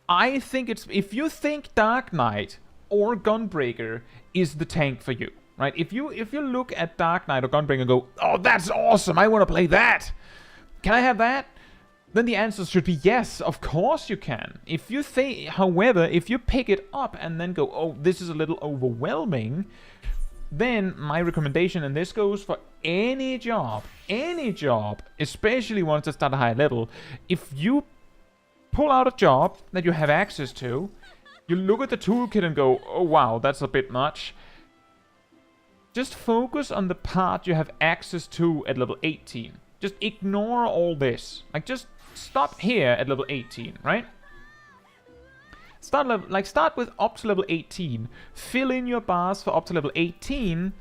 I think it's, if you think Dark Knight or Gunbreaker is the tank for you, right? If you look at Dark Knight or Gunbreaker and go, oh, that's awesome, I want to play that. Can I have that? Then the answer should be yes, of course you can. If you think, however, if you pick it up and then go, oh, this is a little overwhelming, then my recommendation, and this goes for any job, especially once it's at a high level, if you pull out a job that you have access to, you look at the toolkit and go, oh wow, that's a bit much. Just focus on the part you have access to at level 18. Just ignore all this. Like, just stop here at level 18, right? Start with up to level 18. Fill in your bars for up to level 18.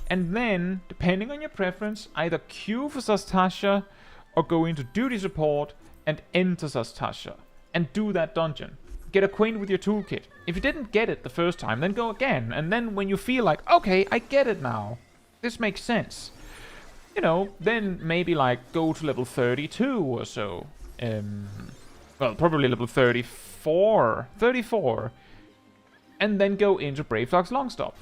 And then, depending on your preference, either queue for Sastasha or go into duty support and enter Sastasha. And do that dungeon. Get acquainted with your toolkit. If you didn't get it the first time, then go again. And then when you feel like, okay, I get it now. This makes sense. You know, then maybe like go to level 32 or so. Well, probably level 34. And then go into Braveflux Longstop.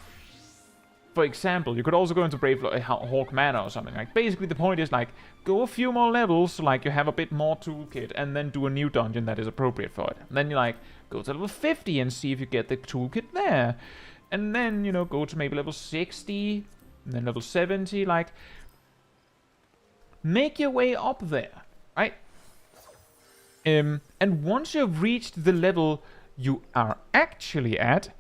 For example, you could also go into Hawk Manor or something. Like, basically the point is like, go a few more levels, so like you have a bit more toolkit, and then do a new dungeon that is appropriate for it. And then you like, go to level 50 and see if you get the toolkit there. And then, you know, go to maybe level 60, and then level 70, like, make your way up there, right? And once you've reached the level you are actually at,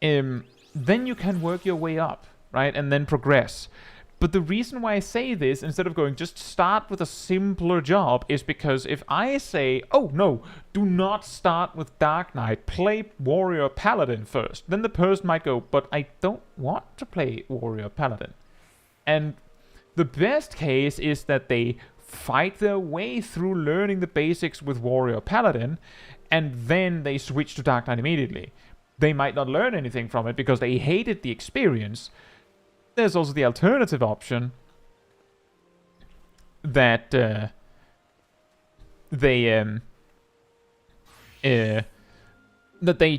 then you can work your way up, right? And then progress. But the reason why I say this, instead of going just start with a simpler job, is because if I say, oh no, do not start with Dark Knight, play Warrior Paladin first, then the person might go, but I don't want to play Warrior Paladin. And the best case is that they fight their way through learning the basics with Warrior Paladin, and then they switch to Dark Knight immediately. They might not learn anything from it because they hated the experience. There's also the alternative option that they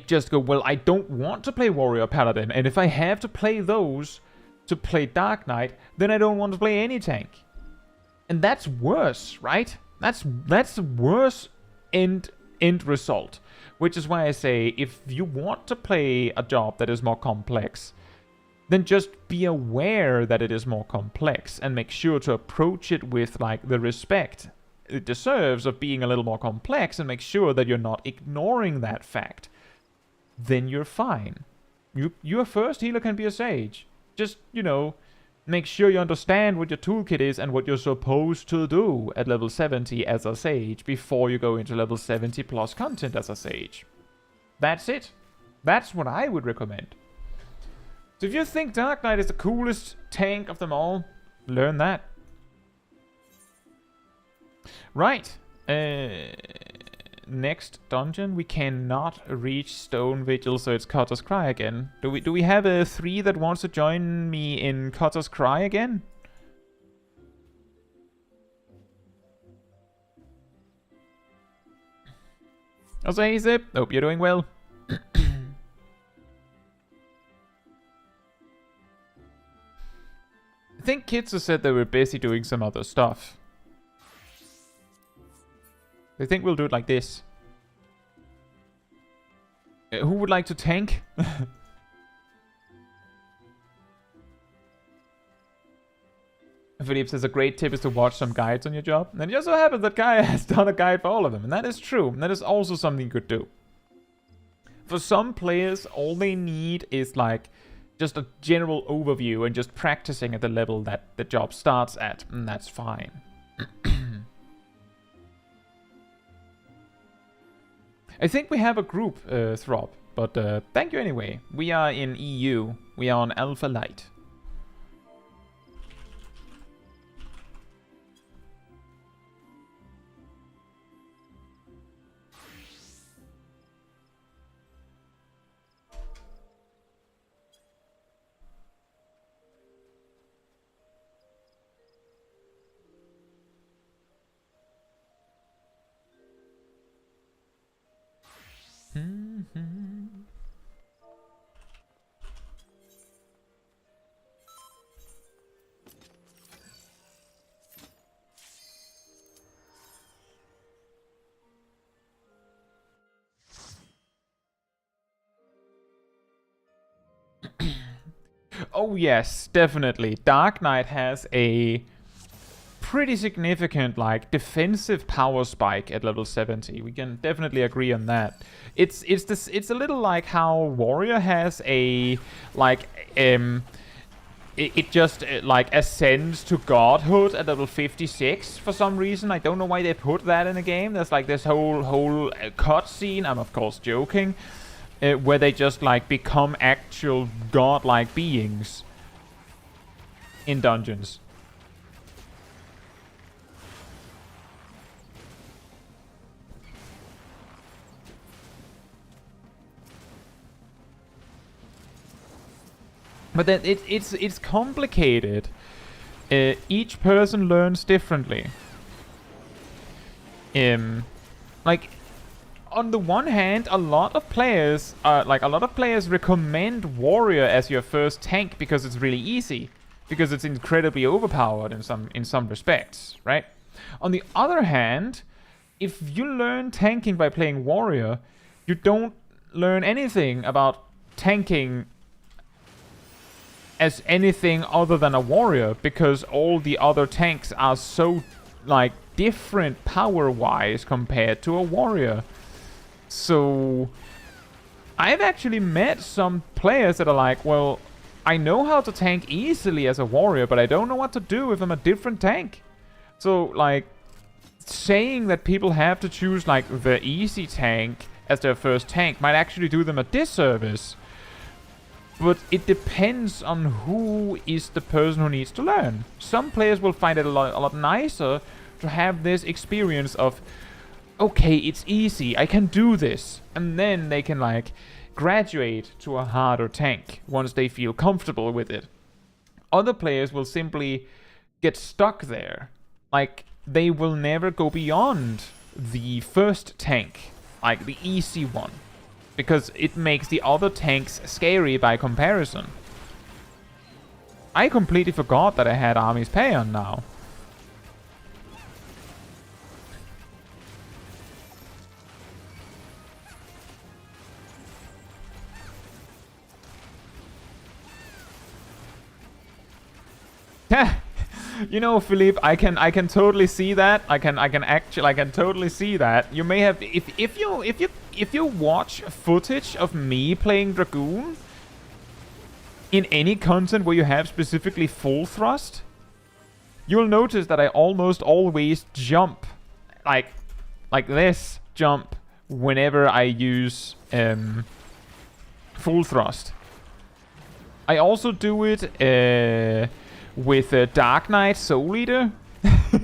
just go, well, I don't want to play Warrior Paladin, and if I have to play those to play Dark Knight, then I don't want to play any tank. And that's worse, right? That's worse end result. Which is why I say, if you want to play a job that is more complex, then just be aware that it is more complex and make sure to approach it with like the respect it deserves of being a little more complex, and make sure that you're not ignoring that fact. Then you're fine. Your first healer can be a sage. Just, you know, make sure you understand what your toolkit is and what you're supposed to do at level 70 as a sage before you go into level 70 plus content as a sage. That's it. That's what I would recommend. So if you think Dark Knight is the coolest tank of them all, learn that. Right. Next dungeon, we cannot reach Stone Vigil, so it's Cutter's Cry again. Do we have a 3 that wants to join me in Cutter's Cry again? Also, hey Zip, hope you're doing well. I think Kitsu said they were busy doing some other stuff. I think we'll do it like this. Who would like to tank? Philippe says a great tip is to watch some guides on your job. And it just so happens that Kai has done a guide for all of them. And that is true. And that is also something you could do. For some players, all they need is like just a general overview and just practicing at the level that the job starts at. And that's fine. I think we have a group, Throb. But thank you anyway. We are in EU. We are on Alpha Light. Oh yes, definitely. Dark Knight has a pretty significant like defensive power spike at level 70. We can definitely agree on that. It's a little like how Warrior has a like it just like ascends to godhood at level 56 for some reason. I don't know why they put that in the game. There's like this whole cutscene. I'm of course joking. Where they just like become actual godlike beings in dungeons. But then it's complicated. Each person learns differently. Like, on the one hand, a lot of players recommend Warrior as your first tank because it's really easy, because it's incredibly overpowered in some respects, right? On the other hand, if you learn tanking by playing Warrior, you don't learn anything about tanking as anything other than a Warrior, because all the other tanks are so like different power-wise compared to a Warrior. So I've actually met some players that are like, well, I know how to tank easily as a Warrior, but I don't know what to do if I'm a different tank. So like saying that people have to choose like the easy tank as their first tank might actually do them a disservice. But it depends on who is the person who needs to learn. Some players will find it a lot nicer to have this experience of, okay, it's easy, I can do this. And then they can like graduate to a harder tank once they feel comfortable with it. Other players will simply get stuck there. Like, they will never go beyond the first tank, like the easy one, because it makes the other tanks scary by comparison. I completely forgot that I had Army's Paeon now. You know, Philippe, I can totally see that. I can totally see that. You may have, if you watch footage of me playing Dragoon in any content where you have specifically full thrust, you'll notice that I almost always jump like this jump whenever I use full thrust. I also do it with Dark Knight Soul Eater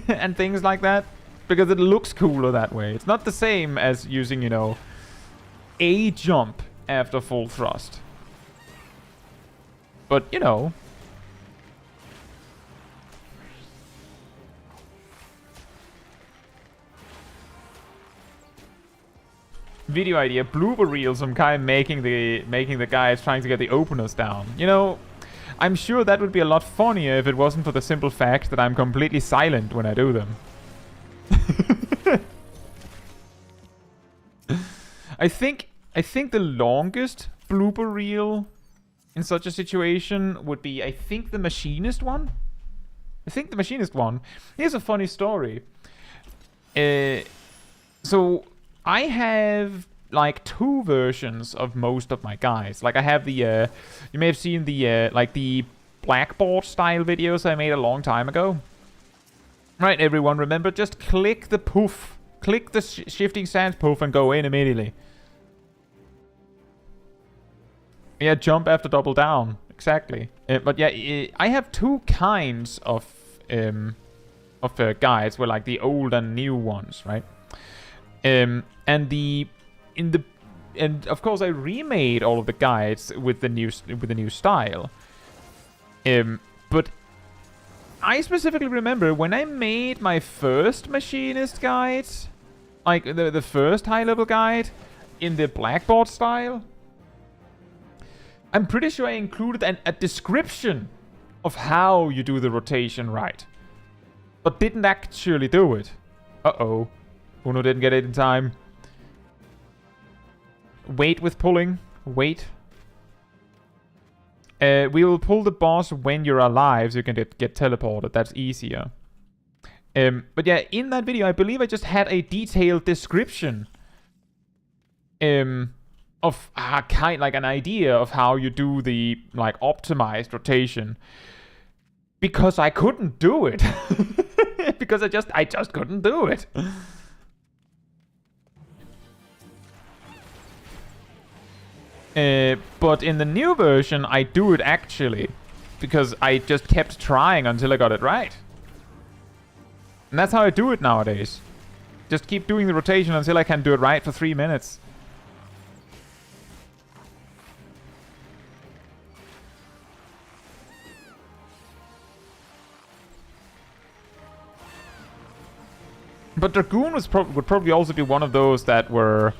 and things like that, because it looks cooler that way. It's not the same as using, you know, a jump after full thrust. But, you know. Video idea, blooper reels from Kai making the guys trying to get the openers down. You know, I'm sure that would be a lot funnier if it wasn't for the simple fact that I'm completely silent when I do them. I think the longest blooper reel in such a situation would be, I think, the machinist one. I think the machinist one. Here's a funny story. So I have like 2 versions of most of my guides. Like I have the you may have seen the like the blackboard style videos I made a long time ago. Right, everyone, remember, just click the poof. Click the shifting sands poof and go in immediately. Yeah, jump after double down. Exactly. But yeah, I have 2 kinds of guides, where like the old and new ones, right? And of course I remade all of the guides with the new style. But I specifically remember when I made my first machinist guide, like the first high-level guide in the blackboard style, I'm pretty sure I included a description of how you do the rotation right, but didn't actually do it. Uh-oh. Uno didn't get it in time. Wait with pulling. Wait. We will pull the boss when you're alive, so you can get teleported. That's easier. But yeah, in that video, I believe I just had a detailed description of kind like an idea of how you do the like optimized rotation, because I couldn't do it. Because I just couldn't do it. But in the new version, I do it actually, because I just kept trying until I got it right. And that's how I do it nowadays. Just keep doing the rotation until I can do it right for 3 minutes. But Dragoon would probably also be one of those that were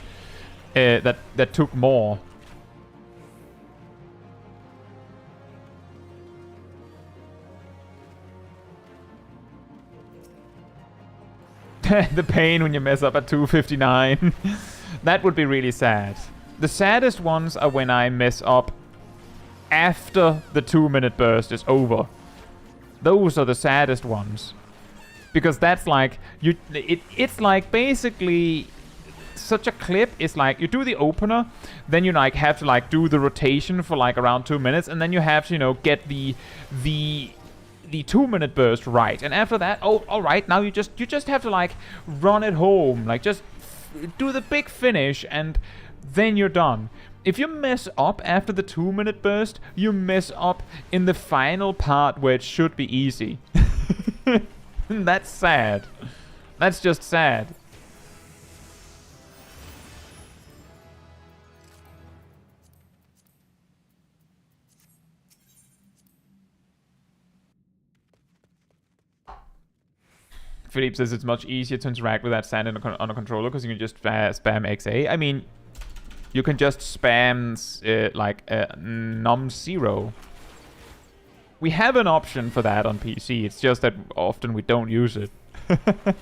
that took more. The pain when you mess up at 2:59. That would be really sad. The saddest ones are when I mess up after the 2-minute burst is over. Those are the saddest ones. Because that's like, it's like basically such a clip. It's like you do the opener, then you like have to like do the rotation for like around 2 minutes, and then you have to, you know, get the 2-minute burst right. And after that, oh, all right, now you just have to like run it home, like just do the big finish, and then you're done. If you mess up after the 2-minute burst, you mess up in the final part where it should be easy. That's sad. That's just sad. Philippe says it's much easier to interact with that sand on a controller because you can just spam XA. I mean, you can just spam like num0. We have an option for that on PC. It's just that often we don't use it. But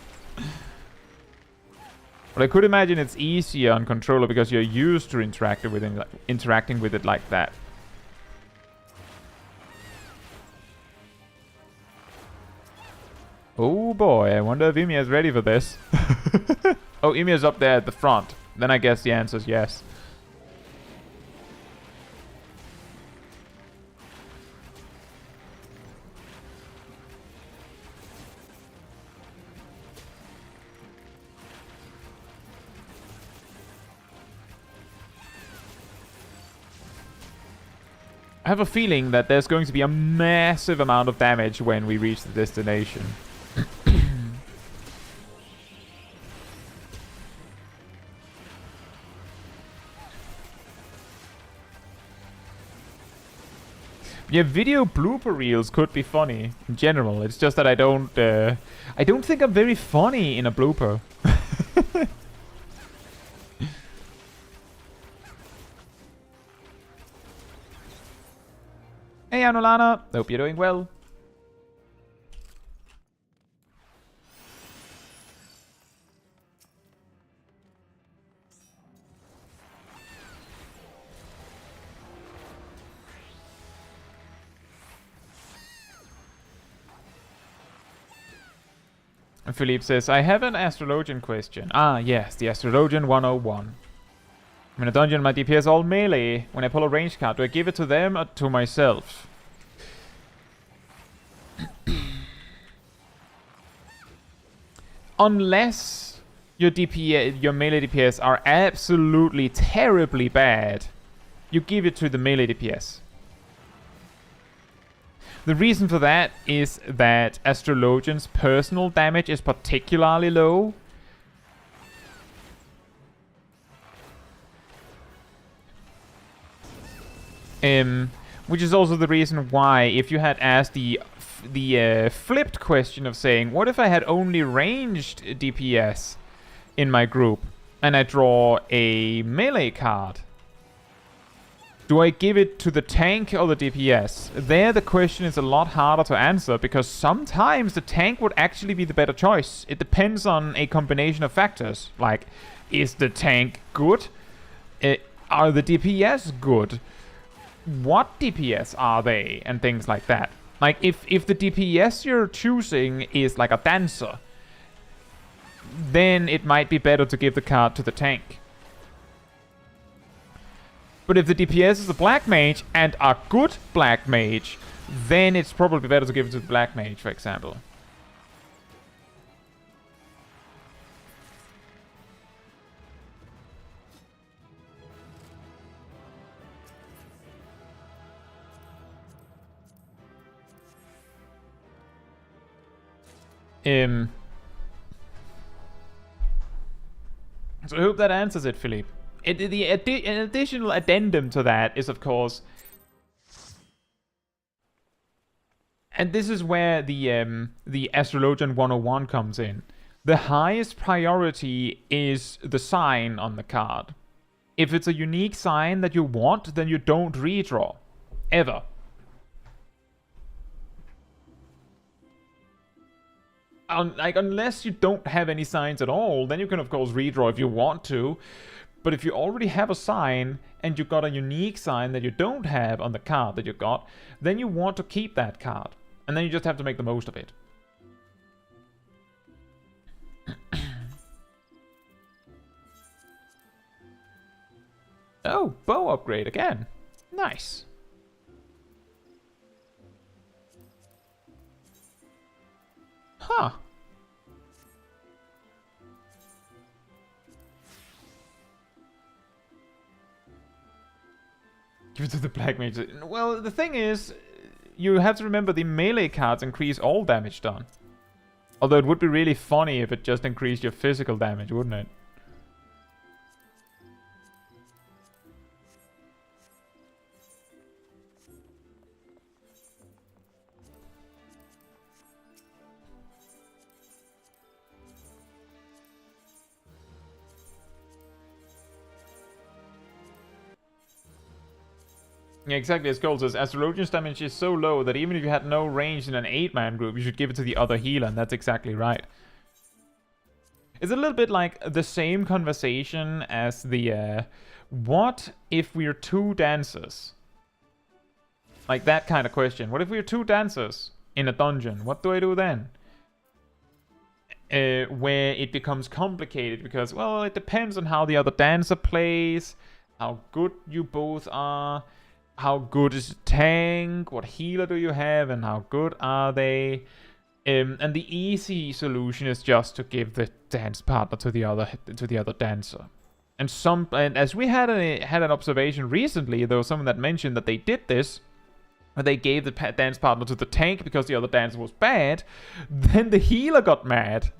I could imagine it's easier on controller because you're used to interacting with it like that. Oh boy, I wonder if Ymir is ready for this. Oh, Ymir's up there at the front. Then I guess the answer is yes. I have a feeling that there's going to be a massive amount of damage when we reach the destination. Yeah, video blooper reels could be funny in general. It's just that I don't think I'm very funny in a blooper. Hey, Anolana. Hope you're doing well. Philippe says, I have an astrologian question. Ah, yes, the astrologian 101. I'm in a dungeon, my DPS all melee. When I pull a range card, do I give it to them or to myself? Unless your DPS, your melee DPS are absolutely terribly bad, you give it to the melee DPS. The reason for that is that Astrologian's personal damage is particularly low. Which is also the reason why, if you had asked the flipped question of saying, what if I had only ranged DPS in my group and I draw a melee card? Do I give it to the tank or the DPS? There the question is a lot harder to answer, because sometimes the tank would actually be the better choice. It depends on a combination of factors, like, is the tank good? Are the DPS good? What DPS are they? And things like that. Like, if the DPS you're choosing is like a dancer, then it might be better to give the card to the tank. But if the DPS is a black mage and a good black mage, then it's probably better to give it to the black mage, for example. So I hope that answers it, Philippe. An additional addendum to that is, of course, and this is where the Astrologian 101 comes in. The highest priority is the sign on the card. If it's a unique sign that you want, then you don't redraw. Ever. Unless you don't have any signs at all, then you can of course redraw if you want to. But if you already have a sign and you got a unique sign that you don't have on the card that you got, then you want to keep that card. And then you just have to make the most of it. Oh, bow upgrade again. Nice. Huh. Give it to the black mage. Well, the thing is, you have to remember the melee cards increase all damage done. Although it would be really funny if it just increased your physical damage, wouldn't it? Yeah, exactly, as Cole says, Astrologian's damage is so low that even if you had no range in an 8-man group, you should give it to the other healer, and that's exactly right. It's a little bit like the same conversation as the, what if we're 2 dancers? Like that kind of question. What if we're 2 dancers in a dungeon? What do I do then? Where it becomes complicated because, well, it depends on how the other dancer plays, how good you both are, how good is the tank, what healer do you have, and how good are they? And the easy solution is just to give the dance partner to the other dancer. And as we had an observation recently, there was someone that mentioned that they did this, and they gave the dance partner to the tank because the other dancer was bad. Then the healer got mad.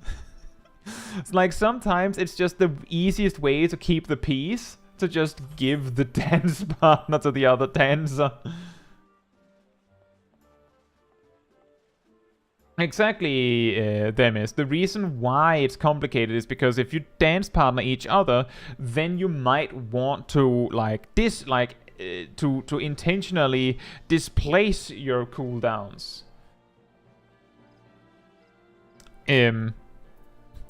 It's like sometimes it's just the easiest way to keep the peace, to just give the dance partner to the other dancer. Exactly, Demis. The reason why it's complicated is because if you dance partner each other, then you might want to to intentionally displace your cooldowns.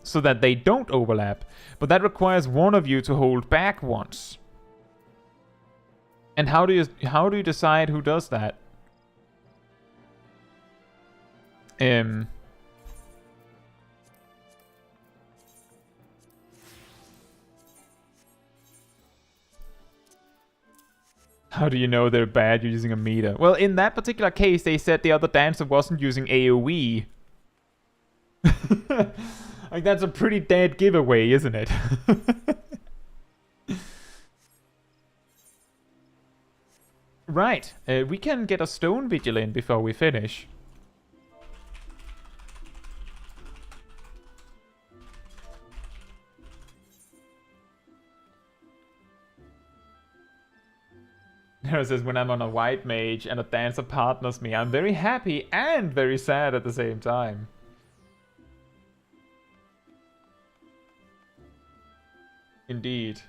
So that they don't overlap. But that requires one of you to hold back once. And how do you decide who does that? How do you know they're bad? You're using a meter. Well, in that particular case, they said the other dancer wasn't using AoE. Like, that's a pretty dead giveaway, isn't it? Right. We can get a stone vigil in before we finish. It says, when I'm on a white mage and a dancer partners me, I'm very happy and very sad at the same time. Indeed.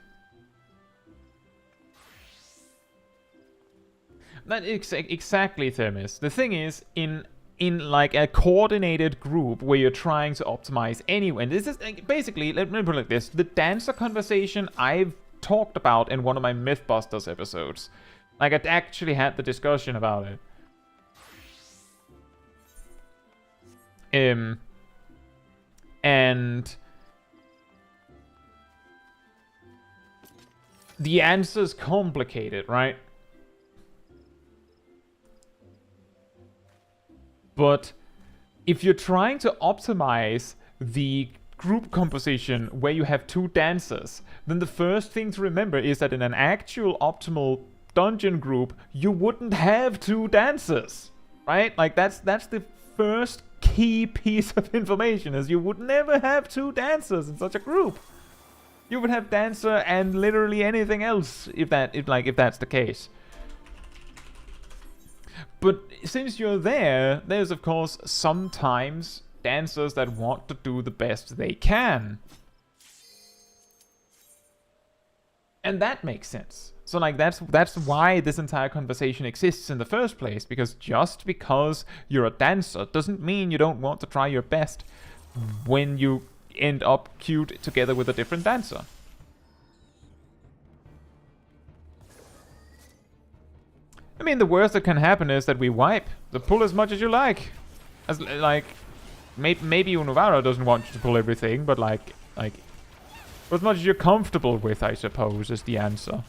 That exactly, Themis. The thing is, in like a coordinated group where you're trying to optimize anyway, and this is basically, let me put it like this, the dancer conversation I've talked about in one of my Mythbusters episodes. Like, I actually had the discussion about it. And the answer's complicated, right? But if you're trying to optimize the group composition where you have two dancers, then the first thing to remember is that in an actual optimal dungeon group, you wouldn't have two dancers, right? Like, that's the first key piece of information, is you would never have two dancers in such a group. You would have dancer and literally anything else if that's the case. But since you're there, there's of course sometimes dancers that want to do the best they can. And that makes sense. So like that's why this entire conversation exists in the first place, because just because you're a dancer doesn't mean you don't want to try your best when you end up queued together with a different dancer. I mean, the worst that can happen is that we wipe. So pull as much as you like. As like, maybe Unuvara doesn't want you to pull everything, but like as much as you're comfortable with, I suppose, is the answer.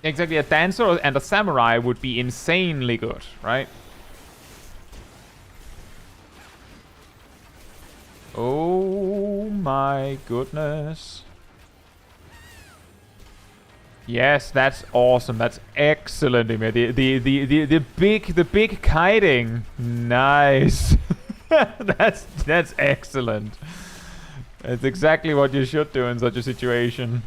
Exactly, a dancer and a samurai would be insanely good, right? Oh my goodness. Yes, that's awesome. That's excellent, Emir. The big kiting. Nice. that's excellent. That's exactly what you should do in such a situation.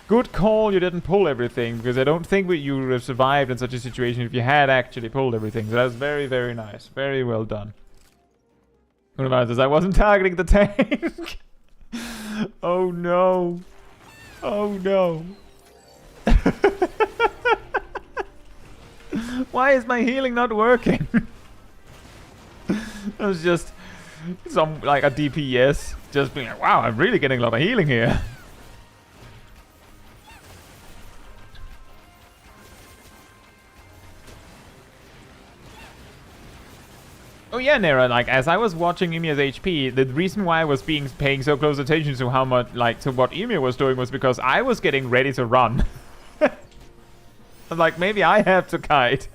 Good call you didn't pull everything, because I don't think you would have survived in such a situation if you had actually pulled everything. So that was very, very nice. Very well done. I wasn't targeting the tank. Oh no. Oh no. Why is my healing not working? It was just some like a DPS just being like, wow, I'm really getting a lot of healing here. Oh yeah, Nera, like, as I was watching Emir's HP, the reason why I was paying so close attention to how much, like, to what Emir was doing was because I was getting ready to run. I'm like, maybe I have to kite.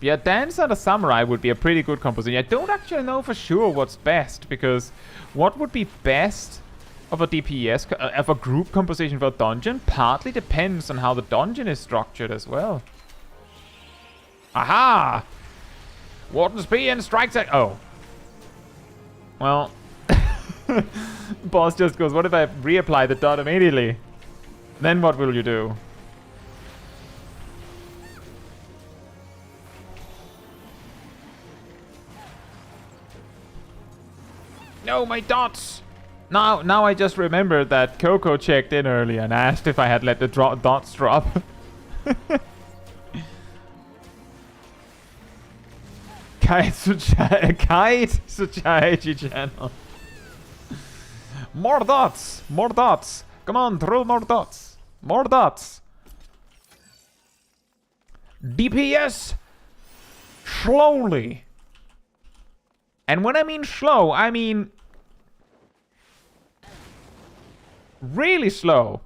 Yeah, Dancer and a Samurai would be a pretty good composition. I don't actually know for sure what's best, because what would be best of a DPS, of a group composition for a dungeon, partly depends on how the dungeon is structured as well. Aha! Warden's P and strikes at... Oh. Well. Boss just goes, what if I reapply the dot immediately? Then what will you do? No, my dots! Now I just remembered that Coco checked in earlier and asked if I had let the dots Caetsu Chaiji channel. More dots! More dots! Come on, throw more dots! More dots! DPS! Slowly! And when I mean slow, I mean really slow.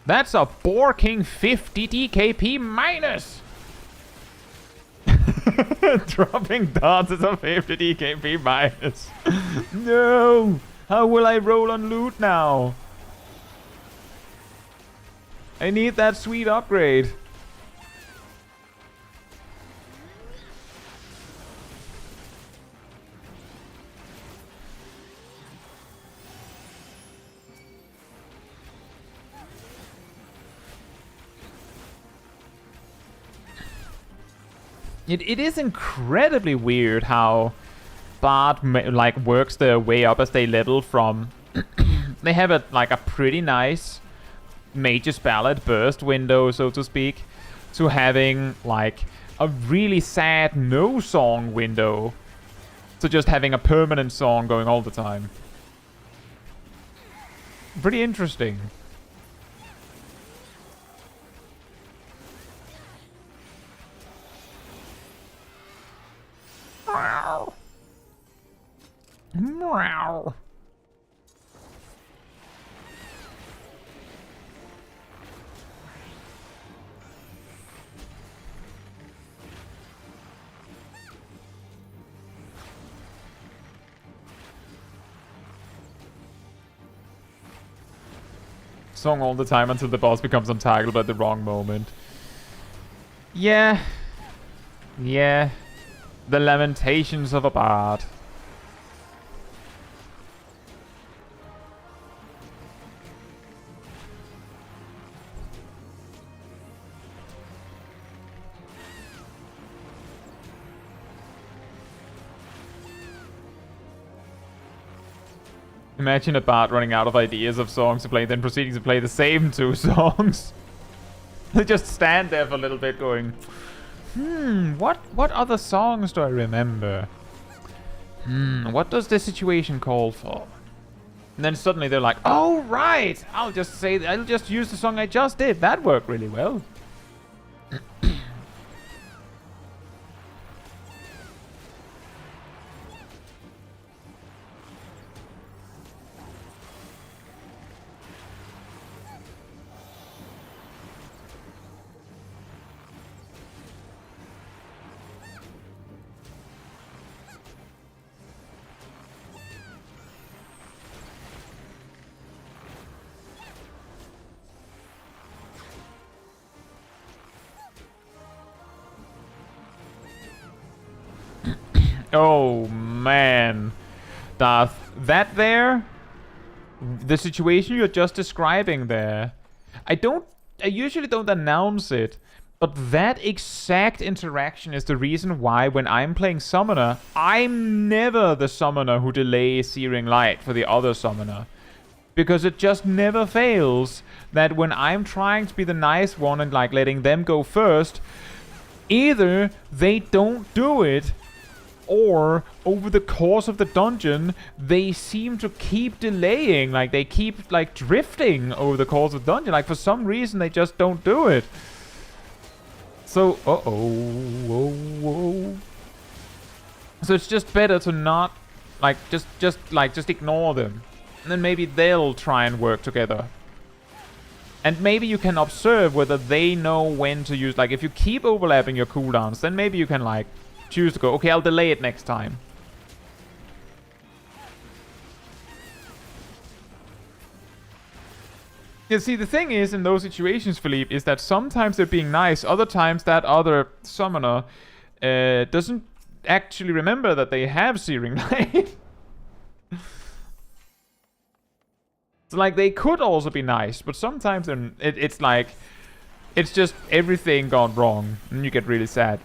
That's a borking 50 DKP minus! Dropping dots is a 50 DKP minus. No! How will I roll on loot now? I need that sweet upgrade. It is incredibly weird how Bard like works their way up as they level from. They have a pretty nice Mage's Ballad burst window, so to speak, to having like a really sad no song window, to just having a permanent song going all the time. Pretty interesting. Meow. Meow. Song all the time until the boss becomes untargetable at the wrong moment. Yeah. Yeah. The lamentations of a bard. Imagine a bard running out of ideas of songs to play, then proceeding to play the same two songs. They just stand there for a little bit going, what other songs do I remember? What does this situation call for? And then suddenly they're like, oh right, I'll just use the song I just did. That worked really well. Oh man, Darth, that there, the situation you're just describing there, I usually don't announce it, but that exact interaction is the reason why when I'm playing Summoner, I'm never the Summoner who delays Searing Light for the other Summoner. Because it just never fails that when I'm trying to be the nice one and like letting them go first, either they don't do it, or over the course of the dungeon, they seem to keep delaying. Like, they keep, like, drifting over the course of the dungeon. Like, for some reason, they just don't do it. So, So it's just better to not, like, just ignore them. And then maybe they'll try and work together. And maybe you can observe whether they know when to use, like, if you keep overlapping your cooldowns, then maybe you can, like, choose to go, okay, I'll delay it next time. You see, the thing is, in those situations, Philippe, is that sometimes they're being nice, other times that other summoner doesn't actually remember that they have Searing Light. So, like, they could also be nice, but sometimes it's like, it's just everything gone wrong, and you get really sad.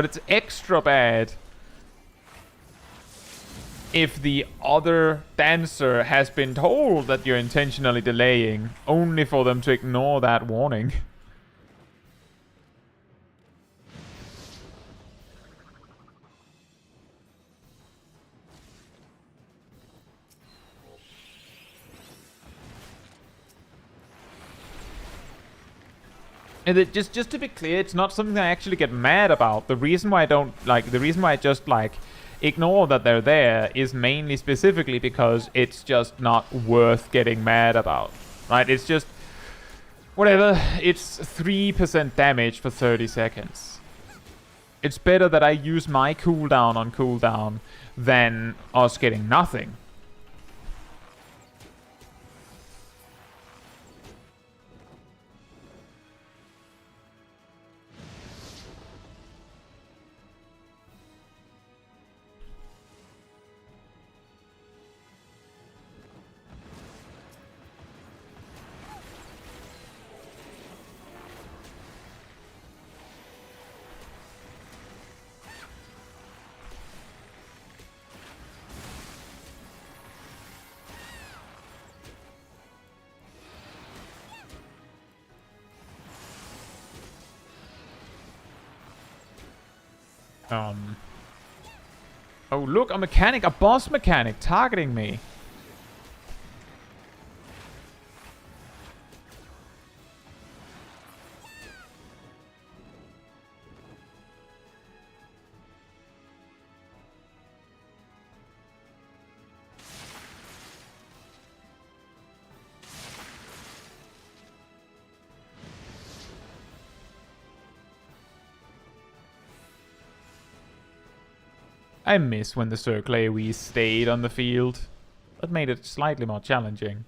But it's extra bad if the other dancer has been told that you're intentionally delaying, only for them to ignore that warning. And just to be clear, it's not something I actually get mad about. The reason why I don't like, the reason why I just like ignore that they're there is mainly specifically because it's just not worth getting mad about, right? It's just whatever. It's 3% damage for 30 seconds. It's better that I use my cooldown on cooldown than us getting nothing. Oh, look, a mechanic, a boss mechanic targeting me. I miss when the circle AoE stayed on the field. That made it slightly more challenging.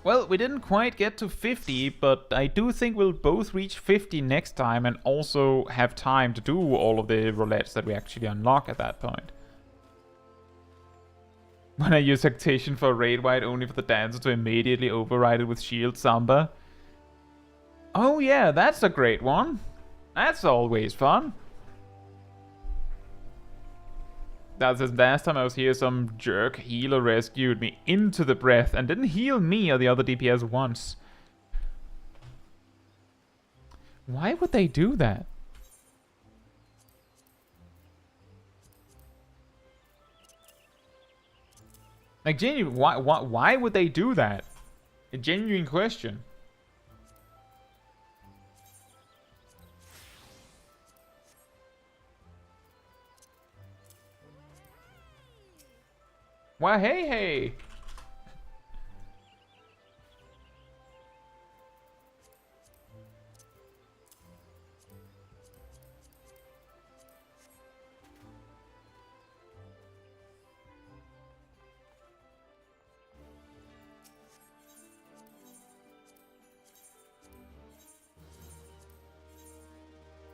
Well, we didn't quite get to 50, but I do think we'll both reach 50 next time and also have time to do all of the roulettes that we actually unlock at that point. When I use Actation for Raid Wide only for the dancer to immediately override it with Shield Samba. Oh yeah, that's a great one. That's always fun. That's the last time I was here, some jerk healer rescued me into the breath and didn't heal me or the other DPS once. Why would they do that? Like, genuine, why would they do that? A genuine question. Why, hey.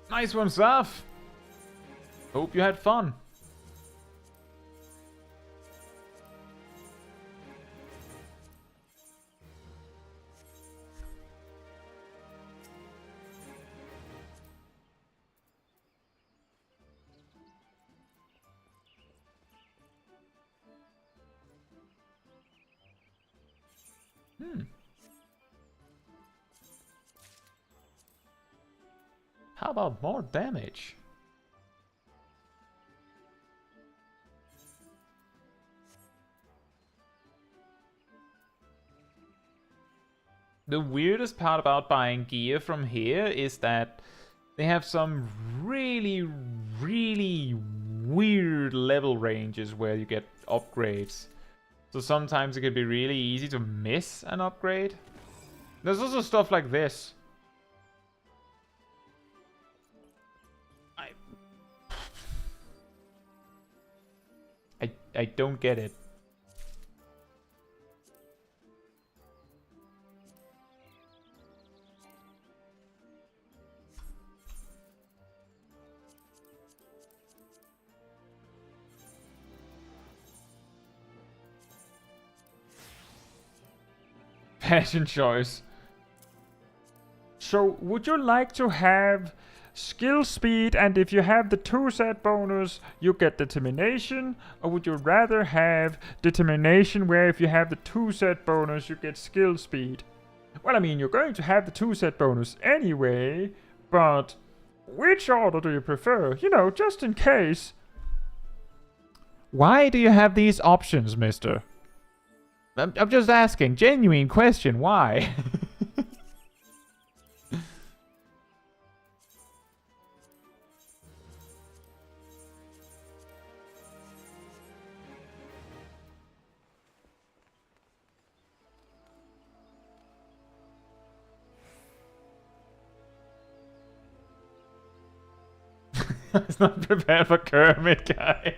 Nice one, Saf. Hope you had fun. How about more damage? The weirdest part about buying gear from here is that they have some really weird level ranges where you get upgrades. So sometimes it can be really easy to miss an upgrade. There's also stuff like this. I don't get it. Fashion choice. So, would you like to have skill speed, and if you have the 2 set bonus, you get determination? Or would you rather have determination, where if you have the 2 set bonus, you get skill speed? Well, I mean, you're going to have the 2 set bonus anyway, but which order do you prefer? You know, just in case. Why do you have these options, mister? I'm just asking. Genuine question. Why? I was not prepared for Kermit, guy.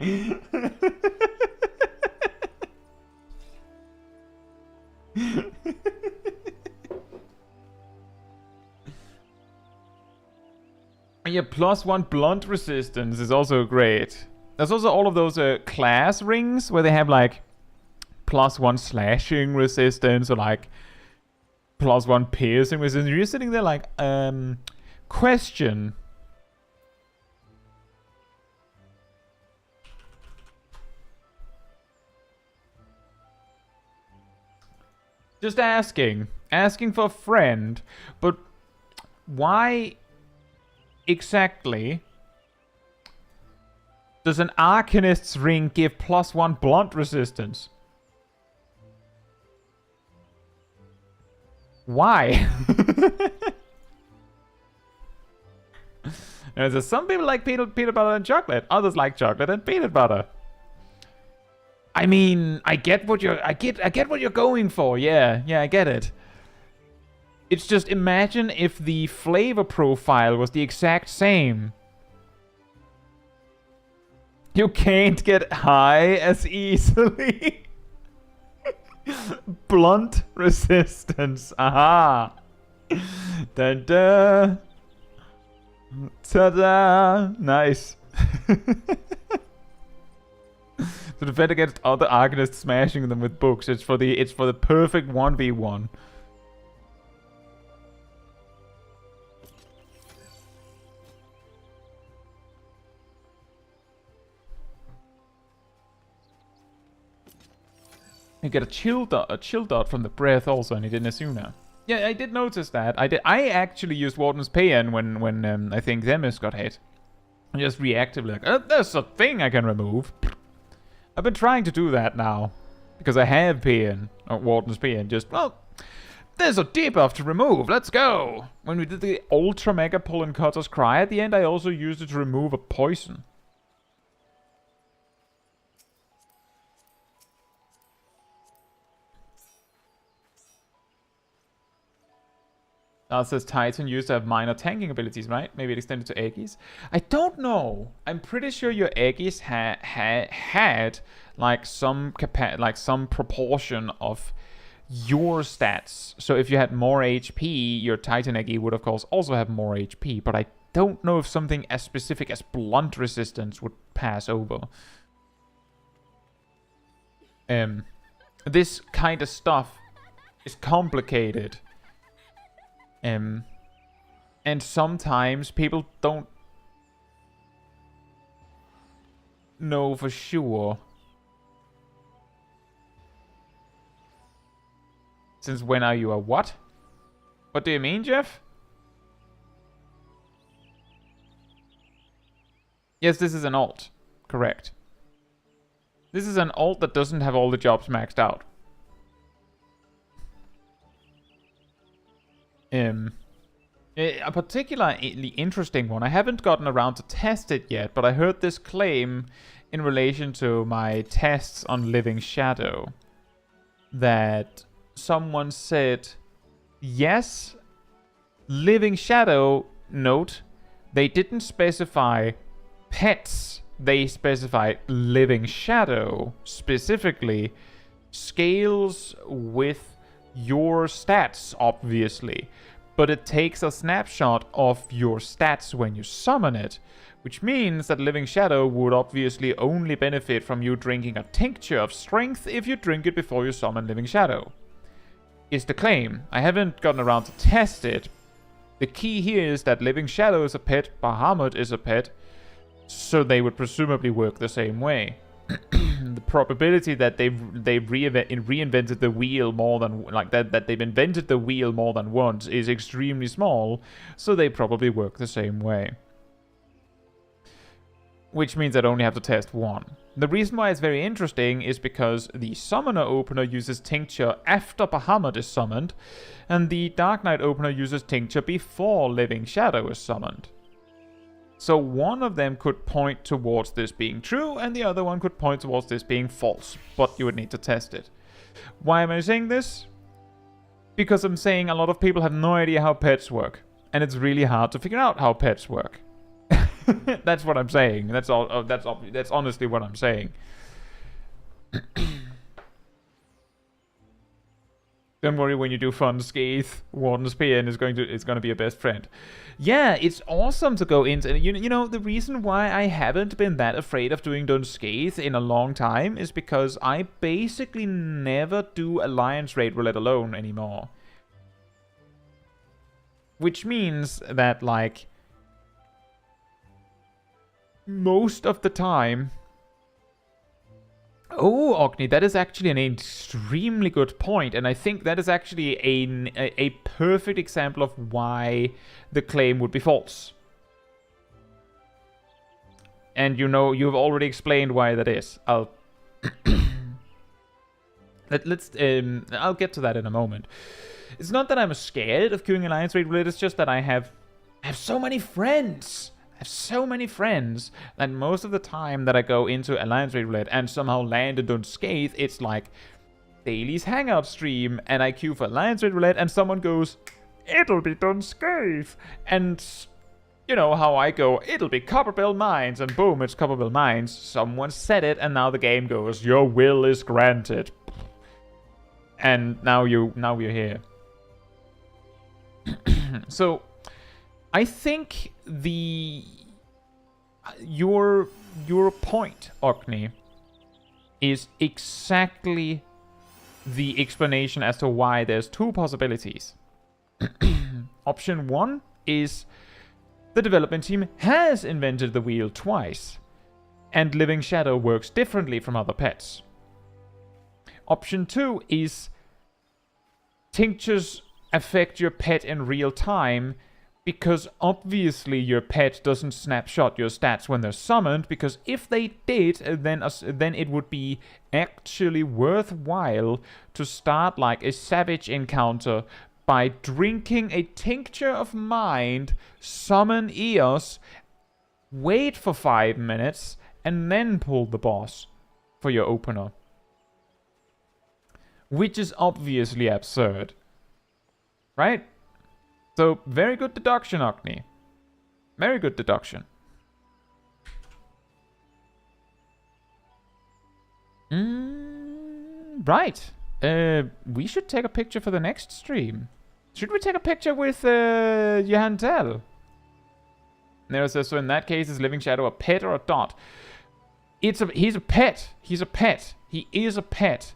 Yeah, +1 blunt resistance is also great. There's also all of those class rings where they have like +1 slashing resistance or like +1 piercing resistance. You're sitting there like, question. Just asking. Asking for a friend. But why exactly does an Arcanist's ring give +1 blunt resistance? Why? So some people like peanut butter and chocolate. Others like chocolate and peanut butter. I mean, I get what you're going for. Yeah, I get it. It's just, imagine if the flavor profile was the exact same. You can't get high as easily. Blunt resistance. Aha. Da-da. Ta-da. Nice. So defend against other Arcanists smashing them with books. It's for the perfect 1v1. You get a chill dot from the breath also, and he didn't assume that. Yeah, I did notice that. I actually used Warden's Paean when I think Themis got hit. Just reactively like, oh, there's a thing I can remove. I've been trying to do that now. Because I have Paean, or Warden's Paean. Just, well, there's a debuff to remove, let's go! When we did the Ultra Mega Pull and Cutter's Cry at the end, I also used it to remove a poison. Says Titan used to have minor tanking abilities, right? Maybe it extended to Aegis. I don't know. I'm pretty sure your Aegis had like some proportion of your stats. So if you had more HP, your Titan Aegis would of course also have more HP. But I don't know if something as specific as blunt resistance would pass over. This kind of stuff is complicated. And sometimes people don't know for sure. Since when are you a what? What do you mean, Jeff? Yes, this is an alt. Correct. This is an alt that doesn't have all the jobs maxed out. A particularly interesting one. I haven't gotten around to test it yet, but I heard this claim in relation to my tests on Living Shadow. That someone said, yes, Living Shadow, note, they didn't specify pets they specify Living Shadow specifically scales with your stats, obviously, but it takes a snapshot of your stats when you summon it, which means that Living Shadow would obviously only benefit from you drinking a tincture of strength if you drink it before you summon Living Shadow. Is the claim. I haven't gotten around to test it. The key here is that Living Shadow is a pet, Bahamut is a pet, so they would presumably work the same way. The probability that they've reinvented the wheel more than that they've invented the wheel more than once is extremely small, so they probably work the same way. Which means I'd only have to test one. The reason why it's very interesting is because the Summoner opener uses Tincture after Bahamut is summoned, and the Dark Knight opener uses Tincture before Living Shadow is summoned. So one of them could point towards this being true, and the other one could point towards this being false, but you would need to test it. Why am I saying this? Because I'm saying a lot of people have no idea how pets work, and it's really hard to figure out how pets work. That's what I'm saying. That's all. That's honestly what I'm saying. Don't worry, when you do fun Scathe, Warden's PN is going to be your best friend. Yeah, it's awesome to go into. You know, the reason why I haven't been that afraid of doing Dun Scathe in a long time is because I basically never do Alliance Raid Roulette alone anymore. Which means that, like, most of the time... Oh, Ogni, that is actually an extremely good point, and I think that is actually a perfect example of why the claim would be false. And you know, you've already explained why that is. I'll get to that in a moment. It's not that I'm scared of queuing Alliance Raid Roulette, it's just that I have so many friends. I have so many friends that most of the time that I go into Alliance Raid Roulette and somehow land and don't scathe, it's like Daily's Hangout stream, and I queue for Alliance Raid Roulette and someone goes, it'll be done scathe. And you know how I go, it'll be Copperbell Mines, and boom, it's Copperbell Mines. Someone said it, and now the game goes, your will is granted. And now we're here. So I think your point, Ogni, is exactly the explanation as to why there's two possibilities. Option one is the development team has invented the wheel twice, and Living Shadow works differently from other pets. Option two is tinctures affect your pet in real time, because obviously your pet doesn't snapshot your stats when they're summoned, because if they did, then it would be actually worthwhile to start like a savage encounter by drinking a tincture of mind, summon Eos, wait for 5 minutes, and then pull the boss for your opener. Which is obviously absurd. Right? So, very good deduction, Ogni. Very good deduction. Right. We should take a picture for the next stream. Should we take a picture with Johan Tell? Nero says, so in that case, is Living Shadow a pet or a dot? He's a pet. He's a pet. He is a pet.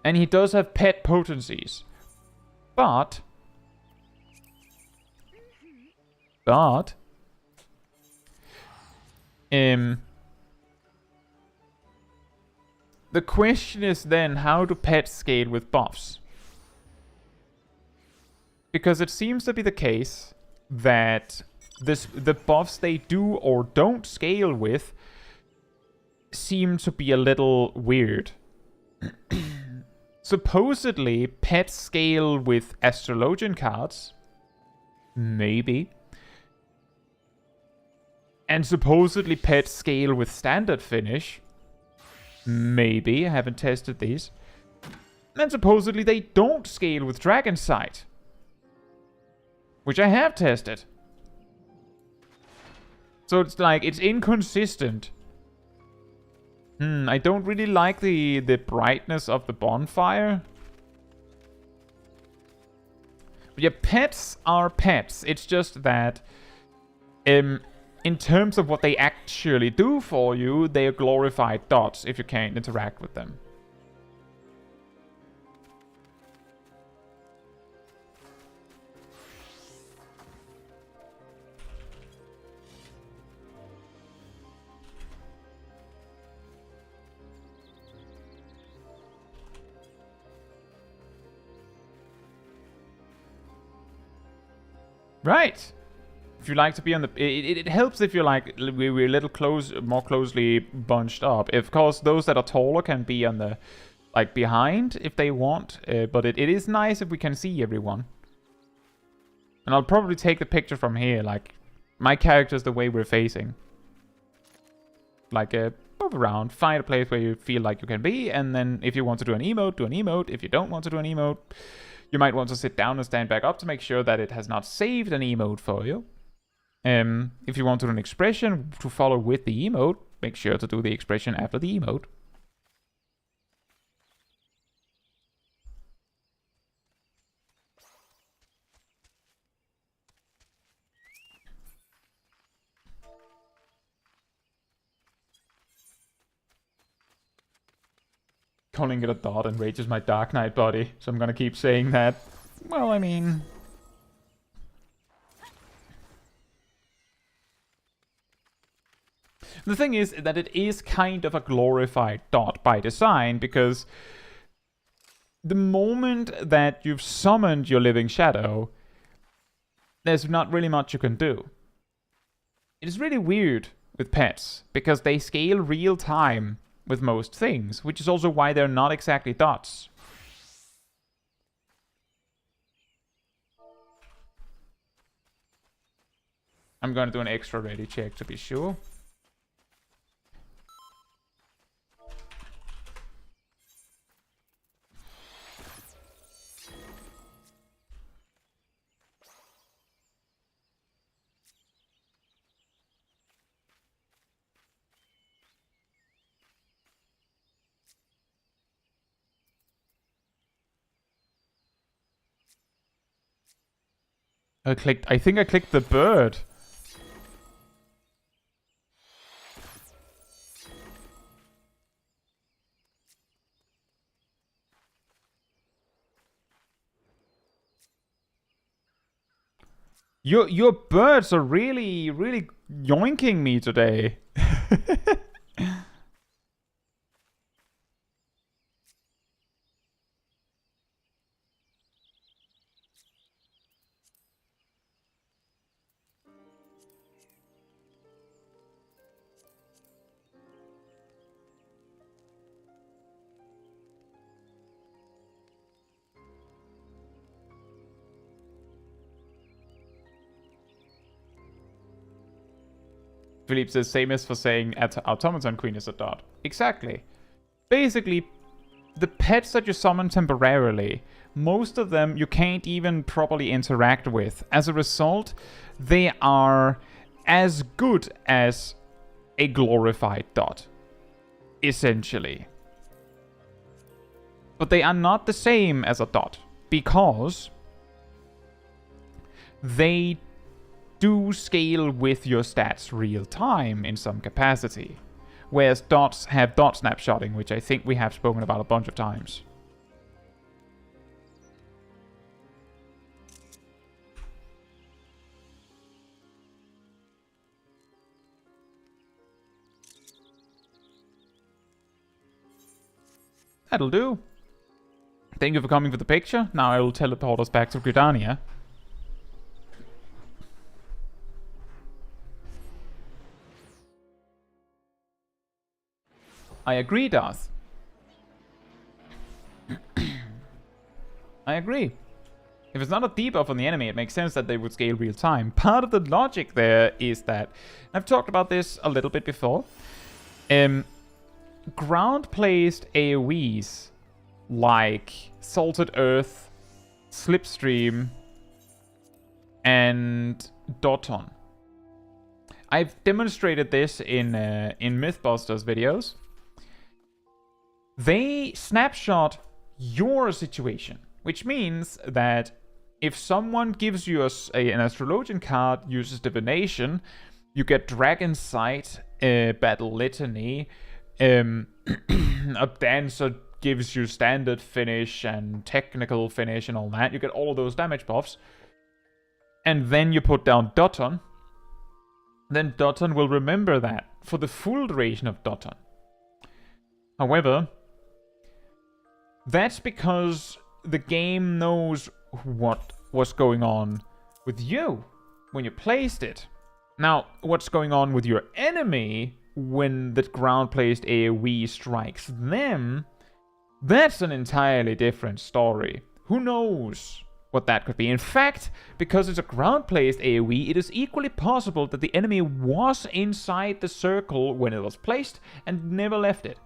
And he does have pet potencies. But the question is then, how do pets scale with buffs? Because it seems to be the case that the buffs they do or don't scale with seem to be a little weird. Supposedly, pets scale with astrologian cards. Maybe. And supposedly pets scale with standard finish. Maybe. I haven't tested these. And supposedly they don't scale with Dragon Sight, which I have tested. So it's like, it's inconsistent. I don't really like the brightness of the bonfire. But yeah, pets are pets. It's just that, in terms of what they actually do for you, they are glorified dots if you can't interact with them. Right. If you like to be on the... It helps if you're like... We're a little more closely bunched up. Of course, those that are taller can be on the... Like, behind if they want. But it is nice if we can see everyone. And I'll probably take the picture from here. Like, my character's the way we're facing. Like, move around. Find a place where you feel like you can be. And then if you want to do an emote, do an emote. If you don't want to do an emote... You might want to sit down and stand back up to make sure that it has not saved an emote for you. If you want to do an expression to follow with the emote, make sure to do the expression after the emote. Calling it a dot enrages my Dark Knight body, so I'm gonna keep saying that. Well, I mean... The thing is that it is kind of a glorified dot by design, because the moment that you've summoned your living shadow, there's not really much you can do. It is really weird with pets, because they scale real time with most things, which is also why they're not exactly dots. I'm gonna do an extra ready check to be sure. I think I clicked the bird. Your birds are really yoinking me today. Philippe says, same as for saying Automaton Queen is a dot. Exactly. Basically, the pets that you summon temporarily, most of them you can't even properly interact with. As a result, they are as good as a glorified dot, essentially. But they are not the same as a dot, because they do scale with your stats real time in some capacity. Whereas dots have dot snapshotting, which I think we have spoken about a bunch of times. That'll do. Thank you for coming for the picture. Now I will teleport us back to Gridania. I agree, Darth. I agree. If it's not a debuff on the enemy, it makes sense that they would scale real time. Part of the logic there is that, I've talked about this a little bit before, ground-placed AoEs like Salted Earth, Slipstream, and Doton I've demonstrated this in Mythbusters videos. They snapshot your situation, which means that if someone gives you an astrologian card, uses divination, you get Dragon Sight, Battle Litany, a dancer gives you standard finish and technical finish and all that. You get all of those damage buffs. And then you put down Doton. Then Doton will remember that for the full duration of Doton. However, that's because the game knows what was going on with you when you placed it. Now, what's going on with your enemy when the ground-placed AoE strikes them, that's an entirely different story. Who knows what that could be? In fact, because it's a ground-placed AoE, it is equally possible that the enemy was inside the circle when it was placed and never left it.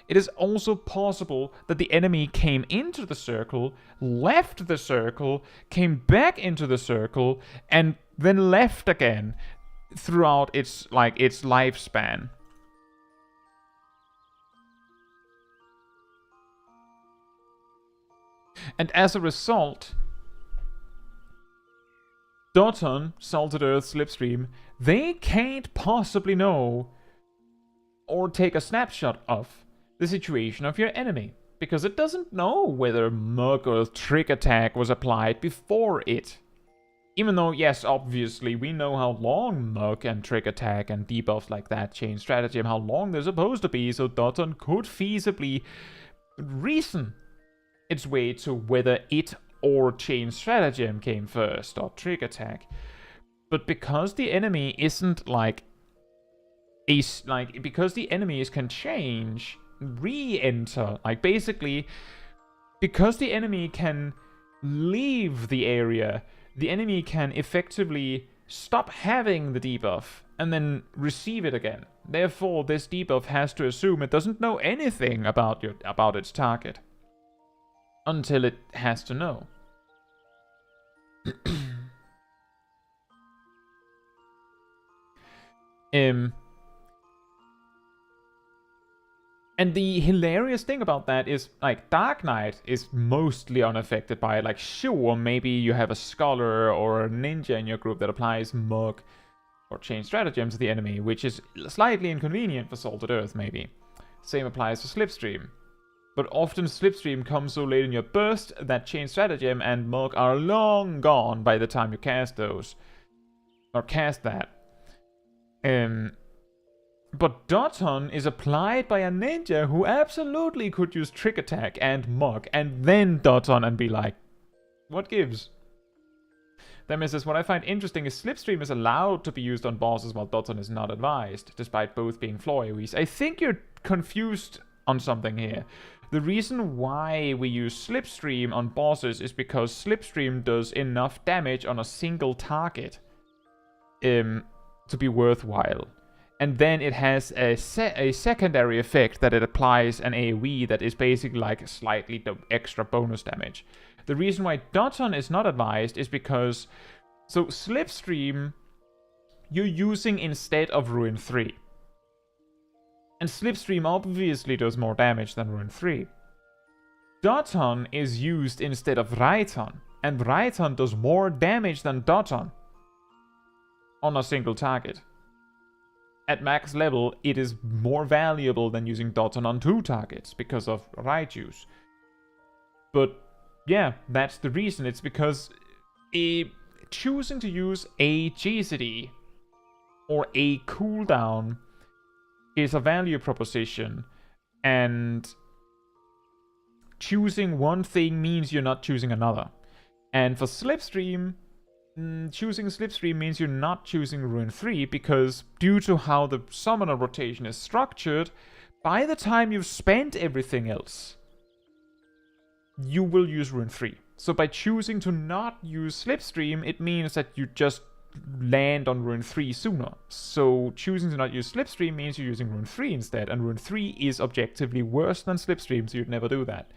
It is also possible that the enemy came into the circle, left the circle, came back into the circle, and then left again throughout its lifespan. And as a result, Doton, Salted Earth, Slipstream, they can't possibly know or take a snapshot of the situation of your enemy, because it doesn't know whether Mug or Trick Attack was applied before it. Even though, yes, obviously, we know how long Mug and Trick Attack and debuffs like that change strategy and how long they're supposed to be, so Doton could feasibly reason its way to whether it or Chain Stratagem came first, or Trick Attack. But because the enemy isn't because the enemies can change, re-enter, basically, because the enemy can leave the area, the enemy can effectively stop having the debuff and then receive it again. Therefore, this debuff has to assume it doesn't know anything about its target until it has to know. And the hilarious thing about that is, Dark Knight is mostly unaffected by it. Sure, maybe you have a scholar or a ninja in your group that applies Mug or Chain Stratagem to the enemy, which is slightly inconvenient for Salted Earth, maybe. Same applies to Slipstream. But often Slipstream comes so late in your burst that Chain Stratagem and Mug are long gone by the time you cast those. Or cast that. But Doton is applied by a ninja who absolutely could use Trick Attack and Mug, and then Doton and be like, what gives? Then says, what I find interesting is Slipstream is allowed to be used on bosses while Doton is not advised, despite both being floor AoEs. I think you're confused on something here. The reason why we use Slipstream on bosses is because Slipstream does enough damage on a single target to be worthwhile. And then it has a secondary effect that it applies an AoE that is basically a slightly extra bonus damage. The reason why Doton is not advised is because, so Slipstream you're using instead of Ruin 3. And Slipstream obviously does more damage than Ruin 3. Doton is used instead of Raiton, and Raiton does more damage than Doton on a single target. At max level, it is more valuable than using Doton on 2 targets because of Raiju's. But yeah, that's the reason. It's because choosing to use a GCD or a cooldown is a value proposition, and choosing one thing means you're not choosing another. And for Slipstream, choosing Slipstream means you're not choosing Ruin 3, because due to how the summoner rotation is structured, by the time you've spent everything else, you will use Ruin 3. So by choosing to not use Slipstream, it means that you just land on Ruin 3 sooner. So choosing to not use Slipstream means you're using Ruin 3 instead, and Ruin 3 is objectively worse than Slipstream, so you'd never do that.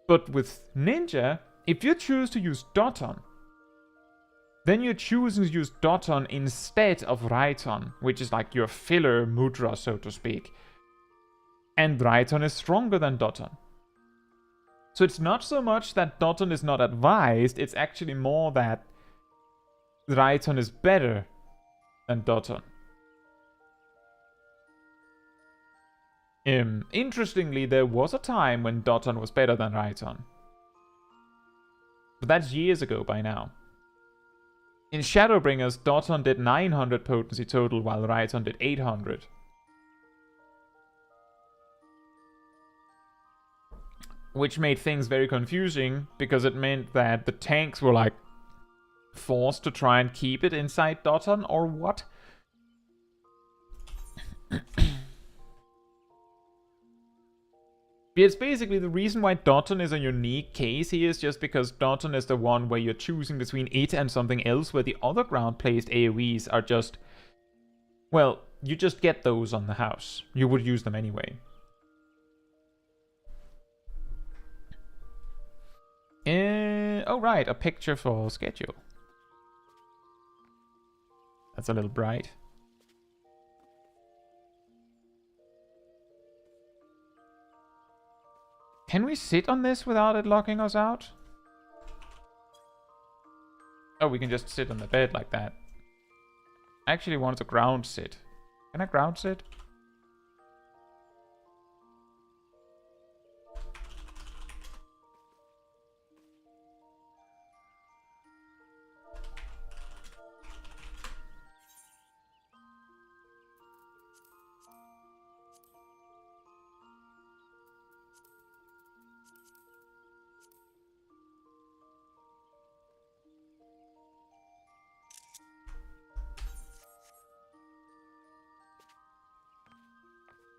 But with Ninja, if you choose to use Doton, then you're choosing to use Doton instead of Raiton, which is like your filler mudra, so to speak. And Raiton is stronger than Doton. So it's not so much that Doton is not advised, it's actually more that Raiton is better than Doton. Interestingly, there was a time when Doton was better than Raiton. But that's years ago by now. In Shadowbringers, Doton did 900 potency total, while Raiton did 800. Which made things very confusing, because it meant that the tanks were like forced to try and keep it inside Doton, or what? It's basically the reason why Doton is a unique case here is just because Doton is the one where you're choosing between it and something else, where the other ground-placed AoEs are just... well, you just get those on the house. You would use them anyway. Oh right, a picture for schedule. That's a little bright. Can we sit on this without it locking us out? Oh, we can just sit on the bed like that. I actually wanted to ground sit. Can I ground sit?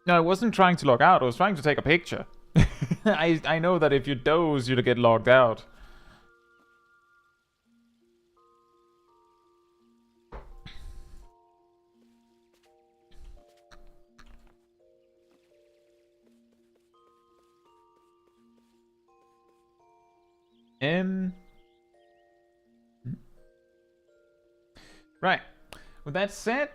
No, I wasn't trying to log out, I was trying to take a picture. I know that if you doze, you'll get logged out. Right. With that said,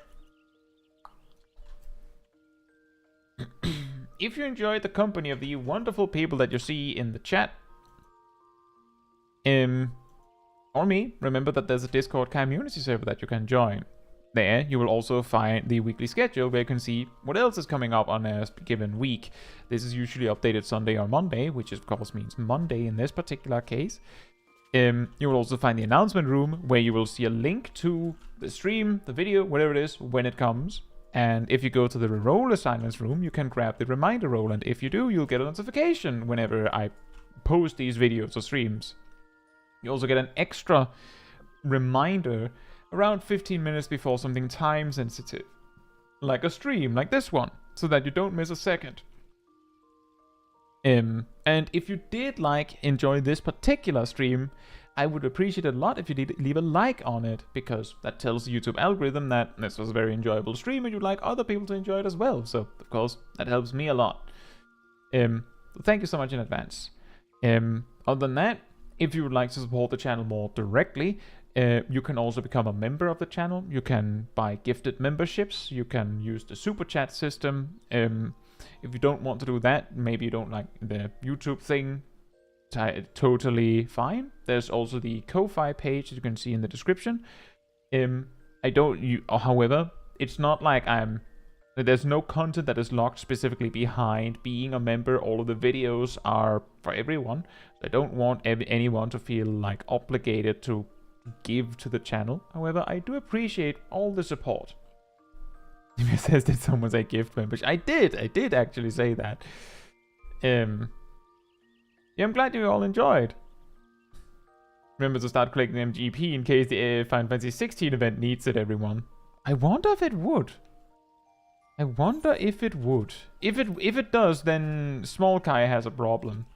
if you enjoyed the company of the wonderful people that you see in the chat, or me, remember that there's a Discord Caemmunity server that you can join. There, you will also find the weekly schedule where you can see what else is coming up on a given week. This is usually updated Sunday or Monday, which of course means Monday in this particular case. You will also find the announcement room where you will see a link to the stream, the video, whatever it is, when it comes. And if you go to the role assignments room, you can grab the reminder role, and if you do, you'll get a notification whenever I post these videos or streams. You also get an extra reminder around 15 minutes before something time sensitive, like a stream like this one, so that you don't miss a second. And if you did enjoy this particular stream, I would appreciate it a lot if you did leave a like on it, because that tells the YouTube algorithm that this was a very enjoyable stream and you'd like other people to enjoy it as well. So, of course, that helps me a lot. Thank you so much in advance. Other than that, if you would like to support the channel more directly, you can also become a member of the channel. You can buy gifted memberships. You can use the super chat system. If you don't want to do that, maybe you don't like the YouTube thing, totally fine. There's also the Ko-Fi page that you can see in the description. However, it's not like there's no content that is locked specifically behind being a member. All of the videos are for everyone. So I don't want anyone to feel like obligated to give to the channel. However, I do appreciate all the support. It says, did someone say gift membership? I did actually say that. Yeah, I'm glad you all enjoyed. Remember to start collecting MGP in case the Final Fantasy 16 event needs it, everyone. I wonder if it would. If it does, then Smol Kai has a problem.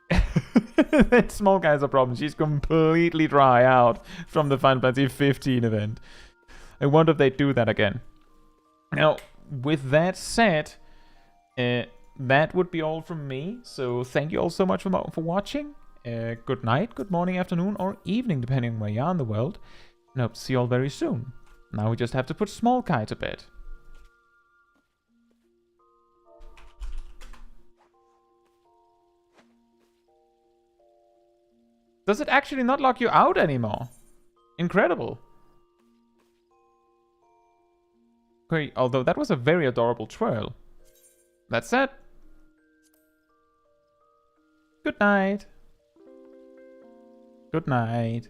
Then Smol Kai has a problem. She's completely dry out from the Final Fantasy 15 event. I wonder if they do that again. Now, with that said, that would be all from me. So thank you all so much for watching. Good night, good morning, afternoon, or evening, depending on where you are in the world. and hope to see you all very soon. Now we just have to put Smol Kai to bed. Does it actually not lock you out anymore? Incredible. Okay, although that was a very adorable twirl. That's it. Good night. Good night.